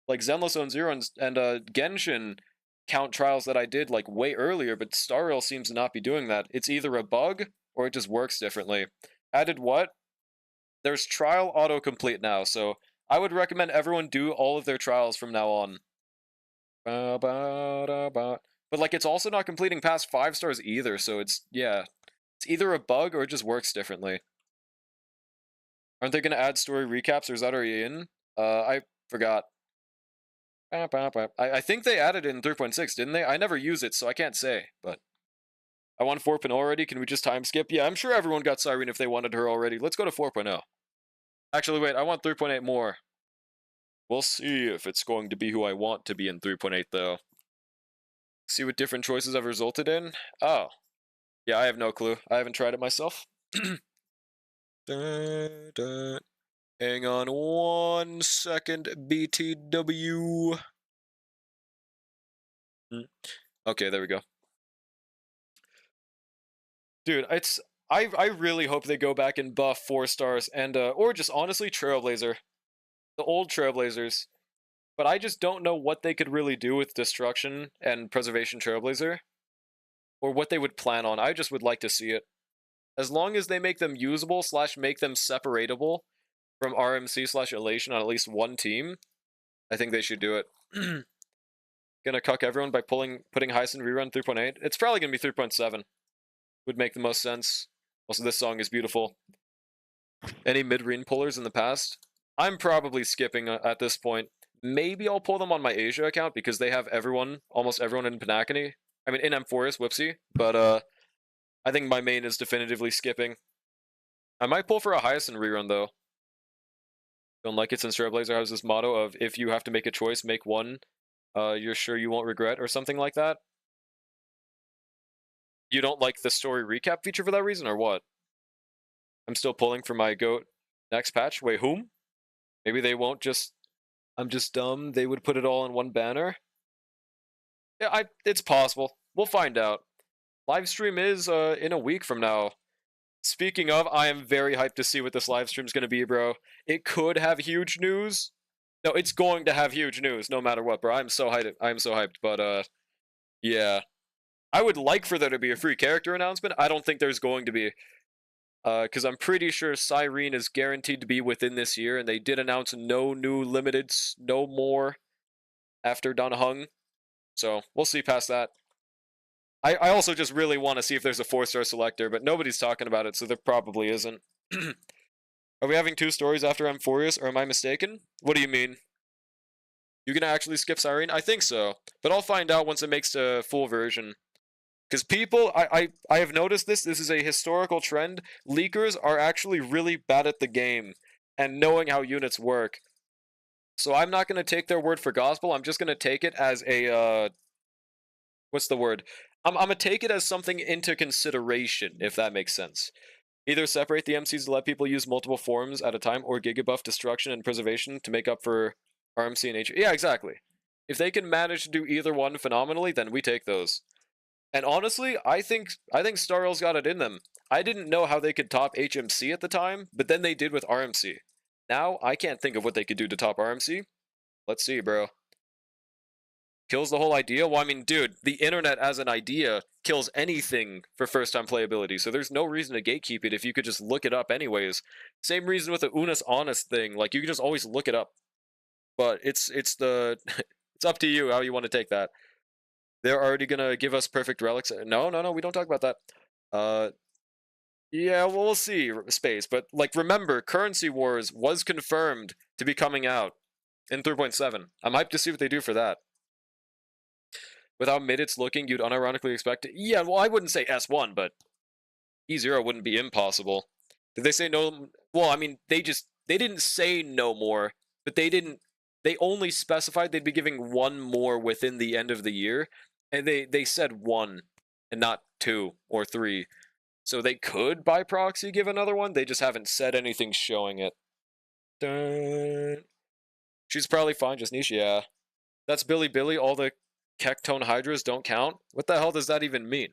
like Zenless Zone Zero and Genshin count trials that I did like way earlier, but Star Rail seems to not be doing that. It's either a bug or it just works differently. Added what? There's trial autocomplete now, so I would recommend everyone do all of their trials from now on. But like, it's also not completing past 5 stars either, so it's, yeah. It's either a bug or it just works differently. Aren't they going to add story recaps, or is that already in? I forgot. I think they added it in 3.6, didn't they? I never use it, so I can't say, but... I want 4.0 already, can we just time skip? Yeah, I'm sure everyone got Cyrene if they wanted her already. Let's go to 4.0. Actually, wait, I want 3.8 more. We'll see if it's going to be who I want to be in 3.8, though. See what different choices have resulted in? Oh. Yeah, I have no clue. I haven't tried it myself. Hang on 1 second, BTW. Okay, there we go. Dude, I really hope they go back and buff 4 stars and or just honestly Trailblazer. The old Trailblazers. But I just don't know what they could really do with Destruction and Preservation Trailblazer. Or what they would plan on. I just would like to see it. As long as they make them usable / make them separatable from RMC / Elation on at least one team, I think they should do it. Gonna cuck everyone by putting Heisen rerun 3.8. It's probably gonna be 3.7. Would make the most sense. Also, this song is beautiful. Any mid-reen pullers in the past? I'm probably skipping at this point. Maybe I'll pull them on my Asia account because they have almost everyone in Panacony. I mean, in Amphoris, whoopsie. But I think my main is definitively skipping. I might pull for a Hyacinth rerun, though. Don't like it since Trailblazer has this motto of, if you have to make a choice, make one you're sure you won't regret, or something like that. You don't like the story recap feature for that reason, or what? I'm still pulling for my GOAT next patch. Wait, whom? Maybe they won't just... I'm just dumb. They would put it all in one banner? Yeah, it's possible. We'll find out. Livestream is in a week from now. Speaking of, I am very hyped to see what this livestream is going to be, bro. It could have huge news. No, it's going to have huge news, no matter what, bro. I'm so hyped, but, yeah. I would like for there to be a free character announcement. I don't think there's going to be. Because I'm pretty sure Cyrene is guaranteed to be within this year, and they did announce no new limiteds, no more, after Donna Hung. So, we'll see past that. I also just really want to see if there's a 4-star selector, but nobody's talking about it, so there probably isn't. Are we having 2 stories after Amphorius, or am I mistaken? What do you mean? You gonna actually skip Cyrene? I think so, but I'll find out once it makes the full version. Because people, I have noticed this is a historical trend. Leakers are actually really bad at the game and knowing how units work. So I'm not going to take their word for gospel. I'm just going to take it as a, what's the word? I'm going to take it as something into consideration, if that makes sense. Either separate the MCs to let people use multiple forms at a time, or gigabuff destruction and preservation to make up for RMC and H. Yeah, exactly. If they can manage to do either one phenomenally, then we take those. And honestly, I think Star Rail's got it in them. I didn't know how they could top HMC at the time, but then they did with RMC. Now, I can't think of what they could do to top RMC. Let's see, bro. Kills the whole idea? Well, I mean, dude, the internet as an idea kills anything for first-time playability, so there's no reason to gatekeep it if you could just look it up anyways. Same reason with the Unis Honest thing, like, you can just always look it up. But it's the... it's up to you how you want to take that. They're already gonna give us perfect relics. No, no, no, we don't talk about that. Yeah, well, we'll see, Space. But, like, remember, Currency Wars was confirmed to be coming out in 3.7. I'm hyped to see what they do for that. With how mid it's looking, you'd unironically expect it. Yeah, well, I wouldn't say S1, but E0 wouldn't be impossible. Did they say no? Well, I mean, they didn't say no more, but they only specified they'd be giving one more within the end of the year, and they said one and not two or three. So they could, by proxy, give another one. They just haven't said anything showing it. Dun. She's probably fine, just niche, yeah. That's Billy Billy, all the Kectone Hydras don't count? What the hell does that even mean?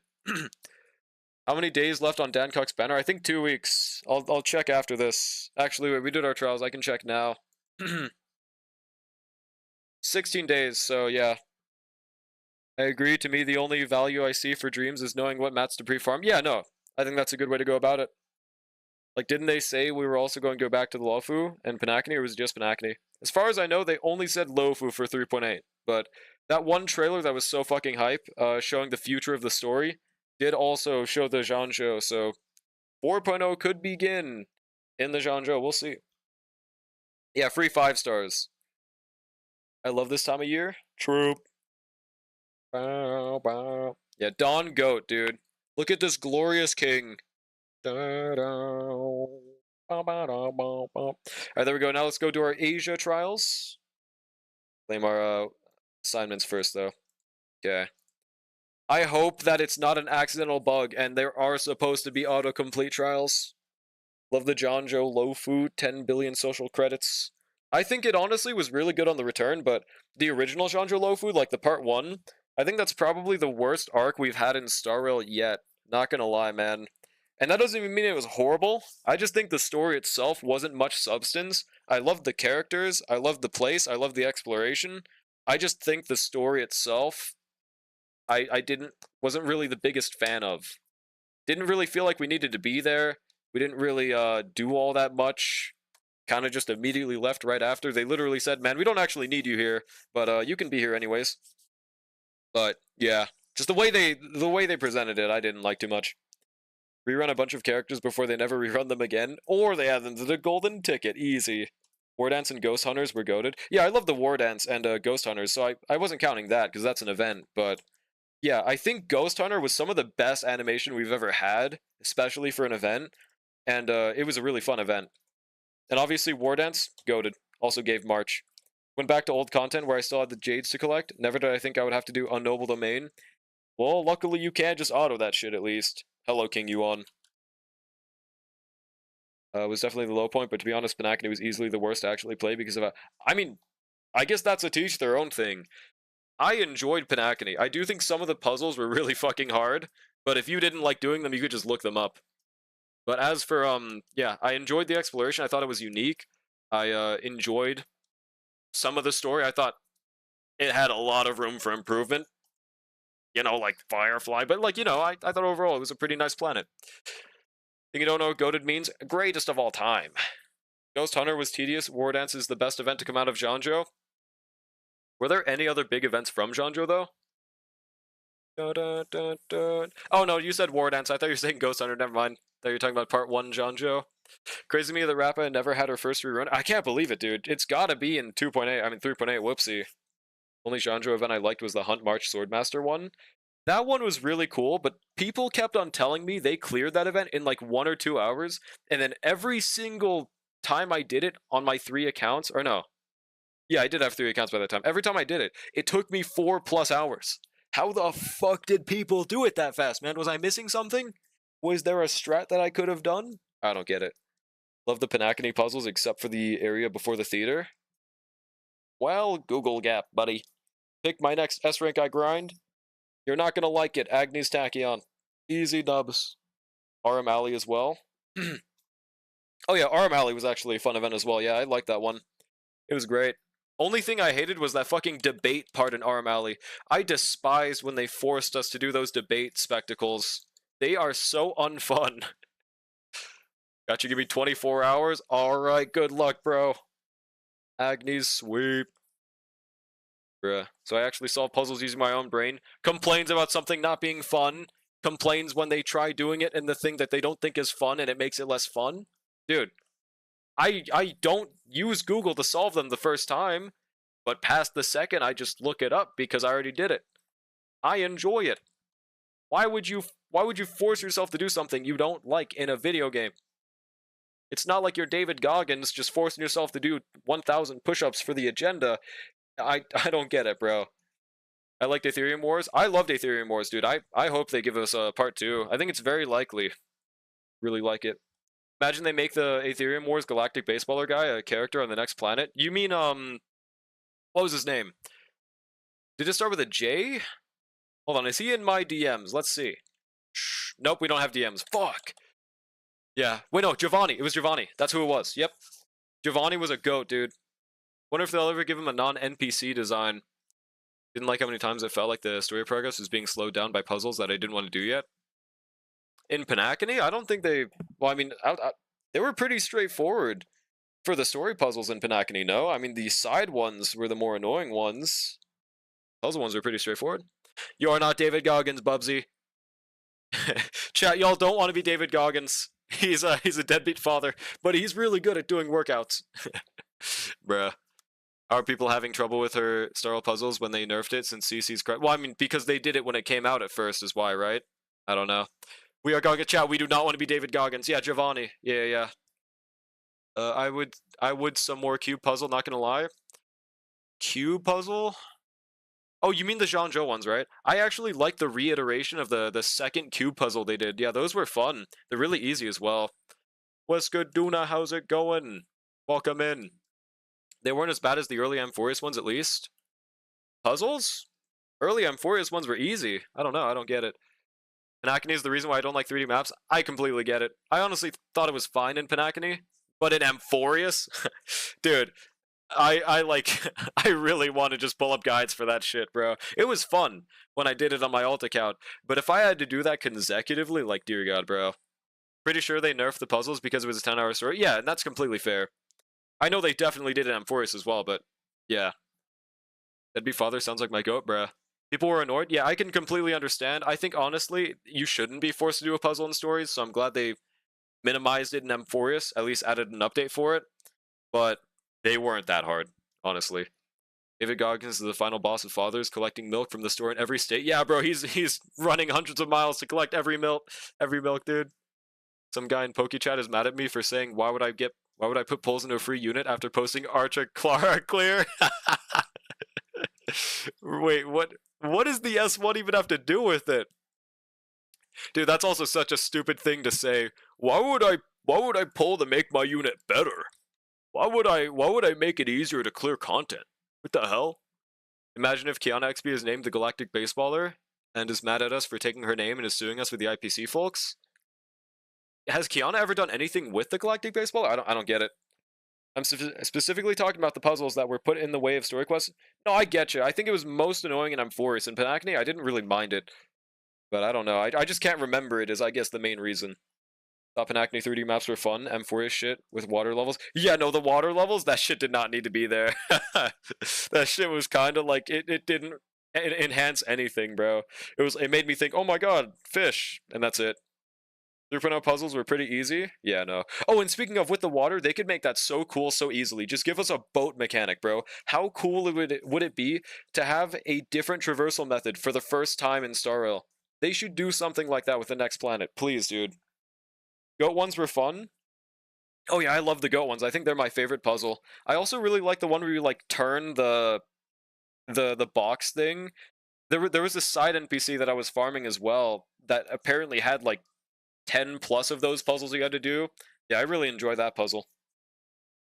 How many days left on Dancock's banner? I think 2 weeks. I'll check after this. Actually, we did our trials. I can check now. 16 days, so yeah. I agree. To me, the only value I see for Dreams is knowing what mats to pre-farm. Yeah, no. I think that's a good way to go about it. Like, didn't they say we were also going to go back to the Lofu and Panacony, or was it just Panacony? As far as I know, they only said Lofu for 3.8, but that one trailer that was so fucking hype, showing the future of the story, did also show the Zhanzhou, so 4.0 could begin in the Zhanzhou. We'll see. Yeah, free 5 stars. I love this time of year. True. Yeah, Dawn Goat, dude. Look at this glorious king. Alright, there we go. Now let's go do our Asia trials. Claim our assignments first, though. Okay. I hope that it's not an accidental bug, and there are supposed to be autocomplete trials. Love the Zhanzhou Lofu, 10 billion social credits. I think it honestly was really good on the return, but the original Zhanzhou Lofu, like the part 1, I think that's probably the worst arc we've had in Star Rail yet. Not gonna lie, man. And that doesn't even mean it was horrible. I just think the story itself wasn't much substance. I loved the characters, I loved the place, I loved the exploration. I just think the story itself, I wasn't really the biggest fan of. Didn't really feel like we needed to be there. We didn't really do all that much. Kind of just immediately left right after. They literally said, man, we don't actually need you here, but you can be here anyways. But yeah, just the way they presented it, I didn't like too much. Rerun a bunch of characters before they never rerun them again, or they add them to the golden ticket. Easy. War Dance and Ghost Hunters were goated. Yeah, I love the War Dance and Ghost Hunters, so I wasn't counting that because that's an event, but yeah, I think Ghost Hunter was some of the best animation we've ever had, especially for an event, and it was a really fun event. And obviously War Dance, goated. Also gave March. Went back to old content where I still had the Jades to collect. Never did I think I would have to do Unknoble Domain. Well, luckily you can just auto that shit at least. Hello, King Yuan. Was definitely the low point, but to be honest, Panacony was easily the worst to actually play because of I mean, I guess that's a teach their own thing. I enjoyed Panacony. I do think some of the puzzles were really fucking hard, but if you didn't like doing them, you could just look them up. But as for, yeah, I enjoyed the exploration. I thought it was unique. I enjoyed some of the story. I thought it had a lot of room for improvement. You know, like Firefly, but like, you know, I thought overall it was a pretty nice planet. Think you don't know what goated means? Greatest of all time. Ghost Hunter was tedious. War Dance is the best event to come out of Zhanzhou. Were there any other big events from Zhanzhou, though? Dun, dun, dun, dun. Oh, no, you said War Dance. I thought you were saying Ghost Hunter. Never mind. I thought you were talking about Part 1 Zhanzhou. Crazy me that Rappa never had her first rerun. I can't believe it, dude. It's gotta be in 2.8. I mean, 3.8. Whoopsie. Only Zhanzhou event I liked was the Hunt March Swordmaster one. That one was really cool, but people kept on telling me they cleared that event in like 1 or 2 hours, and then every single time I did it on my 3 accounts, or no. Yeah, I did have 3 accounts by that time. Every time I did it, it took me 4+ hours. How the fuck did people do it that fast, man? Was I missing something? Was there a strat that I could have done? I don't get it. Love the Panacony puzzles except for the area before the theater. Well, Google Gap, buddy. Pick my next S-rank I grind. You're not gonna like it. Agnes Tachyon. Easy dubs. RM Alley as well. Oh yeah, RM Alley was actually a fun event as well. Yeah, I liked that one. It was great. Only thing I hated was that fucking debate part in Arm Alley. I despised when they forced us to do those debate spectacles. They are so unfun. Got you, give me 24 hours? Alright, good luck, bro. Agnes sweep. Bruh. So I actually solve puzzles using my own brain. Complains about something not being fun. Complains when they try doing it and the thing that they don't think is fun and it makes it less fun. Dude, I don't use Google to solve them the first time, but past the second I just look it up because I already did it. I enjoy it. Why would you force yourself to do something you don't like in a video game? It's not like you're David Goggins just forcing yourself to do 1,000 push-ups for the agenda. I don't get it, bro. I liked Ethereum Wars. I loved Ethereum Wars, dude. I hope they give us a part 2. I think it's very likely. Really like it. Imagine they make the Ethereum Wars Galactic Baseballer guy a character on the next planet. You mean, what was his name? Did it start with a J? Hold on, is he in my DMs? Let's see. Shh. Nope, we don't have DMs. Fuck! Yeah. Wait, no, Giovanni. It was Giovanni. That's who it was. Yep. Giovanni was a goat, dude. Wonder if they'll ever give him a non-NPC design. Didn't like how many times it felt like the story progress was being slowed down by puzzles that I didn't want to do yet. In Panacony, I don't think they... Well, I mean, they were pretty straightforward for the story puzzles in Panacony, no? I mean, the side ones were the more annoying ones. Puzzle ones were pretty straightforward. You're not David Goggins, Bubsy. Chat, y'all don't want to be David Goggins. He's a deadbeat father, but he's really good at doing workouts. Bruh. Are people having trouble with her Starl puzzles when they nerfed it since CC's... Well, I mean, because they did it when it came out at first is why, right? I don't know. We are Goggins. Chat, we do not want to be David Goggins. Yeah, Giovanni. Yeah. I would some more cube puzzle, not gonna lie. Cube puzzle? Oh, you mean the Jean-Jo ones, right? I actually like the reiteration of the second cube puzzle they did. Yeah, those were fun. They're really easy as well. What's good, Duna? How's it going? Welcome in. They weren't as bad as the early Amphorius ones, at least. Puzzles? Early Amphorius ones were easy. I don't know. I don't get it. Panacony is the reason why I don't like 3D maps. I completely get it. I honestly thought it was fine in Panacony, but in Amphorius? Dude, I like, I really want to just pull up guides for that shit, bro. It was fun when I did it on my alt account, but if I had to do that consecutively, like, dear God, bro. Pretty sure they nerfed the puzzles because it was a 10-hour story. Yeah, and that's completely fair. I know they definitely did it in Amphorius as well, but yeah. That'd be father sounds like my goat, bruh. People were annoyed. Yeah, I can completely understand. I think, honestly, you shouldn't be forced to do a puzzle in stories, so I'm glad they minimized it in Amphorius, at least added an update for it. But they weren't that hard, honestly. David Goggins is the final boss of Fathers, collecting milk from the store in every state. Yeah, bro, he's running hundreds of miles to collect every milk, dude. Some guy in PokeChat is mad at me for saying, why would I put polls into a free unit after posting Archer Clara Clear? Wait, what does the S1 even have to do with it? Dude, that's also such a stupid thing to say. Why would I pull to make my unit better? Why would I make it easier to clear content? What the hell? Imagine if Kiana XP is named the Galactic Baseballer and is mad at us for taking her name and is suing us with the IPC folks. Has Kiana ever done anything with the Galactic Baseballer? I don't get it. I'm specifically talking about the puzzles that were put in the way of story quests. No, I get you. I think it was most annoying in Amphorius. In Panacony, I didn't really mind it. But I don't know. I just can't remember it is, I guess, the main reason. Thought Panacony 3D maps were fun. Amphorius shit with water levels. Yeah, no, the water levels, that shit did not need to be there. That shit was kind of like, it didn't enhance anything, bro. It made me think, oh my god, fish. And that's it. 3.0 puzzles were pretty easy. Yeah, no. Oh, and speaking of with the water, they could make that so cool so easily. Just give us a boat mechanic, bro. How cool would it be to have a different traversal method for the first time in Star Rail? They should do something like that with the next planet. Please, dude. Goat ones were fun. Oh yeah, I love the goat ones. I think they're my favorite puzzle. I also really like the one where you like turn the box thing. There was a side NPC that I was farming as well that apparently had like 10 plus of those puzzles you had to do. Yeah, I really enjoy that puzzle.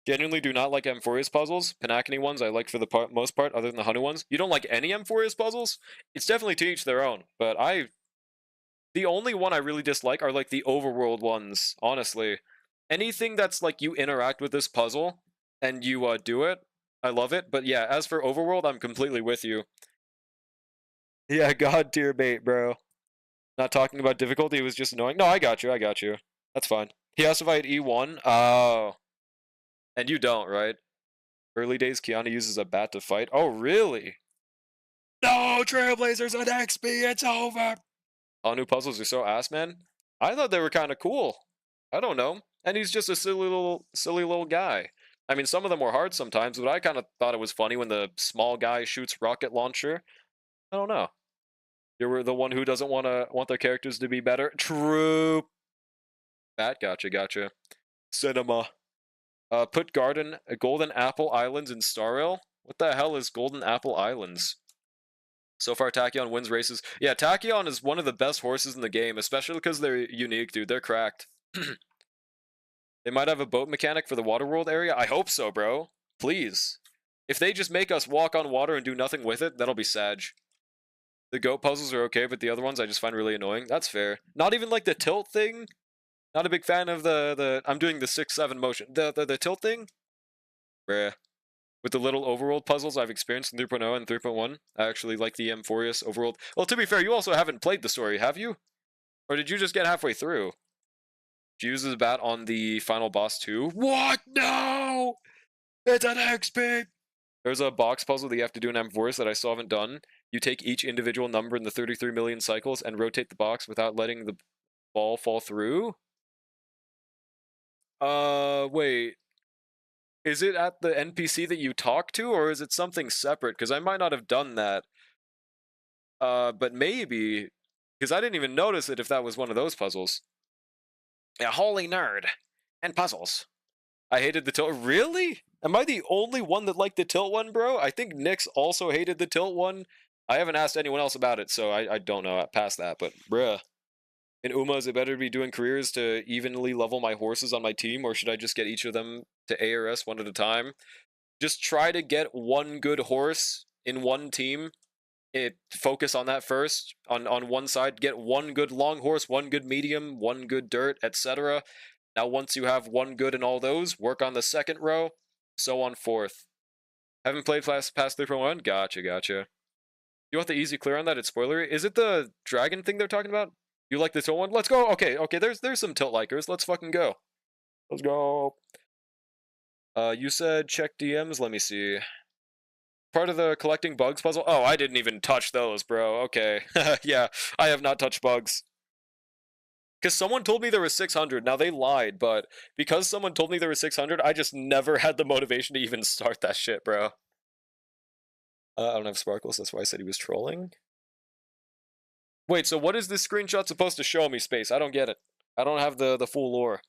Genuinely do not like Amphorius puzzles. Panacony ones I like for the most part, other than the Hanu ones. You don't like any Amphorius puzzles? It's definitely to each their own, but the only one I really dislike are like the overworld ones, honestly. Anything that's like you interact with this puzzle and you do it, I love it. But yeah, as for Overworld, I'm completely with you. Yeah, God tier bait, bro. Not talking about difficulty, it was just annoying. No, I got you, I got you. That's fine. He has to fight E1? Oh. And you don't, right? Early days, Kiana uses a bat to fight. Oh, really? No, Trailblazers at XP, it's over! All new puzzles are so ass, man. I thought they were kind of cool. I don't know. And he's just a silly little guy. I mean, some of them were hard sometimes, but I kind of thought it was funny when the small guy shoots rocket launcher. I don't know. You're the one who doesn't want their characters to be better. True. Bat, gotcha. Cinema. Put Golden Apple Islands in Star Rail. What the hell is Golden Apple Islands? So far, Tachyon wins races. Yeah, Tachyon is one of the best horses in the game, especially because they're unique, dude. They're cracked. They might have a boat mechanic for the Waterworld area. I hope so, bro. Please. If they just make us walk on water and do nothing with it, that'll be sad. The goat puzzles are okay, but the other ones I just find really annoying. That's fair. Not even like the tilt thing. Not a big fan of the I'm doing the 6-7 motion. The tilt thing? Bruh. With the little overworld puzzles I've experienced in 3.0 and 3.1, I actually like the Amphorius overworld. Well, to be fair, you also haven't played the story, have you? Or did you just get halfway through? She uses a bat on the final boss too. What? No! It's an XP! There's a box puzzle that you have to do in Amphorius that I still haven't done. You take each individual number in the 33 million cycles and rotate the box without letting the ball fall through. Wait. Is it at the NPC that you talk to, or is it something separate? Because I might not have done that. But maybe. Because I didn't even notice it if that was one of those puzzles. Yeah, holy nerd. And puzzles. I hated the tilt. Really? Am I the only one that liked the tilt one, bro? I think Nyx also hated the tilt one. I haven't asked anyone else about it, so I don't know past that, but bruh. In Uma, is it better to be doing careers to evenly level my horses on my team, or should I just get each of them to ARS one at a time? Just try to get one good horse in one team. Focus on that first. On one side, get one good long horse, one good medium, one good dirt, etc. Now, once you have one good in all those, work on the second row, so on forth. Haven't played past 3.1? Gotcha. You want the easy clear on that? It's spoilery. Is it the dragon thing they're talking about? You like the tilt one? Let's go. Okay. There's some tilt likers. Let's fucking go. Let's go. You said check DMs. Let me see. Part of the collecting bugs puzzle. Oh, I didn't even touch those, bro. Okay. Yeah, I have not touched bugs. Because someone told me there was 600. Now, they lied, but because someone told me there was 600, I just never had the motivation to even start that shit, bro. I don't have sparkles. That's why I said he was trolling. Wait, so what is this screenshot supposed to show me, Space? I don't get it. I don't have the full lore.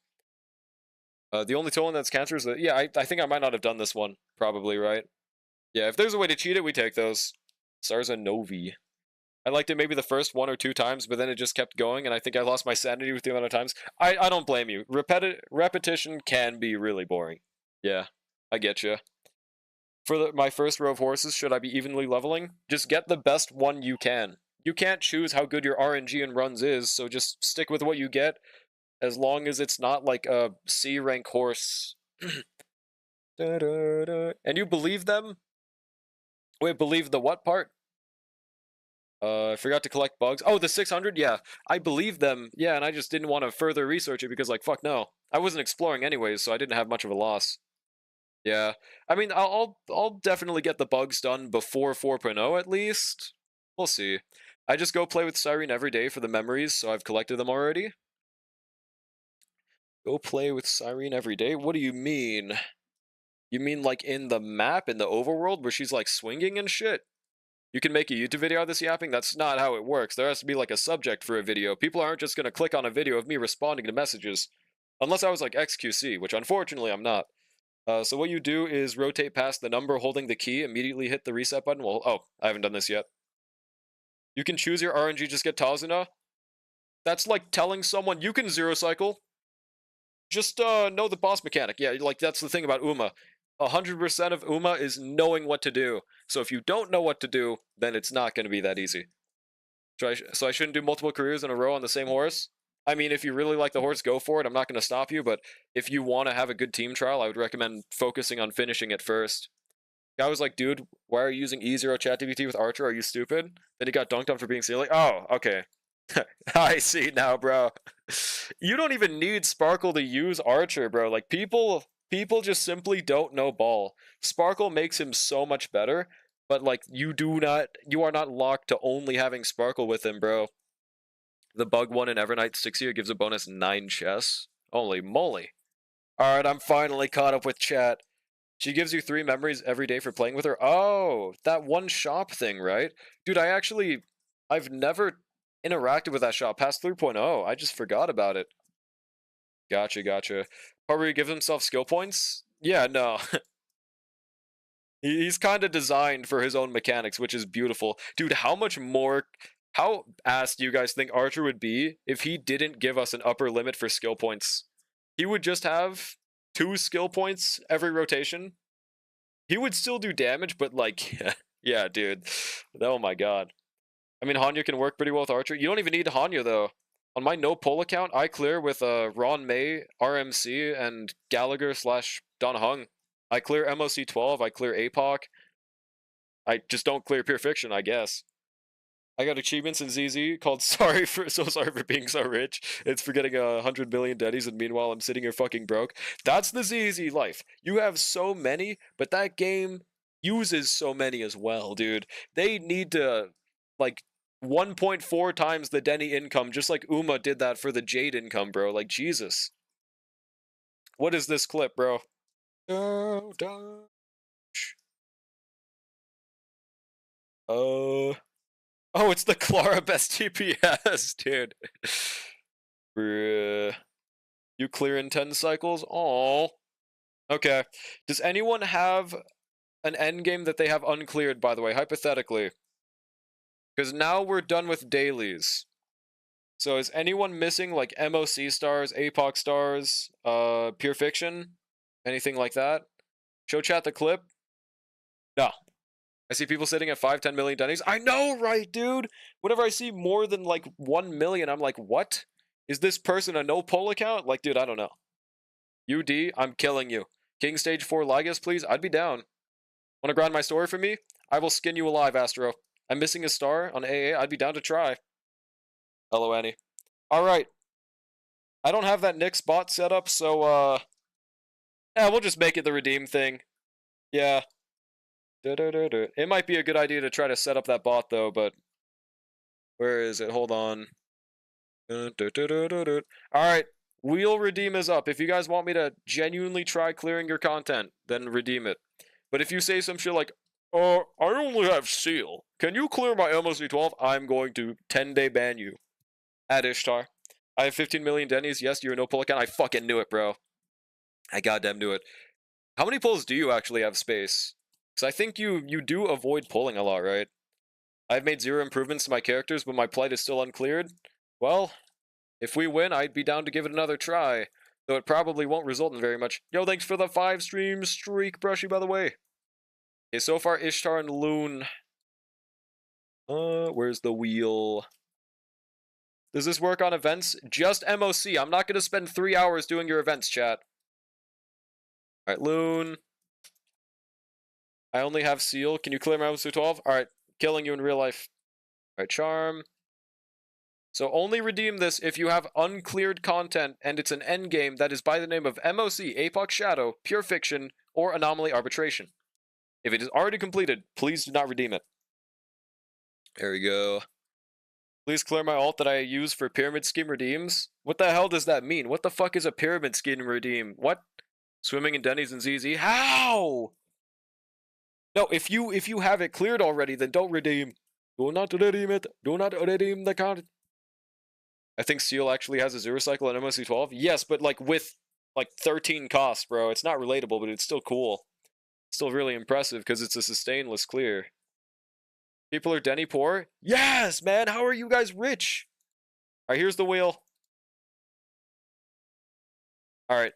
The only toll that's cancer is that... Yeah, I think I might not have done this one. Probably, right? Yeah, if there's a way to cheat it, we take those. Sarza Novi. I liked it maybe the first 1 or 2 times, but then it just kept going, and I think I lost my sanity with the amount of times. I don't blame you. Repetition can be really boring. Yeah, I get you. For my first row of horses, should I be evenly leveling? Just get the best one you can. You can't choose how good your RNG and runs is, so just stick with what you get, as long as it's not like a C rank horse. And you believe them? Wait, believe the what part? I forgot to collect bugs. Oh, the 600? Yeah, I believe them. Yeah, and I just didn't want to further research it because, like, fuck no. I wasn't exploring anyways, so I didn't have much of a loss. Yeah, I mean, I'll definitely get the bugs done before 4.0 at least. We'll see. I just go play with Cyrene every day for the memories, so I've collected them already. Go play with Cyrene every day? What do you mean? You mean like in the map, in the overworld, where she's like swinging and shit? You can make a YouTube video of this yapping? That's not how it works. There has to be like a subject for a video. People aren't just going to click on a video of me responding to messages. Unless I was like XQC, which unfortunately I'm not. So what you do is rotate past the number holding the key, immediately hit the reset button. Well, oh, I haven't done this yet. You can choose your RNG, just get Tazuna. That's like telling someone you can zero cycle. Just know the boss mechanic. Yeah, like that's the thing about Uma. 100% of Uma is knowing what to do. So if you don't know what to do, then it's not going to be that easy. So I shouldn't do multiple careers in a row on the same horse? I mean, if you really like the horse, go for it. I'm not going to stop you, but if you want to have a good team trial, I would recommend focusing on finishing it first. Guy was like, dude, why are you using E0 ChatGPT with Archer? Are you stupid? Then he got dunked on for being silly. Oh, okay. I see now, bro. You don't even need Sparkle to use Archer, bro. Like, people just simply don't know ball. Sparkle makes him so much better, but like, you are not locked to only having Sparkle with him, bro. The bug one in Evernight 6 gives a bonus 9 chess. Holy moly. Alright, I'm finally caught up with chat. She gives you 3 memories every day for playing with her. Oh, that one shop thing, right? Dude, I've never interacted with that shop past 3.0. I just forgot about it. Gotcha, gotcha. Part where he gives himself skill points? Yeah, no. He's kind of designed for his own mechanics, which is beautiful. Dude, how ass do you guys think Archer would be if he didn't give us an upper limit for skill points? He would just have 2 skill points every rotation. He would still do damage, but like, yeah, dude. Oh my god. I mean, Hanyo can work pretty well with Archer. You don't even need Hanyo, though. On my no-pull account, I clear with Ron May, RMC, and Gallagher / Don Hung. I clear MOC 12, I clear APOC. I just don't clear Pure Fiction, I guess. I got achievements in ZZ called So Sorry for Being So Rich. It's for getting 100 million Denny's, and meanwhile I'm sitting here fucking broke. That's the ZZ life. You have so many, but that game uses so many as well, dude. They need to, like, 1.4 times the Denny income, just like Uma did that for the Jade income, bro. Like, Jesus. What is this clip, bro? Oh, it's the Clara best TPS, dude. Bruh. You clear in 10 cycles? Aww. Okay. Does anyone have an endgame that they have uncleared, by the way, hypothetically? Because now we're done with dailies. So is anyone missing, like, MOC stars, APOC stars, Pure Fiction? Anything like that? Show chat the clip? No. I see people sitting at 5-10 million Denny's. I know, right, dude? Whenever I see more than, like, 1 million, I'm like, what? Is this person a no-poll account? Like, dude, I don't know. UD, I'm killing you. King Stage 4 Ligas, please? I'd be down. Wanna grind my story for me? I will skin you alive, Astro. I'm missing a star on AA. I'd be down to try. Hello, Annie. Alright. I don't have that Nyx bot set up, so, yeah, we'll just make it the redeem thing. Yeah. It might be a good idea to try to set up that bot, though, but... Where is it? Hold on. Alright. Wheel redeem is up. If you guys want me to genuinely try clearing your content, then redeem it. But if you say some shit like, I only have Seal. Can you clear my MOC 12? I'm going to 10-day ban you. At Ishtar. I have 15 million Denny's. Yes, you're a no-pull account. I fucking knew it, bro. I goddamn knew it. How many pulls do you actually have space? Because I think you do avoid pulling a lot, right? I've made 0 improvements to my characters, but my plight is still uncleared. Well, if we win, I'd be down to give it another try. Though it probably won't result in very much. Yo, thanks for the 5-stream streak, Brushy, by the way. Okay, so far, Ishtar and Loon. Where's the wheel? Does this work on events? Just MOC. I'm not going to spend 3 hours doing your events, chat. Alright, Loon. I only have Seal. Can you clear my MOC 12? Alright, killing you in real life. Alright, Charm. So only redeem this if you have uncleared content and it's an endgame that is by the name of MOC, APOC Shadow, Pure Fiction, or Anomaly Arbitration. If it is already completed, please do not redeem it. There we go. Please clear my alt that I use for Pyramid Scheme redeems. What the hell does that mean? What the fuck is a Pyramid Scheme redeem? What? Swimming in Denny's and ZZ? How? No, if you have it cleared already, then don't redeem. Do not redeem it. Do not redeem the content. I think Seal actually has a 0 cycle in MOC 12. Yes, but like with like 13 costs, bro. It's not relatable, but it's still cool. It's still really impressive because it's a sustainless clear. People are Denny poor? Yes, man! How are you guys rich? Alright, here's the wheel. Alright.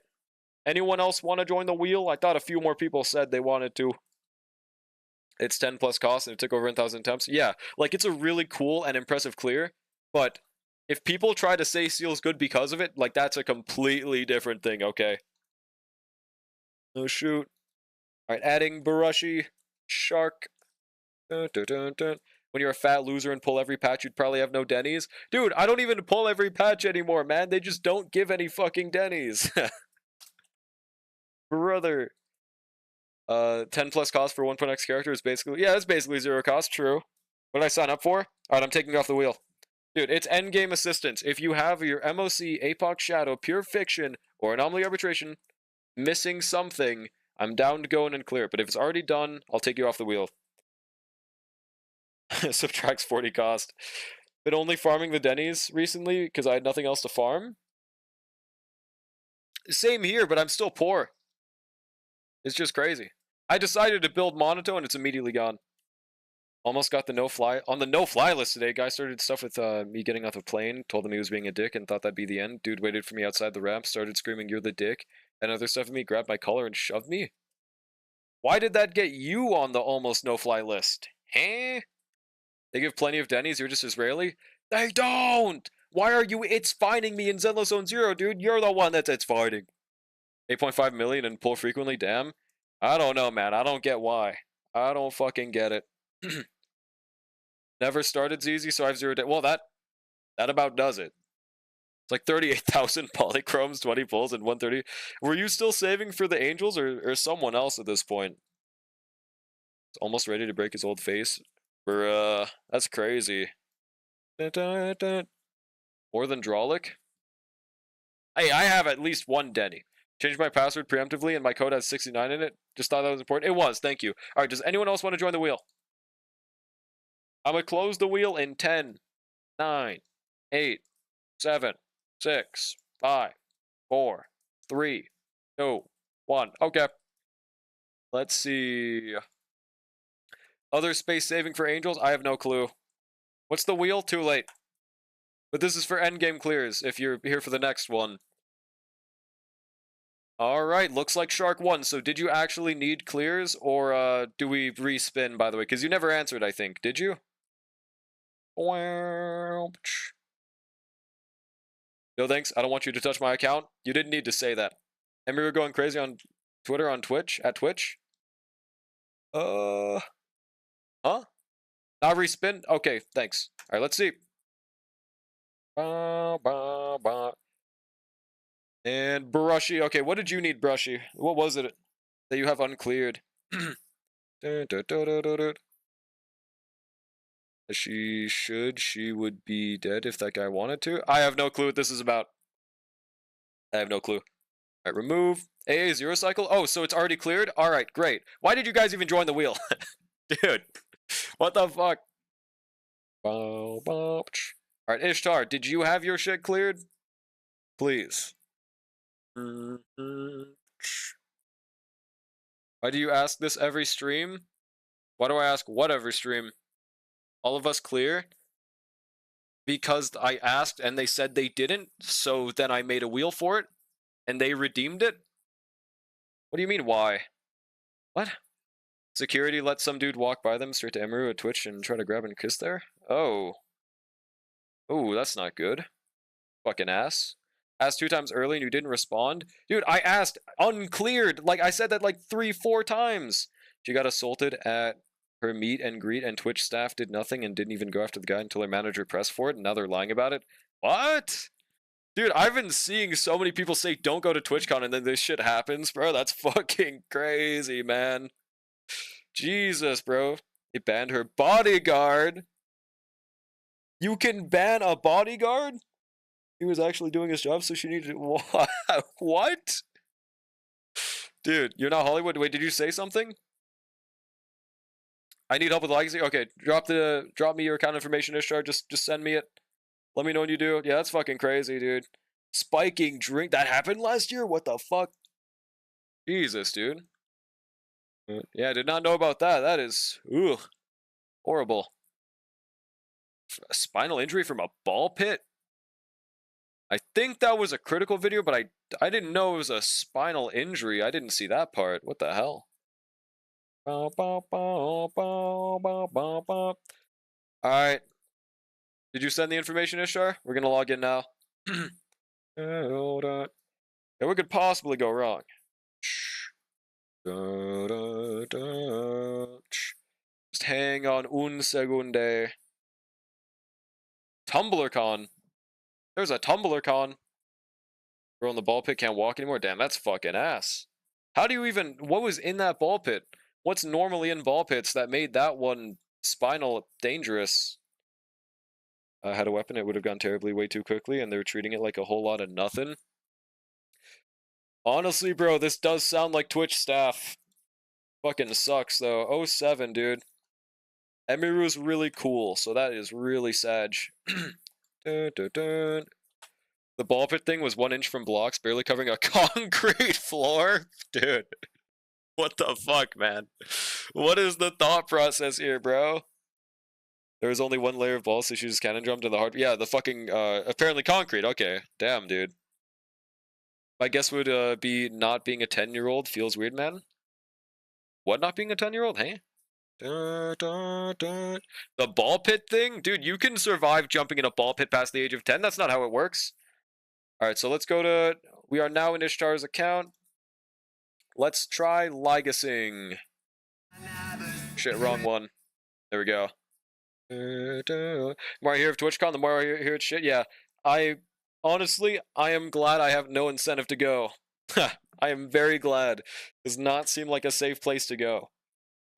Anyone else want to join the wheel? I thought a few more people said they wanted to. It's 10 plus cost and it took over 1,000 attempts. Yeah, like it's a really cool and impressive clear, but if people try to say Seal's good because of it, like that's a completely different thing, okay? Oh shoot. Alright, adding Barashi. Shark. Dun, dun, dun, dun. When you're a fat loser and pull every patch, you'd probably have no Denny's. Dude, I don't even pull every patch anymore, man. They just don't give any fucking Denny's. Brother. 10 plus cost for 1.x character is basically, yeah, it's basically 0 cost, true. What did I sign up for? Alright, I'm taking off the wheel. Dude, it's endgame assistance. If you have your MOC, Apoc Shadow, Pure Fiction, or Anomaly Arbitration missing something, I'm down to go in and clear it. But if it's already done, I'll take you off the wheel. Subtracts 40 cost. Been only farming the Denny's recently because I had nothing else to farm. Same here, but I'm still poor. It's just crazy. I decided to build Monotone and it's immediately gone. Almost got the no-fly. On the no-fly list today, guy started stuff with me getting off a plane, told him he was being a dick and thought that'd be the end. Dude waited for me outside the ramp, started screaming, "You're the dick," and other stuff with me, grabbed my collar and shoved me. Why did that get you on the almost no-fly list? Huh? They give plenty of Denny's, you're just Israeli? They don't! Why are you it's finding me in Zenless Zone 0, dude? You're the one that's it's finding. 8.5 million and pull frequently, damn. I don't know, man. I don't get why. I don't fucking get it. Never started ZZ, so I have 0 day. Well, that about does it. It's like 38,000 polychromes, 20 pulls, and 130. Were you still saving for the Angels or someone else at this point? It's almost ready to break his old face. That's crazy. More than Drolic? Hey, I have at least one Denny. Changed my password preemptively and my code has 69 in it. Just thought that was important. It was, thank you. Alright, does anyone else want to join the wheel? I'm gonna close the wheel in 10, 9, 8, 7, 6, 5, 4, 3, 2, 1. Okay. Let's see. Other space saving for Angels? I have no clue. What's the wheel? Too late. But this is for endgame clears, if you're here for the next one. Alright, looks like Shark won. So did you actually need clears, or do we respin, by the way? Because you never answered, I think. Did you? No thanks, I don't want you to touch my account. You didn't need to say that. And we were going crazy on Twitter, on Twitch, at Twitch. Huh? Not respin? Okay, thanks. Alright, let's see. And Brushy. Okay, what did you need, Brushy? What was it that you have uncleared? She would be dead if that guy wanted to. I have no clue what this is about. I have no clue. Alright, remove. AA 0 cycle? Oh, so it's already cleared? Alright, great. Why did you guys even join the wheel? Dude, what the fuck? Alright, Ishtar, did you have your shit cleared? Please. Why do you ask this every stream? Why do I ask what every stream? All of us clear? Because I asked and they said they didn't, so then I made a wheel for it, and they redeemed it? What do you mean, why? What? Security let some dude walk by them straight to Emeru at Twitch and try to grab and kiss there? Oh. Oh, that's not good. Fucking ass. Asked 2 times early and you didn't respond? Dude, I asked uncleared. Like, I said that like 3-4 times. She got assaulted at her meet and greet and Twitch staff did nothing and didn't even go after the guy until her manager pressed for it and now they're lying about it? What? Dude, I've been seeing so many people say don't go to TwitchCon and then this shit happens, bro. That's fucking crazy, man. Jesus, bro. They banned her bodyguard. You can ban a bodyguard? He was actually doing his job, so she needed to... What? Dude, you're not Hollywood. Wait, did you say something? I need help with legacy. Okay, drop me your account information, Ishtar. Just send me it. Let me know when you do. Yeah, that's fucking crazy, dude. Spiking drink. That happened last year? What the fuck? Jesus, dude. Yeah, I did not know about that. That is... Ooh. Horrible. A spinal injury from a ball pit? I think that was a critical video, but I didn't know it was a spinal injury. I didn't see that part. What the hell? Alright. Did you send the information, Ishtar? We're gonna log in now. Hold on. Yeah, what could possibly go wrong? hang on un segunde. Tumbler con. There's a tumbler con. Bro in the ball pit can't walk anymore. Damn, that's fucking ass. How do you even... What was in that ball pit? What's normally in ball pits that made that one spinal dangerous? Had a weapon, it would have gone terribly way too quickly, and they were treating it like a whole lot of nothing. Honestly, bro, this does sound like Twitch staff. Fucking sucks, though. 07, dude. Emiru's really cool, so that is really sad. Dun, dun, dun. The ball pit thing was 1 inch from blocks, barely covering a concrete floor? Dude. What the fuck, man? What is the thought process here, bro? There was only 1 layer of balls, so she just cannon jumped in the hard... Yeah, the fucking, apparently concrete. Okay. Damn, dude. My guess would be not being a 10-year-old feels weird, man. What, not being a 10-year-old? Hey? Dun, dun, dun. The ball pit thing? Dude, you can survive jumping in a ball pit past the age of 10. That's not how it works. Alright, so let's go to... We are now in Ishtar's account. Let's try Lygasing. Shit, wrong one. There we go. The more I hear of TwitchCon, the more I hear it shit. Yeah, honestly, I am glad I have no incentive to go. I am very glad. Does not seem like a safe place to go.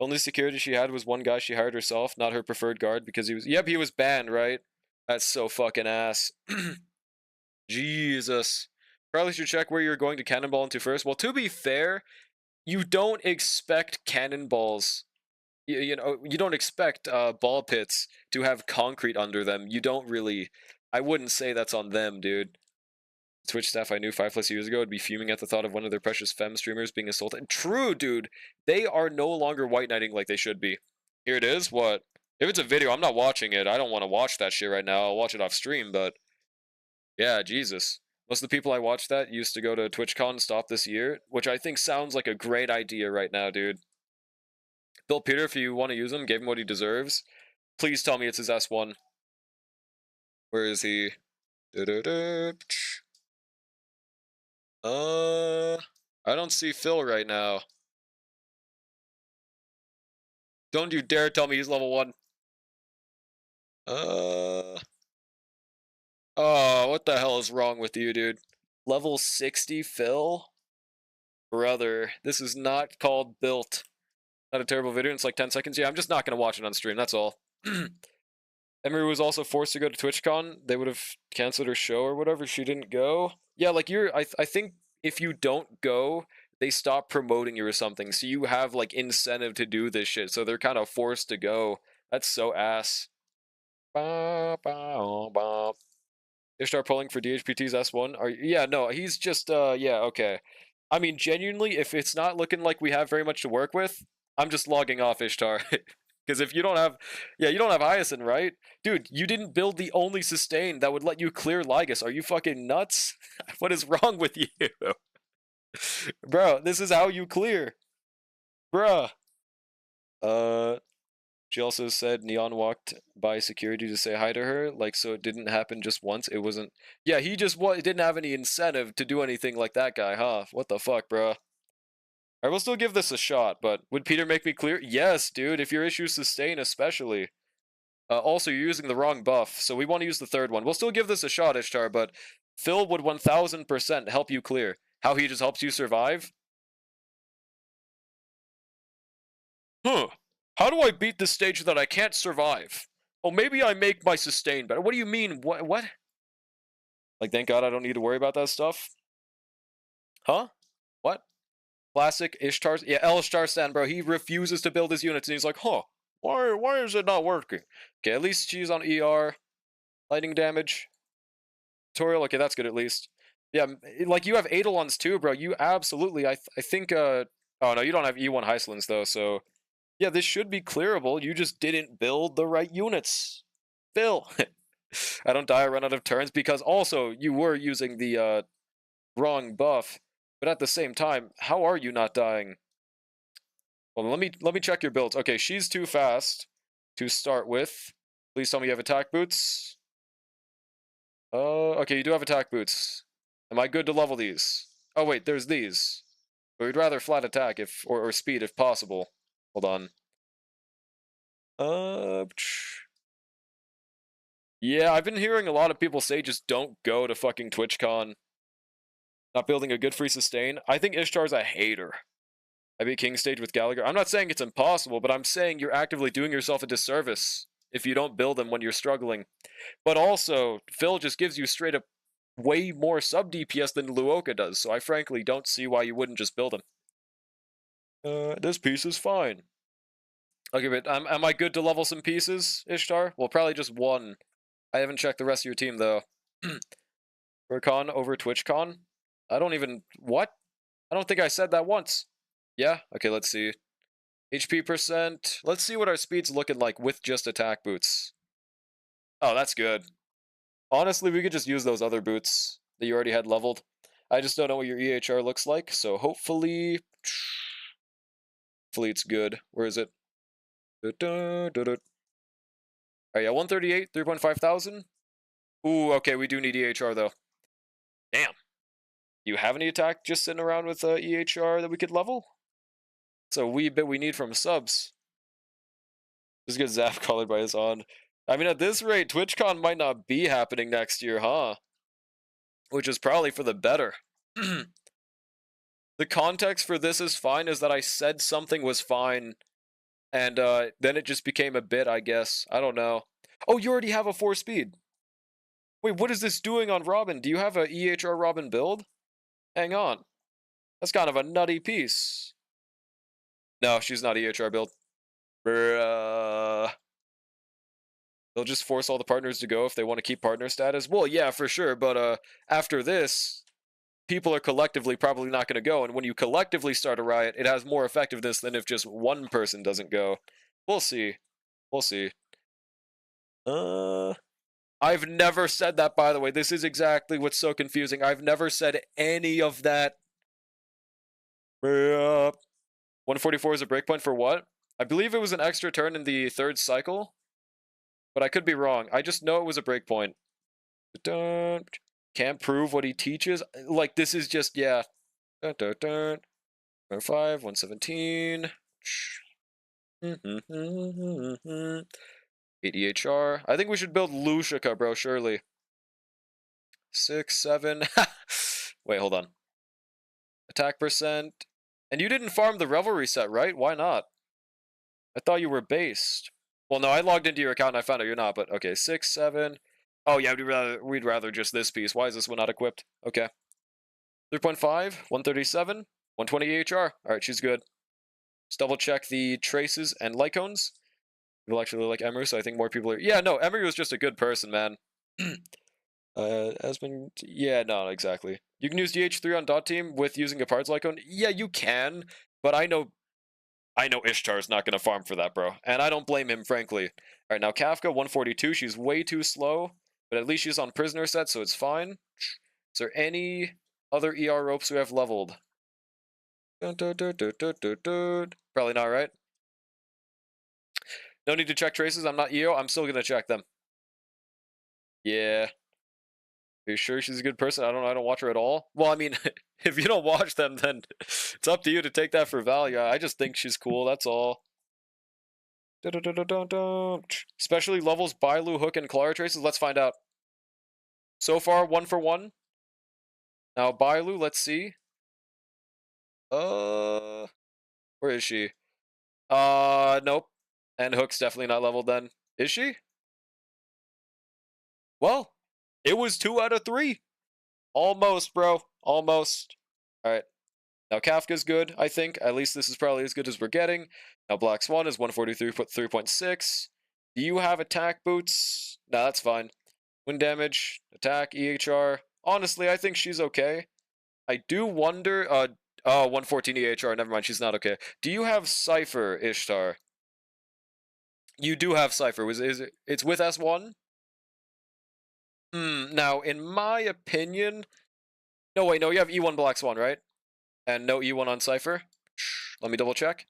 Only security she had was one guy she hired herself, not her preferred guard, because he was... Yep, he was banned, right? That's so fucking ass. Jesus. Probably should check where you're going to cannonball into first. Well, to be fair, you don't expect cannonballs. You know, you don't expect ball pits to have concrete under them. You don't really... I wouldn't say that's on them, dude. Twitch staff I knew 5+ years ago would be fuming at the thought of one of their precious femme streamers being assaulted. True, dude. They are no longer white knighting like they should be. Here it is. What? If it's a video, I'm not watching it. I don't want to watch that shit right now. I'll watch it off stream, but... Yeah, Jesus. Most of the people I watched that used to go to TwitchCon stop this year, which I think sounds like a great idea right now, dude. Bill Peter, if you want to use him, give him what he deserves. Please tell me it's his S1. Where is he? I don't see Phil right now. Don't you dare tell me he's level 1. Oh, what the hell is wrong with you, dude? Level 60 Phil? Brother, this is not called built. Not a terrible video, it's like 10 seconds. Yeah, I'm just not going to watch it on stream, that's all. Emery was also forced to go to TwitchCon. They would have canceled her show or whatever. She didn't go. Yeah, like I think if you don't go, they stop promoting you or something. So you have like incentive to do this shit. So they're kind of forced to go. That's so ass. Ishtar pulling for DHPT's S1. Yeah, no, he's just yeah, okay. I mean, genuinely, if it's not looking like we have very much to work with, I'm just logging off Ishtar. Because if you don't have... Yeah, you don't have Hyacinth, right? Dude, you didn't build the only sustain that would let you clear Lygus. Are you fucking nuts? What is wrong with you? Bro, this is how you clear. Bruh. She also said Neon walked by security to say hi to her, like, so it didn't happen just once. It wasn't... Yeah, he just didn't have any incentive to do anything like that guy, huh? What the fuck, bruh? I will still give this a shot, but would Peter make me clear? Yes, dude, if your issues sustain especially. Also, you're using the wrong buff, so we want to use the third one. We'll still give this a shot, Ishtar, but Phil would 1000% help you clear. How he just helps you survive? Huh. How do I beat this stage that I can't survive? Oh, maybe I make my sustain better. What do you mean? What? Like, thank God I don't need to worry about that stuff? Huh? What? Classic Ishtar. Yeah, Ishtar-san, bro. He refuses to build his units, and he's like, huh, why is it not working? Okay, at least she's on ER. Lightning damage. Tutorial, okay, that's good at least. Yeah, like, you have Eidolons too, bro. You absolutely, I think, oh, no, you don't have E1 Heislins, though, so... Yeah, this should be clearable. You just didn't build the right units. Phil. I don't die, I run out of turns, because also, you were using the, wrong buff. But at the same time, how are you not dying? Well, let me check your builds. Okay, she's too fast to start with. Please tell me you have attack boots. Okay, you do have attack boots. Am I good to level these? Oh wait, there's these. But we'd rather flat attack or speed if possible. Hold on. Yeah, I've been hearing a lot of people say just don't go to fucking TwitchCon. Not building a good free sustain. I think Ishtar's a hater. I beat King Stage with Gallagher. I'm not saying it's impossible, but I'm saying you're actively doing yourself a disservice if you don't build them when you're struggling. But also, Phil just gives you straight up way more sub DPS than Luoka does, so I frankly don't see why you wouldn't just build him. This piece is fine. Okay, but am I good to level some pieces, Ishtar? Well, probably just one. I haven't checked the rest of your team, though. Con over TwitchCon? I don't even... What? I don't think I said that once. Yeah? Okay, let's see. HP percent. Let's see what our speed's looking like with just attack boots. Oh, that's good. Honestly, we could just use those other boots that you already had leveled. I just don't know what your EHR looks like, so hopefully... Hopefully it's good. Where is it? Alright, yeah, 138, 3.5 thousand. Ooh, okay, we do need EHR, though. Damn. Do you have any attack just sitting around with EHR that we could level? It's a wee bit we need from subs. Just get Zap colored by his on. I mean, at this rate, TwitchCon might not be happening next year, huh? Which is probably for the better. The context for this is fine is that I said something was fine, and then it just became a bit, I guess. I don't know. Oh, you already have a 4 speed. Wait, what is this doing on Robin? Do you have a EHR Robin build? Hang on. That's kind of a nutty piece. No, she's not EHR build. Bruh. They'll just force all the partners to go if they want to keep partner status. Well, yeah, for sure, but after this, people are collectively probably not going to go, and when you collectively start a riot, it has more effectiveness than if just one person doesn't go. We'll see. We'll see. I've never said that, by the way. This is exactly what's so confusing. I've never said any of that. 144 is a breakpoint for what? I believe it was an extra turn in the 3rd cycle, but I could be wrong. I just know it was a breakpoint. Can't prove what he teaches. Like, this is just, yeah. 105, 117. 8 EHR. I think we should build Lushika, bro, surely. 6, 7. Wait, hold on. Attack percent. And you didn't farm the Revelry set, right? Why not? I thought you were based. Well, no, I logged into your account and I found out you're not, but okay. 6, 7. Oh, yeah, we'd rather just this piece. Why is this one not equipped? Okay. 3.5, 137, 120 EHR. Alright, she's good. Just double check the traces and Lycones. People actually like Emery, so I think more people are... Yeah, no, Emery was just a good person, man. Esmond... Yeah, no, exactly. You can use DH3 on dot team with using a parts Lycone? Yeah, you can, but I know Ishtar's not going to farm for that, bro. And I don't blame him, frankly. Alright, now Kafka, 142. She's way too slow, but at least she's on prisoner set, so it's fine. Is there any other ER ropes we have leveled? Probably not, right? No need to check traces. I'm not EO. I'm still going to check them. Yeah. Are you sure she's a good person? I don't know. I don't watch her at all. Well, I mean, if you don't watch them, then it's up to you to take that for value. I just think she's cool. That's all. Especially levels Bailu, Hook, and Clara traces. Let's find out. So far, 1 for 1. Now, Bailu, let's see. Where is she? Nope. And Hook's definitely not leveled then. Is she? Well, it was 2 out of 3. Almost, bro. Almost. Alright. Now Kafka's good, I think. At least this is probably as good as we're getting. Now Black Swan is 143.3.6. Do you have attack boots? No, that's fine. Wind damage, attack, EHR. Honestly, I think she's okay. I do wonder... oh, 114 EHR. Never mind, she's not okay. Do you have Cypher, Ishtar? You do have Cypher. It's with S1? Now, in my opinion... No, wait, no, you have E1 Black Swan, right? And no E1 on Cypher? Let me double check.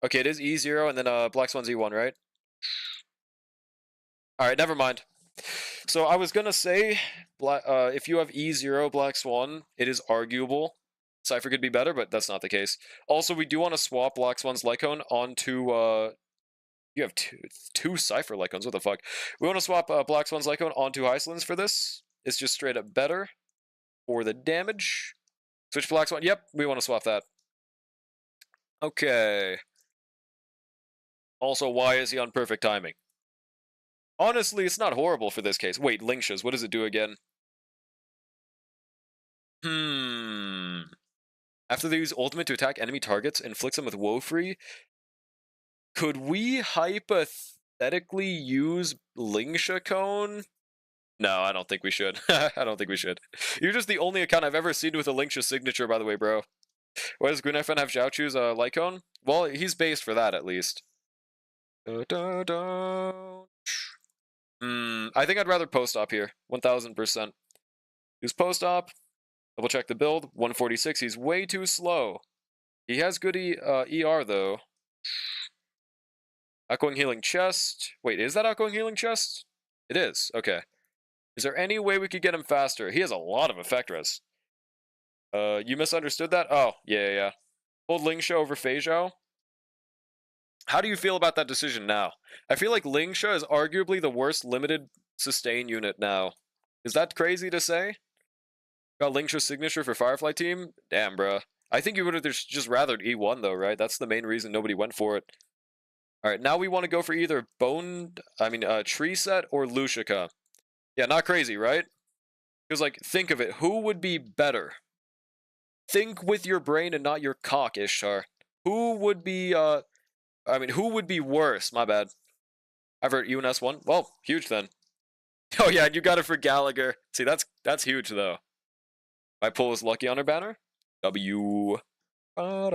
Okay, it is E0 and then Black Swan's E1, right? Alright, never mind. So I was gonna say, if you have E0 Black Swan, it is arguable. Cypher could be better, but that's not the case. Also, we do want to swap Black Swan's Lycone onto You have two Cypher Lycons. What the fuck? We want to swap Black Swan's Lycon onto Iceland's for this. It's just straight up better for the damage. Switch Black Swan. Yep, we want to swap that. Okay. Also, why is he on perfect timing? Honestly, it's not horrible for this case. Wait, Linksha's. What does it do again? After they use ultimate to attack enemy targets, inflicts them with woe-free. Could we hypothetically use Lingsha Cone? No, I don't think we should. I don't think we should. You're just the only account I've ever seen with a Lingsha signature, by the way, bro. Why does Green FN have Zhaochu's Lycone? Well, he's based for that, at least. I think I'd rather post-op here. 1000%. Use post-op. Double check the build. 146. He's way too slow. He has good ER, though. Outgoing Healing Chest. Wait, is that Outgoing Healing Chest? It is. Okay. Is there any way we could get him faster? He has a lot of effect res. You misunderstood that? Oh, yeah. Hold Lingsha over Fei Zhao. How do you feel about that decision now? I feel like Lingsha is arguably the worst limited sustain unit now. Is that crazy to say? Got Lingsha's signature for Firefly team? Damn, bruh. I think you would have just rathered E1, though, right? That's the main reason nobody went for it. Alright, now we want to go for either Tree Set or Lucica. Yeah, not crazy, right? Because, like, think of it. Who would be better? Think with your brain and not your cock, Ishtar. Who would be, who would be worse? My bad. I've heard UNS1. Well, huge then. Oh yeah, you got it for Gallagher. See, that's huge though. My pull is lucky on her banner. W. Alright,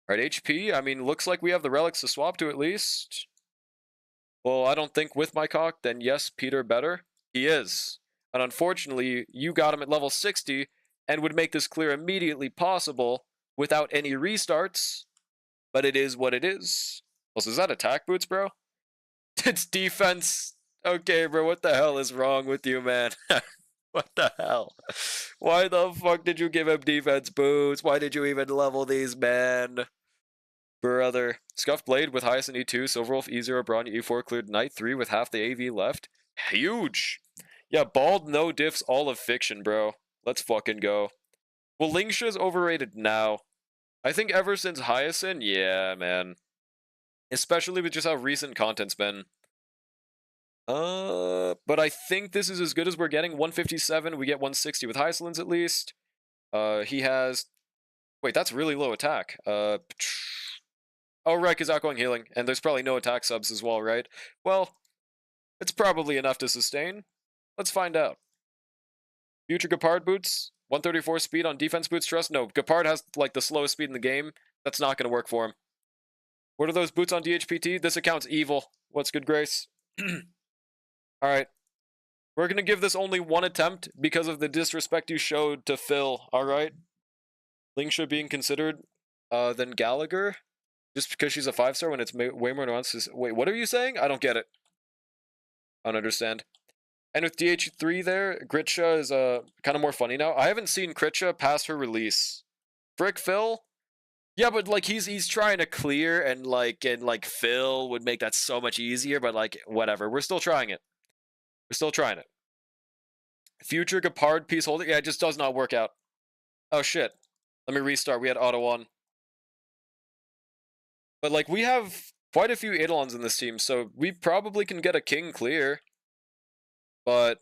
HP. I mean, looks like we have the relics to swap to at least. Well, I don't think with my cock, then yes, Peter better. He is. And unfortunately, you got him at level 60 and would make this clear immediately possible without any restarts. But it is what it is. Also, is that attack boots, bro? It's defense. Okay, bro, what the hell is wrong with you, man? What the hell? Why the fuck did you give him defense boots? Why did you even level these, man? Brother. Scuffed Blade with Hyacinth E2, Silverwolf E0, Brawn E4, cleared Knight 3 with half the AV left. Huge! Yeah, bald no diffs, all of fiction, bro. Let's fucking go. Well, Lingsha's overrated now. I think ever since Hyacinth, yeah, man. Especially with just how recent content's been. But I think this is as good as we're getting. 157, we get 160 with Hyacinth at least. He has... Wait, that's really low attack. Oh, right, because outgoing healing. And there's probably no attack subs as well, right? Well, it's probably enough to sustain. Let's find out. Future Gepard boots. 134 speed on defense boots trust. No, Gepard has, like, the slowest speed in the game. That's not going to work for him. What are those boots on DHPT? This account's evil. What's good, Grace? Alright. We're going to give this only one attempt because of the disrespect you showed to Phil, alright? Lingsha being considered than Gallagher? Just because she's a 5-star when it's way more nuanced. Wait, what are you saying? I don't get it. I don't understand. And with DH3 there, Gritcha is kind of more funny now. I haven't seen Gritcha past her release. Frick Phil? Yeah, but like he's trying to clear and Phil would make that so much easier, but like whatever. We're still trying it. We're still trying it. Future Gepard piece holder. Yeah, it just does not work out. Oh shit. Let me restart. We had auto on. But like we have quite a few Eidolons in this team, so we probably can get a king clear. But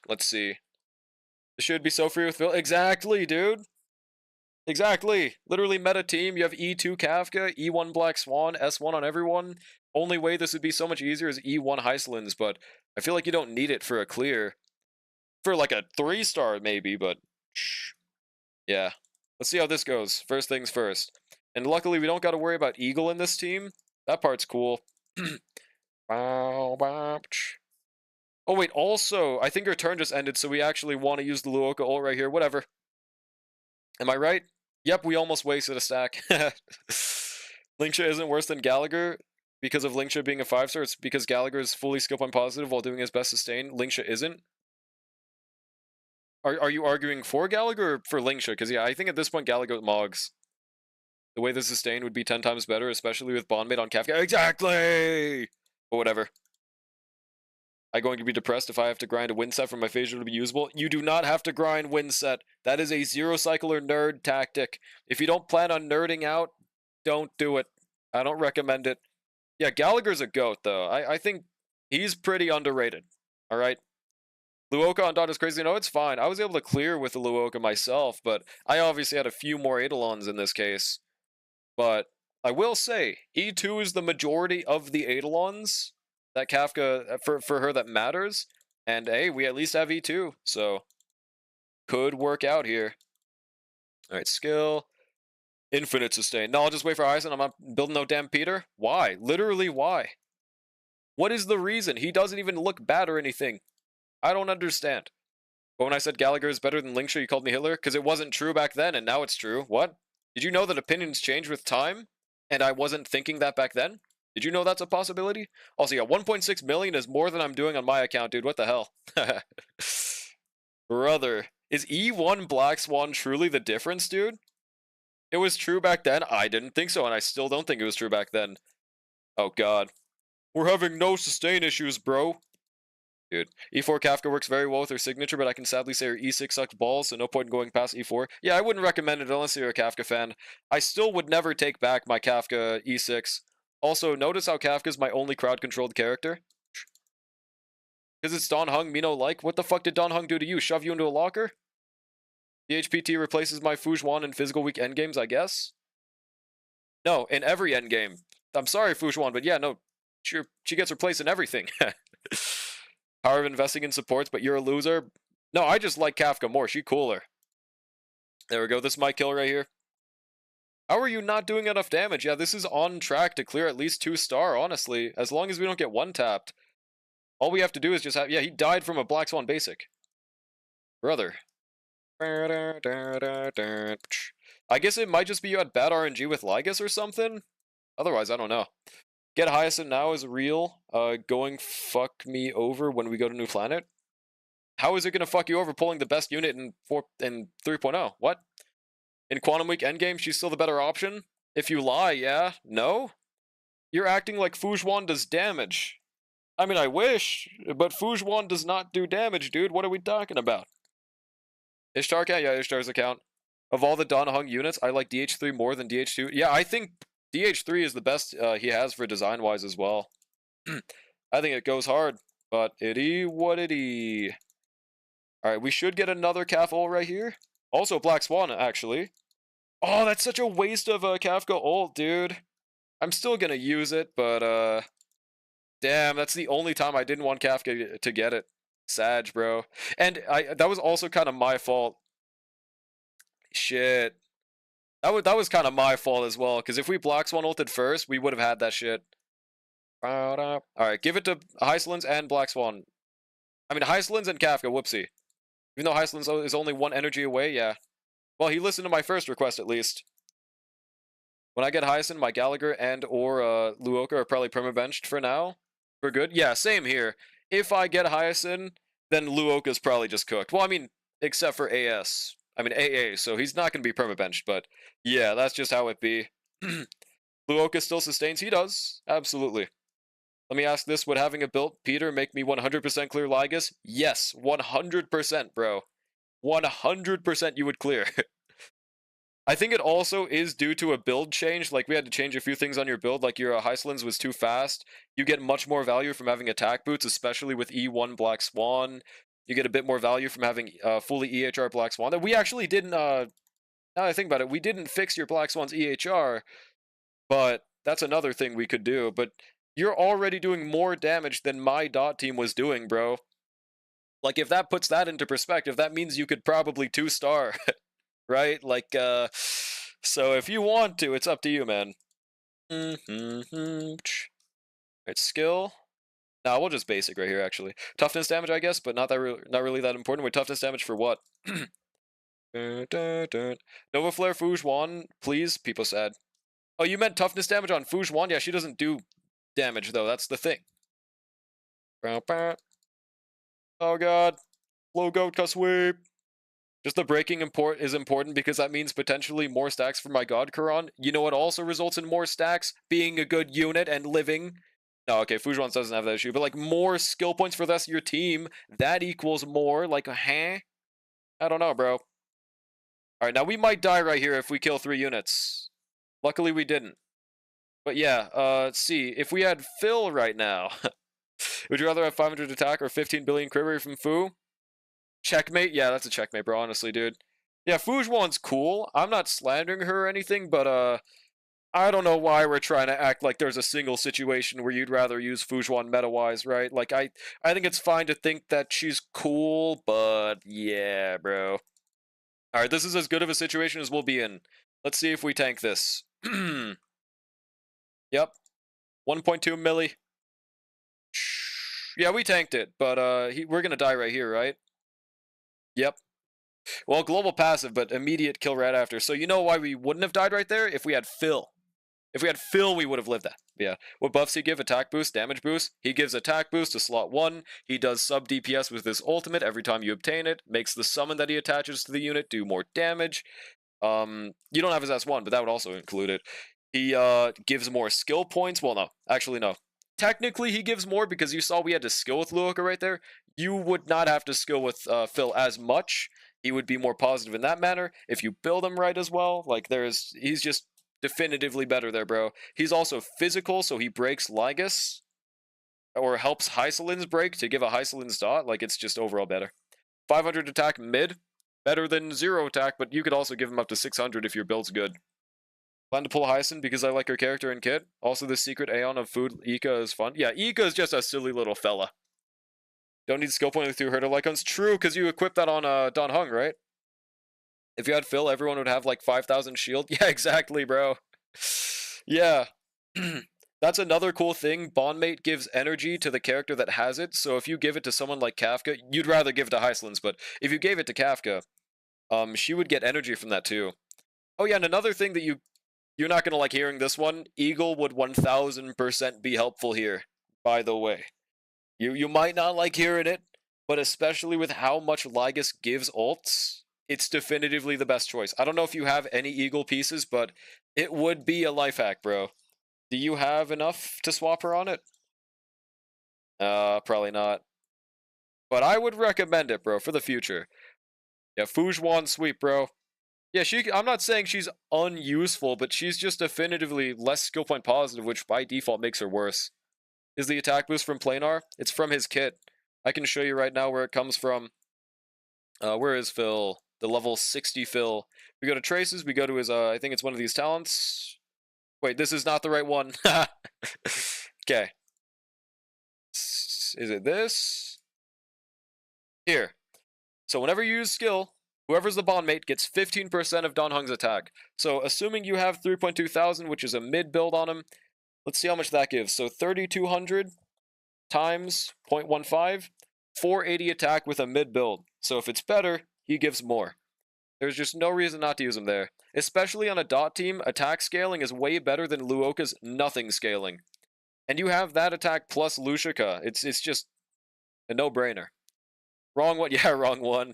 let's see. This should be so free with Phil. Exactly, dude. Exactly. Literally meta team. You have E2 Kafka, E1 Black Swan, S1 on everyone. Only way this would be so much easier is E1 Hyslins, but I feel like you don't need it for a clear. For like a 3-star maybe, but yeah. Let's see how this goes. First things first. And luckily we don't got to worry about Eagle in this team. That part's cool. Oh wait, also, I think her turn just ended, so we actually want to use the Luoka ult right here. Whatever. Am I right? Yep, we almost wasted a stack. Lingsha isn't worse than Gallagher because of Lingsha being a 5-star. It's because Gallagher is fully skill point positive while doing his best sustain. Lingsha isn't. Are you arguing for Gallagher or for Lingsha? Because yeah, I think at this point Gallagher Mogs. The way the sustain would be 10 times better, especially with Bondmate on Kafka. Exactly! But whatever. I'm going to be depressed if I have to grind a win set for my Phaser to be usable. You do not have to grind win set. That is a zero cycler nerd tactic. If you don't plan on nerding out, don't do it. I don't recommend it. Yeah, Gallagher's a goat, though. I think he's pretty underrated. Alright? Luoka on dot is crazy. No, it's fine. I was able to clear with the Luoka myself, but I obviously had a few more Eidolons in this case. But I will say, E2 is the majority of the Eidolons that Kafka, for her, that matters. And hey, we at least have E2, so could work out here. Alright, skill. Infinite sustain. No, I'll just wait for Eisen. I'm not building no damn Peter. Why? Literally, why? What is the reason? He doesn't even look bad or anything. I don't understand. But when I said Gallagher is better than Linkshire, you called me Hitler? Because it wasn't true back then, and now it's true. What? Did you know that opinions change with time? And I wasn't thinking that back then? Did you know that's a possibility? Also, yeah, 1.6 million is more than I'm doing on my account, dude. What the hell? Brother, is E1 Black Swan truly the difference, dude? It was true back then? I didn't think so, and I still don't think it was true back then. Oh, God. We're having no sustain issues, bro. Dude, E4 Kafka works very well with her signature, but I can sadly say her E6 sucks balls, so no point in going past E4. Yeah, I wouldn't recommend it unless you're a Kafka fan. I still would never take back my Kafka E6. Also, notice how Kafka's my only crowd-controlled character. Because it's Don Hung, me no like. What the fuck did Don Hung do to you? Shove you into a locker? The HPT replaces my Fujuan in physical weak endgames, I guess? No, in every endgame. I'm sorry, Fujuan, but yeah, no. She gets replaced in everything. Power of investing in supports, but you're a loser? No, I just like Kafka more. She cooler. There we go. This is my kill right here. How are you not doing enough damage? Yeah, this is on track to clear at least 2-star, honestly. As long as we don't get one-tapped. All we have to do is just have... Yeah, he died from a Black Swan basic. Brother. I guess it might just be you had bad RNG with Lygus or something? Otherwise, I don't know. Get Hyacinth now is real. Going fuck me over when we go to New Planet. How is it gonna fuck you over pulling the best unit in 3.0? What? In Quantum Week Endgame, she's still the better option? If you lie, yeah? No? You're acting like Fujuan does damage. I mean, I wish, but Fujuan does not do damage, dude. What are we talking about? Ishtar account? Yeah, Ishtar's account. Of all the Don Hung units, I like DH3 more than DH2. Yeah, I think DH3 is the best he has for design-wise as well. I think it goes hard, but itty what itty. Alright, we should get another Caf ult right here. Also Black Swan, actually. Oh, that's such a waste of a Kafka ult, dude. I'm still gonna use it, but damn, that's the only time I didn't want Kafka to get it. Sag, bro. And that was also kind of my fault. Shit. That was kind of my fault as well, because if we Black Swan ulted first, we would have had that shit. Alright, give it to Hyslins and Black Swan. I mean, Hyslins and Kafka, whoopsie. Even though Hyslins is only one energy away, yeah. Well, he listened to my first request, at least. When I get Hyacinth, my Gallagher and or Luoka are probably permabenched for now. For good? Yeah, same here. If I get Hyacinth, then Luoka's probably just cooked. Well, I mean, except for AS. I mean, AA, so he's not going to be permabenched, but yeah, that's just how it be. Luoka still sustains? He does. Absolutely. Let me ask this, would having a built Peter make me 100% clear Lygus? Yes, 100%, bro. 100% you would clear. I think it also is due to a build change, like we had to change a few things on your build, like your Hyslins was too fast. You get much more value from having attack boots, especially with E1 Black Swan. You get a bit more value from having fully EHR Black Swan. That we actually didn't, now that I think about it, we didn't fix your Black Swan's EHR, but that's another thing we could do. But you're already doing more damage than my dot team was doing, bro. Like, if that puts that into perspective, that means you could probably 2-star, right? Like, so if you want to, it's up to you, man. Right, skill. Nah, we'll just basic right here, actually. Toughness damage, I guess, but not really that important. Wait, toughness damage for what? Nova Flare Fujuan, please? People said. Oh, you meant toughness damage on Fujuan? Yeah, she doesn't do damage, though. That's the thing. Oh, God. Low goat, sweep. Just the breaking is important because that means potentially more stacks for my God Quran. You know what also results in more stacks? Being a good unit and living. No, okay, Fujuan doesn't have that issue, but like more skill points for the rest of your team, that equals more. Like, huh? I don't know, bro. Alright, now we might die right here if we kill 3 units. Luckily we didn't. But yeah, let's see. If we had Phil right now, would you rather have 500 attack or 15 billion crit rate from Fu? Checkmate? Yeah, that's a checkmate, bro, honestly, dude. Yeah, Fujuan's cool. I'm not slandering her or anything, but, I don't know why we're trying to act like there's a single situation where you'd rather use Fujuan meta-wise, right? Like, I think it's fine to think that she's cool, but yeah, bro. Alright, this is as good of a situation as we'll be in. Let's see if we tank this. Yep. 1.2 milli. Yeah, we tanked it, but we're gonna die right here, right? Yep. Well, global passive, but immediate kill right after. So you know why we wouldn't have died right there? If we had Phil. If we had Phil, we would have lived that. Yeah. What buffs he give? Attack boost, damage boost. He gives attack boost to slot 1. He does sub DPS with his ultimate every time you obtain it. Makes the summon that he attaches to the unit do more damage. You don't have his S1, but that would also include it. He gives more skill points. Well, no. Actually, no. Technically, he gives more because you saw we had to skill with Luoka right there. You would not have to skill with Phil as much. He would be more positive in that manner. If you build him right as well, like he's just definitively better there, bro. He's also physical, so he breaks Lygus. Or helps Hycelin's break to give a Hycelin's dot. Like, it's just overall better. 500 attack mid. Better than 0 attack, but you could also give him up to 600 if your build's good. Plan to pull Hyacin because I like her character and kit. Also, the secret Aeon of food, Ika, is fun. Yeah, Ika is just a silly little fella. Don't need skill point through Herder Lycons. True, because you equipped that on Don Hung, right? If you had Phil, everyone would have like 5,000 shield. Yeah, exactly, bro. Yeah. That's another cool thing. Bondmate gives energy to the character that has it. So if you give it to someone like Kafka, you'd rather give it to Hycelin's, but if you gave it to Kafka, she would get energy from that too. Oh yeah, and another thing that you're not gonna like hearing this one. Eagle would 1000% be helpful here, by the way. You might not like hearing it, but especially with how much Lygus gives ults, it's definitively the best choice. I don't know if you have any Eagle pieces, but it would be a life hack, bro. Do you have enough to swap her on it? Probably not. But I would recommend it, bro, for the future. Yeah, Fujuan sweep, bro. Yeah, I'm not saying she's unuseful, but she's just definitively less skill point positive, which by default makes her worse. Is the attack boost from Planar? It's from his kit. I can show you right now where it comes from. Where is Phil? The level 60 Phil. We go to Traces, we go to his, I think it's one of these talents. Wait, this is not the right one. Okay. Is it this? Here. So whenever you use skill, whoever's the bondmate gets 15% of Don Hung's attack. So assuming you have 3.2 thousand, which is a mid build on him, let's see how much that gives. So 3,200 times 0.15, 480 attack with a mid build. So if it's better, he gives more. There's just no reason not to use him there. Especially on a dot team, attack scaling is way better than Luoka's nothing scaling. And you have that attack plus Lushika. It's just a no-brainer. Wrong one. Yeah, wrong one.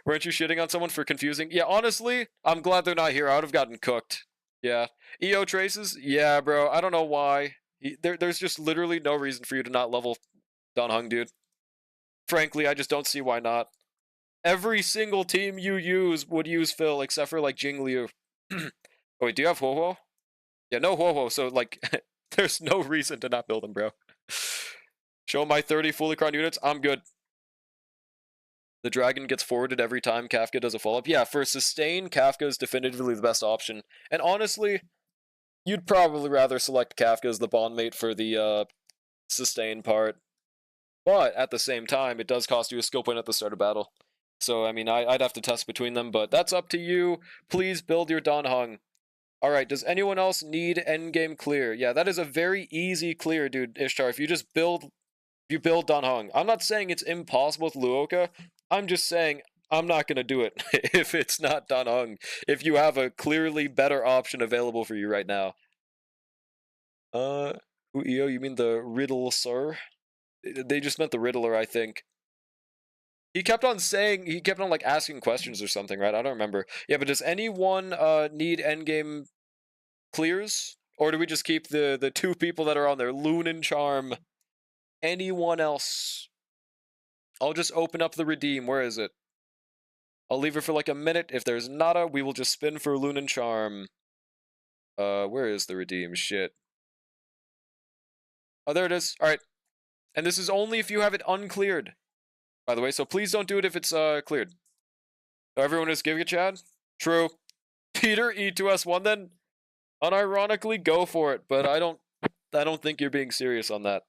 Weren't you shitting on someone for confusing? Yeah, honestly, I'm glad they're not here. I would have gotten cooked. Yeah. EO traces? Yeah, bro. I don't know why. There's just literally no reason for you to not level Don Hung, dude. Frankly, I just don't see why not. Every single team you use would use Phil, except for, like, Jing Liu. Oh, wait, do you have Huohuo? Yeah, no Huohuo, so, like, there's no reason to not build him, bro. Show my 30 fully crowned units. I'm good. The dragon gets forwarded every time Kafka does a follow-up. Yeah, for sustain, Kafka is definitively the best option. And honestly, you'd probably rather select Kafka as the bondmate for the sustain part. But at the same time, it does cost you a skill point at the start of battle. So, I mean, I'd have to test between them, but that's up to you. Please build your Don Hung. Alright, does anyone else need endgame clear? Yeah, that is a very easy clear, dude, Ishtar. If you just build Don Hung. I'm not saying it's impossible with Luoka. I'm just saying I'm not going to do it if it's not Don Hung. If you have a clearly better option available for you right now. EO, you mean the Riddle, sir? They just meant the Riddler, I think. He kept on saying, he kept on like asking questions or something, right? I don't remember. Yeah, but does anyone need endgame clears? Or do we just keep the two people that are on there? Loon and Charm. Anyone else? I'll just open up the redeem. Where is it? I'll leave it for like a minute. If there's nada, we will just spin for Loon and Charm. Where is the redeem? Shit. Oh, there it is. Alright. And this is only if you have it uncleared. By the way, so please don't do it if it's cleared. Everyone is giving it, Chad? True. Peter, E2S1 then? Unironically, go for it, but I don't think you're being serious on that.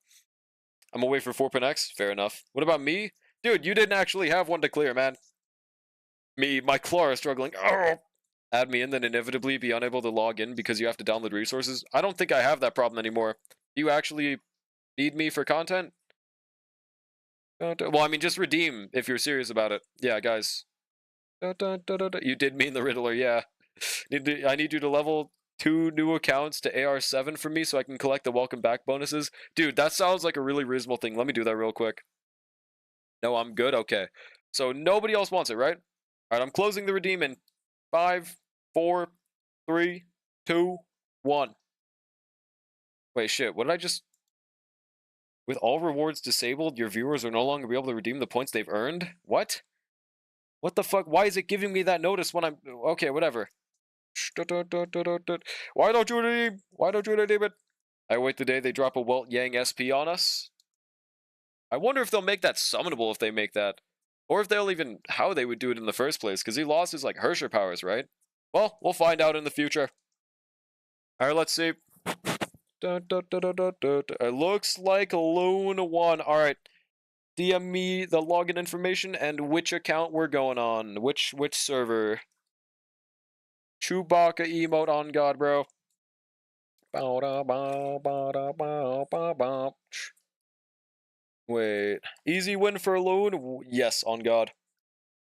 I'm gonna wait for 4PNX. Fair enough. What about me? Dude, you didn't actually have one to clear, man. Me, my claw is struggling. Oh! Add me in, then inevitably be unable to log in because you have to download resources. I don't think I have that problem anymore. Do you actually need me for content? Well, I mean, just redeem if you're serious about it. Yeah, guys. You did mean the Riddler, yeah. I need you to level 2 new accounts to AR7 for me so I can collect the welcome back bonuses. Dude, that sounds like a really reasonable thing. Let me do that real quick. No, I'm good? Okay. So nobody else wants it, right? Alright, I'm closing the redeem in 5, 4, 3, 2, 1. Wait, shit, what did I just... With all rewards disabled, your viewers will no longer be able to redeem the points they've earned? What? What the fuck? Why is it giving me that notice when I'm... Okay, whatever. Why don't you redeem? Why don't you redeem it? I wait the day they drop a Welt Yang SP on us. I wonder if they'll make that summonable if they make that. Or if they'll even... How they would do it in the first place, because he lost his, like, Hersher powers, right? Well, we'll find out in the future. Alright, let's see. It looks like Loon 1. Alright. DM me the login information and which account we're going on. Which server. Chewbacca emote on God, bro. Wait. Easy win for Loon? Yes, on God.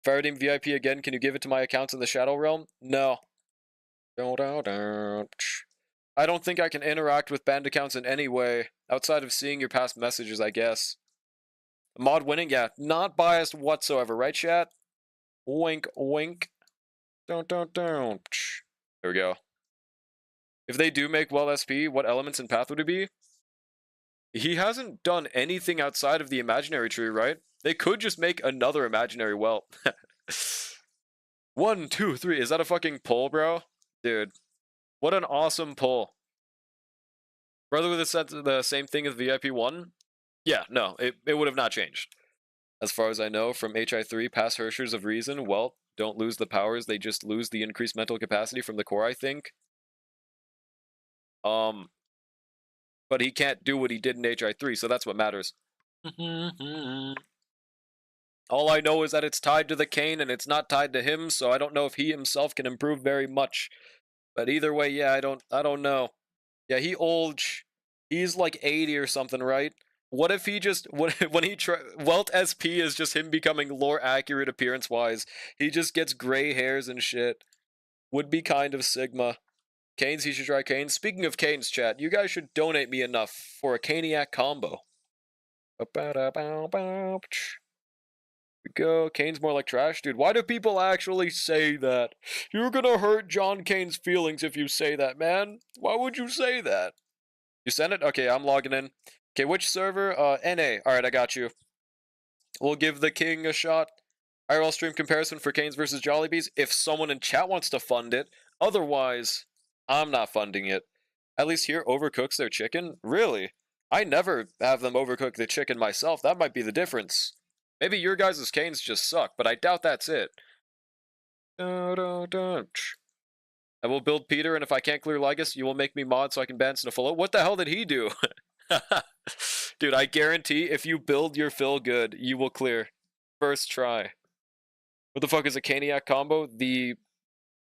Faraday VIP again. Can you give it to my accounts in the Shadow Realm? No. I don't think I can interact with banned accounts in any way, outside of seeing your past messages, I guess. Mod winning? Yeah, not biased whatsoever, right, chat? Wink, wink. There we go. If they do make Well SP, what elements and path would it be? He hasn't done anything outside of the imaginary tree, right? They could just make another imaginary well. 1, 2, 3. Is that a fucking pull, bro? Dude. What an awesome pull. Brother would have said the same thing as VIP 1? Yeah, no, it would have not changed. As far as I know, from HI3 past Hershers of Reason, well, don't lose the powers, they just lose the increased mental capacity from the core, I think. But he can't do what he did in HI3, so that's what matters. All I know is that it's tied to the Kane and it's not tied to him, so I don't know if he himself can improve very much. But either way, yeah, I don't know. Yeah, he's like 80 or something, right? What if he just when he Welt SP is just him becoming lore accurate appearance wise. He just gets gray hairs and shit. Would be kind of Sigma. Canes, he should try Canes. Speaking of Canes, chat, you guys should donate me enough for a Caniac combo. We go. Kane's more like trash. Dude, why do people actually say that? You're gonna hurt John Kane's feelings if you say that, man. Why would you say that? You sent it? Okay, I'm logging in. Okay, which server? NA. Alright, I got you. We'll give the king a shot. IRL stream comparison for Canes versus Jollibees if someone in chat wants to fund it. Otherwise, I'm not funding it. At least here, overcooks their chicken? Really? I never have them overcook the chicken myself. That might be the difference. Maybe your guys' Canes just suck, but I doubt that's it. I will build Peter, and if I can't clear Lygus, you will make me mod so I can ban Snuffalo. What the hell did he do? Dude, I guarantee if you build your fill good, you will clear. First try. What the fuck is a Caniac combo? The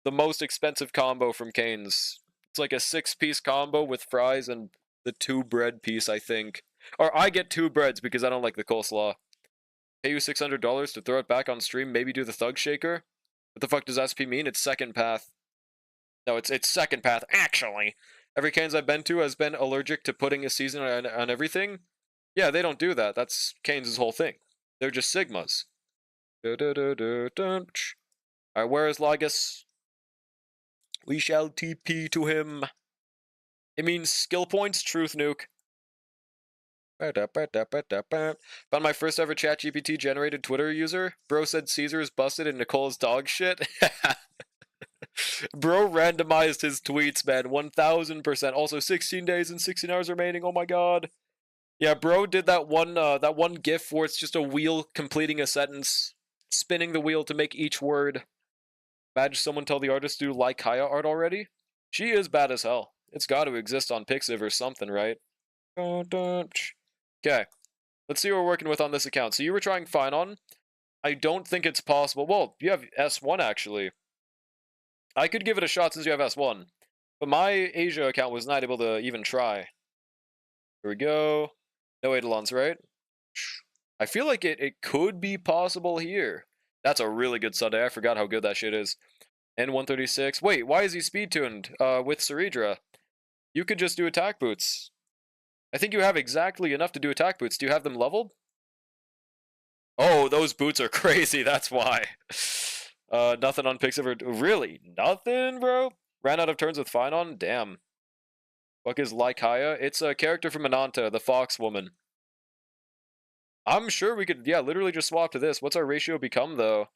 most expensive combo from Canes. It's like a 6-piece combo with fries and the 2 bread piece, I think. Or I get 2 breads because I don't like the coleslaw. Pay you $600 to throw it back on stream, maybe do the Thug Shaker? What the fuck does SP mean? It's second path. No, it's second path, actually. Every Canes I've been to has been allergic to putting a season on everything. Yeah, they don't do that. That's Canes' whole thing. They're just Sigmas. Alright, where is Lygus? We shall TP to him. It means skill points, truth nuke. Found my first ever ChatGPT generated Twitter user. Bro said Caesar is busted and Nicole's dog shit. Bro randomized his tweets, man. 1000%. Also, 16 days and 16 hours remaining. Oh my god. Yeah, bro did that one GIF where it's just a wheel completing a sentence, spinning the wheel to make each word. Imagine someone tell the artist to do like Kaya art already. She is bad as hell. It's got to exist on Pixiv or something, right? Okay, let's see what we're working with on this account. So you were trying Finon. I don't think it's possible. Well, you have S1 actually. I could give it a shot since you have S1. But my Asia account was not able to even try. Here we go. No Eidolons, right? I feel like it could be possible here. That's a really good Sunday. I forgot how good that shit is. N136. Wait, why is he speed tuned with Ceridra? You could just do attack boots. I think you have exactly enough to do attack boots. Do you have them leveled? Oh, those boots are crazy. That's why. Nothing on Pixiv. Really? Nothing, bro? Ran out of turns with Finon? Damn. Fuck is Lycaia? It's a character from Ananta, the fox woman. I'm sure we could, yeah, literally just swap to this. What's our ratio become, though?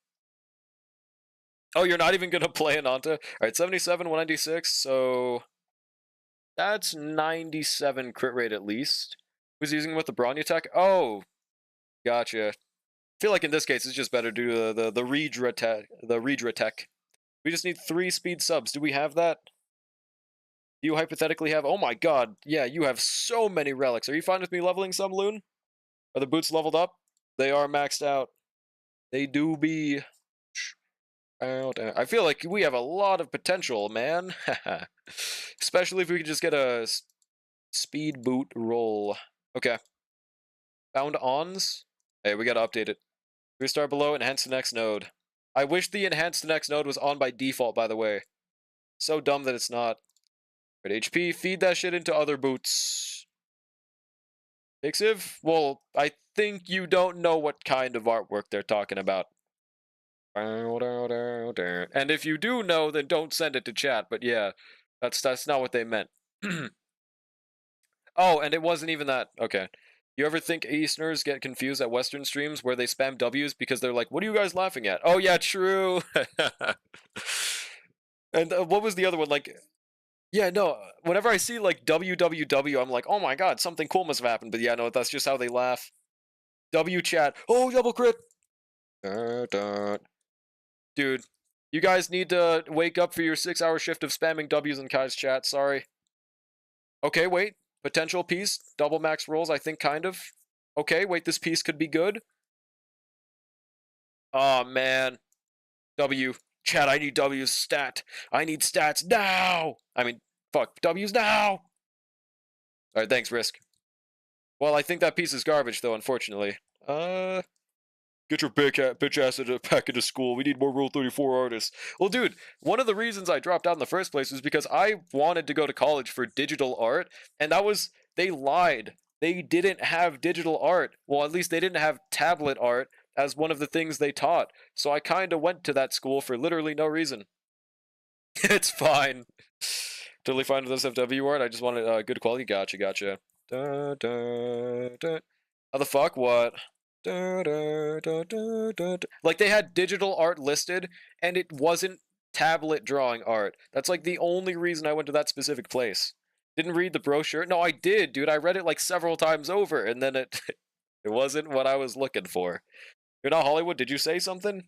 Oh, you're not even going to play Ananta? Alright, 77, 196, so... That's 97 crit rate at least. Who's using with the Bronya tech? Oh, gotcha. I feel like in this case it's just better to do the Redra tech. We just need 3 speed subs. Do we have that? Do you hypothetically have... Oh my god, yeah, you have so many relics. Are you fine with me leveling some, Loon? Are the boots leveled up? They are maxed out. They do be... I feel like we have a lot of potential, man. Especially if we could just get a speed boot roll. Okay. Found ons. Hey, we gotta update it. Restart below, enhance the next node. I wish the enhance the next node was on by default, by the way. So dumb that it's not. Right, HP, feed that shit into other boots. Pixiv? Well, I think you don't know what kind of artwork they're talking about. And if you do know, then don't send it to chat. But yeah, that's not what they meant. Oh, and it wasn't even that. Okay. You ever think Easterners get confused at Western streams where they spam W's because they're like, what are you guys laughing at? Oh, yeah, true. And what was the other one? Like, yeah, no, whenever I see like WWW, I'm like, oh my god, something cool must have happened. But yeah, no, that's just how they laugh. W chat. Oh, double crit. Dude, you guys need to wake up for your 6-hour shift of spamming W's in Kai's chat. Sorry. Okay, wait. Potential piece. Double max rolls, I think, kind of. Okay, wait, this piece could be good. Oh, man. W. Chat, I need W's stat. I need stats now! I mean, fuck. W's now! Alright, thanks, Risk. Well, I think that piece is garbage, though, unfortunately. Get your bitch ass back into school. We need more Rule 34 artists. Well, dude, one of the reasons I dropped out in the first place was because I wanted to go to college for digital art, and that was... They lied. They didn't have digital art. Well, at least they didn't have tablet art as one of the things they taught. So I kind of went to that school for literally no reason. It's fine. Totally fine with this FW art. I just wanted good quality. Gotcha. How the fuck? What? Like, they had digital art listed, and it wasn't tablet drawing art. That's like the only reason I went to that specific place. Didn't read the brochure. No, I did, dude. I read it like several times over, and then it wasn't what I was looking for. You're not Hollywood? Did you say something?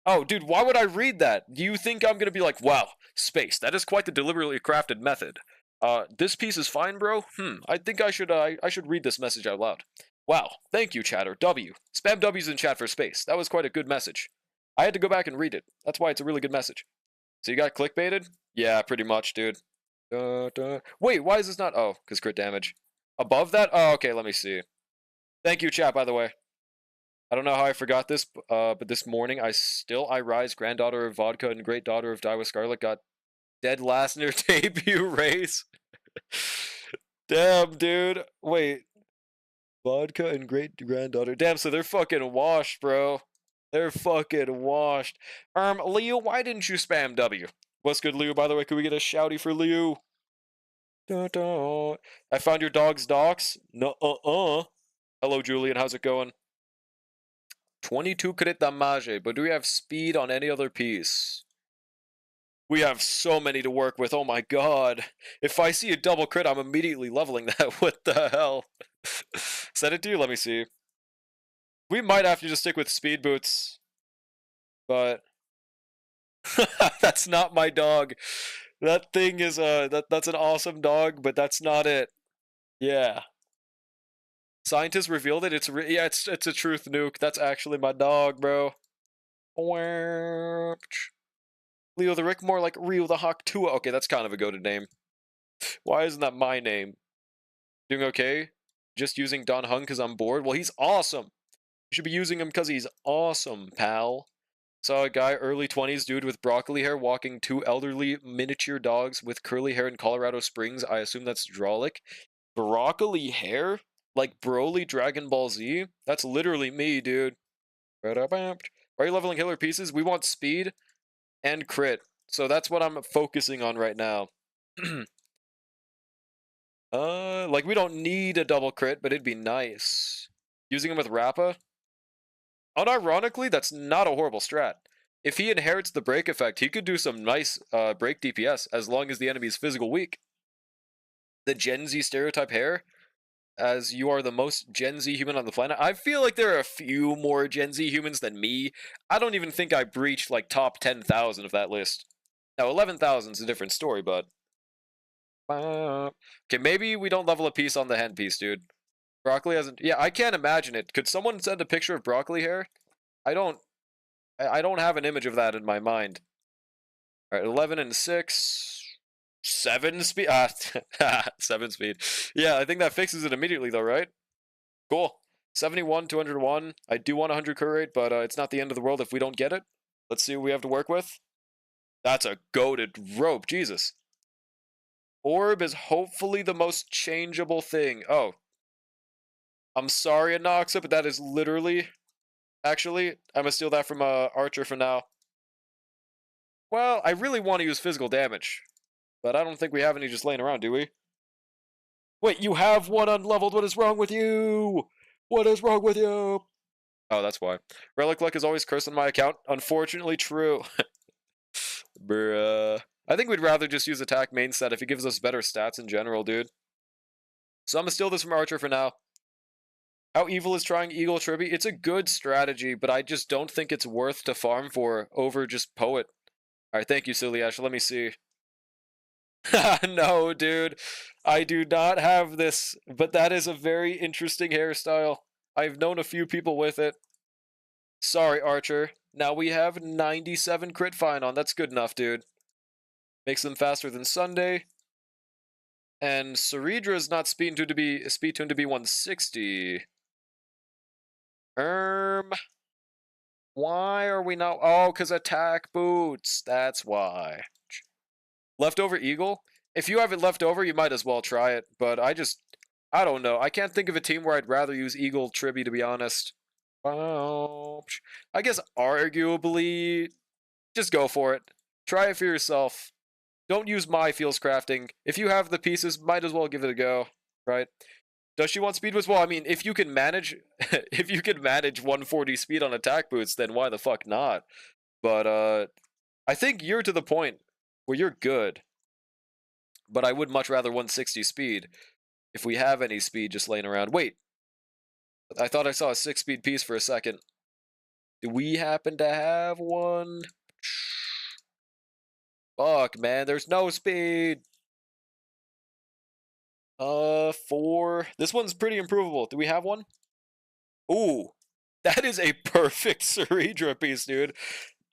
Oh, dude, why would I read that? Do you think I'm gonna be like, wow, space, that is quite the deliberately crafted method. This piece is fine, bro? I think I should read this message out loud. Wow, thank you, chatter. W. Spam W's in chat for space. That was quite a good message. I had to go back and read it. That's why it's a really good message. So you got clickbaited? Yeah, pretty much, dude. Wait, why is this not... Oh, because crit damage. Above that? Oh, okay, let me see. Thank you, chat, by the way. I don't know how I forgot this, but this morning, I Rise, granddaughter of Vodka and great daughter of Daiwa Scarlet, got dead last in her debut race. Damn, dude. Wait. Vodka and great-granddaughter. Damn, so they're fucking washed, bro. They're fucking washed. Leo, why didn't you spam W? What's good, Leo, by the way? Could we get a shouty for Leo? Dun, dun. I found your dog's docs. No, Hello, Julian. How's it going? 22 crit damage, but do we have speed on any other piece? We have so many to work with. Oh my god. If I see a double crit, I'm immediately leveling that. What the hell? Send it to you? Let me see. We might have to just stick with speed boots. But that's not my dog. That thing is that's an awesome dog, but that's not it. Yeah. Scientists revealed it. Yeah, it's a truth nuke. That's actually my dog, bro. Leo the Rick, more like Rio the Hawk Tua. Okay, that's kind of a goated name. Why isn't that my name? Doing okay? Just using Don Hung because I'm bored? Well, he's awesome. You should be using him because he's awesome, pal. Saw a guy, early 20s dude with broccoli hair, walking two elderly miniature dogs with curly hair in Colorado Springs. I assume that's Drolic. Broccoli hair? Like Broly Dragon Ball Z? That's literally me, dude. Are you leveling killer pieces? We want speed and crit. So that's what I'm focusing on right now. Like we don't need a double crit, but it'd be nice. Using him with Rappa? Unironically, that's not a horrible strat. If he inherits the break effect, he could do some nice break DPS as long as the enemy's physical weak. The Gen Z stereotype hair, as you are the most Gen Z human on the planet. I feel like there are a few more Gen Z humans than me. I don't even think I breached like top 10,000 of that list. Now 11,000 is a different story, but okay, maybe we don't level a piece on the hand piece, dude. Broccoli hasn't. Yeah, I can't imagine it. Could someone send a picture of broccoli hair? I don't have an image of that in my mind. All right, 11 and 6. 7 speed. 7 speed. Yeah, I think that fixes it immediately, though, right? Cool. 71, 201. I do want 100 crit rate, but it's not the end of the world if we don't get it. Let's see what we have to work with. That's a goated rope. Jesus. Orb is hopefully the most changeable thing. Oh. I'm sorry, Anoxa, but that is literally... Actually, I'm gonna steal that from Archer for now. Well, I really want to use physical damage. But I don't think we have any just laying around, do we? Wait, you have one unleveled. What is wrong with you? What is wrong with you? Oh, that's why. Relic luck is always cursed on my account. Unfortunately true. Bruh. I think we'd rather just use attack main set if it gives us better stats in general, dude. So I'm gonna steal this from Archer for now. How evil is trying Eagle Tribute? It's a good strategy, but I just don't think it's worth to farm for over just Poet. Alright, thank you, Silyash. Let me see. No, dude. I do not have this, but that is a very interesting hairstyle. I've known a few people with it. Sorry, Archer. Now we have 97 crit fine on. That's good enough, dude. Makes them faster than Sunday. And Ceredra's not speed tuned to be 160. Why are we not? Oh, because attack boots. That's why. Leftover Eagle? If you have it left over, you might as well try it. But I don't know. I can't think of a team where I'd rather use Eagle Tribby, to be honest. I guess arguably, just go for it. Try it for yourself. Don't use my feels crafting. If you have the pieces, might as well give it a go, right? Does she want speed boots? Well, I mean, if you can manage, if you can manage 140 speed on attack boots, then why the fuck not? But I think you're to the point where you're good. But I would much rather 160 speed if we have any speed just laying around. Wait, I thought I saw a 6-speed piece for a second. Do we happen to have one? Fuck, man, there's no speed. 4. This one's pretty improvable. Do we have one? Ooh, that is a perfect Ceredra piece, dude.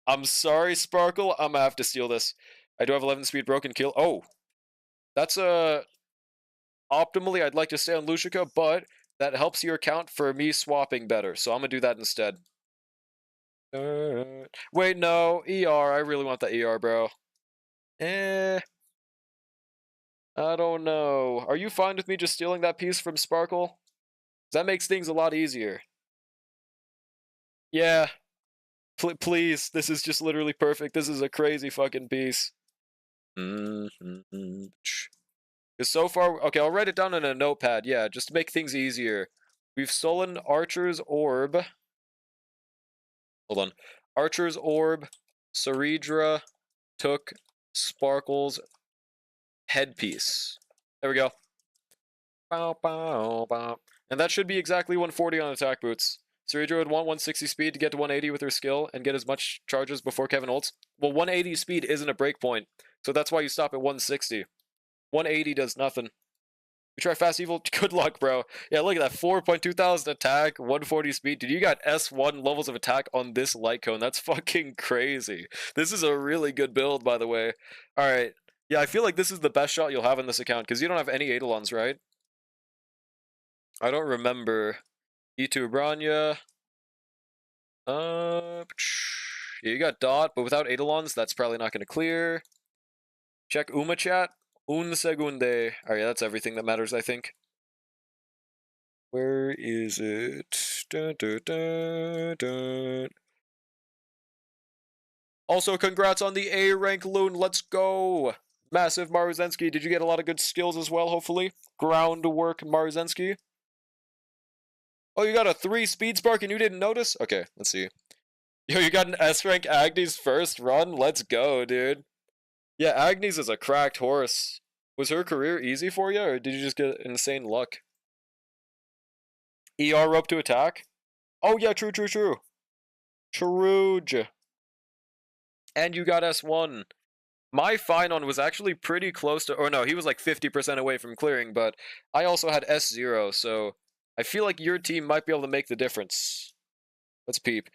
I'm sorry, Sparkle. I'm gonna have to steal this. I do have 11 speed broken kill. Oh, that's optimally, I'd like to stay on Lucica, but that helps your account for me swapping better, so I'm gonna do that instead. Wait, no, ER. I really want the ER, bro. I don't know. Are you fine with me just stealing that piece from Sparkle? That makes things a lot easier. Yeah, please, this is just literally perfect. This is a crazy fucking piece. Because so far, okay, I'll write it down in a notepad, yeah, just to make things easier. We've stolen Archer's Orb. Hold on. Archer's Orb, Ceridra took Sparkle's headpiece. There we go. Bow, bow, bow. And that should be exactly 140 on attack boots. Ceridra would want 160 speed to get to 180 with her skill and get as much charges before Kevin ults. Well, 180 speed isn't a breakpoint, so that's why you stop at 160. 180 does nothing. We try fast evil. Good luck, bro. Yeah, look at that. 4,200 attack, 140 speed. Dude, you got S1 levels of attack on this light cone. That's fucking crazy. This is a really good build, by the way. Alright. Yeah, I feel like this is the best shot you'll have in this account, because you don't have any Eidolons, right? I don't remember. E2 Branya. Yeah, you got Dot, but without Eidolons, that's probably not going to clear. Check Uma chat. Un segunde. Alright, that's everything that matters, I think. Where is it? Dun, dun, dun, dun. Also, congrats on the A rank loon. Let's go. Massive Maruzensky. Did you get a lot of good skills as well, hopefully? Groundwork Maruzensky. Oh, you got a 3 speed spark and you didn't notice? Okay, let's see. Yo, you got an S rank Agnes first run? Let's go, dude. Yeah, Agnes is a cracked horse. Was her career easy for you, or did you just get insane luck? ER rope to attack? Oh yeah, true. Truge. And you got S1. My Finon was actually pretty close to, or no, he was like 50% away from clearing, but I also had S0, so I feel like your team might be able to make the difference. Let's peep.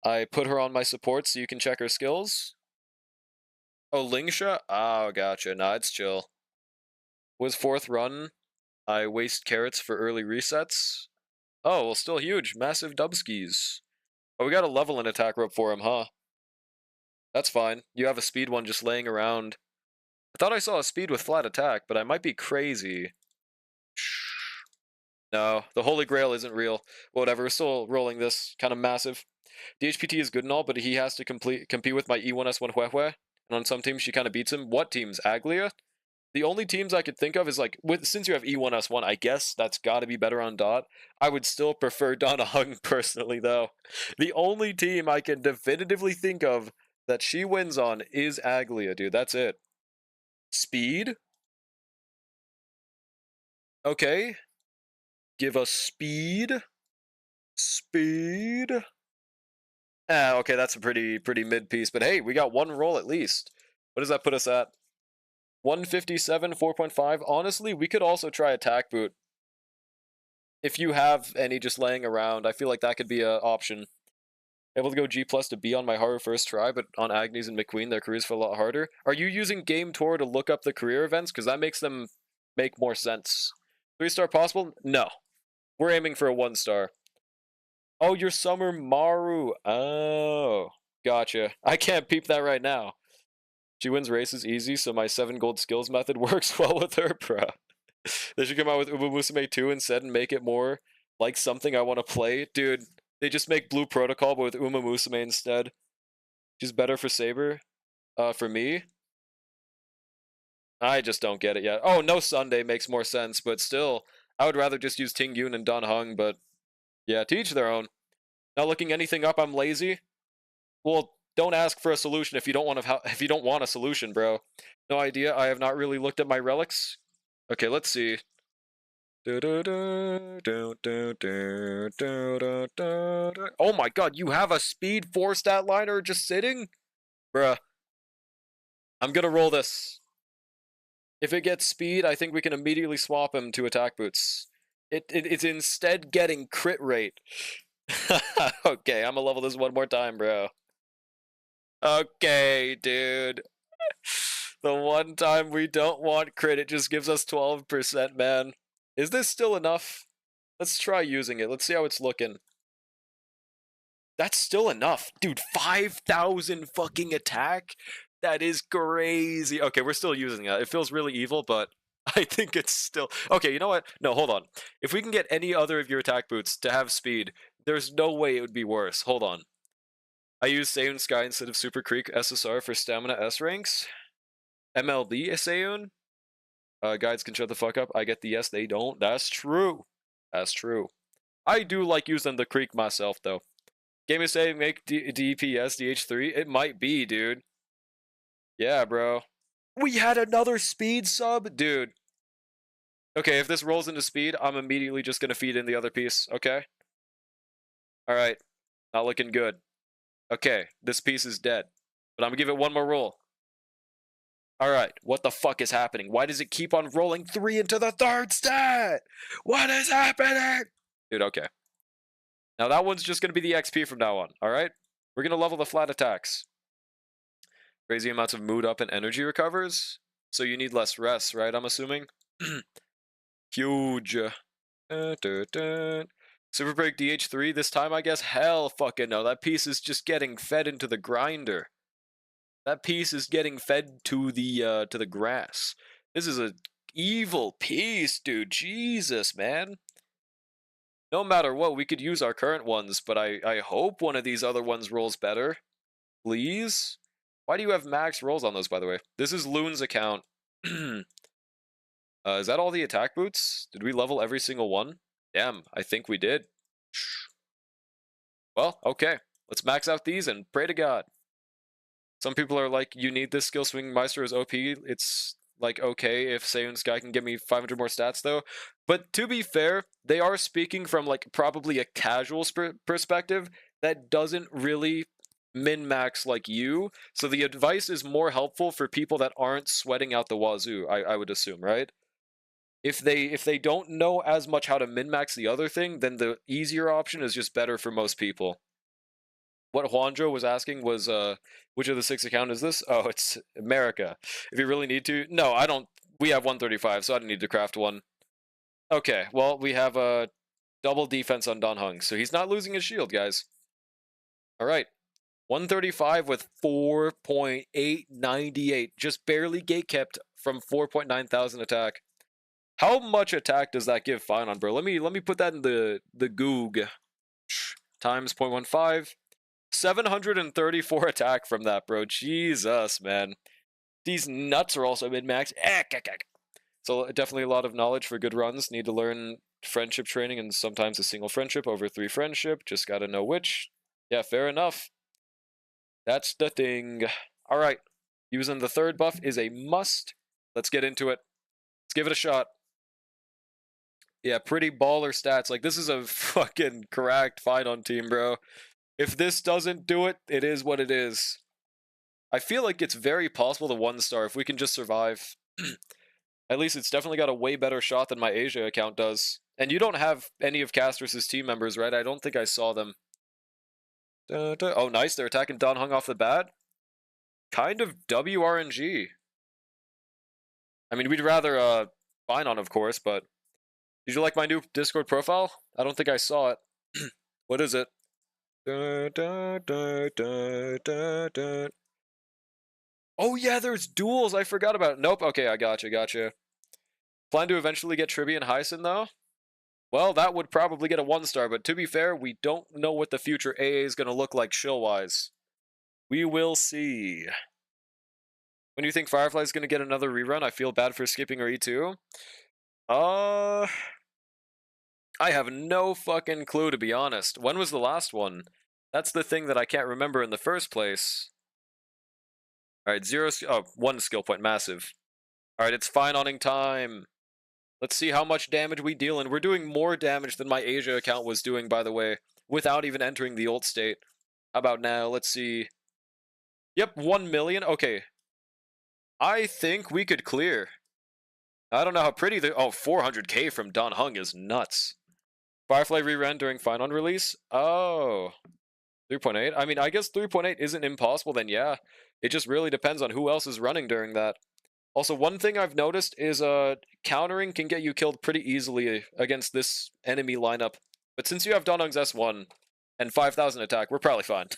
I put her on my support so you can check her skills. Oh, Lingsha? Oh, gotcha. Nah, it's chill. Was 4th run. I waste carrots for early resets. Oh, well, still huge. Massive dubskis. Oh, we got a level and attack rope for him, huh? That's fine. You have a speed one just laying around. I thought I saw a speed with flat attack, but I might be crazy. No, the Holy Grail isn't real. Whatever, we're still rolling this. Kind of massive. DHPT is good and all, but he has to compete with my E1S1 Huehue. And on some teams, she kind of beats him. What teams? Aglia? The only teams I could think of is like, since you have E1S1, I guess that's got to be better on Dot. I would still prefer Donna Hung personally, though. The only team I can definitively think of that she wins on is Aglia, dude. That's it. Speed? Okay. Give us speed. Speed. Ah, okay, that's a pretty mid piece. But hey, we got one roll at least. What does that put us at? 157, 4.5. Honestly, we could also try attack boot. If you have any just laying around, I feel like that could be an option. Able to go G+ to B on my Haru first try, but on Agnes and McQueen, their careers feel a lot harder. Are you using Game Tour to look up the career events? Because that makes them make more sense. 3-star possible? No. We're aiming for a 1-star. Oh, you're Summer Maru. Oh, gotcha. I can't peep that right now. She wins races easy, so my 7 gold skills method works well with her, bro. They should come out with Ubu Musume 2 instead and make it more like something I want to play. Dude, they just make Blue Protocol, but with Uma Musume instead. She's better for Saber. For me? I just don't get it yet. Oh, no Sunday makes more sense, but still, I would rather just use Ting Yun and Don Hung, but yeah, to each their own. Not looking anything up, I'm lazy. Well, don't ask for a solution if you don't want a solution, bro. No idea. I have not really looked at my relics. Okay, let's see. Oh my god, you have a speed 4-stat liner just sitting? Bruh. I'm gonna roll this. If it gets speed, I think we can immediately swap him to attack boots. It's instead getting crit rate. Okay, I'm gonna level this one more time, bro. Okay, dude. The one time we don't want crit, it just gives us 12%, man. Is this still enough? Let's try using it. Let's see how it's looking. That's still enough. Dude, 5,000 fucking attack? That is crazy. Okay, we're still using it. It feels really evil, but I think it's still... Okay, you know what? No, hold on. If we can get any other of your attack boots to have speed, there's no way it would be worse. Hold on. I use Seiyun Sky instead of Super Creek SSR for stamina S ranks. MLB Seiyun? Guides can shut the fuck up. I get the yes, they don't. That's true. That's true. I do like using the Creek myself, though. Game is saying make DPS DH3? It might be, dude. Yeah, bro. We had another speed sub? Dude. Okay, if this rolls into speed, I'm immediately just gonna feed in the other piece, okay? Alright. Not looking good. Okay, this piece is dead. But I'm gonna give it one more roll. Alright, what the fuck is happening? Why does it keep on rolling 3 into the third stat? What is happening? Dude, okay. Now that one's just gonna be the XP from now on, alright? We're gonna level the flat attacks. Crazy amounts of mood up and energy recovers. So you need less rest, right? I'm assuming. Huge. Super Break DH3 this time, I guess? Hell fucking no. That piece is just getting fed into the grinder. That piece is getting fed to the grass. This is a evil piece, dude. Jesus, man. No matter what, we could use our current ones, but I hope one of these other ones rolls better. Please? Why do you have max rolls on those, by the way? This is Loon's account. Is that all the attack boots? Did we level every single one? Damn, I think we did. Well, okay. Let's max out these and pray to God. Some people are like, you need this skill. Swing Meister is OP. It's like okay if Seiyun Sky can give me 500 more stats though. But to be fair, they are speaking from like probably a casual perspective that doesn't really min-max like you. So the advice is more helpful for people that aren't sweating out the wazoo, I would assume, right? If they don't know as much how to min-max the other thing, then the easier option is just better for most people. What Juanjo was asking was, which of the 6 account is this? Oh, it's America. If you really need to. No, I don't. We have 135, so I don't need to craft one. Okay, well, we have a double defense on Don Hung, so he's not losing his shield, guys. Alright. 135 with 4.898. Just barely gate kept from 4.9 thousand attack. How much attack does that give Finon, bro? Let me put that in the Goog. Times 0.15. 734 attack from that, bro. Jesus, man. These nuts are also mid-max. So definitely a lot of knowledge for good runs. Need to learn friendship training and sometimes a single friendship over 3 friendship. Just gotta know which. Yeah, fair enough. That's the thing. Alright. Using the third buff is a must. Let's get into it. Let's give it a shot. Yeah, pretty baller stats. Like, this is a fucking correct Finon team, bro. If this doesn't do it, it is what it is. I feel like it's very possible to 1-star if we can just survive. At least it's definitely got a way better shot than my Asia account does. And you don't have any of Castrus's team members, right? I don't think I saw them. Oh, nice. They're attacking Don Hung off the bat. Kind of WRNG. I mean, we'd rather Finon, of course, but... Did you like my new Discord profile? I don't think I saw it. What is it? Oh yeah, there's duels. I forgot about it. Nope. Okay, I gotcha. Plan to eventually get Tribby and Hyson though? Well, that would probably get a 1-star, but to be fair, we don't know what the future AA is going to look like shill-wise. We will see. When do you think Firefly's going to get another rerun? I feel bad for skipping her E2. I have no fucking clue, to be honest. When was the last one? That's the thing that I can't remember in the first place. Alright, 1 skill point, massive. Alright, it's Finoning time. Let's see how much damage we deal, and we're doing more damage than my Asia account was doing, by the way, without even entering the ult state. How about now? Let's see. Yep, 1 million. Okay. I think we could clear. I don't know how pretty the... Oh, 400k from Don Hung is nuts. Firefly rerun during Finon release? Oh. 3.8? I mean, I guess 3.8 isn't impossible then, yeah. It just really depends on who else is running during that. Also, one thing I've noticed is countering can get you killed pretty easily against this enemy lineup. But since you have Don Hung's S1 and 5,000 attack, we're probably fine.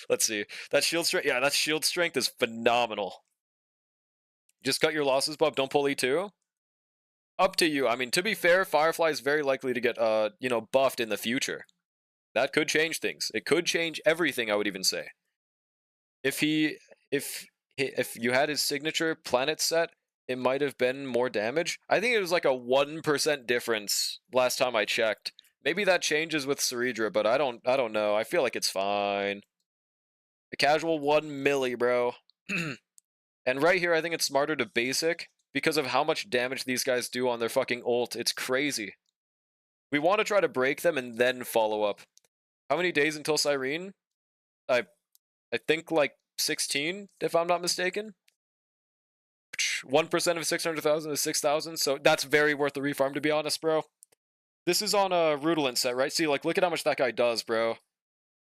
Let's see. That shield strength, yeah, that shield strength is phenomenal. Just cut your losses, Bob. Don't pull E2. Up to you. I mean, to be fair, Firefly is very likely to get, you know, buffed in the future. That could change things. It could change everything, I would even say. If you had his signature planet set, it might have been more damage. I think it was like a 1% difference last time I checked. Maybe that changes with Ceridra, but I don't know. I feel like it's fine. A casual 1 milli, bro. And right here, I think it's smarter to basic because of how much damage these guys do on their fucking ult. It's crazy. We want to try to break them and then follow up. How many days until Cyrene? I think like 16, if I'm not mistaken. 1% of 600,000 is 6,000, so that's very worth the refarm, to be honest, bro. This is on a Rudolent set, right? See, like, look at how much that guy does, bro.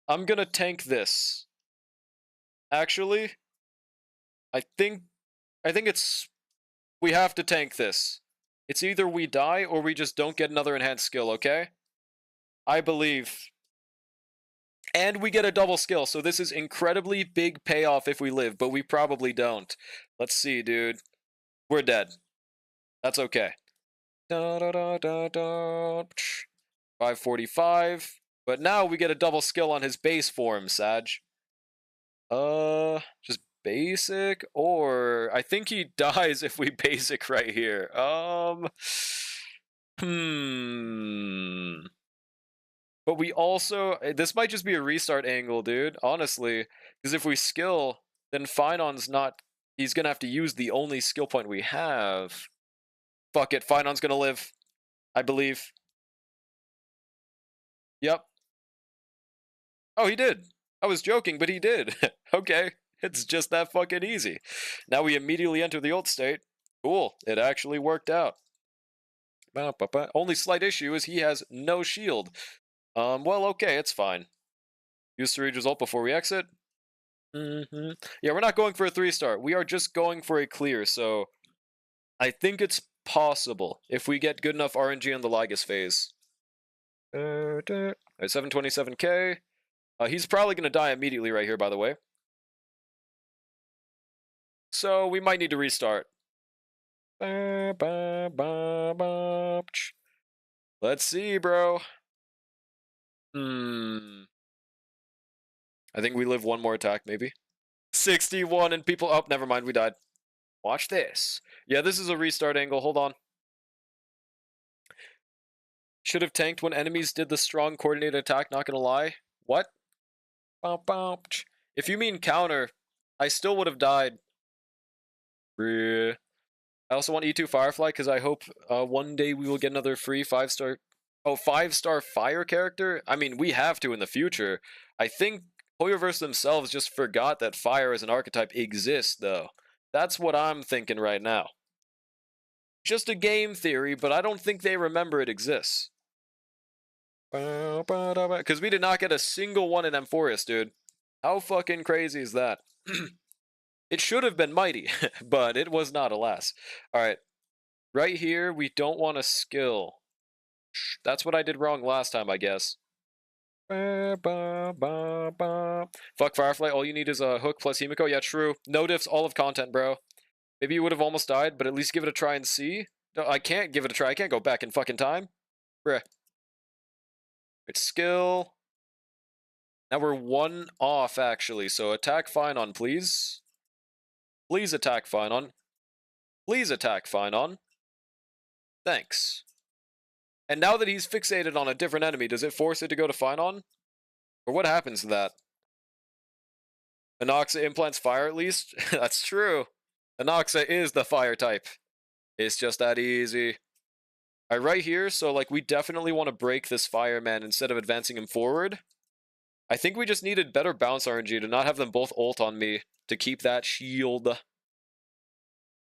I'm gonna tank this. Actually, I think it's... We have to tank this. It's either we die or we just don't get another enhanced skill, okay? I believe. And we get a double skill, so this is incredibly big payoff if we live, but we probably don't. Let's see, dude. We're dead. That's okay. 545. But now we get a double skill on his base form, Sag. Just basic, or I think he dies if we basic right here. But we also, this might just be a restart angle, dude, honestly, because if we skill, then Finon's not, he's gonna have to use the only skill point we have. Fuck it, Finon's gonna live, I believe. Yep. Oh, he did. I was joking, but he did. Okay, it's just that fucking easy. Now we immediately enter the ult state. Cool, it actually worked out. Only slight issue is he has no shield. Well, okay, it's fine. Use Ceredra's ult before we exit. Yeah, we're not going for a 3-star. We are just going for a clear, so I think it's possible if we get good enough RNG on the Lygus phase. 727k. He's probably going to die immediately right here, by the way. So we might need to restart. Let's see, bro. I think we live one more attack, maybe. 61 and people... Oh, never mind, we died. Watch this. Yeah, this is a restart angle. Hold on. Should have tanked when enemies did the strong coordinated attack, not gonna lie. What? If you mean counter, I still would have died. I also want E2 Firefly because I hope one day we will get another free 5-star... Oh, 5-star fire character? I mean, we have to in the future. I think Hoyoverse themselves just forgot that fire as an archetype exists, though. That's what I'm thinking right now. Just a game theory, but I don't think they remember it exists. Because we did not get a single one in Amphorius, dude. How fucking crazy is that? It should have been mighty, but it was not, alas. Alright. Right here, we don't want a skill. That's what I did wrong last time, I guess. Fuck Firefly, all you need is a hook plus Himiko. Yeah, true. No diffs, all of content, bro. Maybe you would have almost died, but at least give it a try and see. No, I can't give it a try. I can't go back in fucking time. Bruh. It's skill. Now we're 1 off, actually, so attack Finon, please. Please attack Finon. Please attack Finon. Thanks. And now that he's fixated on a different enemy, does it force it to go to Finon? Or what happens to that? Anoxa implants fire at least? That's true. Anoxa is the fire type. It's just that easy. Alright, right here, so like we definitely want to break this fireman instead of advancing him forward. I think we just needed better bounce RNG to not have them both ult on me to keep that shield.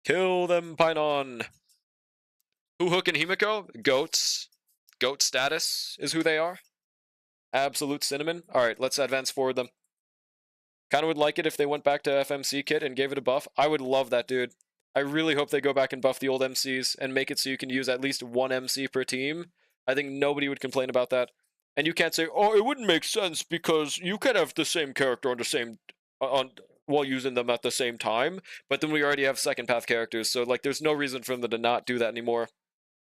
Kill them, Pinon. Who Hook and Himiko? Goats. Goat status is who they are. Absolute cinnamon. Alright, let's advance forward them. Kinda would like it if they went back to FMC kit and gave it a buff. I would love that, dude. I really hope they go back and buff the old MCs and make it so you can use at least 1 MC per team. I think nobody would complain about that. And you can't say, oh, it wouldn't make sense because you can have the same character on the same... while using them at the same time, but then we already have second path characters, so like there's no reason for them to not do that anymore.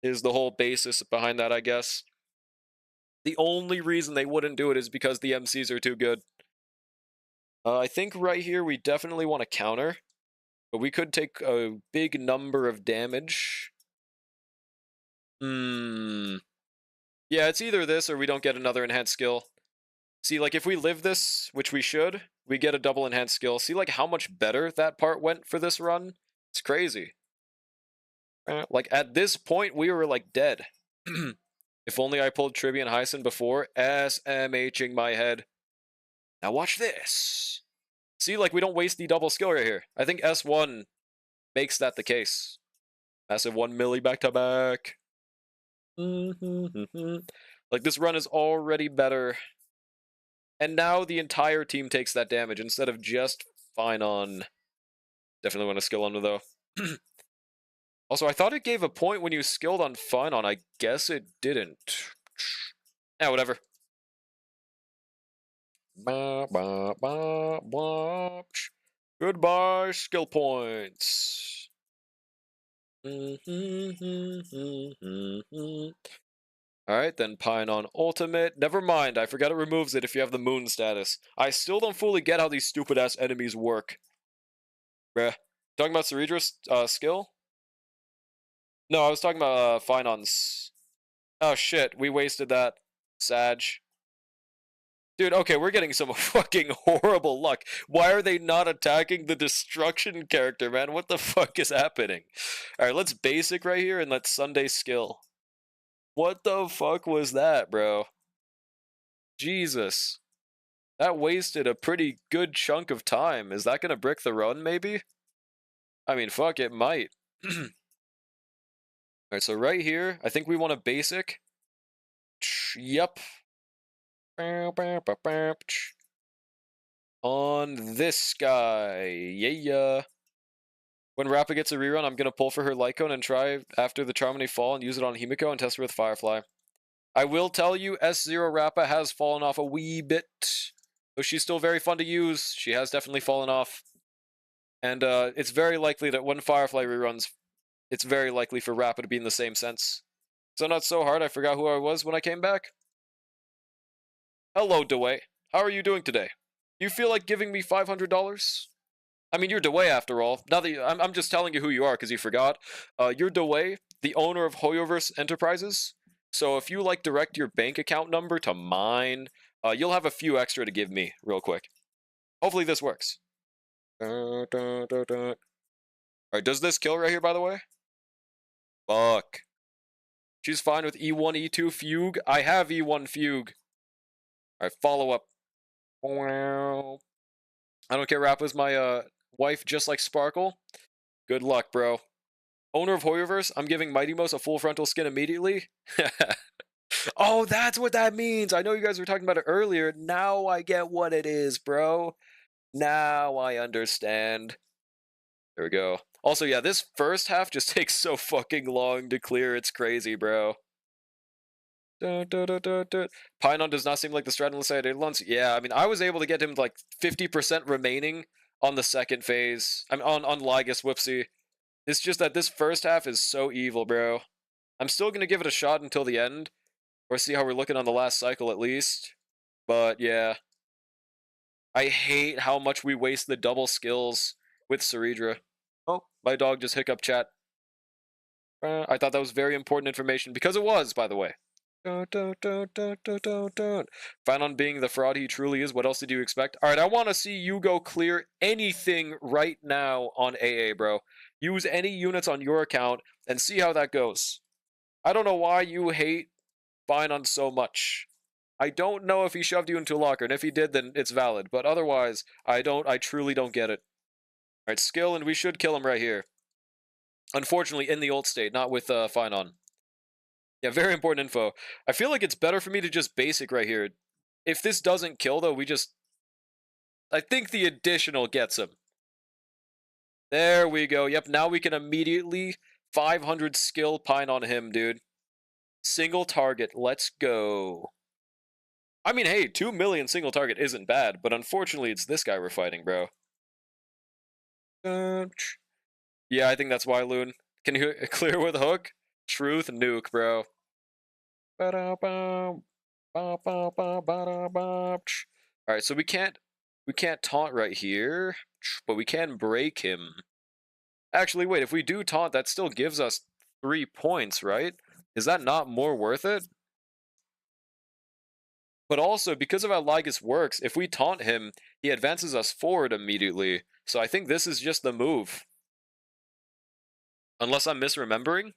is the whole basis behind that, I guess. The only reason they wouldn't do it is because the MCs are too good. I think right here we definitely want to counter, but we could take a big number of damage. Hmm. Yeah, it's either this or we don't get another enhanced skill. See, like, if we live this, which we should, we get a double enhanced skill. See, like, how much better that part went for this run? It's crazy. Like, at this point, we were, like, dead. If only I pulled Trivia and Hyson before, SMHing my head. Now watch this. See, like, we don't waste the double skill right here. I think S1 makes that the case. Massive 1 milli back-to-back. Like, this run is already better. And now the entire team takes that damage instead of just fine on. Definitely want to skill on though. Also, I thought it gave a point when you skilled on fine on. I guess it didn't. Yeah, whatever. Goodbye, skill points. Alright, then Pine on ultimate. Never mind, I forgot it removes it if you have the moon status. I still don't fully get how these stupid-ass enemies work. Bruh. Talking about Ceredra's skill? No, I was talking about Finon's. Oh shit, we wasted that. Sag. Dude, okay, we're getting some fucking horrible luck. Why are they not attacking the destruction character, man? What the fuck is happening? Alright, let's basic right here and let's Sunday skill. What the fuck was that, bro? Jesus. That wasted a pretty good chunk of time. Is that gonna brick the run, maybe? I mean, fuck, it might. Alright, so right here, I think we want a basic. Yep. On this guy. Yeah. When Rappa gets a rerun, I'm gonna pull for her Lycone and try after the Charmony fall and use it on Himiko and test her with Firefly. I will tell you, S0 Rappa has fallen off a wee bit. Though she's still very fun to use, she has definitely fallen off. And it's very likely that when Firefly reruns, it's very likely for Rappa to be in the same sense. So not so hard, I forgot who I was when I came back. Hello, DeWay. How are you doing today? You feel like giving me $500? I mean, you're DeWay after all. Now that I'm just telling you who you are because you forgot. You're DeWay, the owner of Hoyoverse Enterprises. So if you like direct your bank account number to mine, you'll have a few extra to give me real quick. Hopefully this works. Alright, does this kill right here, by the way? Fuck. She's fine with E1, E2 Fugue. I have E1 Fugue. Alright, follow up. I don't care, Rappa's my wife just like Sparkle. Good luck, bro. Owner of Hoyoverse, I'm giving Mighty Mouse a full frontal skin immediately. Oh, that's what that means. I know you guys were talking about it earlier. Now I get what it is, bro. Now I understand. There we go. Also, yeah, this first half just takes so fucking long to clear. It's crazy, bro. Pinon does not seem like the strat unless I had once. Yeah, I mean, I was able to get him like 50% remaining on the second phase. I'm on Lygus, whoopsie. It's just that this first half is so evil, bro. I'm still gonna give it a shot until the end, or see how we're looking on the last cycle at least. But yeah, I hate how much we waste the double skills with Ceredra. Oh, my dog just hiccup chat. I thought that was very important information because it was, by the way. Fine on being the fraud he truly is. What else did you expect? Alright, I want to see you go clear anything right now on AA, bro. Use any units on your account and see how that goes. I don't know why you hate Fine on so much. I don't know if he shoved you into a locker, and if he did, then it's valid. But otherwise, I truly don't get it. Alright, skill, and we should kill him right here. Unfortunately, in the old state, not with Fine on. Yeah, very important info. I feel like it's better for me to just basic right here. If this doesn't kill, though, we just... I think the additional gets him. There we go. Yep, now we can immediately 500 skill Pine on him, dude. Single target. Let's go. I mean, hey, 2 million single target isn't bad, but unfortunately it's this guy we're fighting, bro. Yeah, I think that's why, Loon. Can you clear with a hook? Truth nuke, bro. Alright, so we can't taunt right here, but we can break him. Actually, wait, if we do taunt, that still gives us 3 points, right? Is that not more worth it? But also, because of how Lygus works, if we taunt him, he advances us forward immediately. So I think this is just the move. Unless I'm misremembering?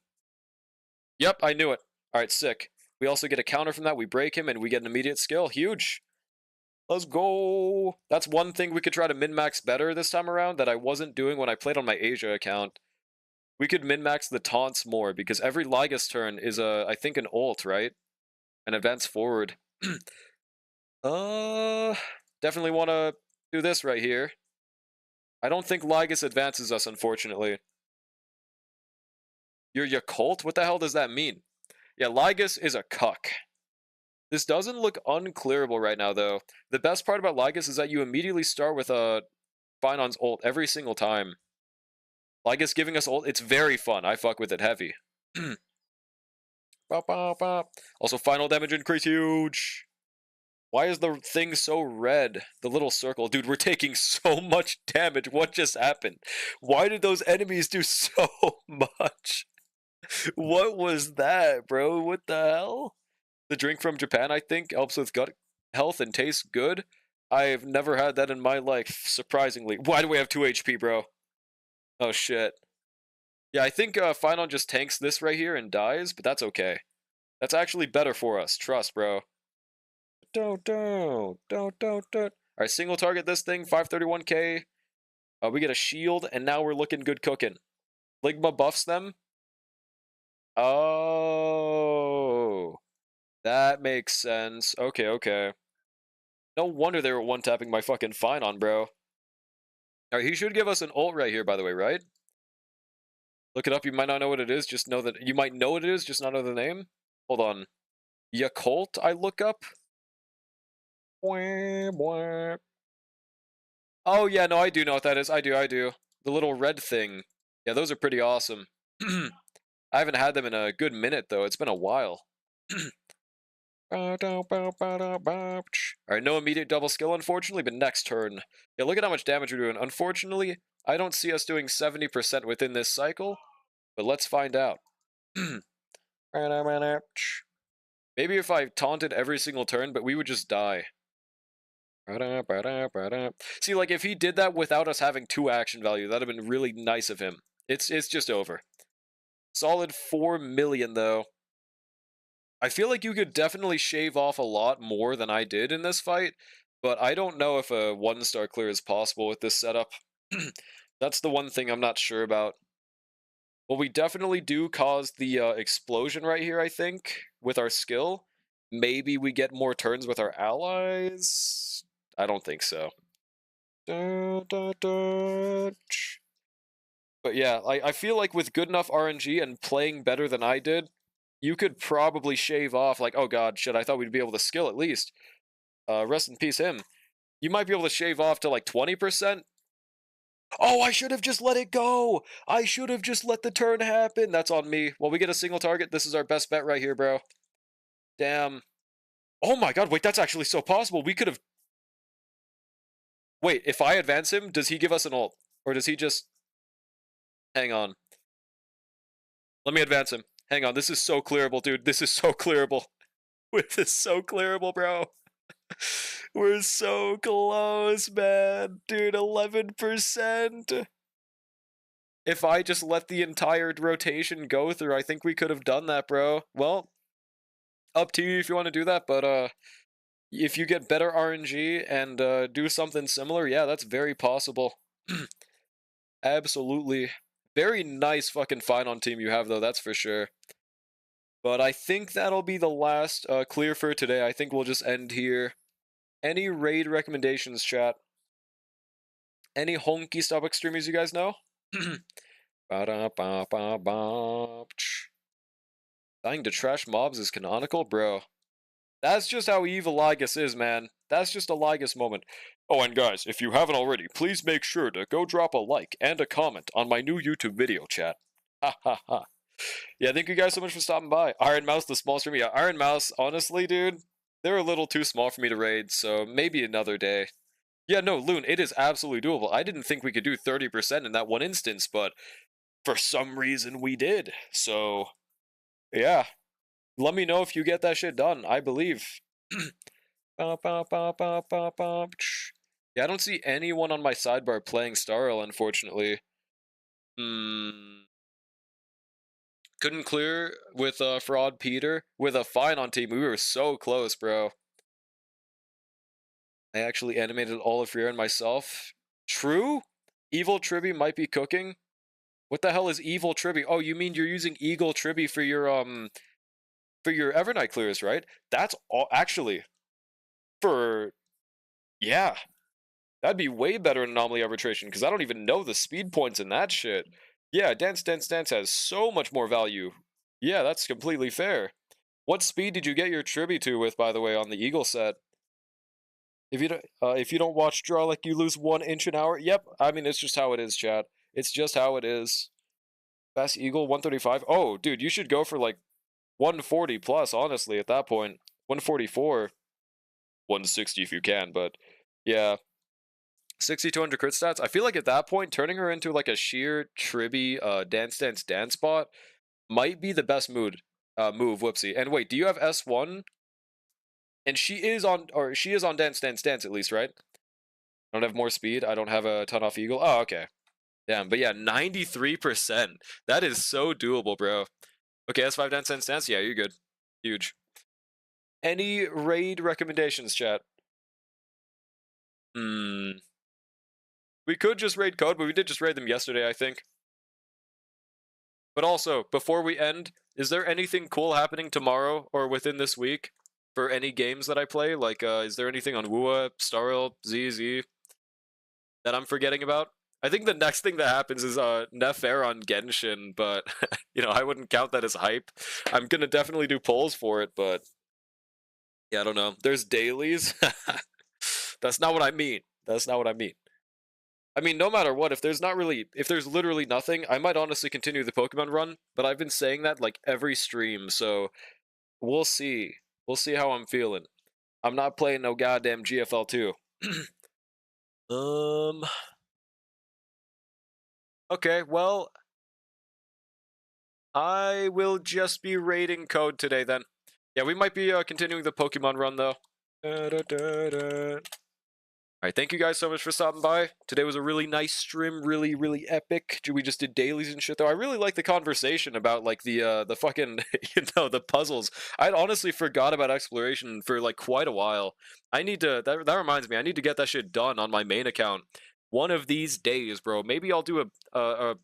Yep, I knew it. Alright, sick. We also get a counter from that, we break him, and we get an immediate skill. Huge! Let's go! That's one thing we could try to min-max better this time around that I wasn't doing when I played on my Asia account. We could min-max the taunts more, because every Lygus turn is I think an ult, right? An advance forward. Definitely want to do this right here. I don't think Lygus advances us, unfortunately. You're Yakult? What the hell does that mean? Yeah, Lygus is a cuck. This doesn't look unclearable right now, though. The best part about Lygus is that you immediately start with a Finon's ult every single time. Lygus giving us ult, it's very fun. I fuck with it heavy. Also, final damage increase huge. Why is the thing so red? The little circle. Dude, we're taking so much damage. What just happened? Why did those enemies do so much? What was that, bro? What the hell? The drink from Japan, I think, helps with gut health and tastes good. I've never had that in my life, surprisingly. Why do we have 2 HP, bro? Oh, shit. Yeah, I think Finon just tanks this right here and dies, but that's okay. That's actually better for us. Trust, bro. Don't. Alright, single target this thing, 531k. We get a shield, and now we're looking good cooking. Ligma buffs them. Oh. That makes sense. Okay. No wonder they were one-tapping my fucking Finon, bro. Alright, he should give us an ult right here, by the way, right? Look it up, you might not know what it is, just know that... You might know what it is, just not know the name? Hold on. Yakult, I look up? Oh, yeah, no, I do know what that is. I do. The little red thing. Yeah, those are pretty awesome. I haven't had them in a good minute, though. It's been a while. Alright, no immediate double skill, unfortunately, but next turn. Yeah, look at how much damage we're doing. Unfortunately, I don't see us doing 70% within this cycle, but let's find out. Maybe if I taunted every single turn, but we would just die. See, like, if he did that without us having 2 action value, that'd have been really nice of him. It's just over. Solid 4 million, though. I feel like you could definitely shave off a lot more than I did in this fight, but I don't know if a 1-star clear is possible with this setup. That's the one thing I'm not sure about. Well, we definitely do cause the explosion right here, I think, with our skill. Maybe we get more turns with our allies? I don't think so. But yeah, I feel like with good enough RNG and playing better than I did, you could probably shave off, like, oh god, shit, I thought we'd be able to skill at least. Rest in peace, him. You might be able to shave off to like 20%. Oh, I should have just let it go! I should have just let the turn happen! That's on me. Well, we get a single target. This is our best bet right here, bro. Damn. Oh my god, wait, that's actually so possible. We could have... Wait, if I advance him, does he give us an ult? Or does he just... Hang on. Let me advance him. Hang on, this is so clearable, dude. This is so clearable. This is so clearable, bro. We're so close, man. Dude, 11%. If I just let the entire rotation go through, I think we could have done that, bro. Well, up to you if you want to do that, but if you get better RNG and do something similar, yeah, that's very possible. Absolutely. Very nice fucking Finon team you have, though, that's for sure. But I think that'll be the last clear for today. I think we'll just end here. Any raid recommendations, chat? Any honky stop extremies you guys know? Dying to trash mobs is canonical? Bro. That's just how evil Lygus is, man. That's just a Lygus moment. Oh, and guys, if you haven't already, please make sure to go drop a like and a comment on my new YouTube video, chat. Ha ha ha. Yeah, thank you guys so much for stopping by. Iron Mouse, the small stream. Yeah, Iron Mouse, honestly, dude, they're a little too small for me to raid, so maybe another day. Yeah, no, Loon, it is absolutely doable. I didn't think we could do 30% in that one instance, but for some reason we did. So, yeah. Let me know if you get that shit done. I believe. Yeah, I don't see anyone on my sidebar playing Starl, unfortunately. Couldn't clear with Fraud Peter with a fine on team. We were so close, bro. I actually animated all of Freer and myself. True? Evil Tribby might be cooking. What the hell is Evil Tribby? Oh, you mean you're using Eagle Tribby for your Evernight clears, right? That's all actually for yeah. That'd be way better in anomaly arbitration because I don't even know the speed points in that shit. Yeah, Dance Dance Dance has so much more value. Yeah, that's completely fair. What speed did you get your Tribby to with, by the way, on the Eagle set? If you don't watch draw like you lose 1 inch an hour. Yep, I mean it's just how it is, chat. It's just how it is. Fast Eagle 135. Oh, dude, you should go for like 140 plus. Honestly, at that point, 144, 160 if you can. But yeah, 6,200 crit stats. I feel like at that point, turning her into like a sheer Tribby Dance Dance Dance bot might be the best move. Whoopsie. And wait, do you have S1? And she is on Dance Dance Dance at least, right? I don't have more speed. I don't have a ton off Eagle. Oh, okay. Damn, but yeah, 93%. That is so doable, bro. Okay, S5 Dance Dance Dance. Yeah, you're good. Huge. Any raid recommendations, chat? We could just raid Code, but we did just raid them yesterday, I think. But also, before we end, is there anything cool happening tomorrow or within this week for any games that I play? Like, is there anything on Wua, Starl, ZZ that I'm forgetting about? I think the next thing that happens is Nefair on Genshin, but you know, I wouldn't count that as hype. I'm gonna definitely do polls for it, but yeah, I don't know. There's dailies. That's not what I mean. That's not what I mean. I mean, no matter what, if there's literally nothing, I might honestly continue the Pokemon run, but I've been saying that like every stream, so we'll see. We'll see how I'm feeling. I'm not playing no goddamn GFL2. Okay, well, I will just be raiding Code today then. Yeah, we might be continuing the Pokemon run though. Alright, thank you guys so much for stopping by. Today was a really nice stream, really epic. We just did dailies and shit though. I really like the conversation about like the fucking the puzzles. I'd honestly forgot about exploration for like quite a while. I need to that reminds me, I need to get that shit done on my main account. One of these days, bro. Maybe I'll do a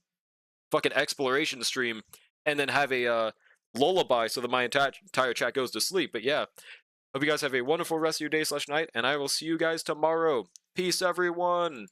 fucking exploration stream and then have a lullaby so that my entire chat goes to sleep. But yeah, hope you guys have a wonderful rest of your day/night, and I will see you guys tomorrow. Peace, everyone.